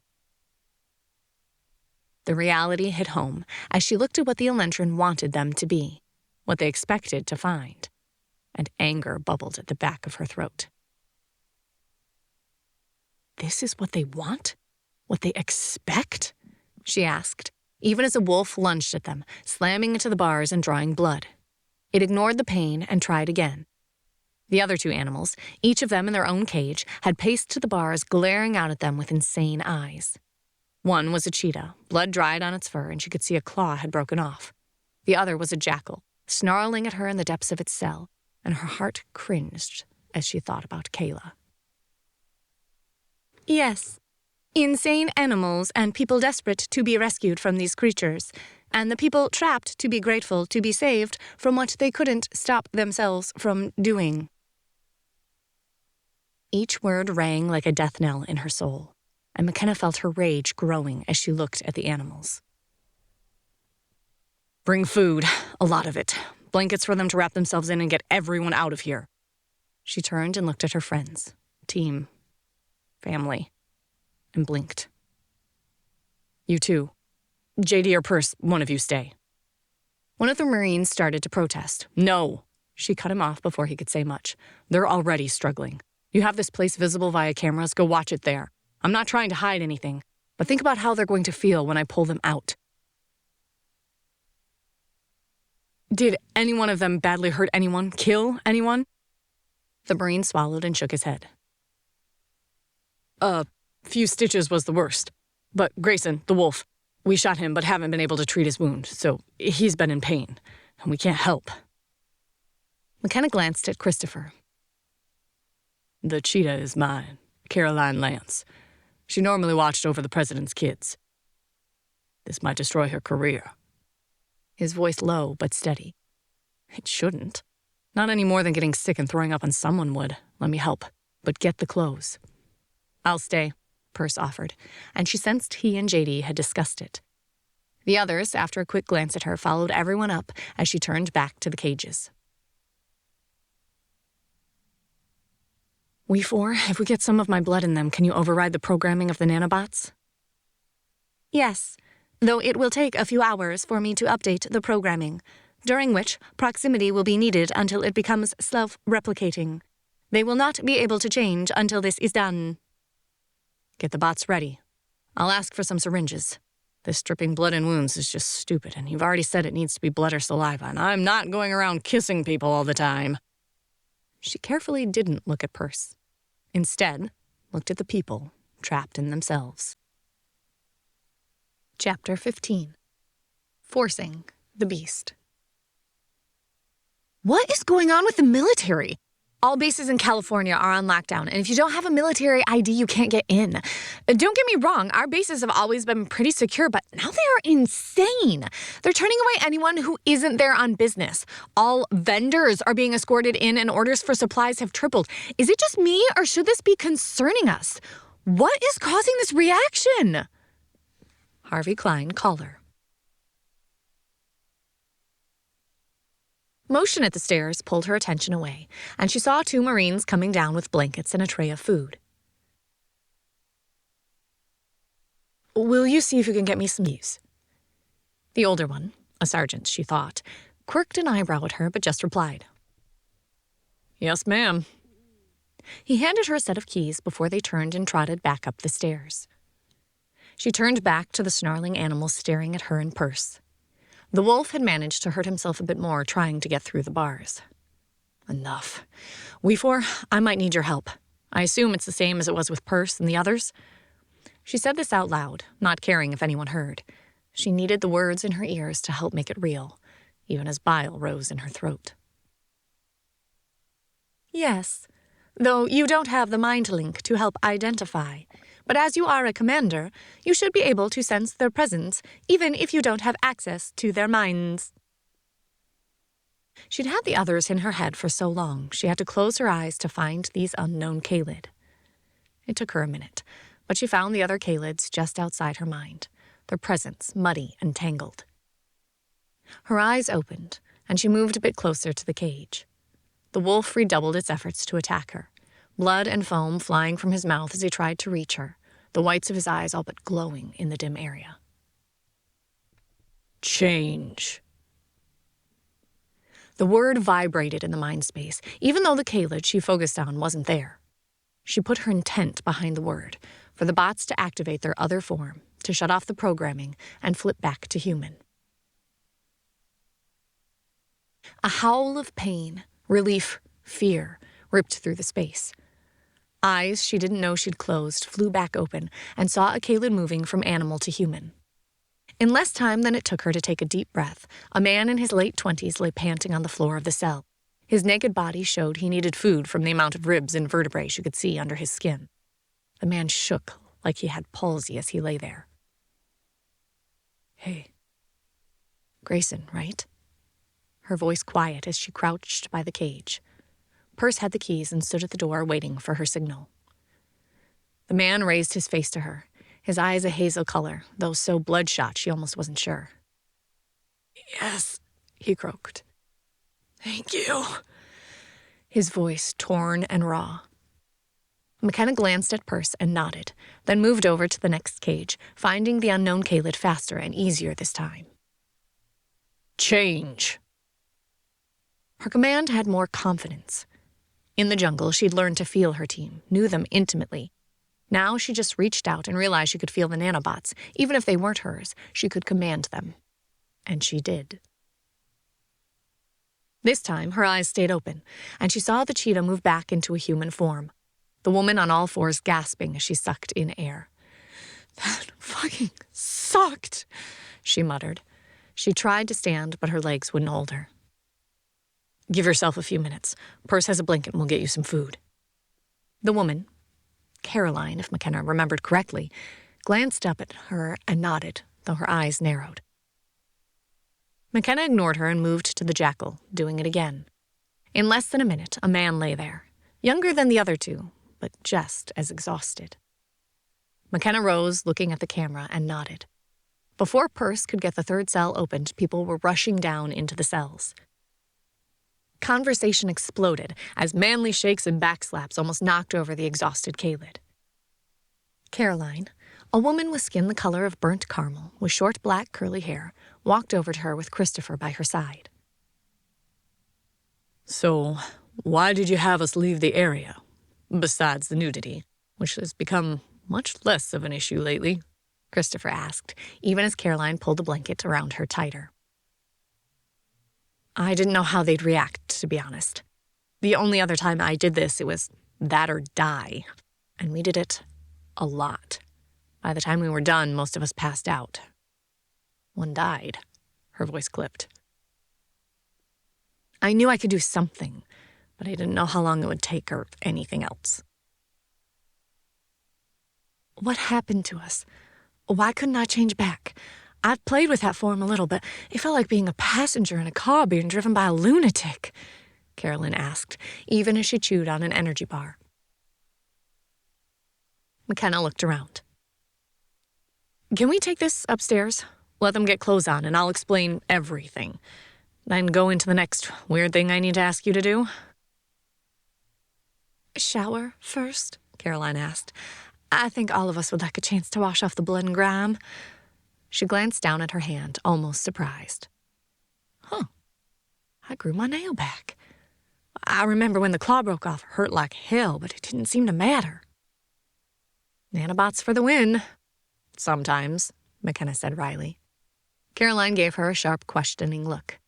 The reality hit home as she looked at what the Elentrin wanted them to be, what they expected to find, and anger bubbled at the back of her throat. This is what they want? What they expect? She asked, even as a wolf lunged at them, slamming into the bars and drawing blood. It ignored the pain and tried again. The other 2 animals, each of them in their own cage, had paced to the bars, glaring out at them with insane eyes. One was a cheetah, blood dried on its fur, and she could see a claw had broken off. The other was a jackal, snarling at her in the depths of its cell, and her heart cringed as she thought about Kayla. Yes, insane animals and people desperate to be rescued from these creatures, and the people trapped to be grateful to be saved from what they couldn't stop themselves from doing. Each word rang like a death knell in her soul, and McKenna felt her rage growing as she looked at the animals. Bring food, a lot of it. Blankets for them to wrap themselves in and get everyone out of here. She turned and looked at her friends, team, family, and blinked. You too. JD or Perse, one of you stay. One of the Marines started to protest. No, she cut him off before he could say much. They're already struggling. You have this place visible via cameras, go watch it there. I'm not trying to hide anything, but think about how they're going to feel when I pull them out. Did any one of them badly hurt anyone, kill anyone? The Marine swallowed and shook his head. A few stitches was the worst. But Grayson, the wolf, we shot him but haven't been able to treat his wound, so he's been in pain, and we can't help. McKenna glanced at Christopher. The cheetah is mine, Caroline Lance. She normally watched over the president's kids. This might destroy her career. His voice low but steady. It shouldn't. Not any more than getting sick and throwing up on someone would. Let me help, but get the clothes. I'll stay, Perse offered, and she sensed he and JD had discussed it. The others, after a quick glance at her, followed everyone up as she turned back to the cages. We 4, if we get some of my blood in them, can you override the programming of the nanobots? Yes, though it will take a few hours for me to update the programming, during which proximity will be needed until it becomes self-replicating. They will not be able to change until this is done. Get the bots ready. I'll ask for some syringes. This dripping blood and wounds is just stupid, and you've already said it needs to be blood or saliva, and I'm not going around kissing people all the time. She carefully didn't look at Perse. Instead, looked at the people trapped in themselves. Chapter 15. Forcing the Beast. What is going on with the military? All bases in California are on lockdown, and if you don't have a military ID, you can't get in. Don't get me wrong, our bases have always been pretty secure, but now they are insane. They're turning away anyone who isn't there on business. All vendors are being escorted in, and orders for supplies have tripled. Is it just me, or should this be concerning us? What is causing this reaction? Harvey Klein, caller. Motion at the stairs pulled her attention away, and she saw 2 Marines coming down with blankets and a tray of food. Will you see if you can get me some news? The older one, a sergeant, she thought, quirked an eyebrow at her but just replied. Yes, ma'am. He handed her a set of keys before they turned and trotted back up the stairs. She turned back to the snarling animal staring at her and Perse. The wolf had managed to hurt himself a bit more trying to get through the bars. Enough. We 4, I might need your help. I assume it's the same as it was with Perse and the others. She said this out loud, not caring if anyone heard. She needed the words in her ears to help make it real, even as bile rose in her throat. Yes, though you don't have the mind link to help identify. But as you are a commander, you should be able to sense their presence, even if you don't have access to their minds. She'd had the others in her head for so long, she had to close her eyes to find these unknown Kaylid. It took her a minute, but she found the other Kaylids just outside her mind, their presence muddy and tangled. Her eyes opened, and she moved a bit closer to the cage. The wolf redoubled its efforts to attack her. Blood and foam flying from his mouth as he tried to reach her, the whites of his eyes all but glowing in the dim area. Change. The word vibrated in the mind space, even though the Kaylid she focused on wasn't there. She put her intent behind the word, for the bots to activate their other form, to shut off the programming and flip back to human. A howl of pain, relief, fear ripped through the space. Eyes she didn't know she'd closed flew back open and saw a Kaylid moving from animal to human. In less time than it took her to take a deep breath, a man in his late 20s lay panting on the floor of the cell. His naked body showed he needed food from the amount of ribs and vertebrae she could see under his skin. The man shook like he had palsy as he lay there. Hey. Grayson, right? Her voice quiet as she crouched by the cage. Perse had the keys and stood at the door waiting for her signal. The man raised his face to her, his eyes a hazel color, though so bloodshot she almost wasn't sure. Yes, he croaked. Thank you. His voice torn and raw. McKenna glanced at Perse and nodded, then moved over to the next cage, finding the unknown Kaylid faster and easier this time. Change. Her command had more confidence. In the jungle, she'd learned to feel her team, knew them intimately. Now she just reached out and realized she could feel the nanobots. Even if they weren't hers, she could command them. And she did. This time, her eyes stayed open, and she saw the cheetah move back into a human form, the woman on all 4s gasping as she sucked in air. That fucking sucked, she muttered. She tried to stand, but her legs wouldn't hold her. Give yourself a few minutes. Perse has a blanket and we'll get you some food. The woman, Caroline, if McKenna remembered correctly, glanced up at her and nodded, though her eyes narrowed. McKenna ignored her and moved to the jackal, doing it again. In less than a minute, a man lay there, younger than the other 2, but just as exhausted. McKenna rose, looking at the camera, and nodded. Before Perse could get the 3rd cell opened, people were rushing down into the cells. Conversation exploded as manly shakes and backslaps almost knocked over the exhausted Kaylid. Caroline, a woman with skin the color of burnt caramel, with short black curly hair, walked over to her with Christopher by her side. So, why did you have us leave the area? Besides the nudity, which has become much less of an issue lately, Christopher asked, even as Caroline pulled the blanket around her tighter. I didn't know how they'd react, to be honest. The only other time I did this, it was that or die. And we did it a lot. By the time we were done, most of us passed out. One died. Her voice clipped. I knew I could do something, but I didn't know how long it would take or anything else. What happened to us? Why couldn't I change back? I've played with that form a little, but it felt like being a passenger in a car being driven by a lunatic, Carolyn asked, even as she chewed on an energy bar. McKenna looked around. Can we take this upstairs? Let them get clothes on, and I'll explain everything. Then go into the next weird thing I need to ask you to do. Shower first? Caroline asked. I think all of us would like a chance to wash off the blood and grime. She glanced down at her hand, almost surprised. Huh. I grew my nail back. I remember when the claw broke off, it hurt like hell, but it didn't seem to matter. Nanobots for the win. Sometimes, McKenna said wryly. Caroline gave her a sharp, questioning look.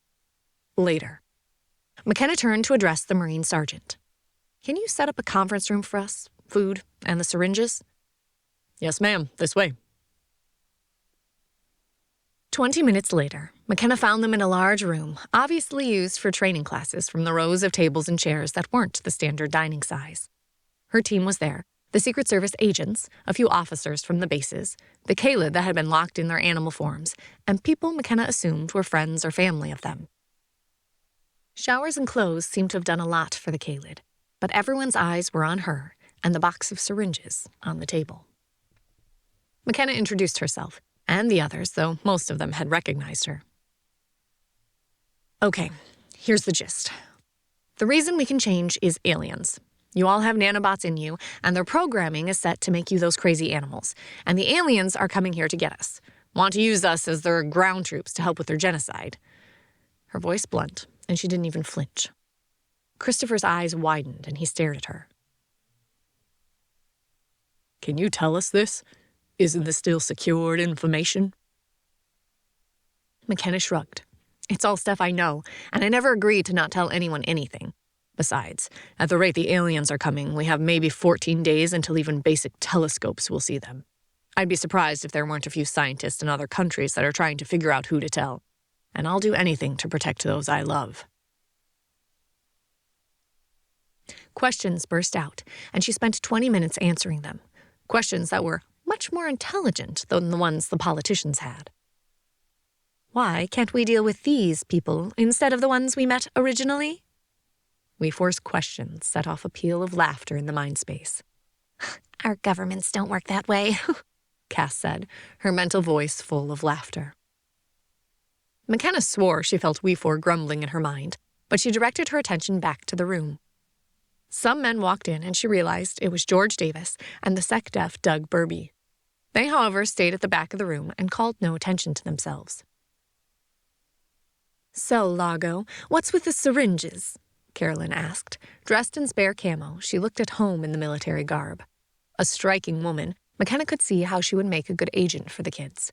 Later. McKenna turned to address the Marine sergeant. Can you set up a conference room for us? Food and the syringes? Yes, ma'am. This way. 20 minutes later, McKenna found them in a large room, obviously used for training classes from the rows of tables and chairs that weren't the standard dining size. Her team was there, the Secret Service agents, a few officers from the bases, the Kaylid that had been locked in their animal forms, and people McKenna assumed were friends or family of them. Showers and clothes seemed to have done a lot for the Kaylid, but everyone's eyes were on her and the box of syringes on the table. McKenna introduced herself, and the others, though most of them had recognized her. Okay, here's the gist. The reason we can change is aliens. You all have nanobots in you, and their programming is set to make you those crazy animals. And the aliens are coming here to get us. Want to use us as their ground troops to help with their genocide. Her voice blunt, and she didn't even flinch. Christopher's eyes widened, and he stared at her. Can you tell us this? Isn't this still secured information? McKenna shrugged. It's all stuff I know, and I never agreed to not tell anyone anything. Besides, at the rate the aliens are coming, we have maybe 14 days until even basic telescopes will see them. I'd be surprised if there weren't a few scientists in other countries that are trying to figure out who to tell. And I'll do anything to protect those I love. Questions burst out, and she spent 20 minutes answering them. Questions that were much more intelligent than the ones the politicians had. Why can't we deal with these people instead of the ones we met originally? Weefor's questions set off a peal of laughter in the mind space. Our governments don't work that way, Cass said, her mental voice full of laughter. McKenna swore she felt Weefor grumbling in her mind, but she directed her attention back to the room. Some men walked in, and she realized it was George Davis and the sec-def Doug Burby. They, however, stayed at the back of the room and called no attention to themselves. So, Largo, what's with the syringes? Carolyn asked. Dressed in spare camo, she looked at home in the military garb. A striking woman, McKenna could see how she would make a good agent for the kids.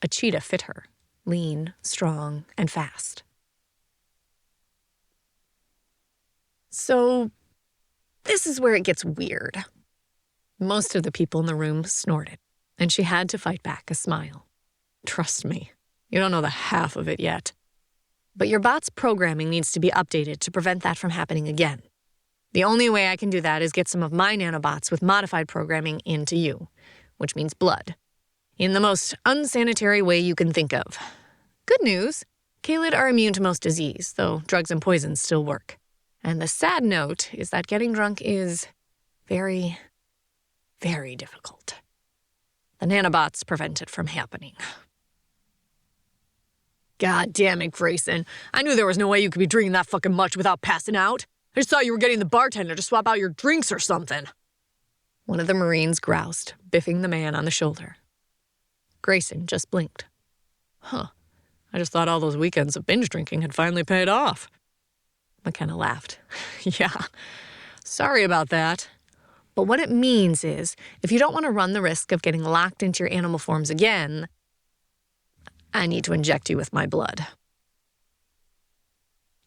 A cheetah fit her, lean, strong, and fast. So, this is where it gets weird. Most of the people in the room snorted, and she had to fight back a smile. Trust me, you don't know the half of it yet. But your bot's programming needs to be updated to prevent that from happening again. The only way I can do that is get some of my nanobots with modified programming into you, which means blood, in the most unsanitary way you can think of. Good news, Kaylid are immune to most disease, though drugs and poisons still work. And the sad note is that getting drunk is very, very difficult. The nanobots prevent it from happening. God damn it, Grayson. I knew there was no way you could be drinking that fucking much without passing out. I just thought you were getting the bartender to swap out your drinks or something. One of the Marines groused, biffing the man on the shoulder. Grayson just blinked. Huh. I just thought all those weekends of binge drinking had finally paid off. McKenna laughed. Yeah, sorry about that. But what it means is, if you don't want to run the risk of getting locked into your animal forms again, I need to inject you with my blood.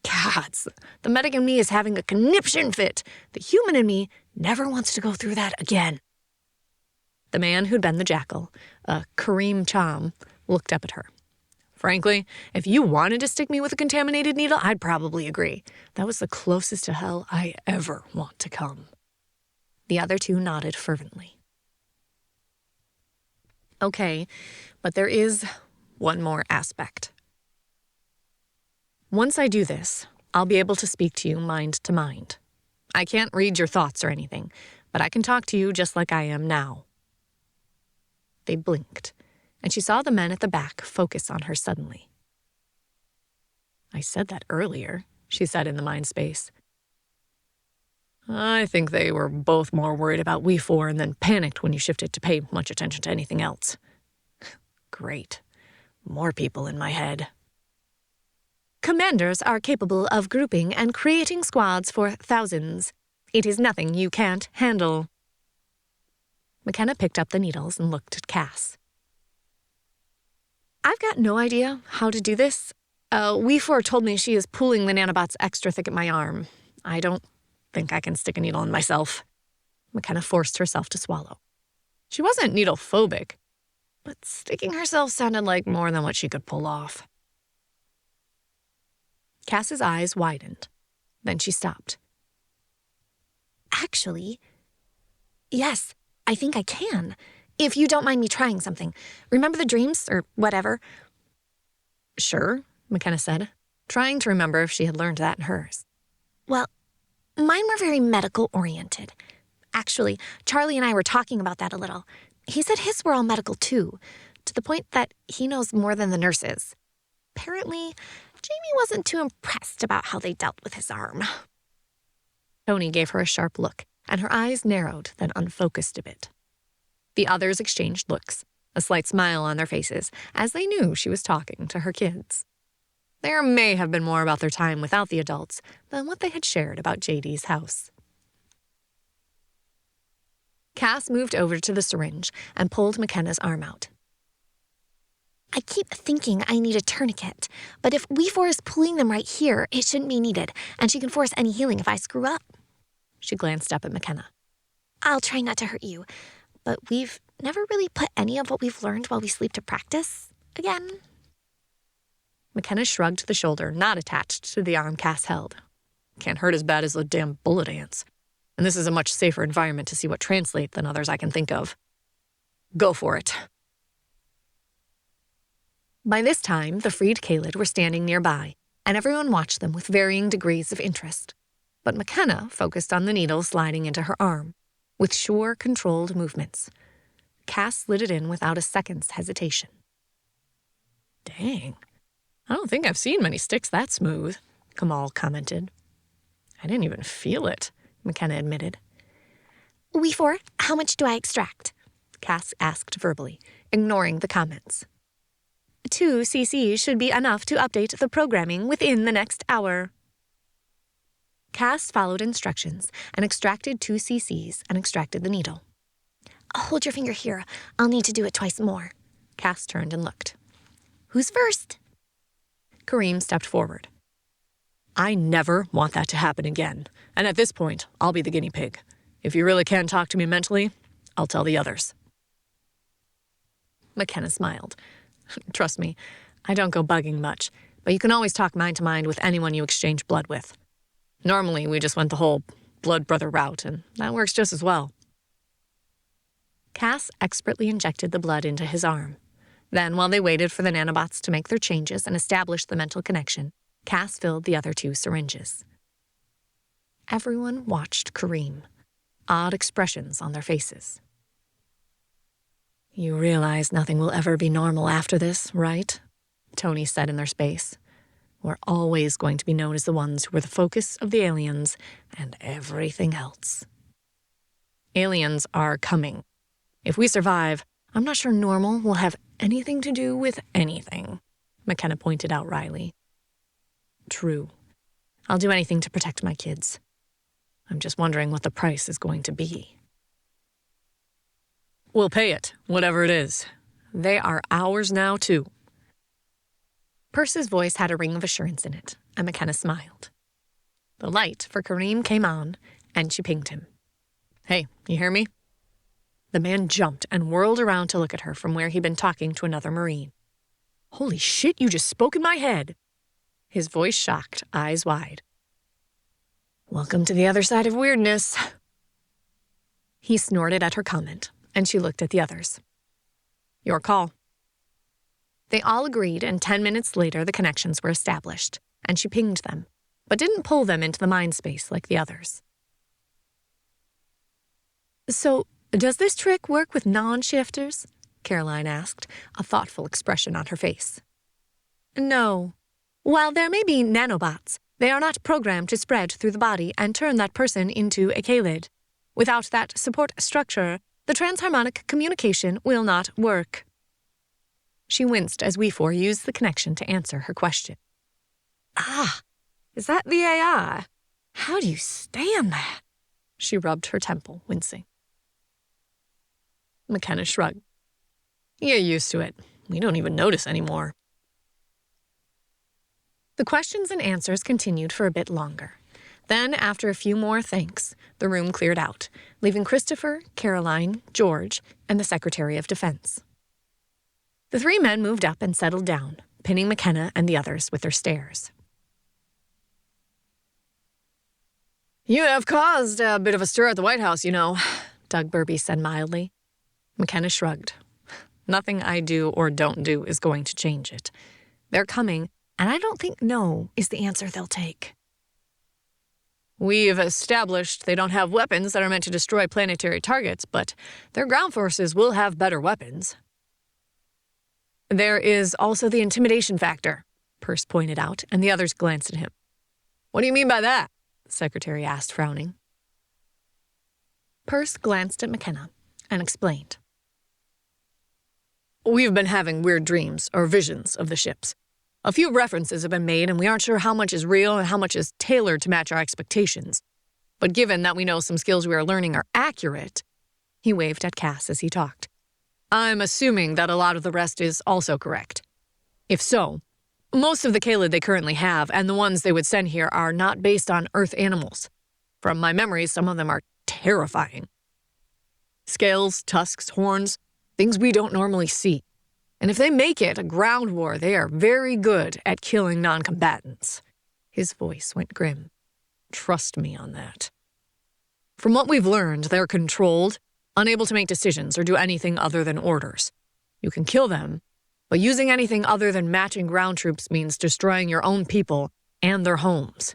Gods, the medic in me is having a conniption fit. The human in me never wants to go through that again. The man who'd been the jackal, Kareem Cham, looked up at her. Frankly, if you wanted to stick me with a contaminated needle, I'd probably agree. That was the closest to hell I ever want to come. The other two nodded fervently. Okay, but there is one more aspect. Once I do this, I'll be able to speak to you mind to mind. I can't read your thoughts or anything, but I can talk to you just like I am now. They blinked, and she saw the men at the back focus on her suddenly. I said that earlier, she said in the mind space. I think they were both more worried about we four and then panicked when you shifted to pay much attention to anything else. Great. More people in my head. Commanders are capable of grouping and creating squads for thousands. It is nothing you can't handle. McKenna picked up the needles and looked at Cass. I've got no idea how to do this. We4 told me she is pulling the nanobots extra thick at my arm. I don't think I can stick a needle in myself. McKenna forced herself to swallow. She wasn't needle phobic, but sticking herself sounded like more than what she could pull off. Cass's eyes widened. Then she stopped. Actually, yes, I think I can. If you don't mind me trying something. Remember the dreams, or whatever? Sure, McKenna said, trying to remember if she had learned that in hers. Well, mine were very medical-oriented. Actually, Charlie and I were talking about that a little. He said his were all medical, too, to the point that he knows more than the nurses. Apparently, Jamie wasn't too impressed about how they dealt with his arm. Tony gave her a sharp look, and her eyes narrowed, then unfocused a bit. The others exchanged looks, a slight smile on their faces, as they knew she was talking to her kids. There may have been more about their time without the adults than what they had shared about JD's house. Cass moved over to the syringe and pulled McKenna's arm out. I keep thinking I need a tourniquet, but if We4 is pulling them right here, it shouldn't be needed, and she can force any healing if I screw up. She glanced up at McKenna. I'll try not to hurt you, but we've never really put any of what we've learned while we sleep to practice again. McKenna shrugged the shoulder not attached to the arm Cass held. Can't hurt as bad as the damn bullet ants. And this is a much safer environment to see what translate than others I can think of. Go for it. By this time, the freed Kaylid were standing nearby, and everyone watched them with varying degrees of interest. But McKenna focused on the needle sliding into her arm, with sure, controlled movements. Cass slid it in without a second's hesitation. Dang, I don't think I've seen many sticks that smooth, Kamal commented. I didn't even feel it, McKenna admitted. We4, how much do I extract? Cass asked verbally, ignoring the comments. 2 cc should be enough to update the programming within the next hour. Cass followed instructions and extracted 2 cc's and extracted the needle. Hold your finger here. I'll need to do it twice more. Cass turned and looked. Who's first? Kareem stepped forward. I never want that to happen again, and at this point, I'll be the guinea pig. If you really can talk to me mentally, I'll tell the others. McKenna smiled. Trust me, I don't go bugging much, but you can always talk mind to mind with anyone you exchange blood with. Normally, we just went the whole blood brother route, and that works just as well. Cass expertly injected the blood into his arm. Then, while they waited for the nanobots to make their changes and establish the mental connection, Cass filled the other 2 syringes. Everyone watched Kareem, odd expressions on their faces. You realize nothing will ever be normal after this, right? Tony said in their space. We're always going to be known as the ones who were the focus of the aliens and everything else. Aliens are coming. If we survive, I'm not sure normal will have anything to do with anything, McKenna pointed out wryly. True. I'll do anything to protect my kids. I'm just wondering what the price is going to be. We'll pay it, whatever it is. They are ours now, too. Perce's voice had a ring of assurance in it, and McKenna smiled. The light for Kareem came on, and she pinged him. Hey, you hear me? The man jumped and whirled around to look at her from where he'd been talking to another Marine. Holy shit, you just spoke in my head. His voice shocked, eyes wide. Welcome to the other side of weirdness. He snorted at her comment, and she looked at the others. Your call. They all agreed, and 10 minutes later the connections were established, and she pinged them, but didn't pull them into the mind space like the others. So, does this trick work with non-shifters? Caroline asked, a thoughtful expression on her face. No. While there may be nanobots, they are not programmed to spread through the body and turn that person into a Kaylid. Without that support structure, the transharmonic communication will not work. She winced as we four used the connection to answer her question. Ah, is that the AI? How do you stand that? She rubbed her temple, wincing. McKenna shrugged. You're used to it. We don't even notice anymore. The questions and answers continued for a bit longer. Then, after a few more thanks, the room cleared out, leaving Christopher, Caroline, George, and the Secretary of Defense. The three men moved up and settled down, pinning McKenna and the others with their stares. You have caused a bit of a stir at the White House, you know, Doug Burby said mildly. McKenna shrugged. Nothing I do or don't do is going to change it. They're coming, and I don't think no is the answer they'll take. We've established they don't have weapons that are meant to destroy planetary targets, but their ground forces will have better weapons. There is also the intimidation factor, Perce pointed out, and the others glanced at him. What do you mean by that? The Secretary asked, frowning. Perce glanced at McKenna and explained. We've been having weird dreams or visions of the ships. A few references have been made, and we aren't sure how much is real and how much is tailored to match our expectations. But given that we know some skills we are learning are accurate, he waved at Cass as he talked. I'm assuming that a lot of the rest is also correct. If so, most of the Kaylid they currently have and the ones they would send here are not based on Earth animals. From my memory, some of them are terrifying. Scales, tusks, horns, things we don't normally see. And if they make it a ground war, they are very good at killing non-combatants. His voice went grim. Trust me on that. From what we've learned, they're controlled, unable to make decisions or do anything other than orders. You can kill them, but using anything other than matching ground troops means destroying your own people and their homes.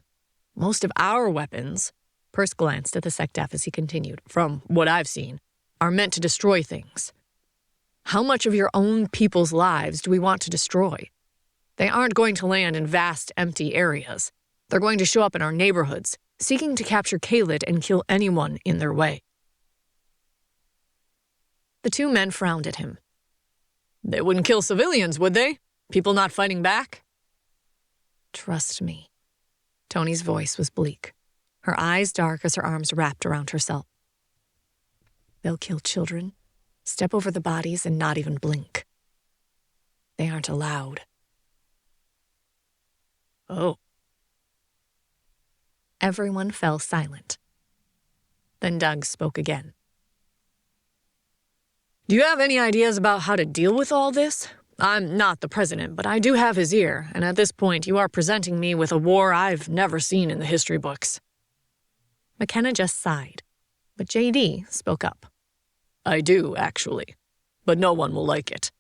Most of our weapons, Perce glanced at the SecDef as he continued, from what I've seen, are meant to destroy things. How much of your own people's lives do we want to destroy? They aren't going to land in vast, empty areas. They're going to show up in our neighborhoods, seeking to capture Kaylid and kill anyone in their way. The two men frowned at him. They wouldn't kill civilians, would they? People not fighting back? Trust me. Tony's voice was bleak, her eyes dark as her arms wrapped around herself. They'll kill children, step over the bodies, and not even blink. They aren't allowed. Oh. Everyone fell silent. Then Doug spoke again. Do you have any ideas about how to deal with all this? I'm not the president, but I do have his ear, and at this point you are presenting me with a war I've never seen in the history books. McKenna just sighed, but JD spoke up. I do, actually, but no one will like it.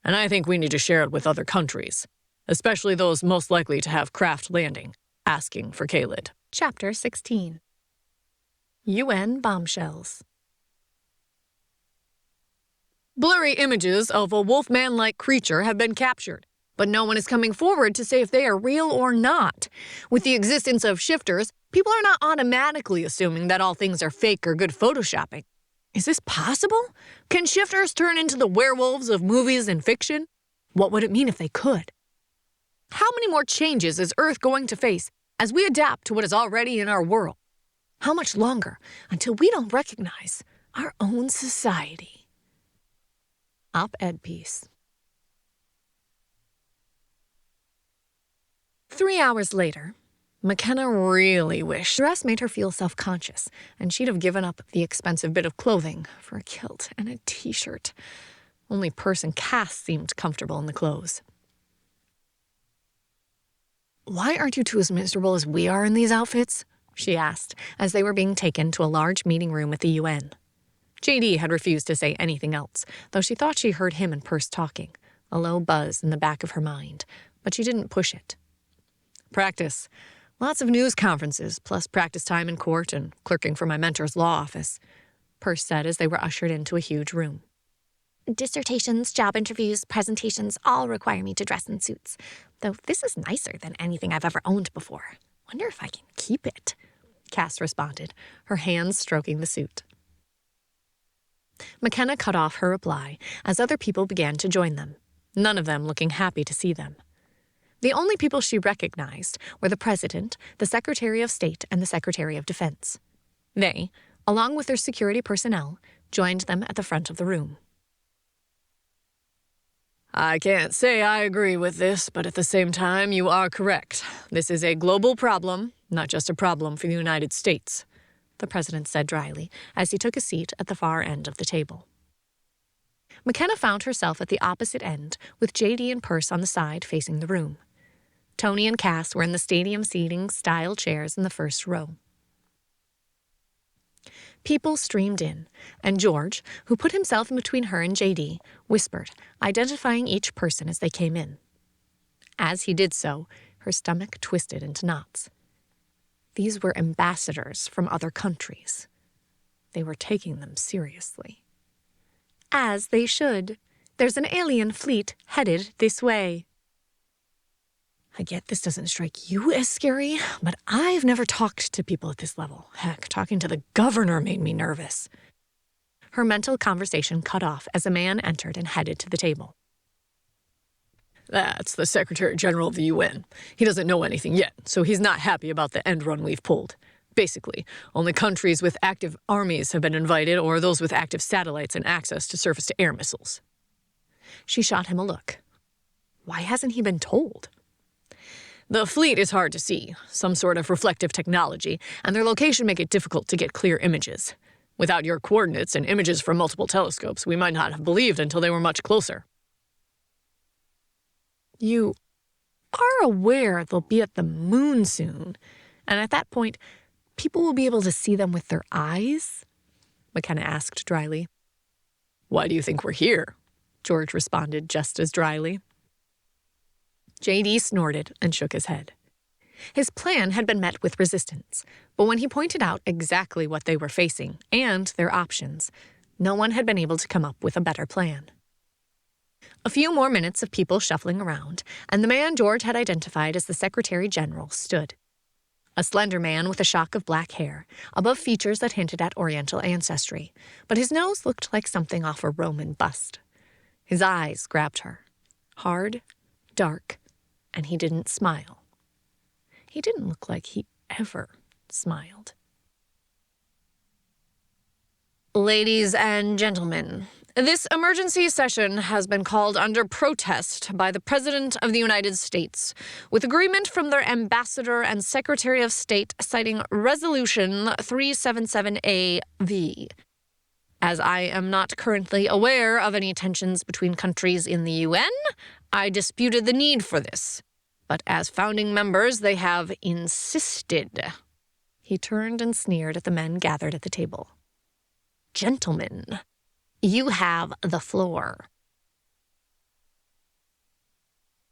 And I think we need to share it with other countries, especially those most likely to have craft landing, asking for Kaylid. Chapter 16. UN Bombshells. Blurry images of a wolfman-like creature have been captured, but no one is coming forward to say if they are real or not. With the existence of shifters, people are not automatically assuming that all things are fake or good photoshopping. Is this possible? Can shifters turn into the werewolves of movies and fiction? What would it mean if they could? How many more changes is Earth going to face as we adapt to what is already in our world? How much longer until we don't recognize our own society? Op-ed piece. 3 hours later, McKenna really wished the dress made her feel self-conscious, and she'd have given up the expensive bit of clothing for a kilt and a t-shirt. Only Perce and Cass seemed comfortable in the clothes. Why aren't you two as miserable as we are in these outfits? She asked, as they were being taken to a large meeting room at the UN. JD had refused to say anything else, though she thought she heard him and Perce talking, a low buzz in the back of her mind, but she didn't push it. Practice. Lots of news conferences, plus practice time in court and clerking for my mentor's law office, Perce said as they were ushered into a huge room. Dissertations, job interviews, presentations all require me to dress in suits, though this is nicer than anything I've ever owned before. Wonder if I can keep it, Cass responded, her hands stroking the suit. McKenna cut off her reply as other people began to join them, none of them looking happy to see them. The only people she recognized were the President, the Secretary of State, and the Secretary of Defense. They, along with their security personnel, joined them at the front of the room. I can't say I agree with this, but at the same time, you are correct. This is a global problem, not just a problem for the United States, the President said dryly as he took a seat at the far end of the table. McKenna found herself at the opposite end, with JD and Perce on the side facing the room. Tony and Cass were in the stadium seating style chairs in the first row. People streamed in, and George, who put himself in between her and JD, whispered, identifying each person as they came in. As he did so, her stomach twisted into knots. These were ambassadors from other countries. They were taking them seriously. As they should. There's an alien fleet headed this way. I get this doesn't strike you as scary, but I've never talked to people at this level. Heck, talking to the governor made me nervous. Her mental conversation cut off as a man entered and headed to the table. That's the Secretary General of the UN. He doesn't know anything yet, so he's not happy about the end run we've pulled. Basically, only countries with active armies have been invited or those with active satellites and access to surface-to-air missiles. She shot him a look. Why hasn't he been told? The fleet is hard to see, some sort of reflective technology, and their location make it difficult to get clear images. Without your coordinates and images from multiple telescopes, we might not have believed until they were much closer. You are aware they'll be at the moon soon, and at that point, people will be able to see them with their eyes? McKenna asked dryly. Why do you think we're here? George responded just as dryly. JD snorted and shook his head. His plan had been met with resistance, but when he pointed out exactly what they were facing and their options, no one had been able to come up with a better plan. A few more minutes of people shuffling around, and the man George had identified as the Secretary General stood. A slender man with a shock of black hair, above features that hinted at Oriental ancestry, but his nose looked like something off a Roman bust. His eyes grabbed her. Hard, dark, and he didn't smile. He didn't look like he ever smiled. Ladies and gentlemen, this emergency session has been called under protest by the President of the United States, with agreement from their Ambassador and Secretary of State citing Resolution 377AV. As I am not currently aware of any tensions between countries in the UN, I disputed the need for this. But as founding members, they have insisted. He turned and sneered at the men gathered at the table. Gentlemen, you have the floor.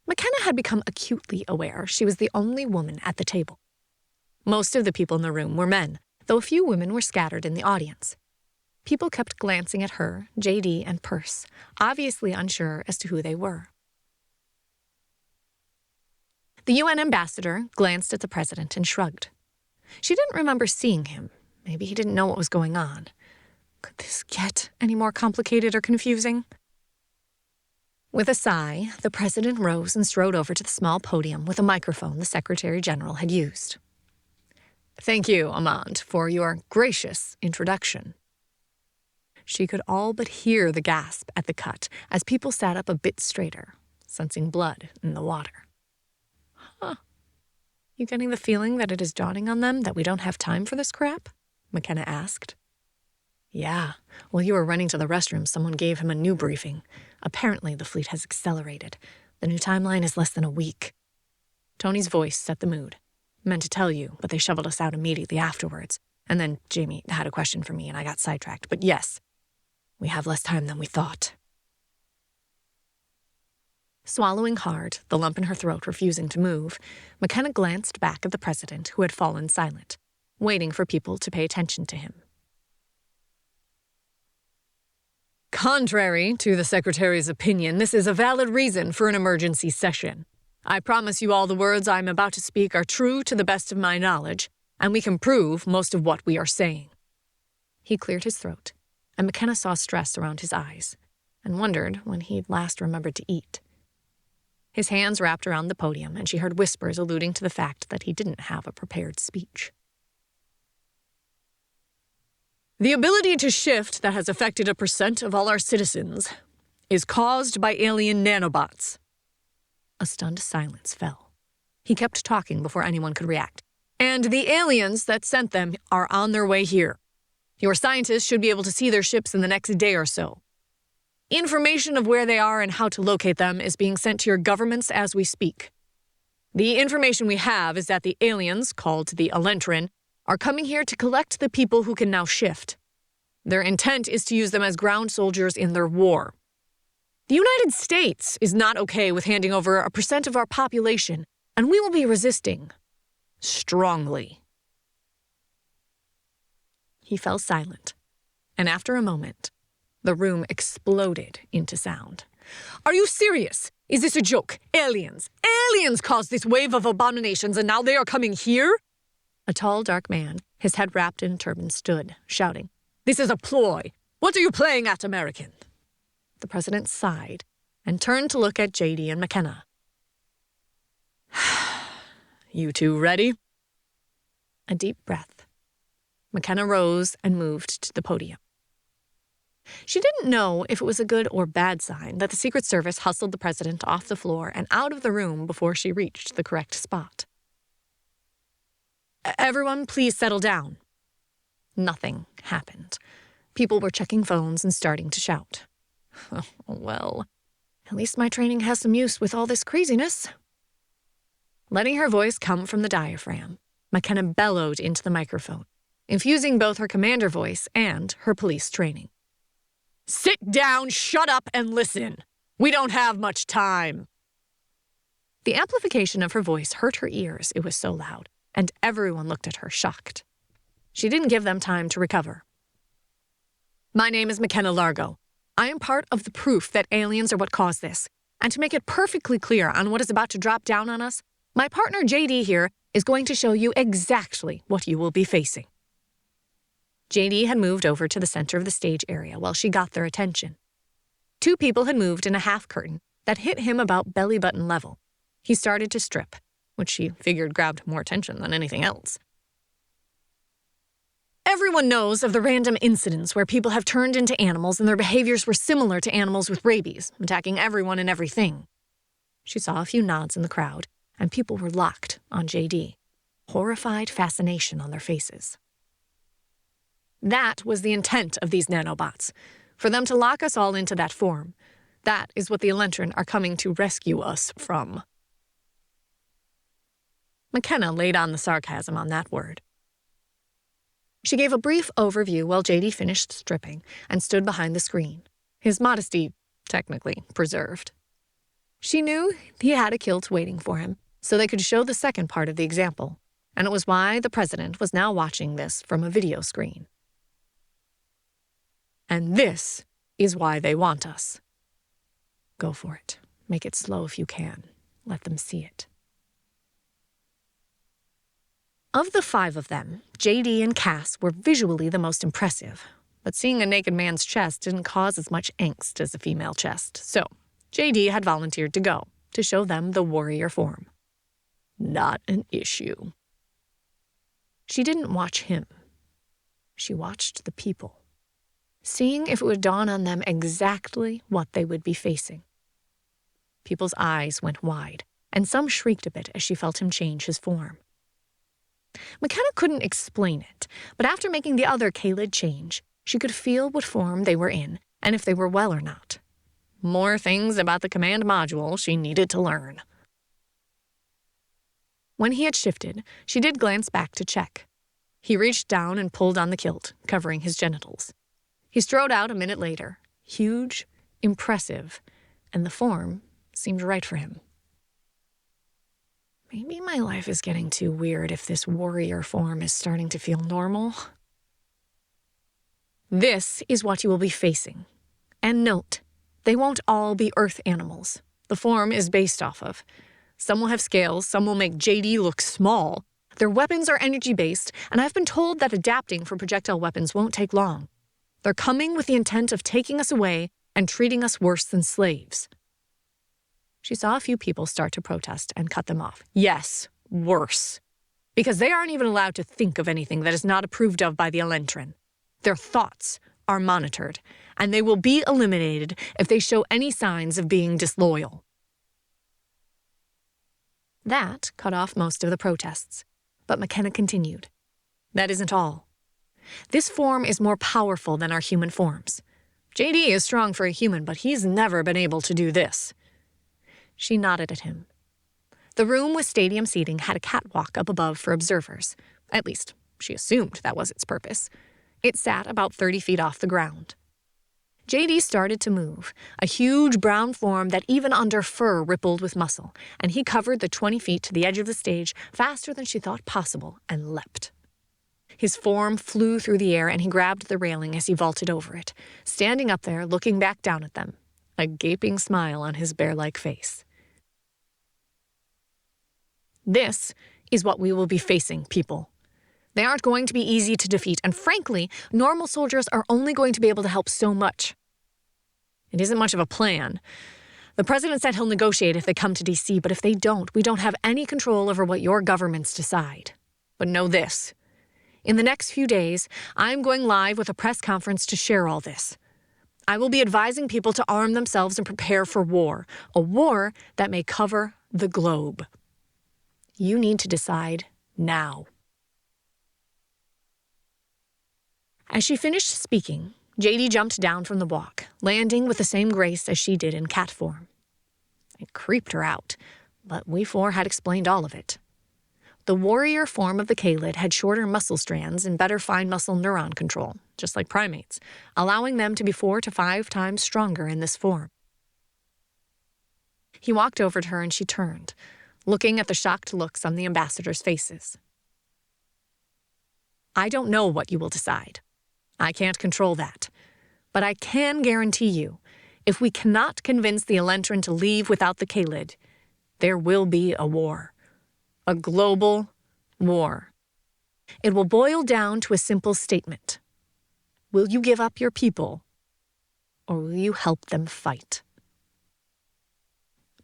McKenna had become acutely aware she was the only woman at the table. Most of the people in the room were men, though a few women were scattered in the audience. People kept glancing at her, JD, and Perce, obviously unsure as to who they were. The UN ambassador glanced at the president and shrugged. She didn't remember seeing him. Maybe he didn't know what was going on. Could this get any more complicated or confusing? With a sigh, the president rose and strode over to the small podium with a microphone the Secretary General had used. Thank you, Amand, for your gracious introduction. She could all but hear the gasp at the cut as people sat up a bit straighter, sensing blood in the water. Huh. You getting the feeling that it is dawning on them that we don't have time for this crap? McKenna asked. Yeah. While you were running to the restroom, someone gave him a new briefing. Apparently, the fleet has accelerated. The new timeline is less than a week. Tony's voice set the mood. Meant to tell you, but they shoveled us out immediately afterwards. And then Jamie had a question for me and I got sidetracked. But yes, we have less time than we thought. Swallowing hard, the lump in her throat refusing to move, McKenna glanced back at the president, who had fallen silent, waiting for people to pay attention to him. Contrary to the Secretary's opinion, this is a valid reason for an emergency session. I promise you all the words I'm about to speak are true to the best of my knowledge, and we can prove most of what we are saying. He cleared his throat, and McKenna saw stress around his eyes, and wondered when he'd last remembered to eat. His hands wrapped around the podium, and she heard whispers alluding to the fact that he didn't have a prepared speech. The ability to shift that has affected 1% of all our citizens is caused by alien nanobots. A stunned silence fell. He kept talking before anyone could react. And the aliens that sent them are on their way here. Your scientists should be able to see their ships in the next day or so. Information of where they are and how to locate them is being sent to your governments as we speak. The information we have is that the aliens, called the Elentrin, are coming here to collect the people who can now shift. Their intent is to use them as ground soldiers in their war. The United States is not okay with handing over 1% of our population, and we will be resisting. Strongly. He fell silent, and after a moment, the room exploded into sound. Are you serious? Is this a joke? Aliens! Aliens caused this wave of abominations, and now they are coming here? A tall, dark man, his head wrapped in a turban, stood, shouting, This is a ploy! What are you playing at, American? The president sighed and turned to look at JD and McKenna. You two ready? A deep breath. McKenna rose and moved to the podium. She didn't know if it was a good or bad sign that the Secret Service hustled the president off the floor and out of the room before she reached the correct spot. Everyone, please settle down. Nothing happened. People were checking phones and starting to shout. Oh, well, at least my training has some use with all this craziness. Letting her voice come from the diaphragm, McKenna bellowed into the microphone, infusing both her commander voice and her police training. Sit down, shut up, and listen. We don't have much time. The amplification of her voice hurt her ears, it was so loud, and everyone looked at her, shocked. She didn't give them time to recover. My name is McKenna Largo. I am part of the proof that aliens are what caused this. And to make it perfectly clear on what is about to drop down on us, my partner JD here is going to show you exactly what you will be facing. JD had moved over to the center of the stage area while she got their attention. Two people had moved in a half curtain that hit him about belly button level. He started to strip, which she figured grabbed more attention than anything else. Everyone knows of the random incidents where people have turned into animals and their behaviors were similar to animals with rabies, attacking everyone and everything. She saw a few nods in the crowd, and people were locked on JD, horrified fascination on their faces. That was the intent of these nanobots, for them to lock us all into that form. That is what the Elentrin are coming to rescue us from. McKenna laid on the sarcasm on that word. She gave a brief overview while JD finished stripping and stood behind the screen, his modesty technically preserved. She knew he had a kilt waiting for him, so they could show the second part of the example, and it was why the president was now watching this from a video screen. And this is why they want us. Go for it. Make it slow if you can. Let them see it. Of the 5 of them, JD and Cass were visually the most impressive, but seeing a naked man's chest didn't cause as much angst as a female chest, so JD had volunteered to go, to show them the warrior form. Not an issue. She didn't watch him. She watched the people, seeing if it would dawn on them exactly what they would be facing. People's eyes went wide, and some shrieked a bit as she felt him change his form. McKenna couldn't explain it, but after making the other Kaylid change, she could feel what form they were in and if they were well or not. More things about the command module she needed to learn. When he had shifted, she did glance back to check. He reached down and pulled on the kilt, covering his genitals. He strode out a minute later, huge, impressive, and the form seemed right for him. Maybe my life is getting too weird if this warrior form is starting to feel normal. This is what you will be facing. And note, they won't all be earth animals the form is based off of. Some will have scales, some will make JD look small. Their weapons are energy-based, and I've been told that adapting for projectile weapons won't take long. They're coming with the intent of taking us away and treating us worse than slaves. She saw a few people start to protest and cut them off. Yes, worse. Because they aren't even allowed to think of anything that is not approved of by the Elentrin. Their thoughts are monitored, and they will be eliminated if they show any signs of being disloyal. That cut off most of the protests, but McKenna continued. That isn't all. This form is more powerful than our human forms. JD is strong for a human, but he's never been able to do this. She nodded at him. The room with stadium seating had a catwalk up above for observers. At least, she assumed that was its purpose. It sat about 30 feet off the ground. JD started to move, a huge brown form that even under fur rippled with muscle, and he covered the 20 feet to the edge of the stage faster than she thought possible and leapt. His form flew through the air and he grabbed the railing as he vaulted over it, standing up there looking back down at them, a gaping smile on his bear-like face. This is what we will be facing, people. They aren't going to be easy to defeat, and frankly, normal soldiers are only going to be able to help so much. It isn't much of a plan. The president said he'll negotiate if they come to D.C., but if they don't, we don't have any control over what your governments decide. But know this. In the next few days, I'm going live with a press conference to share all this. I will be advising people to arm themselves and prepare for war, a war that may cover the globe. You need to decide now. As she finished speaking, JD jumped down from the walk, landing with the same grace as she did in cat form. It creeped her out, but we four had explained all of it. The warrior form of the Kaylid had shorter muscle strands and better fine muscle neuron control, just like primates, allowing them to be 4 to 5 times stronger in this form. He walked over to her and she turned, looking at the shocked looks on the ambassadors' faces. I don't know what you will decide. I can't control that. But I can guarantee you, if we cannot convince the Elentrin to leave without the Kaylid, there will be a war. A global war. It will boil down to a simple statement. Will you give up your people, or will you help them fight?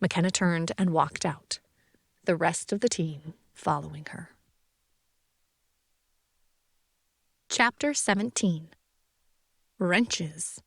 McKenna turned and walked out, the rest of the team following her. Chapter 17. Wrenches.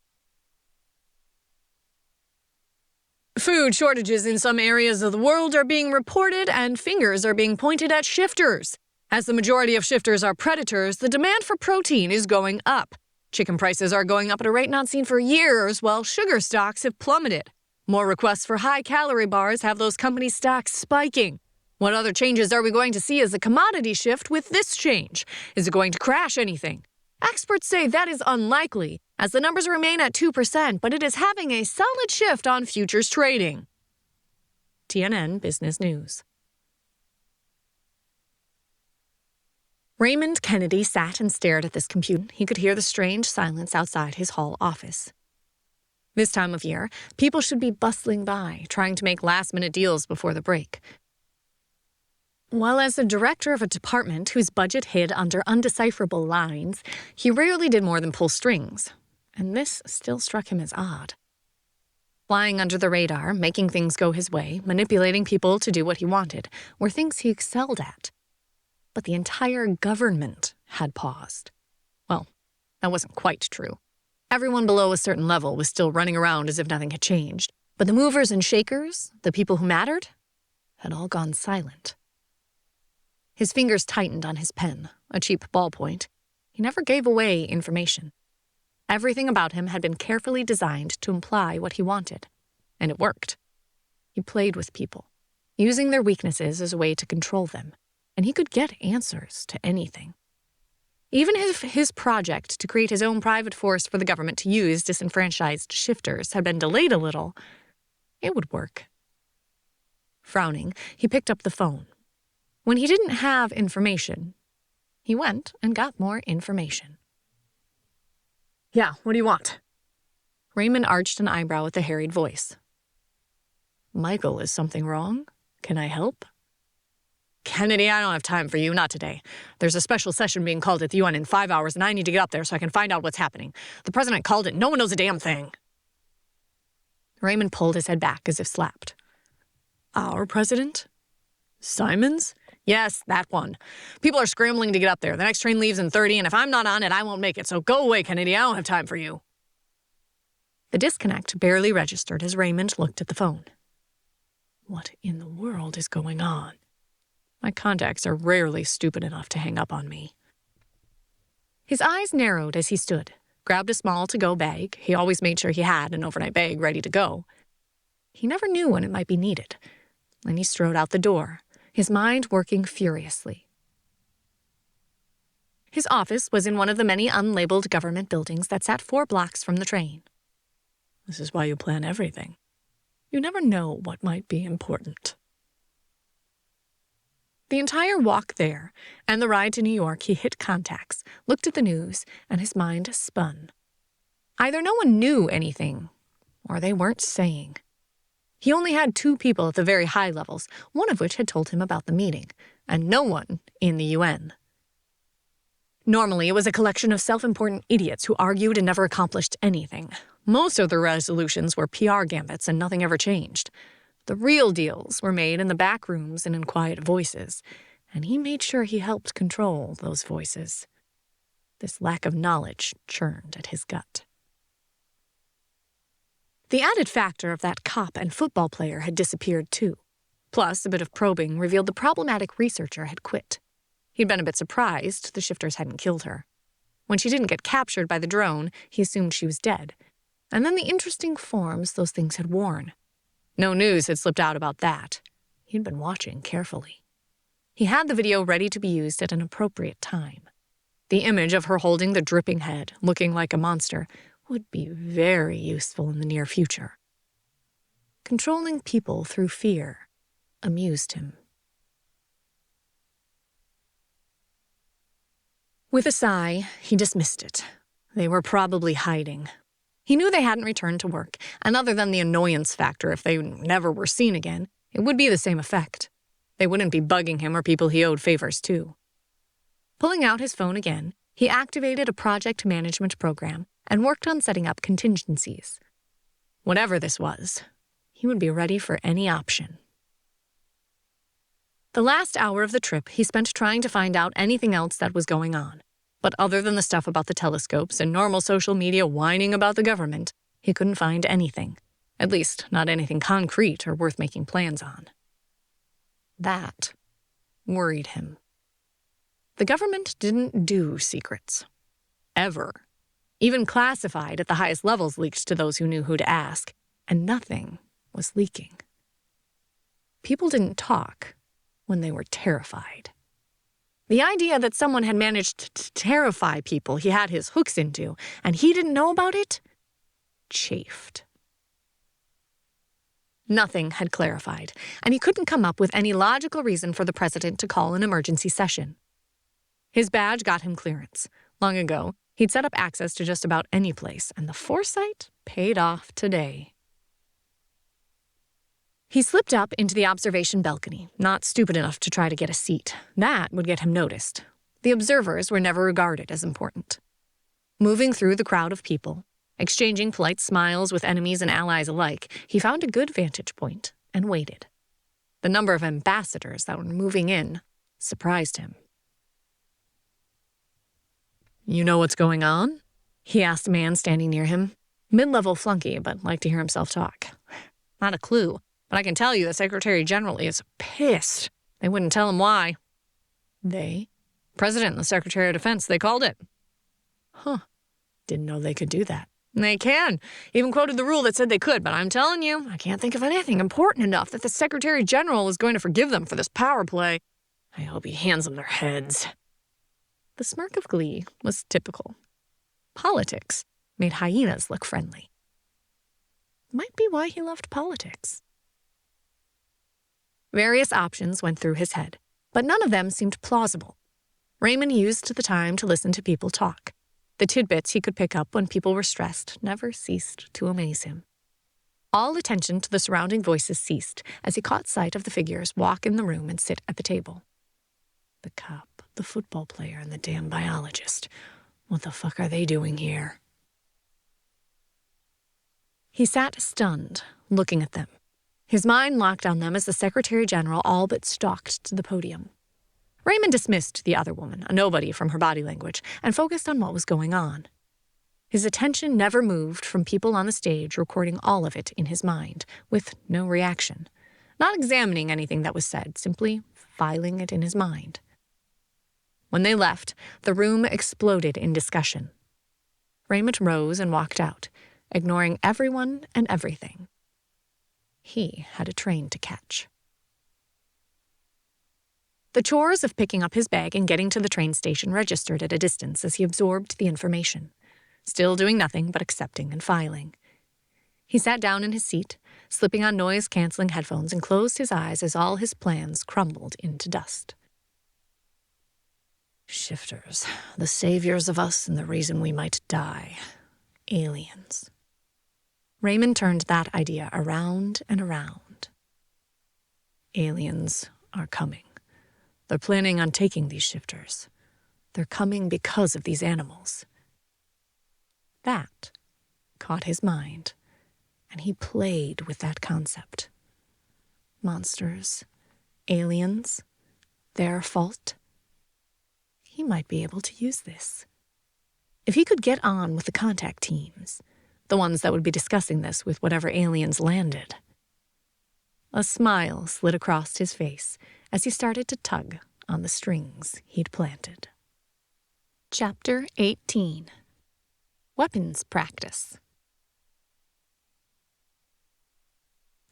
Food shortages in some areas of the world are being reported and fingers are being pointed at shifters. As the majority of shifters are predators, the demand for protein is going up. Chicken prices are going up at a rate not seen for years, while sugar stocks have plummeted. More requests for high-calorie bars have those companies' stocks spiking. What other changes are we going to see as a commodity shift with this change? Is it going to crash anything? Experts say that is unlikely, as the numbers remain at 2%, but it is having a solid shift on futures trading. TNN Business News. Raymond Kennedy sat and stared at this computer. He could hear the strange silence outside his hall office. This time of year, people should be bustling by, trying to make last-minute deals before the break. While as the director of a department whose budget hid under undecipherable lines, he rarely did more than pull strings, and this still struck him as odd. Flying under the radar, making things go his way, manipulating people to do what he wanted, were things he excelled at. But the entire government had paused. Well, that wasn't quite true. Everyone below a certain level was still running around as if nothing had changed, but the movers and shakers, the people who mattered, had all gone silent. His fingers tightened on his pen, a cheap ballpoint. He never gave away information. Everything about him had been carefully designed to imply what he wanted, and it worked. He played with people. using their weaknesses as a way to control them, and he could get answers to anything. Even if his project to create his own private force for the government to use disenfranchised shifters had been delayed a little, it would work. Frowning, he picked up the phone. When he didn't have information, he went and got more information. Yeah, what do you want? Raymond arched an eyebrow at the harried voice. Michael, is something wrong? Can I help? Kennedy, I don't have time for you, not today. There's a special session being called at the UN in 5 hours, and I need to get up there so I can find out what's happening. The president called it. No one knows a damn thing. Raymond pulled his head back as if slapped. Our president? Simon's? Yes, that one. People are scrambling to get up there. The next train leaves in 30, and if I'm not on it, I won't make it. So go away, Kennedy. I don't have time for you. The disconnect barely registered as Raymond looked at the phone. What in the world is going on? My contacts are rarely stupid enough to hang up on me. His eyes narrowed as he stood, grabbed a small to-go bag. He always made sure he had an overnight bag ready to go. He never knew when it might be needed. And he strode out the door, his mind working furiously. His office was in one of the many unlabeled government buildings that sat 4 blocks from the train. This is why you plan everything. You never know what might be important. The entire walk there and the ride to New York, he hit contacts, looked at the news, and his mind spun. Either no one knew anything, or they weren't saying. He only had 2 people at the very high levels, one of which had told him about the meeting, and no one in the UN. Normally, it was a collection of self-important idiots who argued and never accomplished anything. Most of the resolutions were PR gambits and nothing ever changed. The real deals were made in the back rooms and in quiet voices, and he made sure he helped control those voices. This lack of knowledge churned at his gut. The added factor of that cop and football player had disappeared too. Plus, a bit of probing revealed the problematic researcher had quit. He'd been a bit surprised the shifters hadn't killed her. When she didn't get captured by the drone, he assumed she was dead. And then the interesting forms those things had worn. No news had slipped out about that. He'd been watching carefully. He had the video ready to be used at an appropriate time. The image of her holding the dripping head, looking like a monster, would be very useful in the near future. Controlling people through fear amused him. With a sigh, he dismissed it. They were probably hiding. He knew they hadn't returned to work, and other than the annoyance factor if they never were seen again, it would be the same effect. They wouldn't be bugging him or people he owed favors to. Pulling out his phone again, he activated a project management program and worked on setting up contingencies. Whatever this was, he would be ready for any option. The last hour of the trip he spent trying to find out anything else that was going on. But other than the stuff about the telescopes and normal social media whining about the government, he couldn't find anything. At least, not anything concrete or worth making plans on. That worried him. The government didn't do secrets. Ever. Even classified at the highest levels leaked to those who knew who to ask, and nothing was leaking. People didn't talk when they were terrified. The idea that someone had managed to terrify people he had his hooks into, and he didn't know about it, chafed. Nothing had clarified, and he couldn't come up with any logical reason for the president to call an emergency session. His badge got him clearance. Long ago, he'd set up access to just about any place, and the foresight paid off today. He slipped up into the observation balcony, not stupid enough to try to get a seat. That would get him noticed. The observers were never regarded as important. Moving through the crowd of people, exchanging polite smiles with enemies and allies alike, he found a good vantage point and waited. The number of ambassadors that were moving in surprised him. You know what's going on? He asked a man standing near him. Mid-level flunky, but liked to hear himself talk. Not a clue. But I can tell you the Secretary General is pissed. They wouldn't tell him why. They? President and the Secretary of Defense, they called it. Huh. Didn't know they could do that. They can. Even quoted the rule that said they could, but I'm telling you, I can't think of anything important enough that the Secretary General is going to forgive them for this power play. I hope he hands them their heads. The smirk of glee was typical. Politics made hyenas look friendly. Might be why he loved politics. Various options went through his head, but none of them seemed plausible. Raymond used the time to listen to people talk. The tidbits he could pick up when people were stressed never ceased to amaze him. All attention to the surrounding voices ceased as he caught sight of the figures walk in the room and sit at the table. The cop, the football player, and the damn biologist. What the fuck are they doing here? He sat stunned, looking at them. His mind locked on them as the Secretary General all but stalked to the podium. Raymond dismissed the other woman, a nobody from her body language, and focused on what was going on. His attention never moved from people on the stage recording all of it in his mind, with no reaction. Not examining anything that was said, simply filing it in his mind. When they left, the room exploded in discussion. Raymond rose and walked out, ignoring everyone and everything. He had a train to catch. The chores of picking up his bag and getting to the train station registered at a distance as he absorbed the information, still doing nothing but accepting and filing. He sat down in his seat, slipping on noise-canceling headphones, and closed his eyes as all his plans crumbled into dust. Shifters, the saviors of us and the reason we might die. Aliens. Raymond turned that idea around and around. Aliens are coming. They're planning on taking these shifters. They're coming because of these animals. That caught his mind, and he played with that concept. Monsters, aliens, their fault. He might be able to use this. If he could get on with the contact teams, the ones that would be discussing this with whatever aliens landed. A smile slid across his face as he started to tug on the strings he'd planted. Chapter 18. Weapons Practice.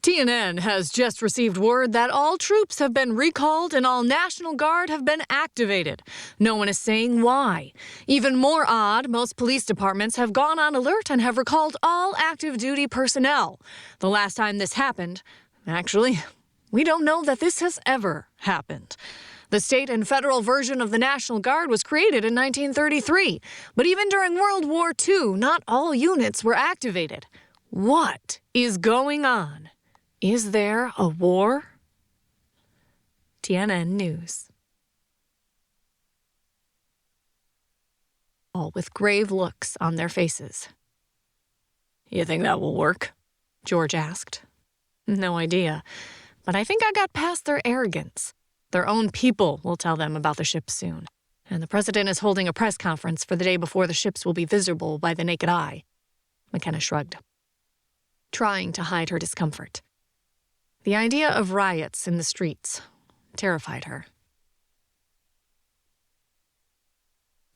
TNN has just received word that all troops have been recalled and all National Guard have been activated. No one is saying why. Even more odd, most police departments have gone on alert and have recalled all active duty personnel. The last time this happened, actually, we don't know that this has ever happened. The state and federal version of the National Guard was created in 1933, but even during World War II, not all units were activated. What is going on? Is there a war? TNN News. All with grave looks on their faces. You think that will work? George asked. No idea, but I think I got past their arrogance. Their own people will tell them about the ships soon, and the president is holding a press conference for the day before the ships will be visible by the naked eye. McKenna shrugged, trying to hide her discomfort. The idea of riots in the streets terrified her.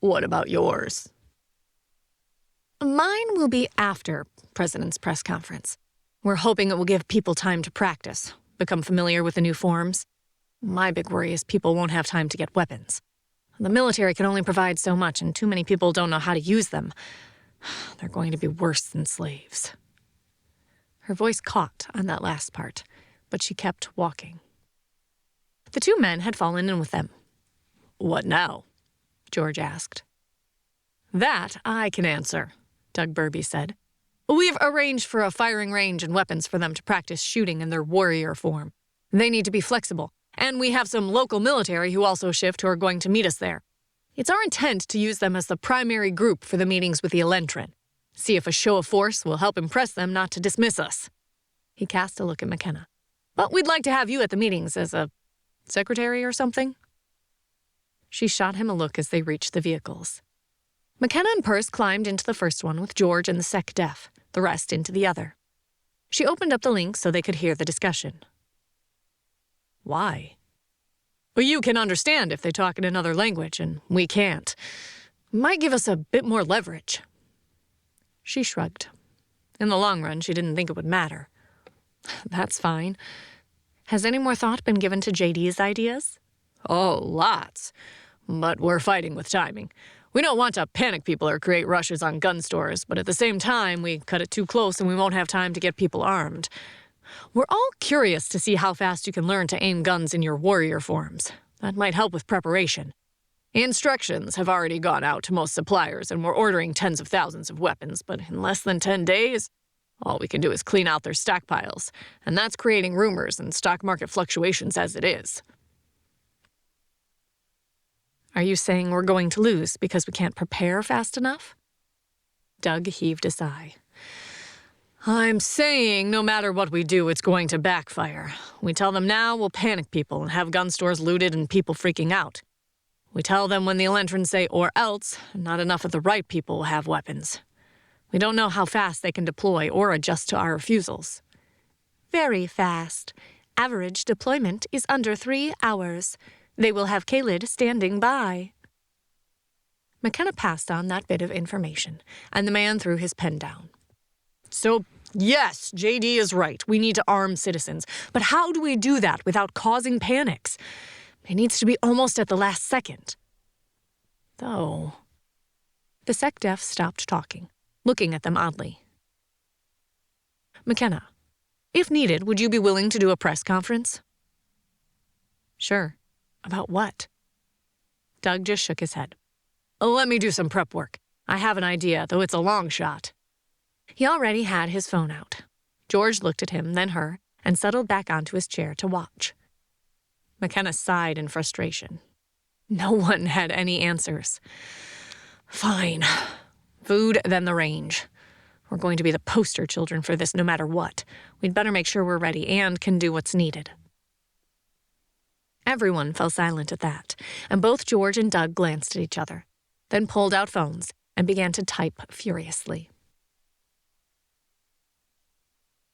What about yours? Mine will be after President's press conference. We're hoping it will give people time to practice, become familiar with the new forms. My big worry is people won't have time to get weapons. The military can only provide so much, and too many people don't know how to use them. They're going to be worse than slaves. Her voice caught on that last part, but she kept walking. The two men had fallen in with them. What now? George asked. That I can answer, Doug Burby said. We've arranged for a firing range and weapons for them to practice shooting in their warrior form. They need to be flexible, and we have some local military who also shift who are going to meet us there. It's our intent to use them as the primary group for the meetings with the Elentrin. See if a show of force will help impress them not to dismiss us. He cast a look at McKenna. But we'd like to have you at the meetings as a secretary or something. She shot him a look as they reached the vehicles. McKenna and Perce climbed into the first one with George and the Sec Def, the rest into the other. She opened up the link so they could hear the discussion. Why? Well, you can understand if they talk in another language, and we can't. Might give us a bit more leverage. She shrugged. In the long run, she didn't think it would matter. That's fine. Has any more thought been given to JD's ideas? Oh, lots. But we're fighting with timing. We don't want to panic people or create rushes on gun stores, but at the same time, we cut it too close and we won't have time to get people armed. We're all curious to see how fast you can learn to aim guns in your warrior forms. That might help with preparation. Instructions have already gone out to most suppliers, and we're ordering tens of thousands of weapons, but in less than 10 days, all we can do is clean out their stockpiles, and that's creating rumors and stock market fluctuations as it is. Are you saying we're going to lose because we can't prepare fast enough? Doug heaved a sigh. I'm saying no matter what we do, it's going to backfire. We tell them now, we'll panic people and have gun stores looted and people freaking out. We tell them when the Elentrin say or else, not enough of the right people will have weapons. We don't know how fast they can deploy or adjust to our refusals. Very fast. Average deployment is under 3 hours. They will have Kaylid standing by. McKenna passed on that bit of information, and the man threw his pen down. So, yes, JD is right. We need to arm citizens. But how do we do that without causing panics? It needs to be almost at the last second. Though. The SecDef stopped talking, looking at them oddly. McKenna, if needed, would you be willing to do a press conference? Sure. About what? Doug just shook his head. Let me do some prep work. I have an idea, though it's a long shot. He already had his phone out. George looked at him, then her, and settled back onto his chair to watch. McKenna sighed in frustration. No one had any answers. Fine. Food, then the range. We're going to be the poster children for this no matter what. We'd better make sure we're ready and can do what's needed. Everyone fell silent at that, and both George and Doug glanced at each other, then pulled out phones and began to type furiously.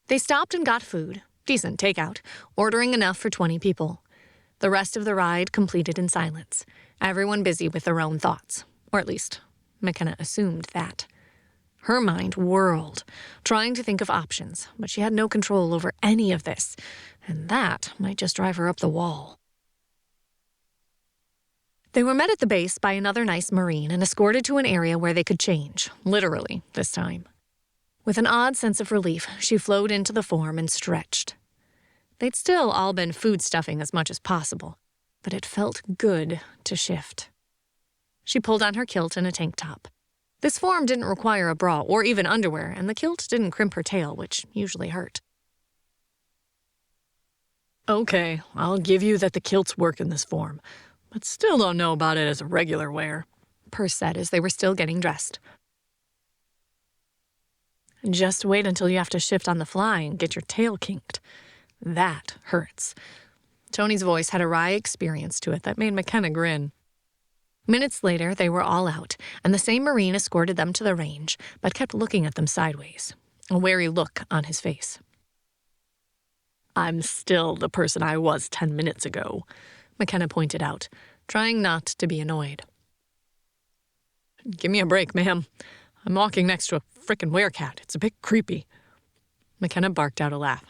They stopped and got food, decent takeout, ordering enough for 20 people. The rest of the ride completed in silence, everyone busy with their own thoughts, or at least McKenna assumed that. Her mind whirled, trying to think of options, but she had no control over any of this, and that might just drive her up the wall. They were met at the base by another nice Marine and escorted to an area where they could change, literally, this time. With an odd sense of relief, she flowed into the form and stretched. They'd still all been food stuffing as much as possible, but it felt good to shift. She pulled on her kilt and a tank top. This form didn't require a bra or even underwear, and the kilt didn't crimp her tail, which usually hurt. Okay, I'll give you that the kilts work in this form, but still don't know about it as a regular wear, Perse said as they were still getting dressed. Just wait until you have to shift on the fly and get your tail kinked. That hurts. Tony's voice had a wry experience to it that made McKenna grin. Minutes later, they were all out, and the same Marine escorted them to the range, but kept looking at them sideways, a wary look on his face. I'm still the person I was 10 minutes ago, McKenna pointed out, trying not to be annoyed. Give me a break, ma'am. I'm walking next to a frickin' werecat. It's a bit creepy. McKenna barked out a laugh.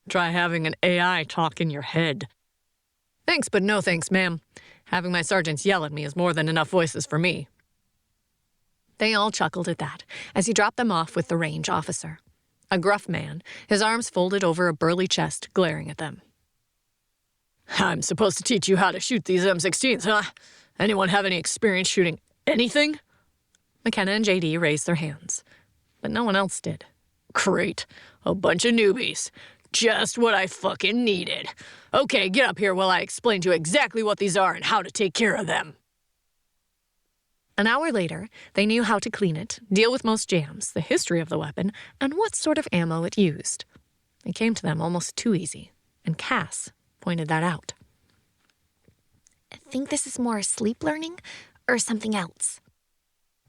Try having an AI talk in your head. Thanks, but no thanks, ma'am. Having my sergeants yell at me is more than enough voices for me. They all chuckled at that as he dropped them off with the range officer, a gruff man, his arms folded over a burly chest, glaring at them. I'm supposed to teach you how to shoot these M16s, huh? Anyone have any experience shooting anything? McKenna and JD raised their hands, but no one else did. Great. A bunch of newbies. Just what I fucking needed. Okay, get up here while I explain to you exactly what these are and how to take care of them. An hour later, they knew how to clean it, deal with most jams, the history of the weapon, and what sort of ammo it used. It came to them almost too easy, and Cass pointed that out. I think this is more sleep learning or something else.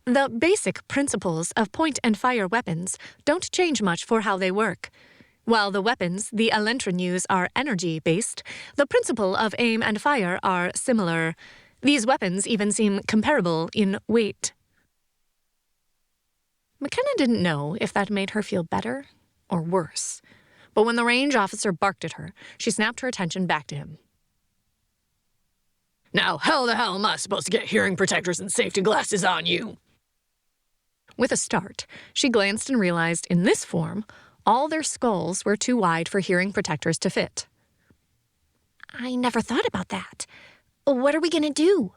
The basic principles of point-and-fire weapons don't change much for how they work. While the weapons the Elentrin use are energy-based, the principle of aim and fire are similar. These weapons even seem comparable in weight. McKenna didn't know if that made her feel better or worse. But when the range officer barked at her, she snapped her attention back to him. Now, how the hell am I supposed to get hearing protectors and safety glasses on you? With a start, she glanced and realized in this form, all their skulls were too wide for hearing protectors to fit. I never thought about that. What are we going to do?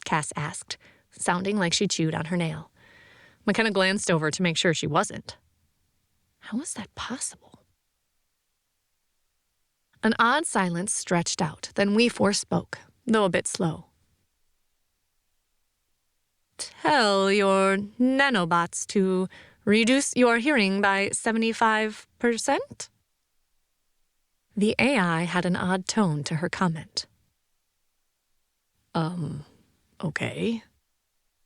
Cass asked, sounding like she chewed on her nail. McKenna glanced over to make sure she wasn't. How was that possible? An odd silence stretched out, then We4 spoke, though a bit slow. Tell your nanobots to reduce your hearing by 75%? The AI had an odd tone to her comment. Okay.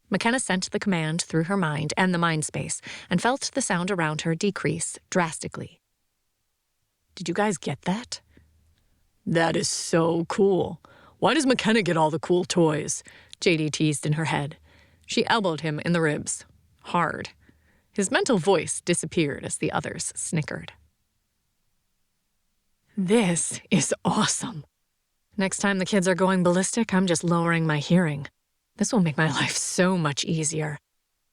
McKenna sent the command through her mind and the mind space and felt the sound around her decrease drastically. Did you guys get that? That is so cool. Why does McKenna get all the cool toys? JD teased in her head. She elbowed him in the ribs. Hard. His mental voice disappeared as the others snickered. This is awesome. Next time the kids are going ballistic, I'm just lowering my hearing. This will make my life so much easier.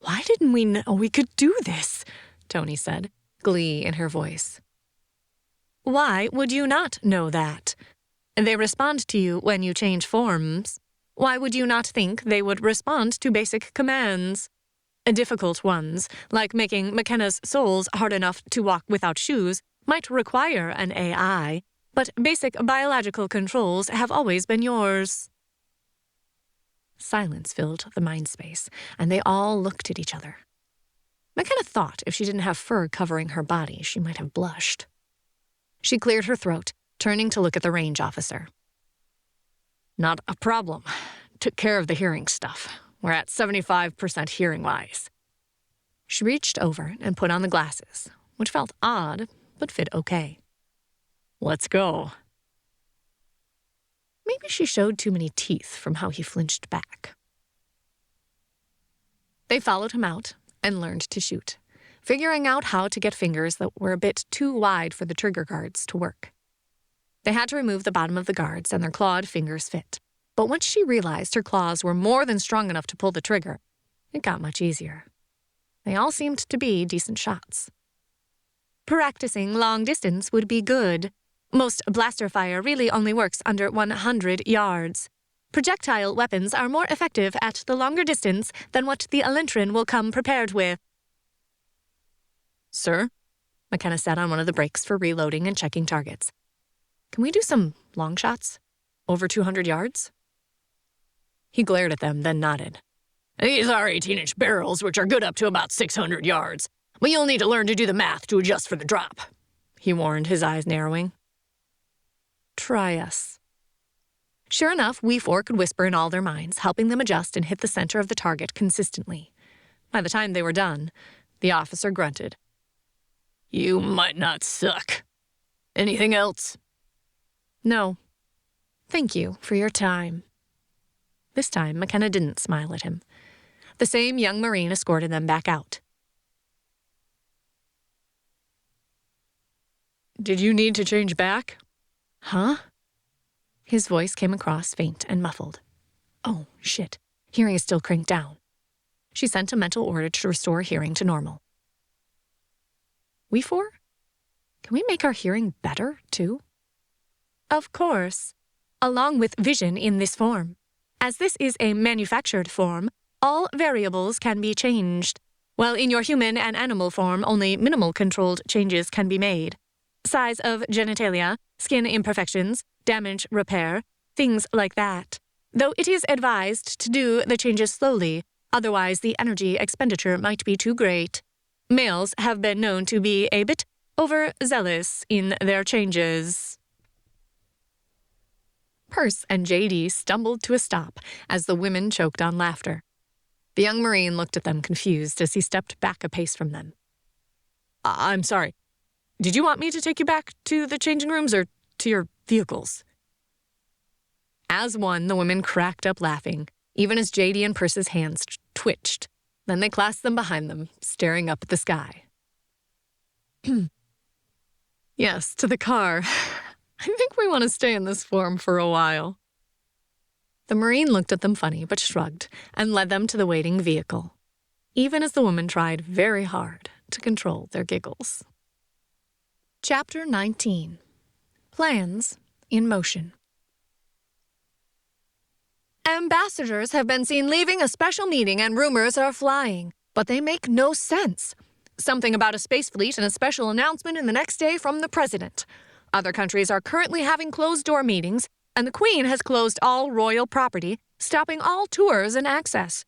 Why didn't we know we could do this? Tony said, glee in her voice. Why would you not know that? They respond to you when you change forms. Why would you not think they would respond to basic commands? Difficult ones, like making McKenna's soles hard enough to walk without shoes, might require an AI, but basic biological controls have always been yours. Silence filled the mind space, and they all looked at each other. McKenna thought if she didn't have fur covering her body, she might have blushed. She cleared her throat, turning to look at the range officer. Not a problem. Took care of the hearing stuff. We're at 75% hearing-wise. She reached over and put on the glasses, which felt odd, but fit okay. Let's go. Maybe she showed too many teeth from how he flinched back. They followed him out and learned to shoot, figuring out how to get fingers that were a bit too wide for the trigger guards to work. They had to remove the bottom of the guards and their clawed fingers fit. But once she realized her claws were more than strong enough to pull the trigger, it got much easier. They all seemed to be decent shots. Practicing long distance would be good. Most blaster fire really only works under 100 yards. Projectile weapons are more effective at the longer distance than what the Elentrin will come prepared with. Sir? McKenna sat on one of the brakes for reloading and checking targets. Can we do some long shots? Over 200 yards? He glared at them, then nodded. These are 18-inch barrels, which are good up to about 600 yards. But you'll need to learn to do the math to adjust for the drop, he warned, his eyes narrowing. Try us. Sure enough, We4 could whisper in all their minds, helping them adjust and hit the center of the target consistently. By the time they were done, the officer grunted. You might not suck. Anything else? No. Thank you for your time. This time, McKenna didn't smile at him. The same young Marine escorted them back out. Did you need to change back? Huh? His voice came across faint and muffled. Oh, shit. Hearing is still cranked down. She sent a mental order to restore hearing to normal. We4? Can we make our hearing better, too? Of course. Along with vision in this form. As this is a manufactured form, all variables can be changed, while in your human and animal form only minimal controlled changes can be made. Size of genitalia, skin imperfections, damage repair, things like that. Though it is advised to do the changes slowly, otherwise the energy expenditure might be too great. Males have been known to be a bit overzealous in their changes. Perse and JD stumbled to a stop as the women choked on laughter. The young Marine looked at them confused as he stepped back a pace from them. I'm sorry. Did you want me to take you back to the changing rooms or to your vehicles? As one, the women cracked up laughing, even as JD and Perse's hands twitched. Then they clasped them behind them, staring up at the sky. Yes, to the car. I think we want to stay in this form for a while. The Marine looked at them funny but shrugged and led them to the waiting vehicle, even as the woman tried very hard to control their giggles. Chapter 19. Plans in Motion. Ambassadors have been seen leaving a special meeting and rumors are flying, but they make no sense. Something about a space fleet and a special announcement in the next day from the president. Other countries are currently having closed-door meetings, and the Queen has closed all royal property, stopping all tours and access.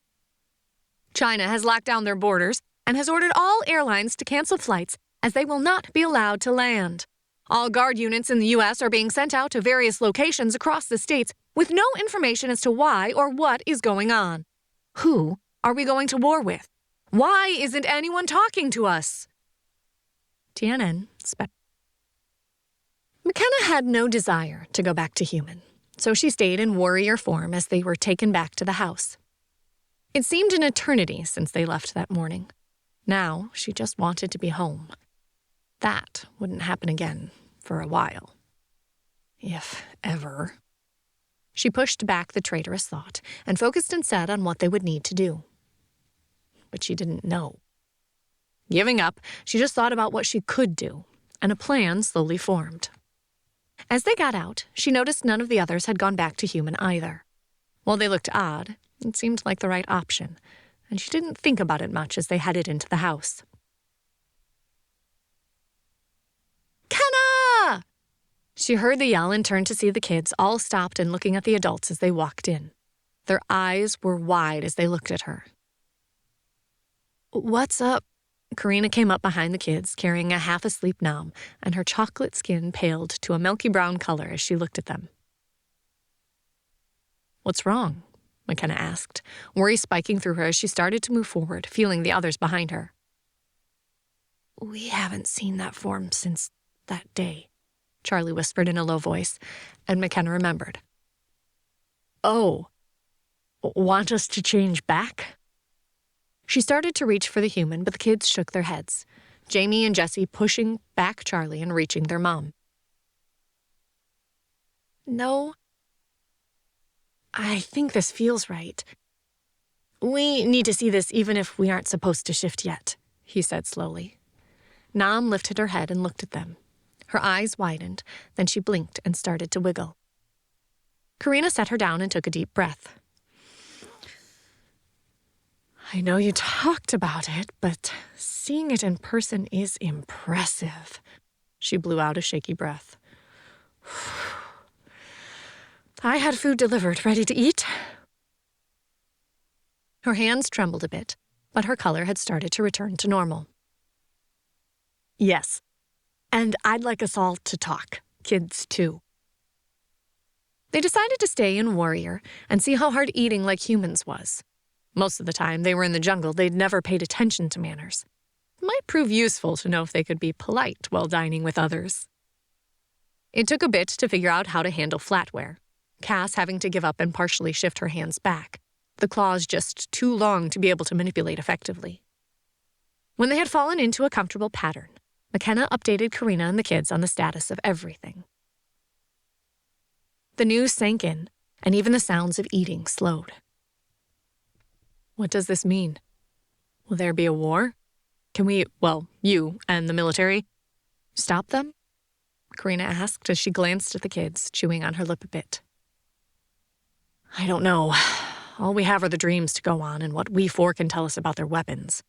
China has locked down their borders and has ordered all airlines to cancel flights as they will not be allowed to land. All guard units in the U.S. are being sent out to various locations across the states with no information as to why or what is going on. Who are we going to war with? Why isn't anyone talking to us? Tian'an spat. McKenna had no desire to go back to human, so she stayed in warrior form as they were taken back to the house. It seemed an eternity since they left that morning. Now she just wanted to be home. That wouldn't happen again for a while. If ever. She pushed back the traitorous thought and focused instead on what they would need to do. But she didn't know. Giving up, she just thought about what she could do, and a plan slowly formed. As they got out, she noticed none of the others had gone back to human either. While they looked odd, it seemed like the right option, and she didn't think about it much as they headed into the house. Kenna! She heard the yell and turned to see the kids all stopped and looking at the adults as they walked in. Their eyes were wide as they looked at her. What's up? Karina came up behind the kids, carrying a half-asleep Nam, and her chocolate skin paled to a milky brown color as she looked at them. What's wrong? McKenna asked, worry spiking through her as she started to move forward, feeling the others behind her. We haven't seen that form since that day, Charlie whispered in a low voice, and McKenna remembered. Oh, want us to change back? She started to reach for the human, but the kids shook their heads, Jamie and Jessie pushing back Charlie and reaching their mom. No, I think this feels right. We need to see this even if we aren't supposed to shift yet, he said slowly. Nam lifted her head and looked at them. Her eyes widened, then she blinked and started to wiggle. Karina set her down and took a deep breath. I know you talked about it, but seeing it in person is impressive. She blew out a shaky breath. I had food delivered, ready to eat. Her hands trembled a bit, but her color had started to return to normal. Yes, and I'd like us all to talk, kids too. They decided to stay in Warrior and see how hard eating like humans was. Most of the time they were in the jungle, they'd never paid attention to manners. It might prove useful to know if they could be polite while dining with others. It took a bit to figure out how to handle flatware, Cass having to give up and partially shift her hands back, the claws just too long to be able to manipulate effectively. When they had fallen into a comfortable pattern, McKenna updated Karina and the kids on the status of everything. The news sank in, and even the sounds of eating slowed. What does this mean? Will there be a war? Can we, you and the military, stop them? Karina asked as she glanced at the kids, chewing on her lip a bit. I don't know. All we have are the dreams to go on and what we four can tell us about their weapons.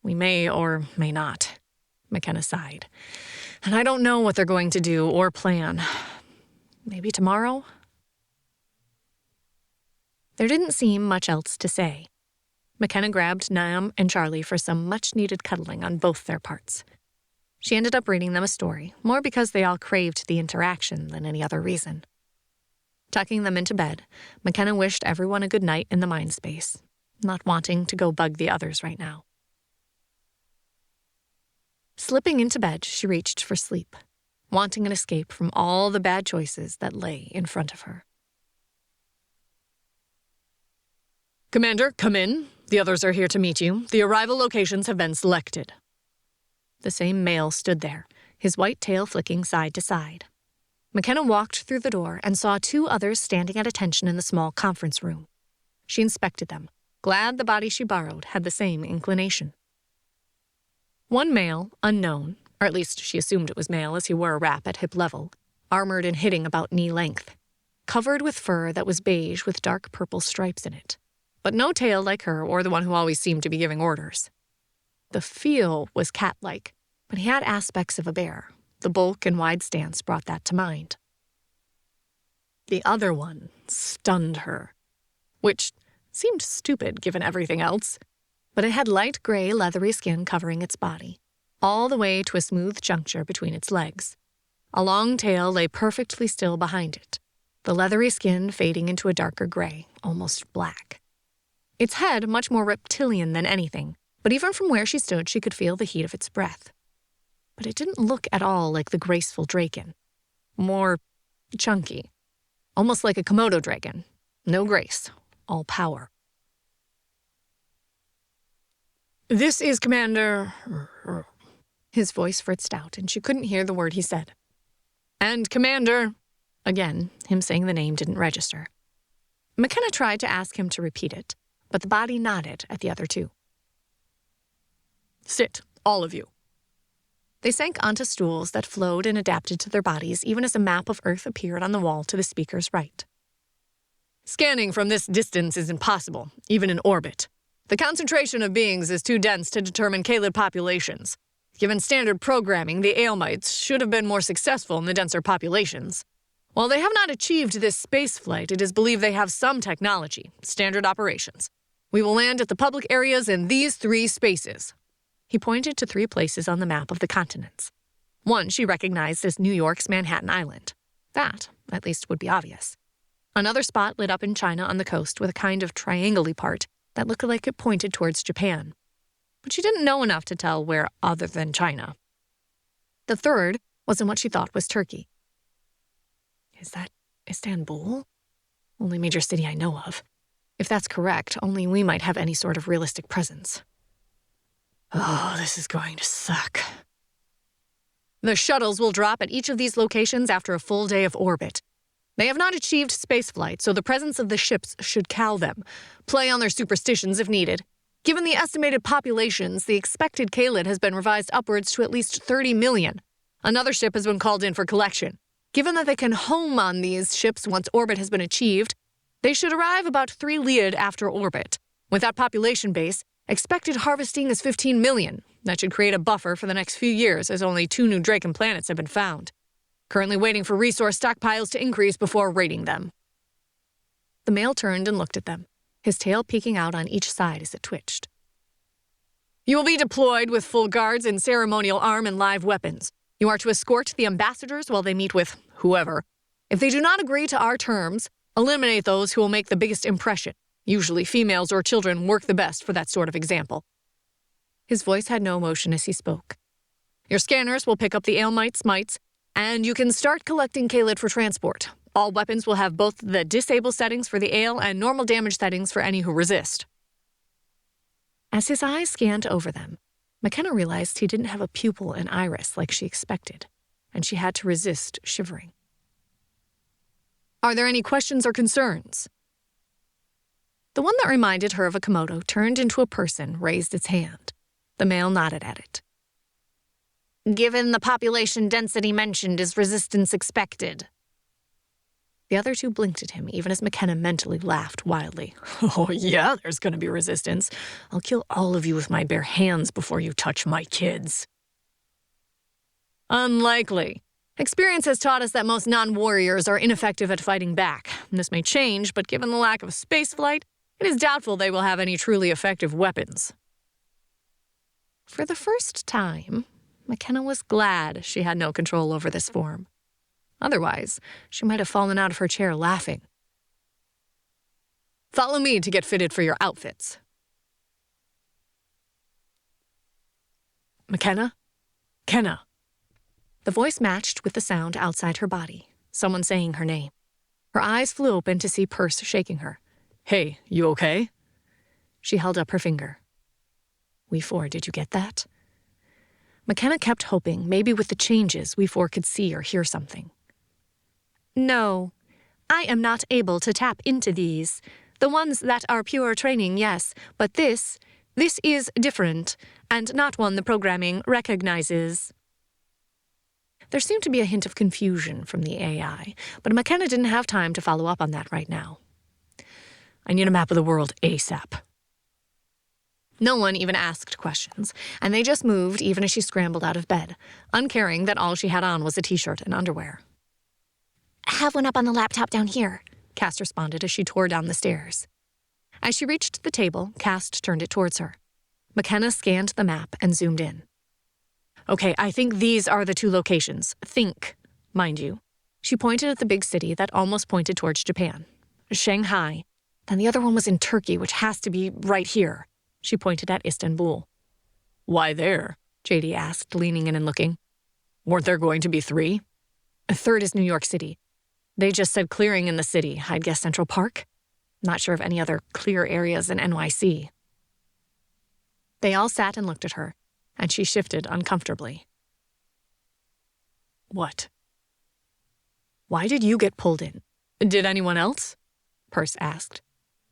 We may or may not, McKenna sighed. And I don't know what they're going to do or plan. Maybe tomorrow? There didn't seem much else to say. McKenna grabbed Nam and Charlie for some much-needed cuddling on both their parts. She ended up reading them a story, more because they all craved the interaction than any other reason. Tucking them into bed, McKenna wished everyone a good night in the mind space, not wanting to go bug the others right now. Slipping into bed, she reached for sleep, wanting an escape from all the bad choices that lay in front of her. Commander, come in. The others are here to meet you. The arrival locations have been selected. The same male stood there, his white tail flicking side to side. McKenna walked through the door and saw 2 others standing at attention in the small conference room. She inspected them, glad the body she borrowed had the same inclination. One male, unknown, or at least she assumed it was male as he wore a wrap at hip level, armored and hitting about knee length, covered with fur that was beige with dark purple stripes in it, but no tail like her or the one who always seemed to be giving orders. The feel was cat-like, but he had aspects of a bear. The bulk and wide stance brought that to mind. The other one stunned her, which seemed stupid given everything else, but it had light gray leathery skin covering its body, all the way to a smooth juncture between its legs. A long tail lay perfectly still behind it, the leathery skin fading into a darker gray, almost black. Its head much more reptilian than anything, but even from where she stood she could feel the heat of its breath. But it didn't look at all like the graceful draken. More chunky, almost like a Komodo dragon. No grace, all power. This is Commander... His voice fritzed out, and she couldn't hear the word he said. And Commander... Again, him saying the name didn't register. McKenna tried to ask him to repeat it, but the body nodded at the other 2. Sit, all of you. They sank onto stools that flowed and adapted to their bodies even as a map of Earth appeared on the wall to the speaker's right. Scanning from this distance is impossible, even in orbit. The concentration of beings is too dense to determine Kaylid populations. Given standard programming, the Aelmites should have been more successful in the denser populations. While they have not achieved this spaceflight, it is believed they have some technology, standard operations. We will land at the public areas in these 3 spaces. He pointed to 3 places on the map of the continents. One she recognized as New York's Manhattan Island. That, at least, would be obvious. Another spot lit up in China on the coast with a kind of triangle-y part that looked like it pointed towards Japan. But she didn't know enough to tell where other than China. The third was in what she thought was Turkey. Is that Istanbul? Only major city I know of. If that's correct, only we might have any sort of realistic presence. Oh, this is going to suck. The shuttles will drop at each of these locations after a full day of orbit. They have not achieved spaceflight, so the presence of the ships should cow them. Play on their superstitions if needed. Given the estimated populations, the expected Kaylid has been revised upwards to at least 30 million. Another ship has been called in for collection. Given that they can home on these ships once orbit has been achieved, they should arrive about 3 Liad after orbit. With that population base, expected harvesting is 15 million. That should create a buffer for the next few years, as only 2 new Draken planets have been found. Currently waiting for resource stockpiles to increase before raiding them. The male turned and looked at them, his tail peeking out on each side as it twitched. You will be deployed with full guards and ceremonial arm and live weapons. You are to escort the ambassadors while they meet with whoever. If they do not agree to our terms, eliminate those who will make the biggest impression. Usually females or children work the best for that sort of example. His voice had no emotion as he spoke. Your scanners will pick up the Aelmite smites, and you can start collecting Kaylid for transport. All weapons will have both the disable settings for the Ael and normal damage settings for any who resist. As his eyes scanned over them, McKenna realized he didn't have a pupil and iris like she expected, and she had to resist shivering. Are there any questions or concerns? The one that reminded her of a Komodo turned into a person, raised its hand. The male nodded at it. Given the population density mentioned, is resistance expected? The other 2 blinked at him, even as McKenna mentally laughed wildly. Oh, yeah, there's going to be resistance. I'll kill all of you with my bare hands before you touch my kids. Unlikely. Experience has taught us that most non-warriors are ineffective at fighting back. This may change, but given the lack of spaceflight, it is doubtful they will have any truly effective weapons. For the first time, McKenna was glad she had no control over this form. Otherwise, she might have fallen out of her chair laughing. Follow me to get fitted for your outfits. McKenna? Kenna. The voice matched with the sound outside her body, someone saying her name. Her eyes flew open to see Perse shaking her. Hey, you okay? She held up her finger. We four, did you get that? McKenna kept hoping maybe with the changes we four could see or hear something. No, I am not able to tap into these. The ones that are pure training, yes, but this is different, and not one the programming recognizes. There seemed to be a hint of confusion from the AI, but McKenna didn't have time to follow up on that right now. I need a map of the world ASAP. No one even asked questions, and they just moved even as she scrambled out of bed, uncaring that all she had on was a t-shirt and underwear. Have one up on the laptop down here, Cass responded as she tore down the stairs. As she reached the table, Cass turned it towards her. McKenna scanned the map and zoomed in. Okay, I think these are the two locations. Think, mind you. She pointed at the big city that almost pointed towards Japan. Shanghai. Then the other one was in Turkey, which has to be right here. She pointed at Istanbul. Why there? JD asked, leaning in and looking. Weren't there going to be 3? A third is New York City. They just said clearing in the city. I'd guess Central Park. Not sure of any other clear areas in NYC. They all sat and looked at her, and she shifted uncomfortably. What? Why did you get pulled in? Did anyone else? Perce asked.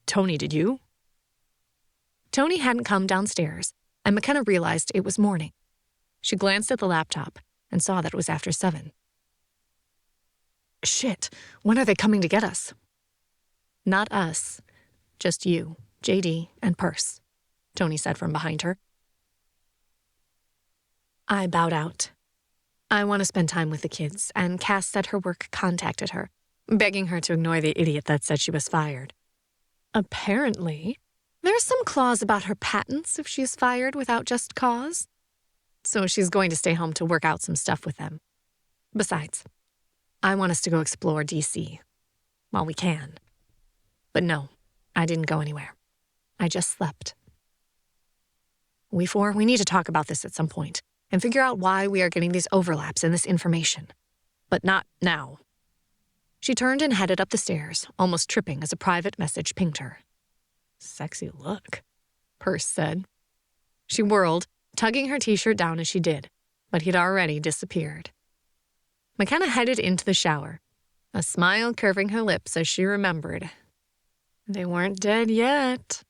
Tony, did you? Tony hadn't come downstairs, and McKenna realized it was morning. She glanced at the laptop and saw that it was after 7. Shit, when are they coming to get us? Not us. Just you, JD, and Perce, Tony said from behind her. I bowed out. I want to spend time with the kids, and Cass said her work contacted her, begging her to ignore the idiot that said she was fired. Apparently, there's some clause about her patents if she's fired without just cause. So she's going to stay home to work out some stuff with them. Besides, I want us to go explore DC. While we can. But no, I didn't go anywhere. I just slept. We four, we need to talk about this at some point and figure out why we are getting these overlaps in this information. But not now. She turned and headed up the stairs, almost tripping as a private message pinged her. Sexy look, Perce said. She whirled, tugging her t-shirt down as she did, but he'd already disappeared. McKenna headed into the shower, a smile curving her lips as she remembered. They weren't dead yet.